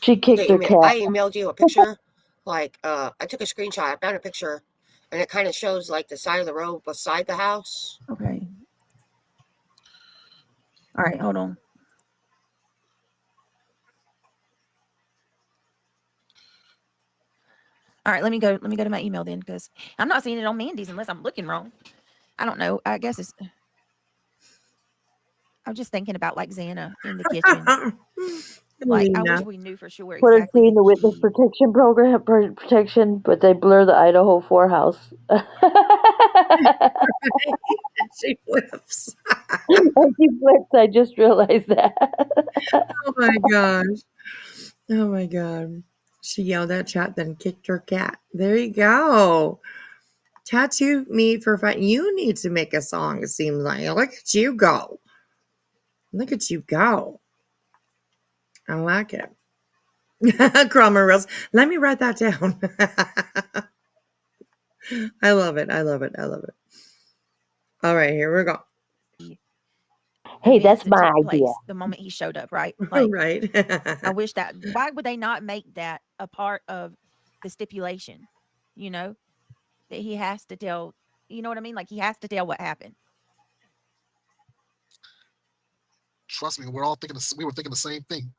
She kicked her cat. I emailed you a picture. Like, I took a screenshot. I found a picture, and it kind of shows like the side of the road beside the house. Okay. All right, hold on. All right, let me go to my email then, because I'm not seeing it on Mandy's unless I'm looking wrong. I don't know. I guess it's. I'm just thinking about like Xana in the kitchen. Like, I wish we knew for sure Put her exactly. in the witness protection program protection, but they blur the Idaho 4 house. She flips. And she flips. I just realized that. Oh my gosh. Oh my God. She yelled at chat, then kicked her cat. There you go. Tattoo me for fun. You need to make a song, it seems like. Look at you go. Look at you go. I like it. Crama Rose. Let me write that down. I love it. I love it. I love it. All right, here we go. Hey, that's that my took place idea. the moment he showed up, right? Like, right. I wish that. Why would they not make that a part of the stipulation? You know, that he has to tell. You know what I mean? Like, he has to tell what happened. Trust me, we were thinking the same thing.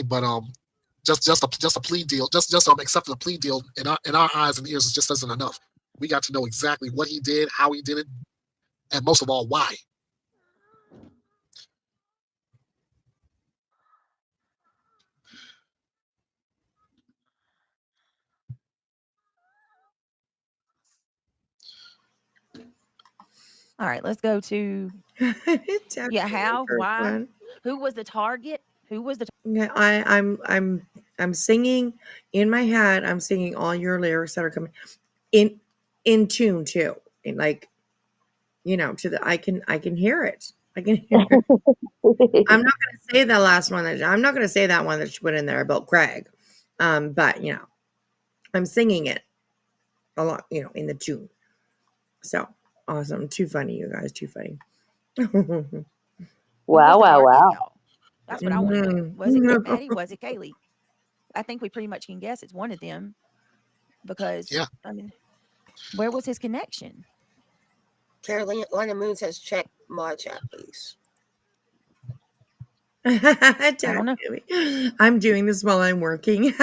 But just a plea deal, just accepting a plea deal in our eyes and ears just isn't enough. We got to know exactly what he did, how he did it, and most of all, why. All right, let's go to. Yeah, how? Why? Who was the target? Who was the? Yeah, I'm singing in my head. I'm singing all your lyrics that are coming in tune too. And like, to the I can hear it. I can hear it. I'm not going to say the last one I'm not going to say that one that she put in there about Craig. But I'm singing it a lot, in the tune. So awesome. Too funny, you guys. Too funny. Wow, wow, wow. Y'all? That's what I want to know. Was it Maddie? Was it Kaylee? I think we pretty much can guess it's one of them because, I mean, where was his connection? Carolina Moon says, check my chat, please. I don't know. I'm doing this while I'm working.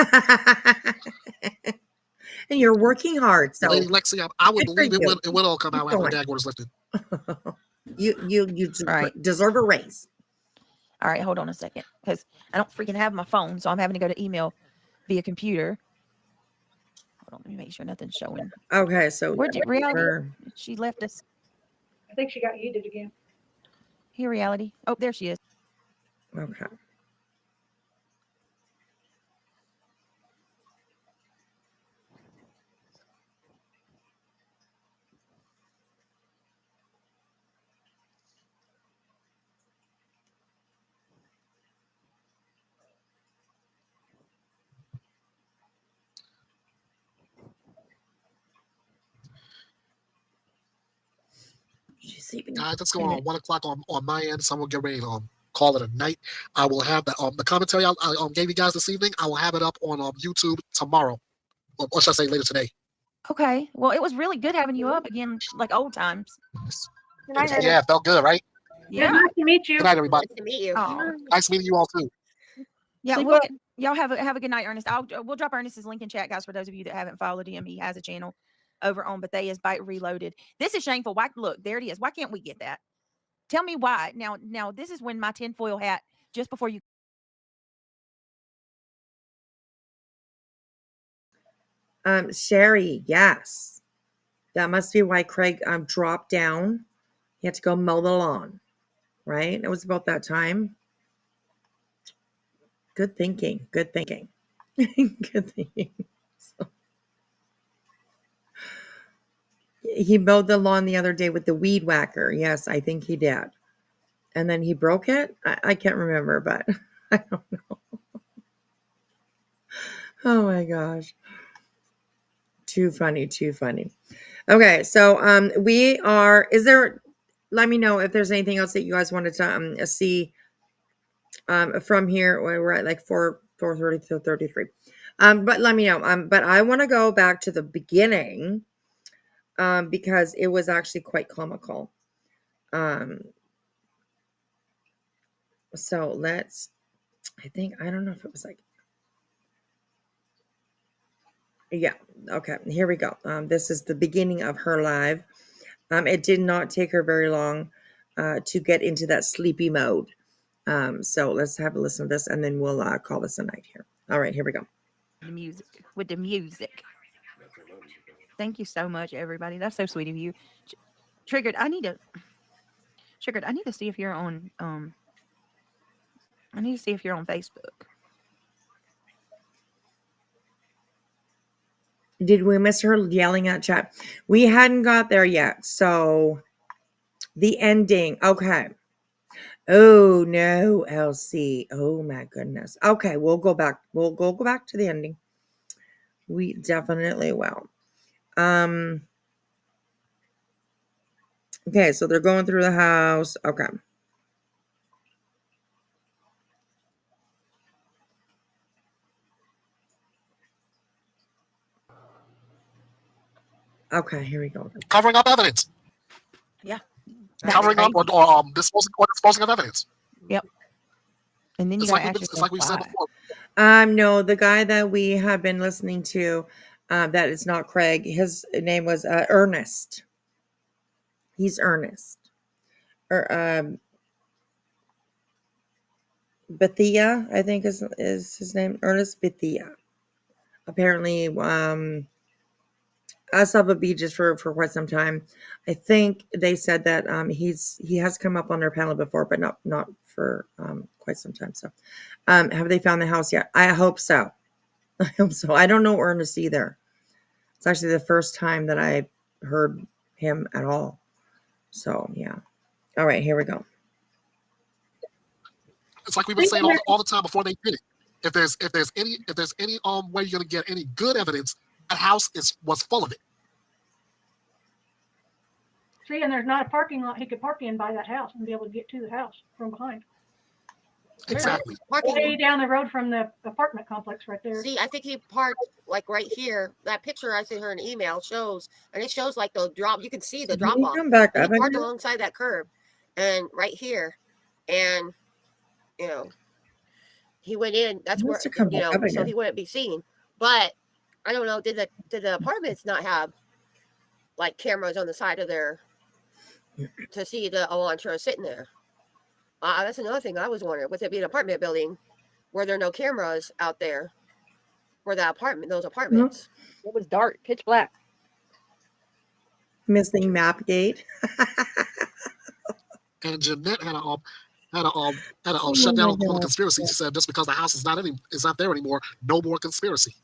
And you're working hard. So, Lady Lexi, I would believe it will all come out after the gag order's lifted. You deserve a raise. All right, hold on a second, because I don't freaking have my phone, so I'm having to go to email via computer. Hold on, let me make sure nothing's showing. Okay, so where did Reality? She left us. I think she got yeeted again. Here, Reality. Oh, there she is. Okay. Guys, let's go on 1 o'clock on my end. So I'm gonna get ready call it a night. I will have the commentary I gave you guys this evening. I will have it up on YouTube tomorrow, or should I say later today. Okay. Well, it was really good having you up again, like old times. Good night, Yeah, it felt good, right? Yeah. Nice to meet you. Good night, everybody. Nice to meet you. Oh. Nice meeting you all too. Yeah, Sleep we'll well. y'all have a good night, Ernest. We'll drop Ernest's link in chat, guys, for those of you that haven't followed him. He has a channel over on Bethea's Bite Reloaded. This is shameful. Why? Look, there it is. Why can't we get that? Tell me why. Now, this is when my tinfoil hat, just before you. Sherry, yes. That must be why Craig dropped down. He had to go mow the lawn, right? It was about that time. Good thinking. Good thinking. Good thinking. So, he mowed the lawn the other day with the weed whacker. Yes, I think he did. And then he broke it. I can't remember, but I don't know. Oh my gosh. Too funny. Too funny. Okay, so let me know if there's anything else that you guys wanted to see from here. We're at like 4:30 to 33. But let me know. But I want to go back to the beginning because it was actually quite comical. So I don't know if it was like, yeah, okay, here we go. This is the beginning of her live. It did not take her very long to get into that sleepy mode. So let's have a listen to this and then we'll call this a night here. All right, here we go. With the music. Thank you so much, everybody. That's so sweet of you. Triggered, I need to see if you're on I need to see if you're on Facebook. Did we miss her yelling at chat? We hadn't got there yet. So the ending. Okay. Oh no, Elsie. Oh my goodness. Okay, we'll go back. We'll go back to the ending. We definitely will. Okay, so they're going through the house. Okay. Okay, here we go. Covering up evidence. Yeah. Covering up or disposing of evidence. Yep. And then you it's gotta like ask yourself it's like we said why. before. No, the guy that we have been listening to, that is not Craig. His name was Ernest. He's Ernest. Bethia, I think is his name. Ernest Bethia. Apparently, I saw the beaches for quite some time. I think they said that he has come up on their panel before, but not for quite some time. So, have they found the house yet? I hope so. I hope so. I don't know Ernest either. It's actually the first time that I heard him at all. So yeah. All right, here we go. It's like we've been saying all the time before they did it. If there's any way you're gonna get any good evidence, that house was full of it. See, and there's not a parking lot he could park in by that house and be able to get to the house from behind. Exactly. Way down the road from the apartment complex right there. See, I think he parked like right here. That picture I sent her an email shows, and it shows like the drop. You can see the drop off. Come back He up parked again? alongside that curb, and right here, and he went in. That's where so he wouldn't be seen. But I don't know. Did the apartments not have like cameras on the side of their to see the Elantra sitting there? That's another thing I was wondering. With it being an apartment building, were there no cameras out there for those apartments? It was dark, pitch black. Missing map gate. And Jeanette had a shut down on the conspiracy. She said just because the house is not there anymore, no more conspiracy.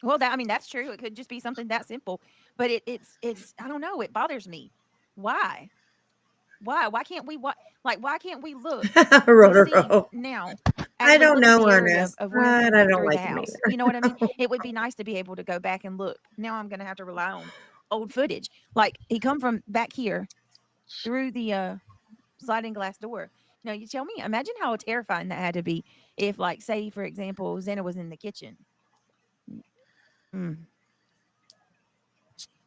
Well, that's true. It could just be something that simple. But it's I don't know. It bothers me. Why? Why can't we why can't we look now? I don't know, Ernest. I don't like him either. You know what I mean? It would be nice to be able to go back and look. Now I'm going to have to rely on old footage. Like he come from back here through the sliding glass door, No, you tell me. Imagine how terrifying that had to be if, like, say, for example, Xena was in the kitchen. Mm.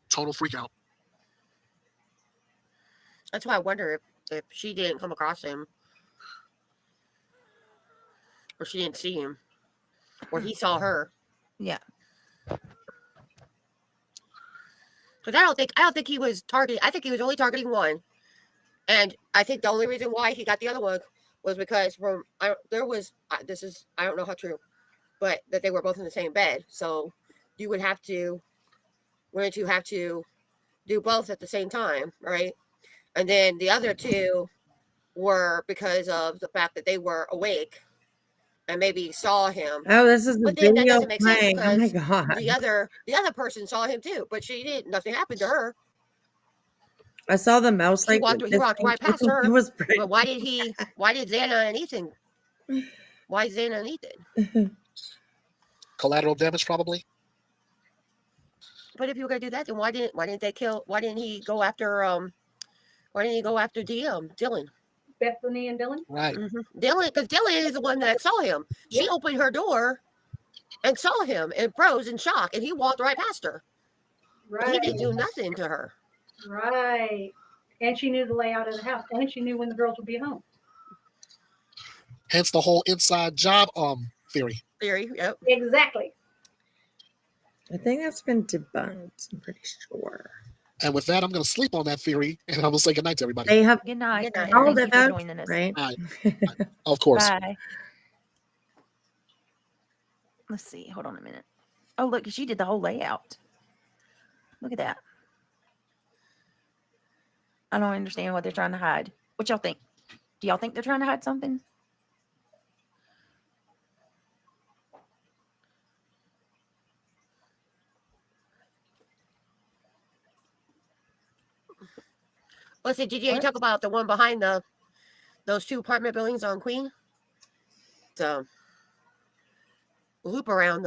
Total freak out. That's why I wonder if she didn't come across him, or she didn't see him, or he saw her. Yeah. Because I don't think he was targeting. I think he was only targeting one, and I think the only reason why he got the other one was because this is, I don't know how true, but that they were both in the same bed. So you would have to, wouldn't you have to do both at the same time, right? And then the other two were because of the fact that they were awake and maybe saw him. Oh, this is the But then that video doesn't make sense playing. Oh my because god. the other person saw him too, but she didn't. Nothing happened to her. I saw the mouse He like walked right past her. It was But why did Xana and Ethan? Why Xana and Ethan? Collateral damage, probably. But if you were gonna do that, then why didn't they kill? Why didn't he go after Dylan? Bethany and Dylan. Right. Mm-hmm. Dylan, because Dylan is the one that saw him. She opened her door and saw him and froze in shock, and he walked right past her. Right. He didn't do nothing to her. Right. And she knew the layout of the house, and she knew when the girls would be home. Hence the whole inside job theory. Yep. Exactly. I think that's been debunked. I'm pretty sure. And with that, I'm going to sleep on that theory, and I'm going to say goodnight to everybody. They have Good night. Good night. Thank Thank you you for joining us. right? Of course. Bye. Let's see. Hold on a minute. Oh, look, she did the whole layout. Look at that. I don't understand what they're trying to hide. What y'all think? Do y'all think they're trying to hide something? Let's see, did you talk about the one behind those two apartment buildings on Queen? So loop around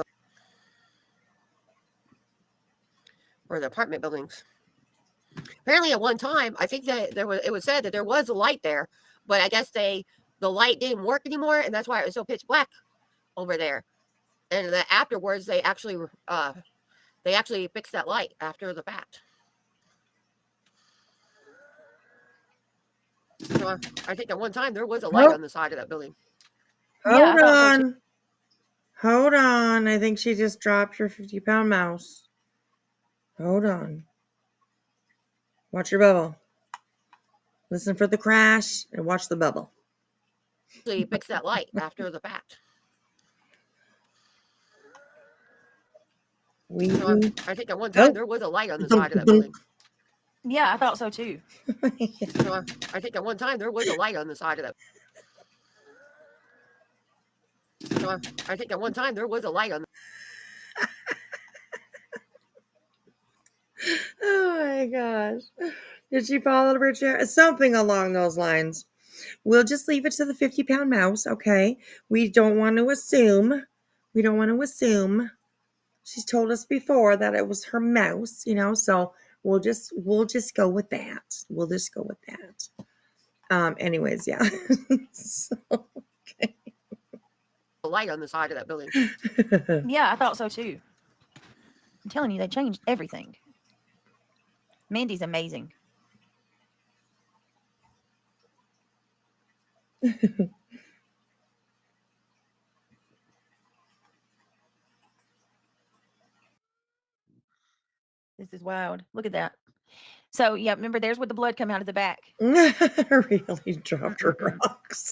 or the apartment buildings. Apparently, at one time, I think that it was said that there was a light there, but I guess the light didn't work anymore, and that's why it was so pitch black over there. And that afterwards, they actually fixed that light after the fact. So I think at one time there was a light on the side of that building. Hold on. Hold on. I think she just dropped her 50-pound mouse. Hold on. Watch your bubble. Listen for the crash and watch the bubble. So you fixed that light after the fact. So I think at one time there was a light on the side of that building. Yeah, I thought so too. So I think at one time there was a light on the side of that. So I think at one time there was a light on. Oh my gosh. Did she fall out of her chair? Something along those lines. We'll just leave it to the 50-pound mouse, okay? We don't want to assume. She's told us before that it was her mouse, so we'll just go with that. We'll just go with that. Anyways, yeah. So, okay. A light on the side of that building. Yeah, I thought so too. I'm telling you, they changed everything. Mandy's amazing. This is wild. Look at that. So, yeah, remember there's where the blood come out of the back. Really dropped her rocks.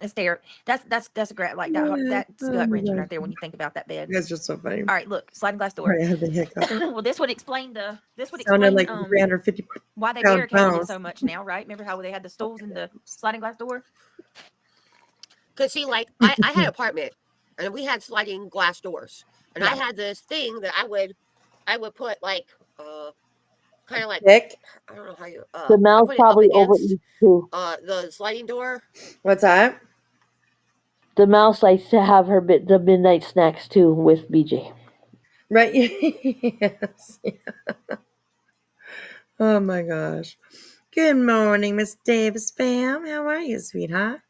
It's there. That's a great, like that's gut wrenching right there when you think about that bed. That's just so funny. All right, look, sliding glass door. Right, I had the hiccup. Well, this would explain Sounded like 350 why they pound barricaded it mouse. so much now, right? Remember how they had the stools in the sliding glass door? Because see, like I had an apartment and we had sliding glass doors, and I had this thing that I would put like kind of like Thick? I don't know how you The mouse put it up probably against overeats too. the sliding door. What's that? The mouse likes to have the midnight snacks too with BJ. Right. Yes. Oh my gosh. Good morning, Miss Davis fam. How are you, sweetheart?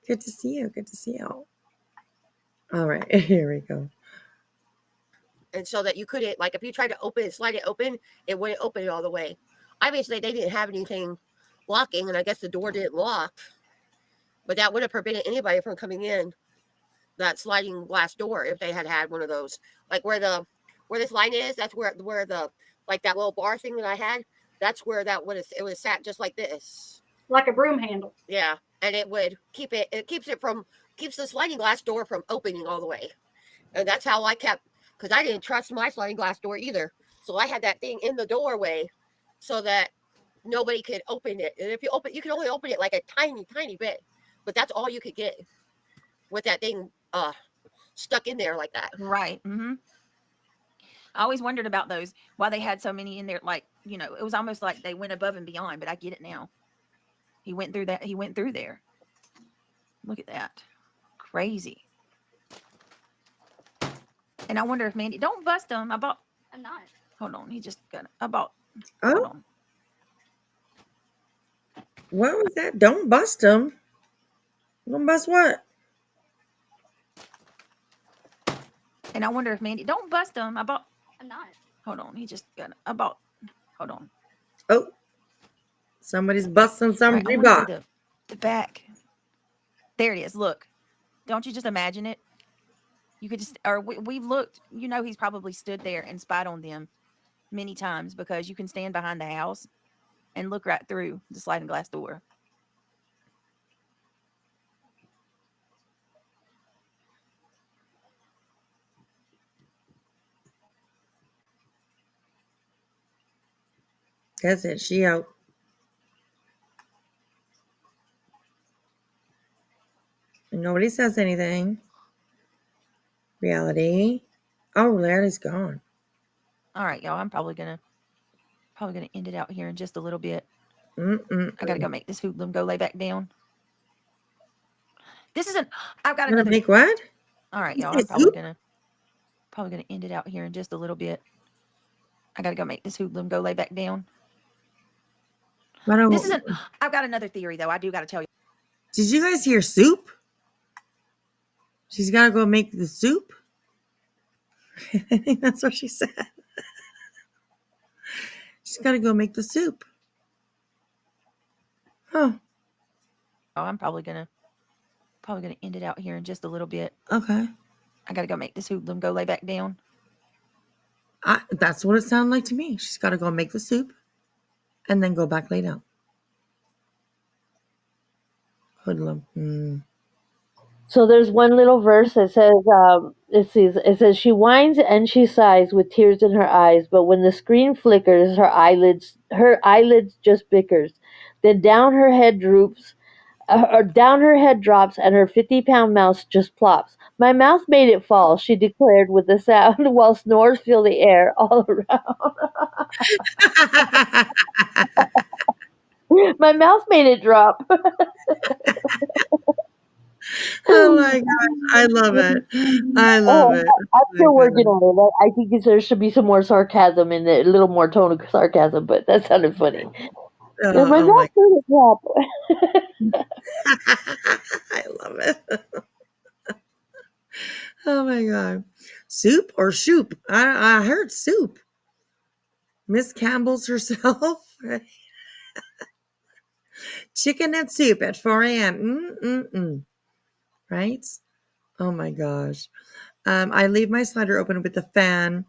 Good to see you. Good to see you. All right, here we go. And so that you couldn't, like, if you tried to slide it open, it wouldn't open it all the way. Obviously, they didn't have anything locking, and I guess the door didn't lock, but that would have prevented anybody from coming in that sliding glass door if they had one of those. Like where this line is, that's where the, like, that little bar thing that I had, that's where it would have sat just like this. Like a broom handle. Yeah, and it would keeps the sliding glass door from opening all the way. And that's how I kept, because I didn't trust my sliding glass door either. So I had that thing in the doorway so that nobody could open it. And if you can only open it like a tiny, tiny bit. But that's all you could get with that thing stuck in there like that. Right. Mm-hmm. I always wondered about those, why they had so many in there. Like, it was almost like they went above and beyond, but I get it now. He went through that. He went through there. Look at that. Crazy. And I wonder if Mandy, don't bust him. I'm not. Hold on. He just got, hold on. What was that? Don't bust him. Don't bust what? And I wonder if Mandy, don't bust him. I'm not. Hold on. He just got, hold on. Oh, somebody's busting somebody right, back. The back. There it is. Look. Don't you just imagine it? You could just, or we've looked, he's probably stood there and spied on them many times because you can stand behind the house and look right through the sliding glass door. That's it. She out. And nobody says anything. Reality. Oh, reality's gone. All right, y'all. I'm probably gonna end it out here in just a little bit. I gotta go make this hoodlum go lay back down. I've got another. Make what? All right, y'all. I'm probably gonna end it out here in just a little bit. I gotta go make this hoodlum go lay back down. I've got another theory though. I do gotta tell you. Did you guys hear soup? She's got to go make the soup. I think that's what she said. She's got to go make the soup. Huh. Oh, I'm probably gonna end it out here in just a little bit. Okay. I gotta go make this hoodlum go lay back down. That's what it sounded like to me. She's got to go make the soup and then go back lay down. Hoodlum. So there's one little verse that says, it says, she whines and she sighs with tears in her eyes, but when the screen flickers, her eyelids just bickers. Then down her head drops, and her 50-pound mouse just plops. My mouth made it fall, she declared with a sound, while snores fill the air all around. My mouth made it drop. Oh my God. I love it. I love it. I'm still working on it. I think there should be some more sarcasm in it, a little more tone of sarcasm, but that sounded funny. My mouth made it drop. I love it. Oh my God. Soup or shoop? I heard soup. Miss Campbell's herself. Chicken and soup at 4 a.m. Right? Oh my gosh. I leave my slider open with the fan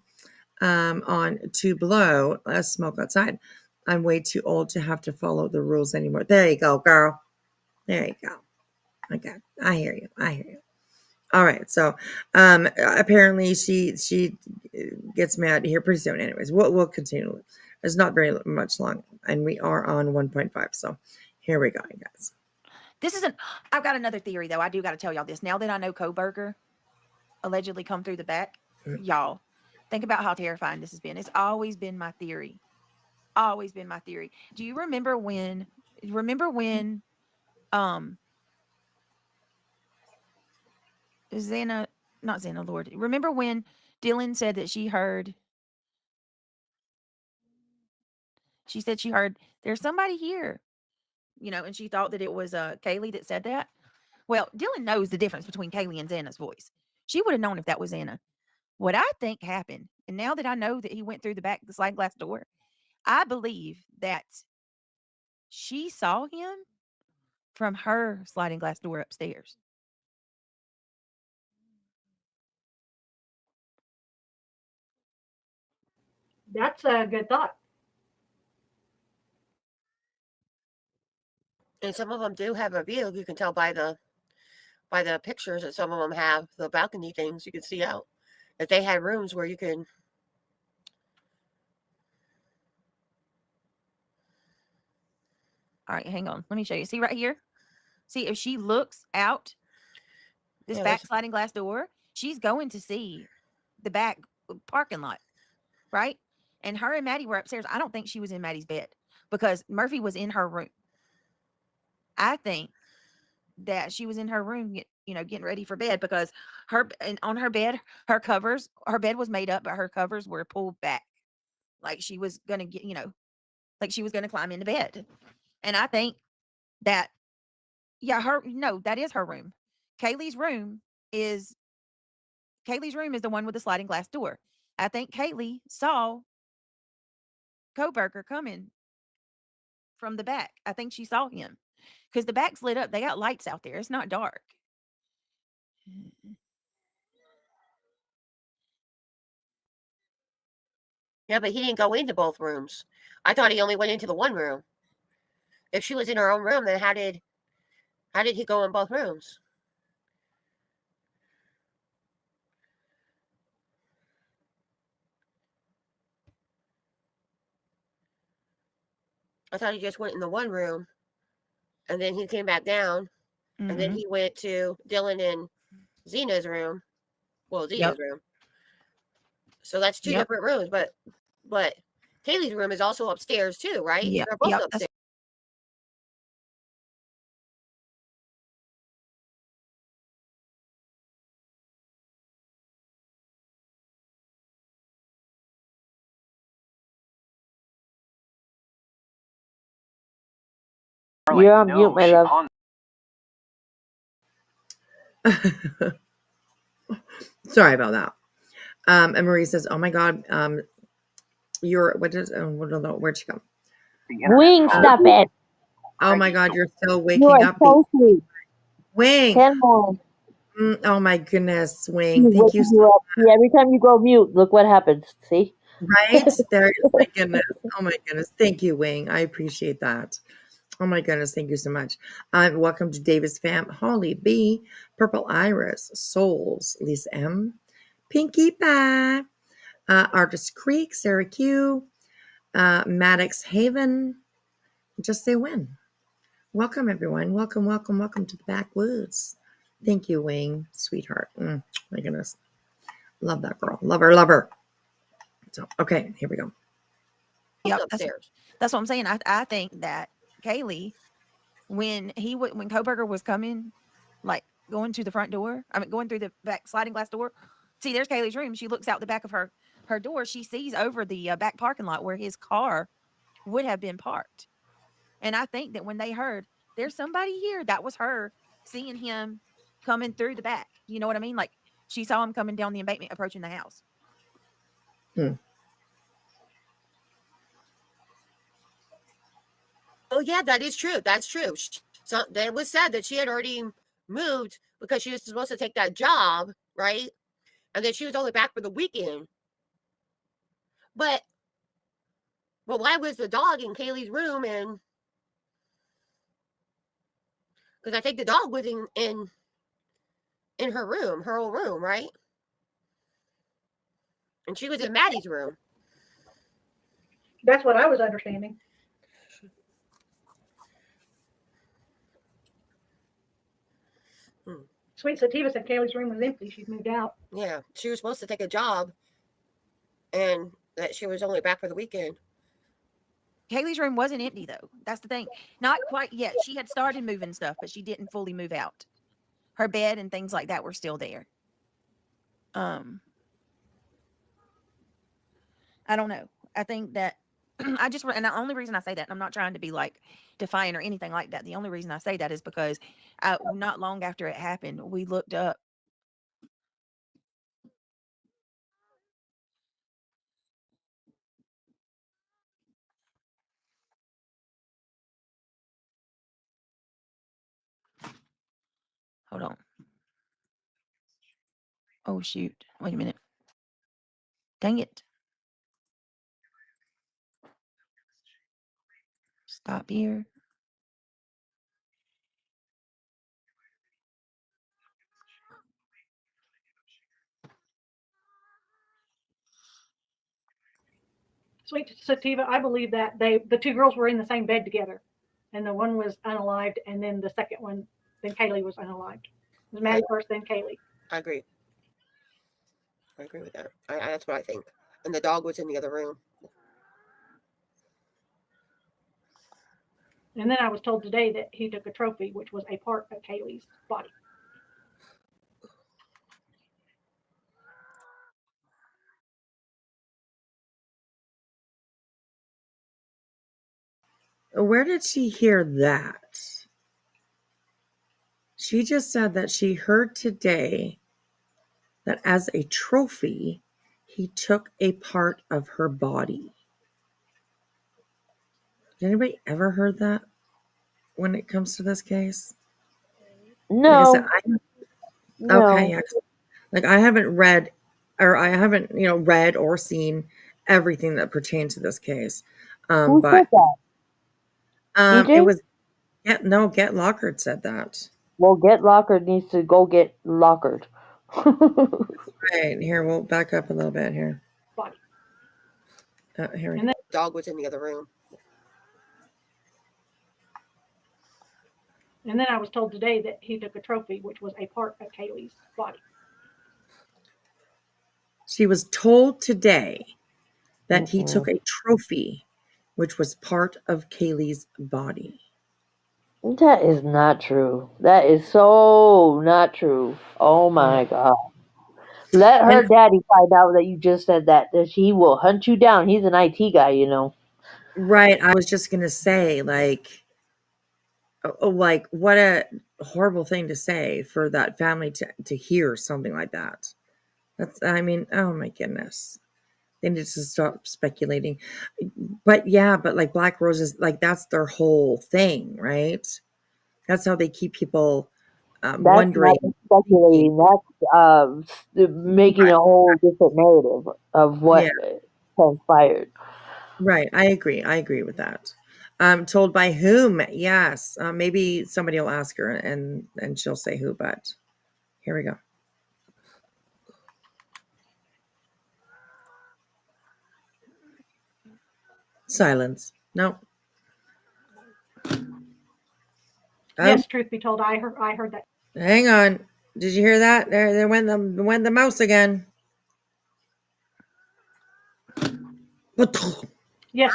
on to blow smoke outside. I'm way too old to have to follow the rules anymore. There you go, girl. There you go. Okay. I hear you. All right. So apparently she gets mad here pretty soon. Anyways, we'll continue. It's not very much long, and we are on 1.5. So here we go, guys. I've got another theory though. I do got to tell y'all this. Now that I know Koberger allegedly come through the back, y'all think about how terrifying this has been. It's always been my theory. Always been my theory. Do you remember when? Not Xana Lord. Remember when Dylan said that she heard She said she heard there's somebody here, and she thought that it was Kaylee that said that. Well, Dylan knows the difference between Kaylee and Xana's voice. She would have known if that was Xana. What I think happened, and now that I know that he went through the sliding glass door, I believe that she saw him from her sliding glass door upstairs. That's a good thought. And some of them do have a view. You can tell by the pictures that some of them have the balcony things. You can see out. If they had rooms where you can. All right, hang on. Let me show you. See right here? See, if she looks out this back sliding glass door, she's going to see the back parking lot, right? And her and Maddie were upstairs. I don't think she was in Maddie's bed because Murphy was in her room. I think that she was in her room, getting ready for bed because on her bed, her bed was made up, but her covers were pulled back. Like she was going to get, like she was going to climb into bed. And I think that, that is her room. Kaylee's room is the one with the sliding glass door. I think Kaylee saw Koberger coming from the back. I think she saw him because the back's lit up. They got lights out there. It's not dark. Yeah, but he didn't go into both rooms. I thought he only went into the one room. If she was in her own room, then how did he go in both rooms? I thought he just went in the one room, and then he came back down, and then he went to Dylan and Zena's room. Well, Zena's room. So that's two different rooms, but Kaylee's room is also upstairs too, right? Yeah, They're both upstairs. You're on mute, my love. Sorry about that. And Marie says, "Oh my God, where'd she go? Wing, stop it. Oh my God, you're still You waking are up. so sweet. Wing. 10 more. Oh my goodness, Wing. He's Thank you waking so you up. See, every time you go mute, look what happens. See? Right? There is my goodness. Oh my goodness. Thank you, Wing. I appreciate that. Oh my goodness. Thank you so much. Welcome to Davis Fam, Holly B, Purple Iris, Souls, Lisa M, Pinkie Pie, Artist Creek, Sarah Q, Maddox Haven. Just say when. Welcome, everyone. Welcome, welcome, welcome to the backwoods. Thank you, Wing, sweetheart. My goodness. Love that girl. Love her, love her. So, okay, here we go. Yep, that's what I'm saying. I think that Kaylee, when Koberger was coming, like going to the front door, going through the back sliding glass door. See, there's Kaylee's room. She looks out the back of her door. She sees over the back parking lot where his car would have been parked. And I think that when they heard there's somebody here, that was her seeing him coming through the back. You know what I mean? Like she saw him coming down the embankment, approaching the house. Oh yeah, that is true. That's true. So it was said that she had already moved because she was supposed to take that job, right? And then she was only back for the weekend. But why was the dog in Kaylee's room? And because I think the dog was in her room, her old room, right? And she was in Maddie's room. That's what I was understanding. Sweet Sativa said Kaylee's room was empty. She's moved out. Yeah, she was supposed to take a job, and that she was only back for the weekend. Kaylee's room wasn't empty though. That's the thing. Not quite yet. She had started moving stuff, but she didn't fully move out. Her bed and things like that were still there. I don't know. I think that I just, and the only reason I say that, and I'm not trying to be like defiant or anything like that. The only reason I say that is because not long after it happened, we looked up. Hold on. Oh, shoot. Wait a minute. Dang it. Stop here. Sweet Sativa, I believe that the two girls were in the same bed together, and the one was unalived, and then the second one, then Kaylee was unalived. It was Maddie first, then Kaylee. I agree. I agree with that. That's what I think. And the dog was in the other room. And then I was told today that he took a trophy, which was a part of Kaylee's body. Where did she hear that? She just said that she heard today that as a trophy, he took a part of her body. Did anybody ever heard that when it comes to this case? No. Like I said, No. okay, yeah. Like I haven't read, or I haven't, read or seen everything that pertains to this case. Who But said that? it DJ? was Get Lockhart said that. Well, Get Lockered needs to go get lockered. Right here, we'll back up a little bit here. Body. Here we And go. the dog was in the other room. And then I was told today that he took a trophy, which was a part of Kaylee's body. She was told today that he took a trophy, which was part of Kaylee's body. That is not true. That is so not true. Oh my God. Let her daddy find out that you just said that he will hunt you down. He's an IT guy, you know. Right. I was just going to say, like what a horrible thing to say for that family to hear something like that. I mean, oh my goodness. They need to stop speculating. But like Black Roses, like that's their whole thing, right? That's how they keep people That's wondering. not speculating. That's making a whole different narrative of what transpired. Right. I agree with that. Told by whom? Yes. Maybe somebody will ask her and she'll say who, but here we go. Silence. No. Yes, truth be told, I heard that. Hang on. Did you hear that? There went the mouse again. Yes.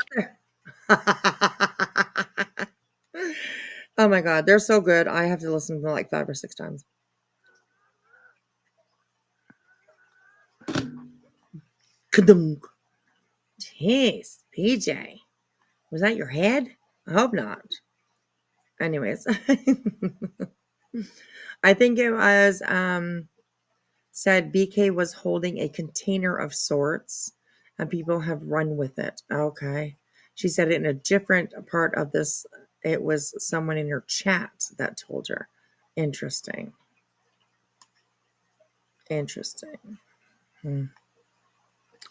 Oh my God, they're so good. I have to listen to them like 5 or 6 times. Kadunk. Jeez, PJ. Was that your head? I hope not. Anyways. I think it was said BK was holding a container of sorts and people have run with it. Okay. She said it in a different part of this. It was someone in her chat that told her. Interesting.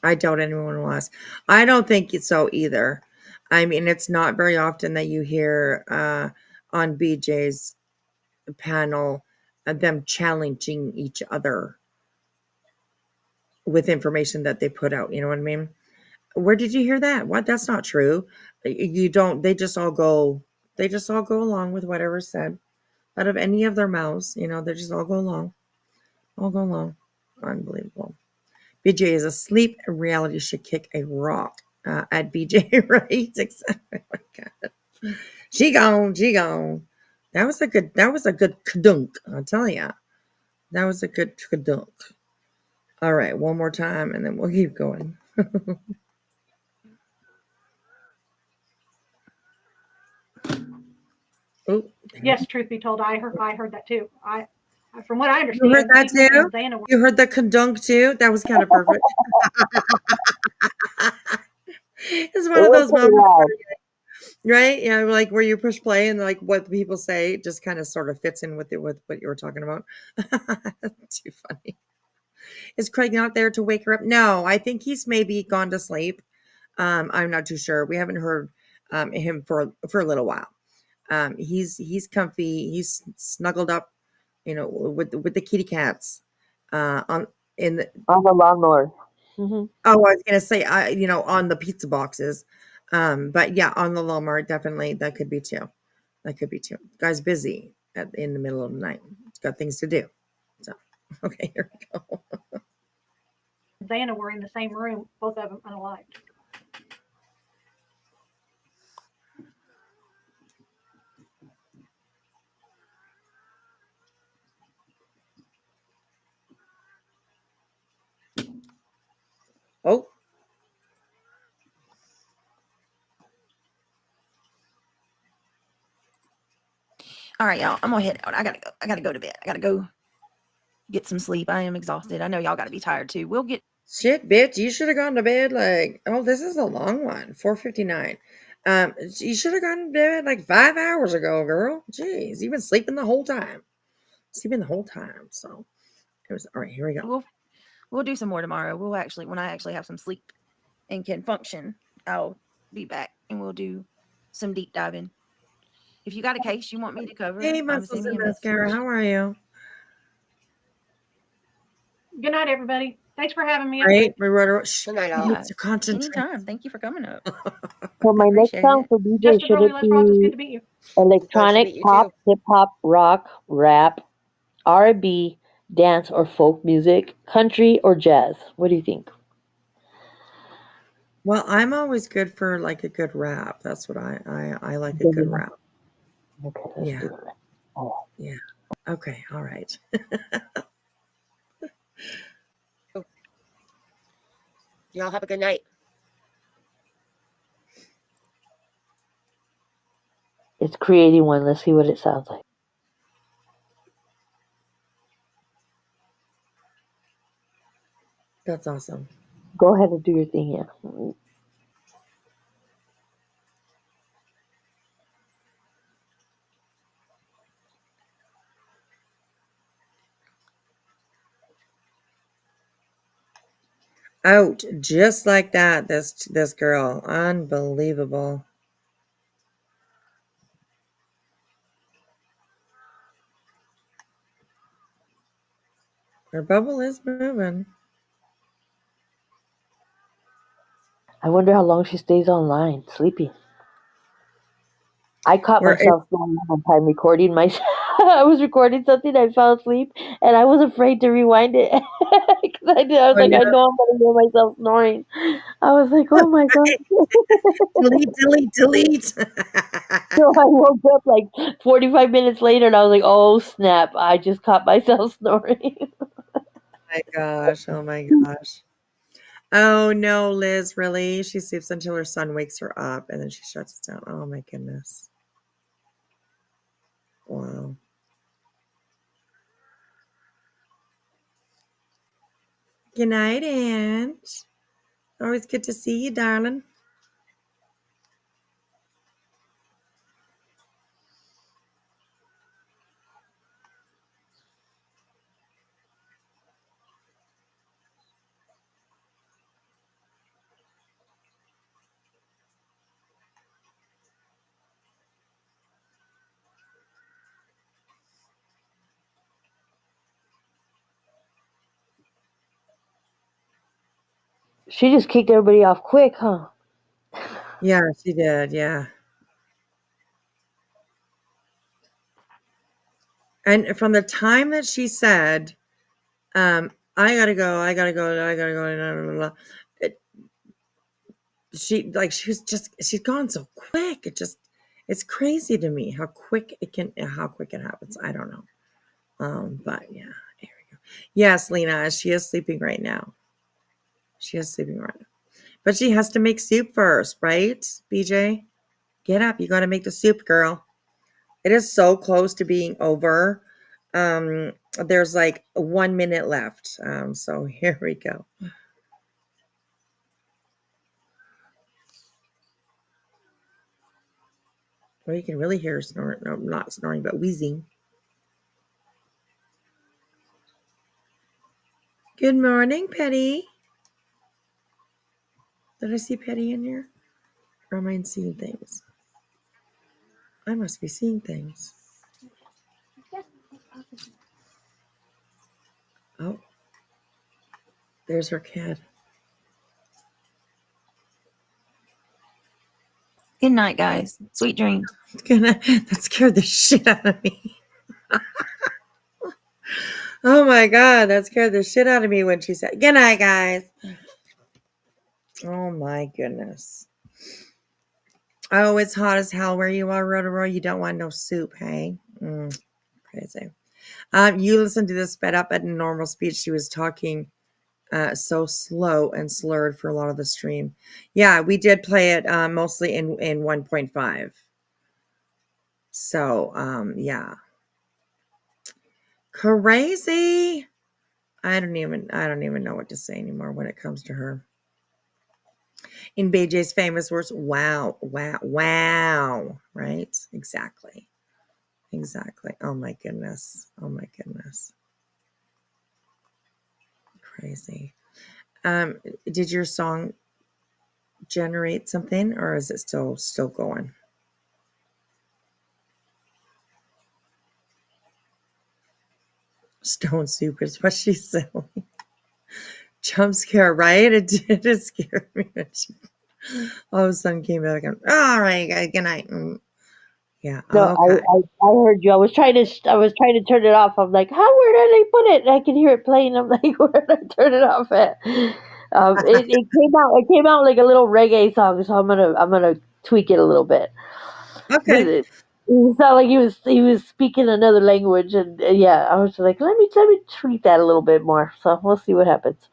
I doubt anyone will ask. I don't think it's so either. I mean, it's not very often that you hear on BJ's panel them challenging each other with information that they put out. You know what I mean? Where did you hear that? What? That's not true. You don't. They just all go along with whatever's said out of any of their mouths. They just all go along. Unbelievable. BJ is asleep. Reality should kick a rock at BJ. Right? Exactly. Oh my God. She gone. That was a good kadunk. I'll tell ya. That was a good kadunk. All right, one more time, and then we'll keep going. Oh, Yes, truth be told, I heard that too. From what I you heard understand, that April too? and Dana were. You heard the condunk too? That was kind of perfect. It's one It of was those pretty moments, loud. right? Yeah, like where you push play and like what the people say just kind of sort of fits in with what you were talking about. Too funny. Is Craig not there to wake her up? No, I think he's maybe gone to sleep. I'm not too sure. We haven't heard him for a little while. He's comfy. He's snuggled up, with the kitty cats on the lawnmower. Mm-hmm. Oh, I was gonna say, on the pizza boxes, but yeah, on the lawnmower, definitely that could be too. That could be too. Guy's busy in the middle of the night. He's got things to do. So, okay, here we go. Dana were in the same room, both of them unalived. Oh, All right, y'all. I'm gonna head out. I gotta go to bed. I gotta go get some sleep. I am exhausted. I know y'all gotta be tired too. We'll get shit, bitch! You should have gone to bed like. Oh, this is a long one. 4:59. You should have gone to bed like 5 hours ago, girl. Jeez, you've been sleeping the whole time. Sleeping the whole time. So it was all right. Here we go. we'll do some more tomorrow. When I actually have some sleep and can function, I'll be back and we'll do some deep diving. If you got a case you want me to cover, Hey, muscles send me and a mascara. message. How are you? Good night, everybody. Thanks for having me up. Right, we wrote a Good night, you all. need to concentrate. Anytime. Thank you for coming up. So my next Appreciate song it. for DJ, Just a should girl it who loves rock. It's good be to meet you. Nice to electronic, meet you pop, too. hip hop, rock, rap, R&B, dance, or folk music, country, or jazz? What do you think? Well, I'm always good for like a good rap. That's what I like, a good rap. Okay, let's Yeah. do it. Oh. Yeah. Okay. All right. Y'all have a good night. It's creating one. Let's see what it sounds like. That's awesome. Go ahead and do your thing, yeah. Out just like that. This girl, unbelievable. Her bubble is moving. I wonder how long she stays online, sleeping. I caught myself one time recording myself. I was recording something, I fell asleep, and I was afraid to rewind it. Because I was like, I know I'm going to hear myself snoring. I was like, oh my God. delete. So I woke up like 45 minutes later, and I was like, oh snap, I just caught myself snoring. My gosh. Oh my gosh. Oh no, Liz, really? She sleeps until her son wakes her up and then she shuts it down. Oh my goodness. Wow. Good night, Aunt. Always good to see you, darling. She just kicked everybody off quick, huh? Yeah, she did. Yeah. And from the time that she said, I gotta go, I gotta go, I gotta go, blah, blah, blah, she's gone so quick. It's crazy to me how quick it happens. I don't know. But yeah, here we go. Yes, Lena, she is sleeping right now. She is sleeping right now. But she has to make soup first, right, BJ? Get up. You got to make the soup, girl. It is so close to being over. There's like 1 minute left. So here we go. Well, you can really hear her snoring. No, not snoring, but wheezing. Good morning, Petty. Did I see Petty in here? Or am I seeing things? I must be seeing things. Oh, there's her cat. Good night, guys. Sweet dreams. That scared the shit out of me. Oh my God, that scared the shit out of me when she said, good night, guys. Oh my goodness. Oh, it's hot as hell where you are, Rotaro. You don't want no soup, hey? Crazy. You listen to this sped up at normal speed. She was talking so slow and slurred for a lot of the stream. Yeah, we did play it mostly in 1.5. So, yeah. Crazy. I don't even know what to say anymore when it comes to her. In BJ's famous words, wow, wow, wow. Right? Exactly. Exactly. Oh my goodness. Oh my goodness. Crazy. Did your song generate something, or is it still going? Stone soup is what she said. Jump scare, right? It did scare me. All of a sudden came back and all right, guys, good night. Yeah. No, Okay. I heard you. I was trying to turn it off. I'm like, where did I put it? And I can hear it playing. I'm like, where did I turn it off at? It came out like a little reggae song, so I'm gonna tweak it a little bit. Okay. It sounded like he was speaking another language, and yeah, I was like, let me tweak that a little bit more. So we'll see what happens.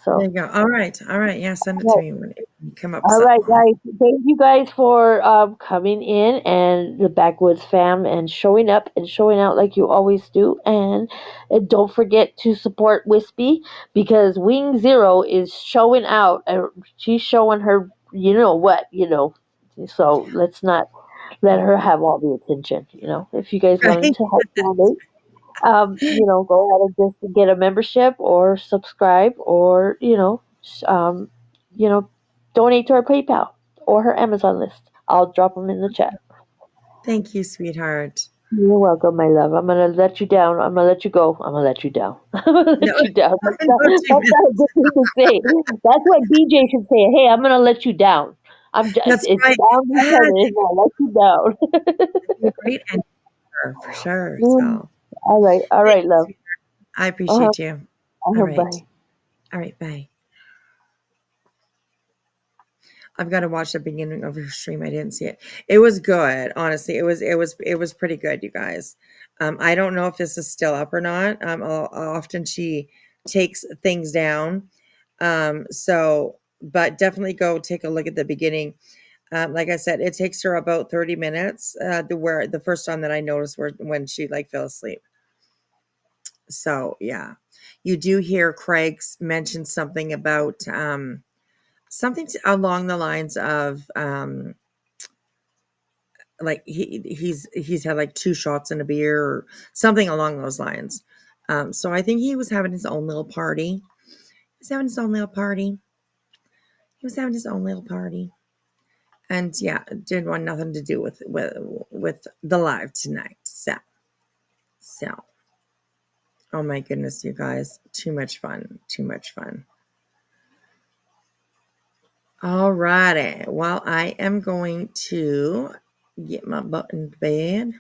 So. There you go. All right. Yeah, send it to me when you come up with All right, something. guys. Thank you guys for coming in and the Backwoods fam and showing up and showing out like you always do. And don't forget to support Whispy because Wing Zero is showing out. She's showing her, you know what, So let's not let her have all the attention. If you guys wanted to help donate, go ahead and just get a membership or subscribe or, donate to her PayPal or her Amazon list. I'll drop them in the chat. Thank you, sweetheart. You're welcome, my love. I'm gonna let you down. I'm gonna let you go. I'm gonna let you down. I'm gonna let you down. That's not a good thing to say. That's what BJ should say. Hey, I'm gonna let you down. That's It's right. down because it's gonna let you down. You're great and for sure. Mm. So All right, love. I appreciate you. All right. Bye. All right, bye. I've got to watch the beginning of her stream. I didn't see it. It was good, honestly. It was pretty good, you guys. I don't know if this is still up or not. Often she takes things down. But definitely go take a look at the beginning. Like I said, it takes her about 30 minutes. Where the first time that I noticed when she fell asleep. So yeah, you do hear Craig's mention something about something along the lines of he's had 2 shots and a beer or something along those lines. So I think he was having his own little party. And yeah, didn't want nothing to do with the live tonight. So oh my goodness, you guys, too much fun. All righty. Well, I am going to get my butt in bed.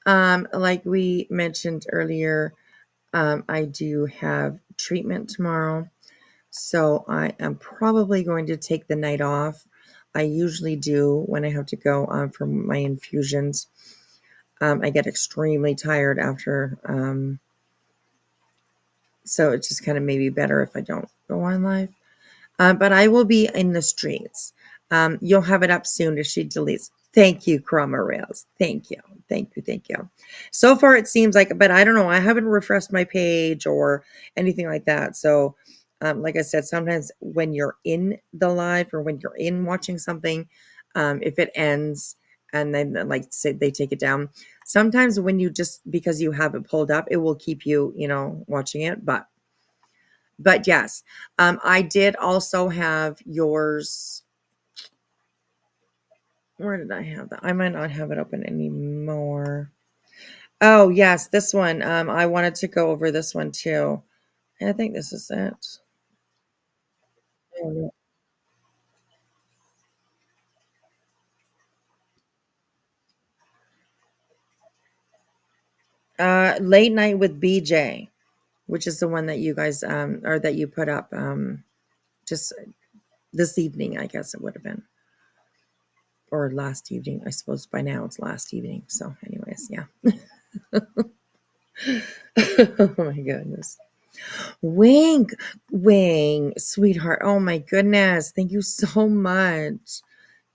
Like we mentioned earlier, I do have treatment tomorrow, so I am probably going to take the night off. I usually do when I have to go for my infusions. I get extremely tired after, so it's just kind of maybe better if I don't go on live. But I will be in the streets. You'll have it up soon if she deletes Thank you, Crama Rails. Thank you. Thank you. Thank you. So far, it seems like, but I don't know. I haven't refreshed my page or anything like that. So, like I said, sometimes when you're in the live or when you're in watching something, if it ends and then like say they take it down, sometimes when you just, because you have it pulled up, it will keep you, watching it. But yes, I did also have yours. Where did I have that? I might not have it open anymore. Oh, yes, this one. I wanted to go over this one too. I think this is it. Late Night with BJ, which is the one that you guys or that you put up just this evening, I guess it would have been. Or last evening. I suppose by now it's last evening. So, anyways, yeah. Oh my goodness. Wing, sweetheart. Oh my goodness. Thank you so much.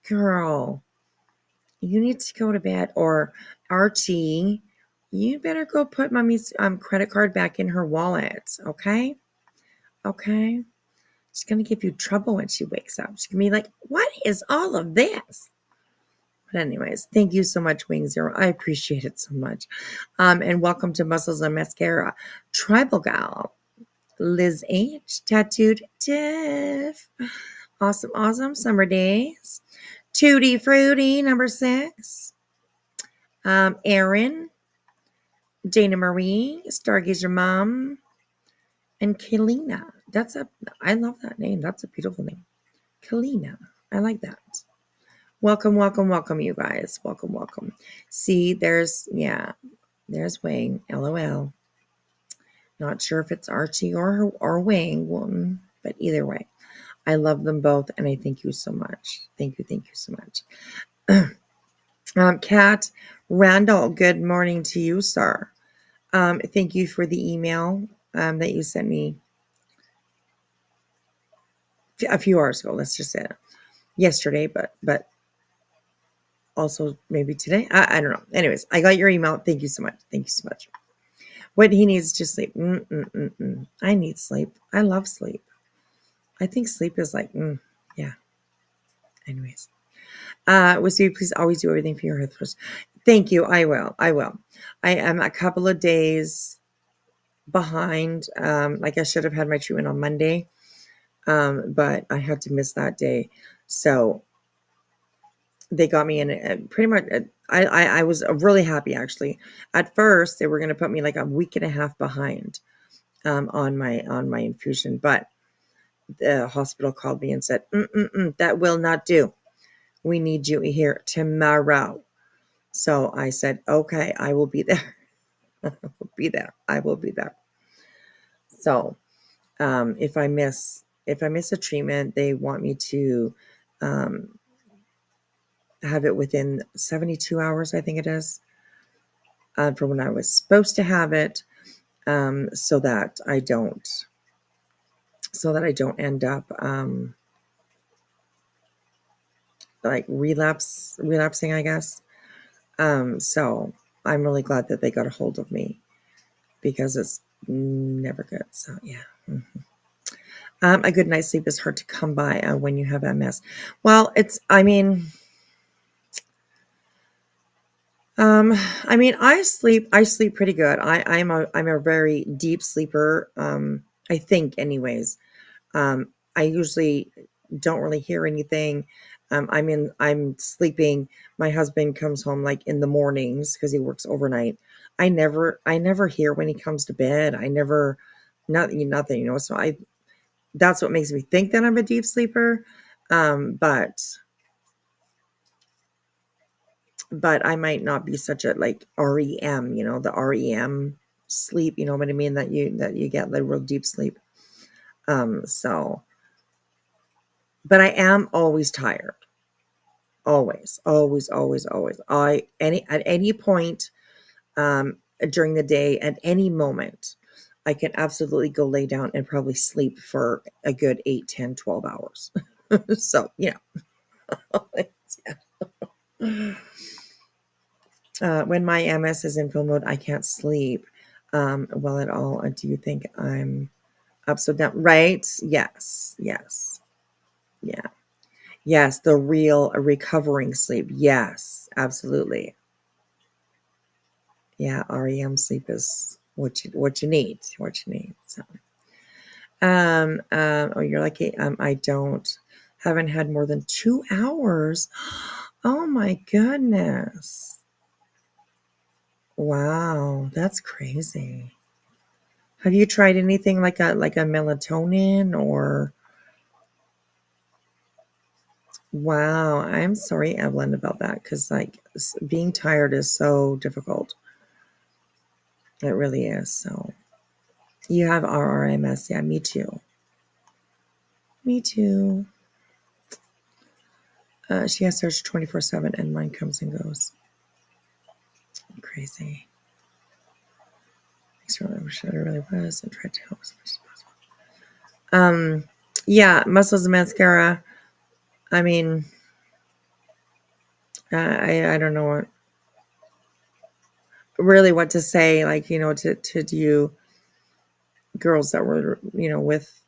Girl, you need to go to bed. Or Archie, you better go put mommy's credit card back in her wallet. Okay? Okay? She's going to give you trouble when she wakes up. She's going to be like, what is all of this? But anyways, thank you so much, Wing Zero. I appreciate it so much. And welcome to Muscles and Mascara. Tribal Gal. Liz H. Tattooed Tiff. Awesome, awesome. Summer Days. Tutti Fruity, number 6. Erin. Dana Marie. Stargazer Mom. And Kalina. I love that name. That's a beautiful name. Kalina. I like that. Welcome, welcome, welcome, you guys. Welcome, welcome. See, there's Wing. LOL. Not sure if it's Archie or Wing, but either way, I love them both, and I thank you so much. Thank you so much. Kat Randall, good morning to you, sir. Thank you for the email that you sent me a few hours ago. Let's just say yesterday, but also maybe today. I don't know. Anyways, I got your email. Thank you so much. Thank you so much. What he needs to sleep. I need sleep. I love sleep. I think sleep is like, yeah. Anyways. Whispy, please always do everything for your health first. Thank you. I will. I am a couple of days behind. Like I should have had my treatment on Monday. But I had to miss that day. So they got me in pretty much. I was really happy actually. At first, they were going to put me like a week and a half behind on my infusion, but the hospital called me and said, that will not do. We need you here tomorrow. So I said, okay, I will be there. I will be there. So if I miss a treatment, they want me to have it within 72 hours, I think it is, for when I was supposed to have it, so that I don't end up like relapsing, I guess. So I'm really glad that they got a hold of me because it's never good. So yeah. A good night's sleep is hard to come by when you have MS. Well, I sleep pretty good. I'm a very deep sleeper. I think anyways. I usually don't really hear anything. I'm sleeping. My husband comes home like in the mornings because he works overnight. I never hear when he comes to bed. Nothing, so that's what makes me think that I'm a deep sleeper. But I might not be such a like REM, the REM sleep, you know what I mean? That you get like real deep sleep. So, but I am always tired. Always. At any point, during the day, at any moment, I can absolutely go lay down and probably sleep for a good 8, 10, 12 hours. So, yeah. When my MS is in full mode, I can't sleep well at all. Do you think I'm upside down? Right? Yes. Yes. Yeah. Yes. The real recovering sleep. Yes. Absolutely. Yeah. REM sleep is what you need. What you need. So. Oh, you're lucky. I haven't had more than 2 hours. Oh my goodness. Wow, that's crazy. Have you tried anything like a melatonin or? Wow, I'm sorry, Evelyn, about that because being tired is so difficult. It really is. So you have RRMS, yeah, me too. Me too. She has searched 24/7, and mine comes and goes. Crazy. I wish I really was and tried to help as much as possible. Yeah, muscles and mascara. I mean, I don't know what to say. Like, to you girls that were with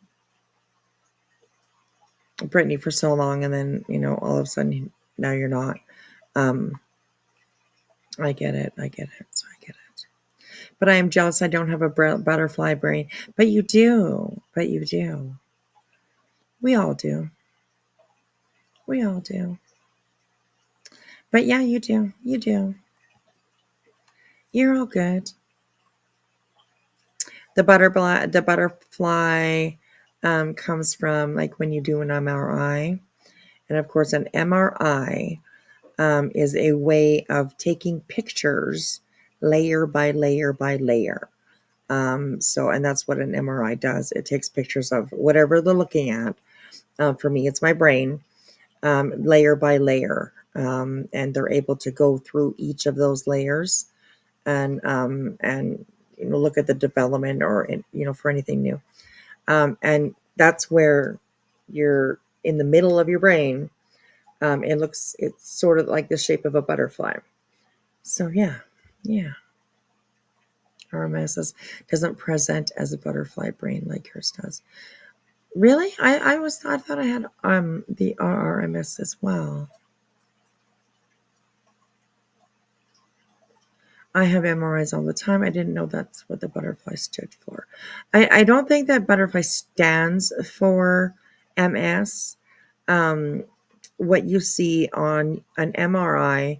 Brittany for so long, and then all of a sudden now you're not. I get it. So I get it. But I am jealous. I don't have a butterfly brain. But you do. We all do. But yeah, you do. You're all good. The butterfly comes from like when you do an MRI, and of course, an MRI is a way of taking pictures layer by layer by layer. And that's what an MRI does. It takes pictures of whatever they're looking at. For me, it's my brain, layer by layer, and they're able to go through each of those layers and look at the development or for anything new. And that's where you're in the middle of your brain. It's sort of like the shape of a butterfly. So yeah. RMS doesn't present as a butterfly brain like yours does. Really? I thought I had the RRMS as well. I have MRIs all the time. I didn't know that's what the butterfly stood for. I don't think that butterfly stands for MS. What you see on an MRI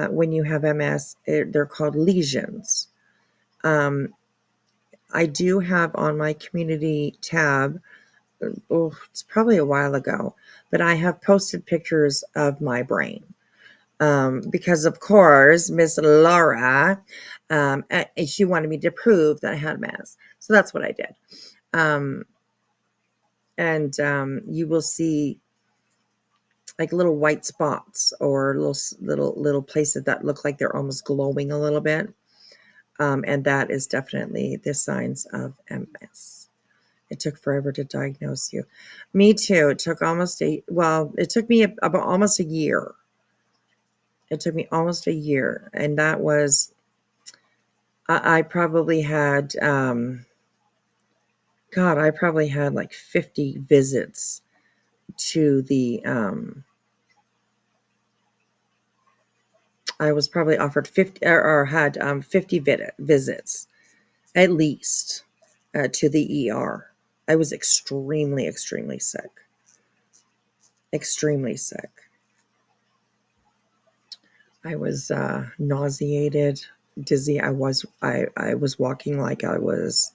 when you have MS, they're called lesions. I do have on my community tab, it's probably a while ago, but I have posted pictures of my brain. Because of course, Miss Laura, she wanted me to prove that I had MS. So that's what I did. You will see like little white spots or little places that look like they're almost glowing a little bit. And that is definitely the signs of MS. It took forever to diagnose you. Me too. It took it took me about almost a year. It took me almost a year. And that was, I probably had, I probably had like 50 visits to the, I was probably offered 50 or had 50 visits at least to the ER. I was extremely, extremely sick. Extremely sick. I was nauseated, dizzy. I was walking like I was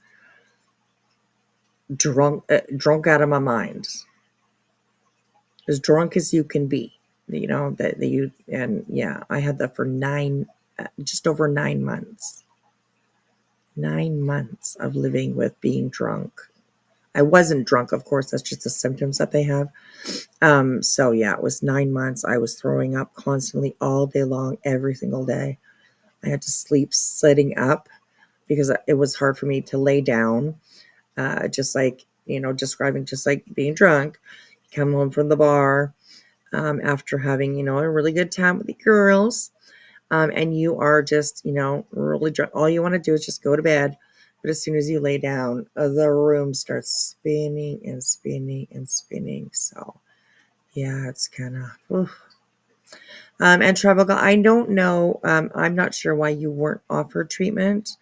drunk out of my mind. As drunk as you can be, I had that for just over 9 months. 9 months of living with being drunk. I wasn't drunk, of course, that's just the symptoms that they have. So yeah, it was 9 months. I was throwing up constantly all day long, every single day. I had to sleep sitting up because it was hard for me to lay down. Just like, describing just like being drunk. You come home from the bar, after having, a really good time with the girls. And you are just, really drunk. All you want to do is just go to bed. But as soon as you lay down, the room starts spinning and spinning and spinning. So, yeah, it's kind of. And Travel Girl, I don't know. I'm not sure why you weren't offered treatment.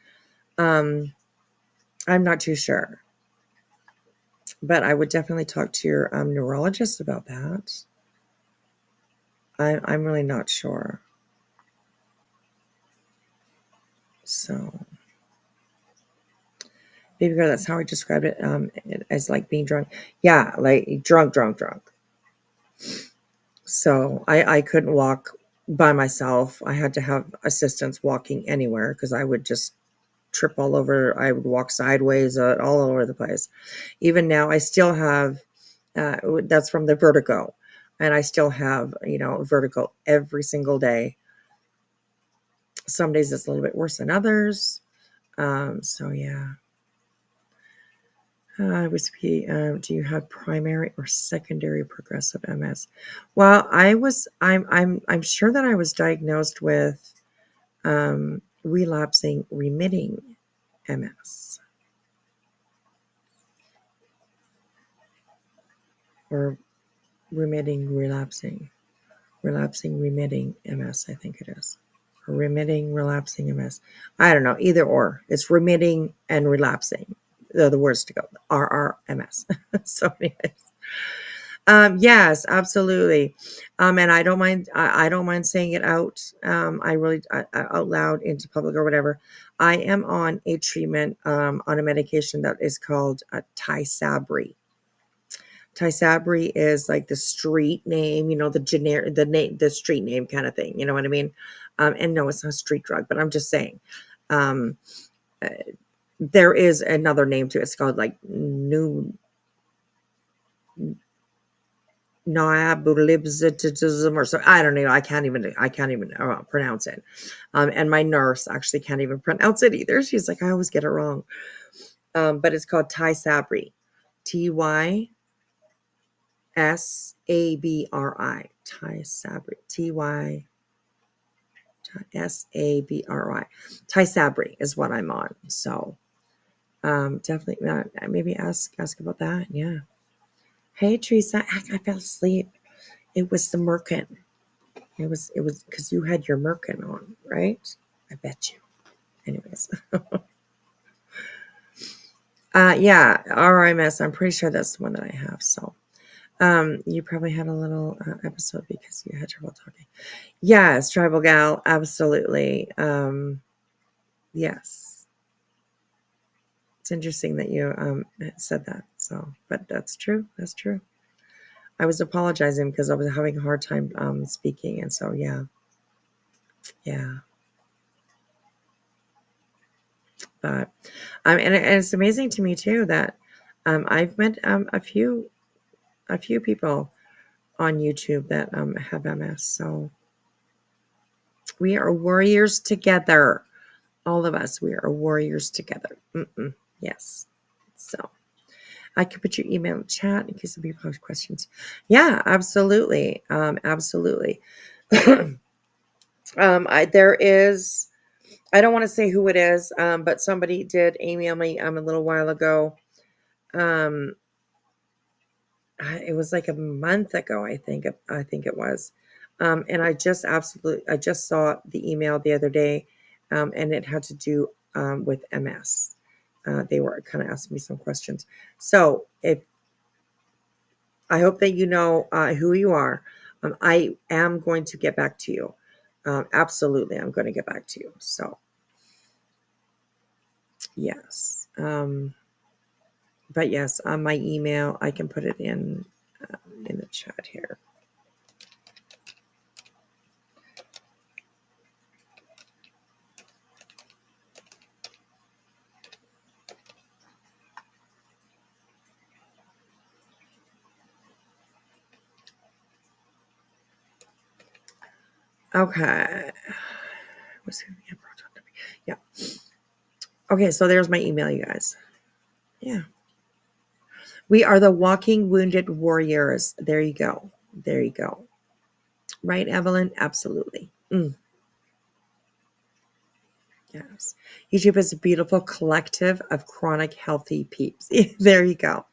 I'm not too sure. But I would definitely talk to your neurologist about that. I'm really not sure. So, baby girl, that's how I described it, as like being drunk. Yeah, like drunk. So I couldn't walk by myself. I had to have assistance walking anywhere because I would just trip all over. I would walk sideways all over the place. Even now, I still have, that's from the vertigo. And I still have, vertigo every single day. Some days it's a little bit worse than others. So yeah. Whispy, do you have primary or secondary progressive MS? Well, I'm sure that I was diagnosed with relapsing remitting MS, or relapsing remitting MS. I think it is, or remitting relapsing MS. I don't know, either or. It's remitting and relapsing. They're the words to go. RRMS. So anyways. Yes, absolutely. And I don't mind. I don't mind saying it out. I really out loud into public or whatever. I am on a treatment, on a medication that is called Tysabri. Tysabri is like the street name, the generic, the street name kind of thing. You know what I mean? And no, it's not a street drug, but I'm just saying. There is another name to it. It's called like Noabulibzitism or so. I don't know. I can't even pronounce it. And my nurse actually can't even pronounce it either. She's like, I always get it wrong. But it's called Tysabri. Tysabri. Tysabri. Tysabri. Tysabri is what I'm on. So definitely maybe ask about that. Yeah. Hey Teresa, I fell asleep. It was the Merkin. It was because you had your Merkin on, right? I bet you. Anyways. Yeah, RMS. I'm pretty sure that's the one that I have. So you probably had a little episode because you had trouble talking. Yes, Tribal Gal, absolutely. Yes. It's interesting that you said that. So, but that's true. That's true. I was apologizing because I was having a hard time speaking, and so yeah. But and it's amazing to me too that I've met a few people on YouTube that have MS. So we are warriors together. All of us, we are warriors together. Yes. So I could put your email in the chat in case some people have questions. Yeah, absolutely. Absolutely. There is, I don't want to say who it is, but somebody did email me a little while ago. It was like a month ago, I think it was. And I just saw the email the other day, and it had to do with MS. They were kind of asking me some questions. So I hope that you know who you are. I am going to get back to you. Absolutely, I'm going to get back to you. So, yes. But yes, on my email, I can put it in the chat here. Okay. Yeah. Okay, so there's my email, you guys. Yeah. We are the walking wounded warriors. There you go. There you go. Right, Evelyn? Absolutely. Yes. YouTube is a beautiful collective of chronic healthy peeps. There you go.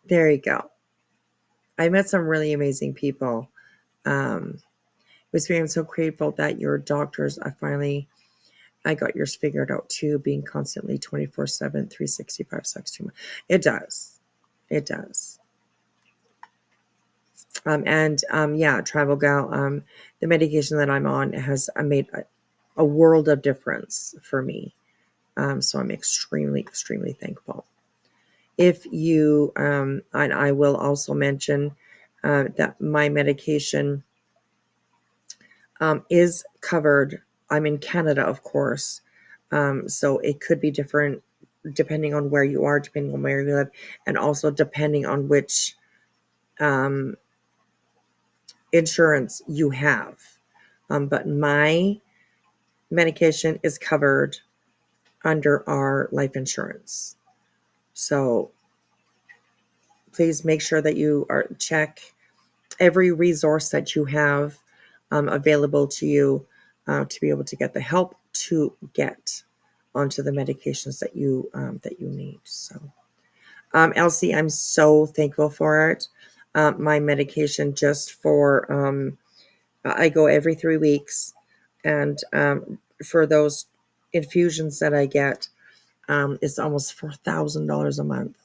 There you go. I met some really amazing people. Whispy, I'm so grateful that your doctors I got yours figured out too, being constantly 24/7, 365 sucks too much. It does. It does. Yeah, Travel Gal, the medication that I'm on has made a world of difference for me. So I'm extremely, extremely thankful. If you, and I will also mention that my medication is covered. I'm in Canada, of course. So it could be different depending on where you are, depending on where you live, and also depending on which insurance you have. But my medication is covered under our life insurance. So please make sure that you check every resource that you have available to you to be able to get the help to get onto the medications that you need. So, Elsie, I'm so thankful for it. My medication just for I go every 3 weeks, and for those infusions that I get, it's almost $4,000 a month.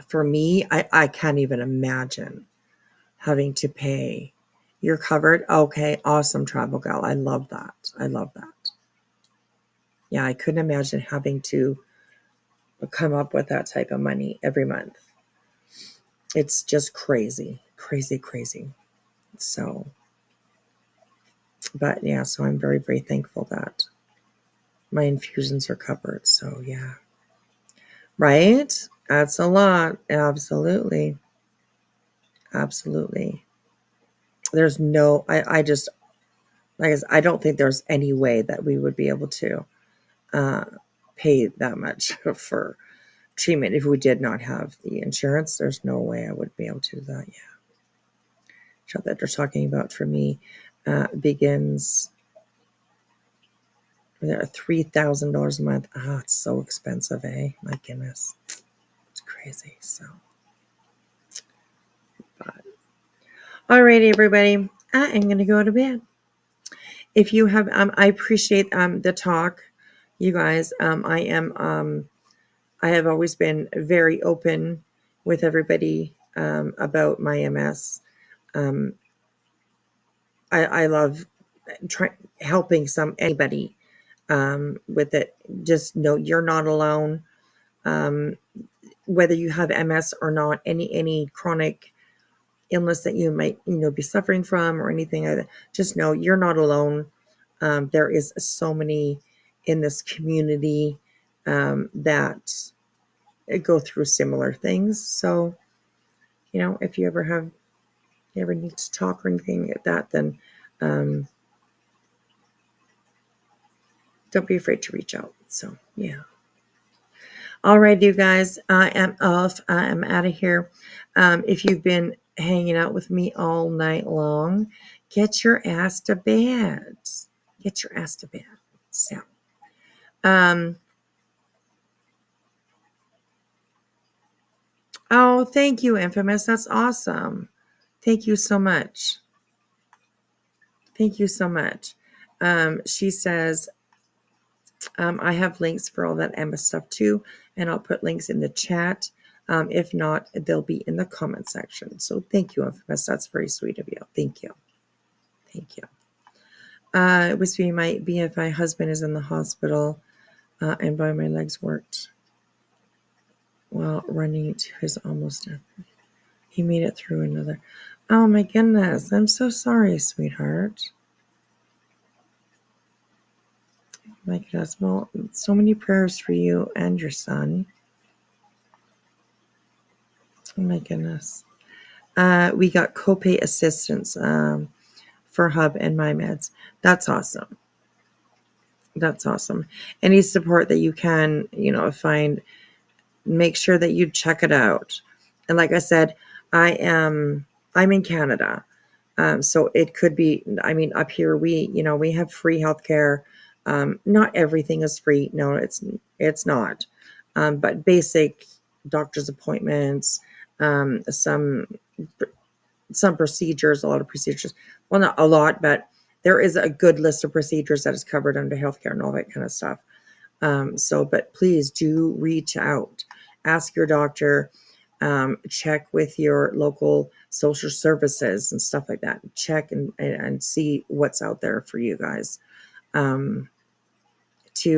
For me, I can't even imagine having to pay. You're covered? Okay, awesome, Travel Gal. I love that. I love that. Yeah, I couldn't imagine having to come up with that type of money every month. It's just crazy, crazy, crazy. So, but yeah, so I'm very, very thankful that my infusions are covered. So, yeah. Right? That's a lot. Absolutely. Absolutely. There's no, I just, like I said, I don't think there's any way that we would be able to pay that much for treatment if we did not have the insurance. There's no way I would be able to do that. Yeah. So that they're talking about for me begins $3,000 a month. Oh, it's so expensive, eh? My goodness. It's crazy. So, but all right, everybody. I am going to go to bed. If you have, I appreciate the talk, you guys. I have always been very open with everybody about my MS. I love helping anybody with it. Just know you're not alone. Whether you have MS or not, any chronic illness that you might be suffering from or anything like that, just know you're not alone. There is so many in this community that go through similar things. So, if you ever need to talk or anything like that, then don't be afraid to reach out. So, yeah. All right, you guys, I am off. I am out of here. If you've been hanging out with me all night long, get your ass to bed. Get your ass to bed. So, oh, thank you, Infamous. That's awesome. Thank you so much. Thank you so much. She says, I have links for all that Emma stuff too, and I'll put links in the chat. If not, they'll be in the comment section. So thank you, Infamous. That's very sweet of you. Thank you. Thank you. Wispy might be if my husband is in the hospital and by my legs worked while running to his almost death. He made it through another. Oh my goodness. I'm so sorry, sweetheart. My goodness. Well, so many prayers for you and your son. Oh my goodness. We got copay assistance for Hub and My Meds. That's awesome. That's awesome. Any support that you can, find, make sure that you check it out. And like I said, I'm in Canada. So it could be, I mean, up here, we have free healthcare. Not everything is free. No, it's not. But basic doctor's appointments, some procedures, a lot of procedures. Well, not a lot, but there is a good list of procedures that is covered under healthcare and all that kind of stuff. But please do reach out, ask your doctor, check with your local social services and stuff like that. Check and see what's out there for you guys, to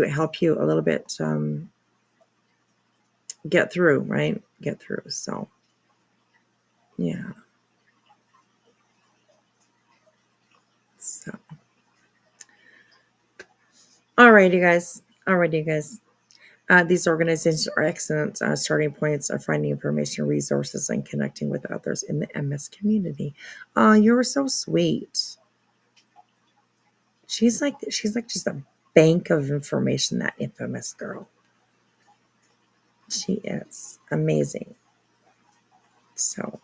help you a little bit, get through, right? Get through. So, yeah. So, alrighty, guys. These organizations are excellent starting points of finding information, resources, and connecting with others in the MS community. You were so sweet. She's like just a bank of information, that infamous girl. She is amazing. So,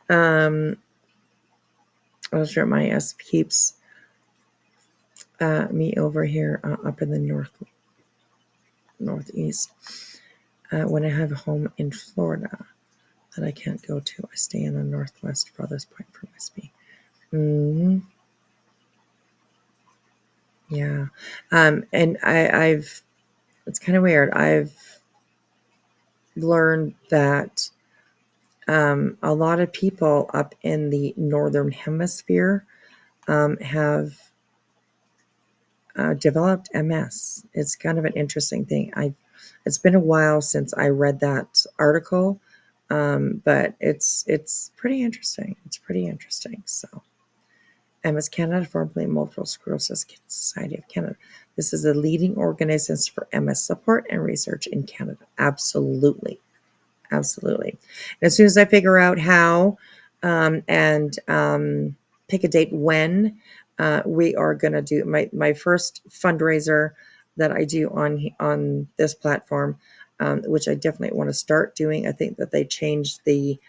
I'll share my S keeps me over here up in the northeast. When I have a home in Florida that I can't go to, I stay in the northwest farthest point from Whispy. Yeah. And I've, it's kind of weird. I've learned that a lot of people up in the northern hemisphere have developed MS. It's kind of an interesting thing. It's been a while since I read that article, but it's pretty interesting. It's pretty interesting. So, MS Canada, formerly Multiple Sclerosis Society of Canada. This is the leading organization for MS support and research in Canada. Absolutely. Absolutely. And as soon as I figure out how and pick a date when, we are going to do my first fundraiser that I do on this platform, which I definitely want to start doing. I think that they changed the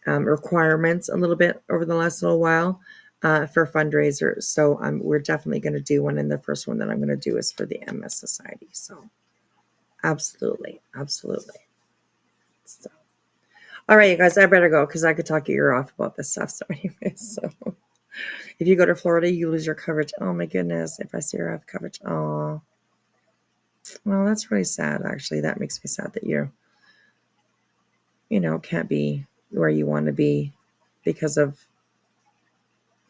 requirements a little bit over the last little while for fundraisers. So we're definitely going to do one. And the first one that I'm going to do is for the MS Society. So absolutely. So, all right, you guys, I better go because I could talk your ear off about this stuff. So anyway, so if you go to Florida, you lose your coverage. Oh my goodness. If I see her have coverage. Oh, well, that's really sad. Actually, that makes me sad that you can't be where you want to be because of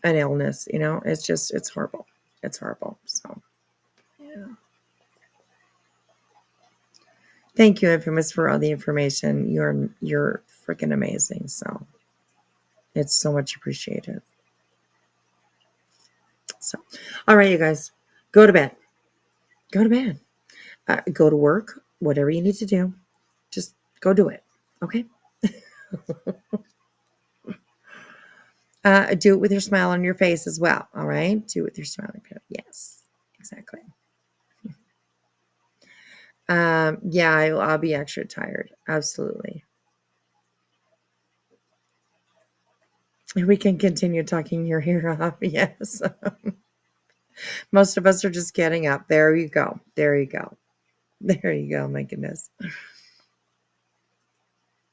an illness. It's horrible. It's horrible. So, yeah. Thank you, Infamous, for all the information. You're freaking amazing. So it's so much appreciated. So, all right, you guys, go to bed. Go to bed. Go to work. Whatever you need to do, just go do it. Okay. Do it with your smile on your face as well. All right. Do it with your smile on your face. Yes, exactly. Yeah, I'll be extra tired. Absolutely. We can continue talking your ear off. Yes. Most of us are just getting up. There you go. There you go. There you go. My goodness.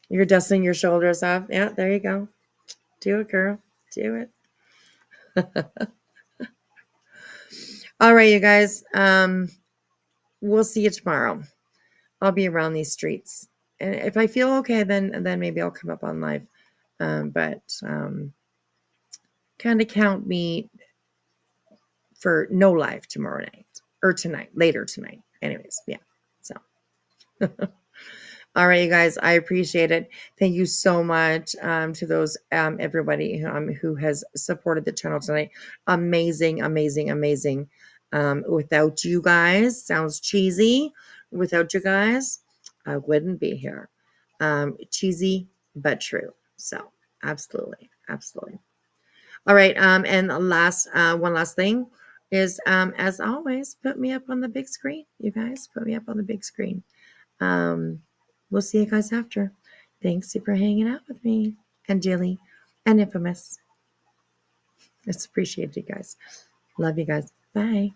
You're dusting your shoulders off. Yeah, there you go. Do it, girl. Do it. All right, you guys. We'll see you tomorrow. I'll be around these streets. And if I feel okay, then maybe I'll come up on live. But kind of count me for no live tomorrow night or tonight, later tonight. Anyways, yeah. So, all right, you guys, I appreciate it. Thank you so much to those everybody who has supported the channel tonight. Amazing. Without you guys, sounds cheesy. Without you guys, I wouldn't be here. Cheesy but true. So, absolutely. All right. And one last thing is, as always, put me up on the big screen. You guys, put me up on the big screen. We'll see you guys after. Thanks for hanging out with me. and Jilly and Infamous. It's appreciated, you guys. Love you guys. Bye.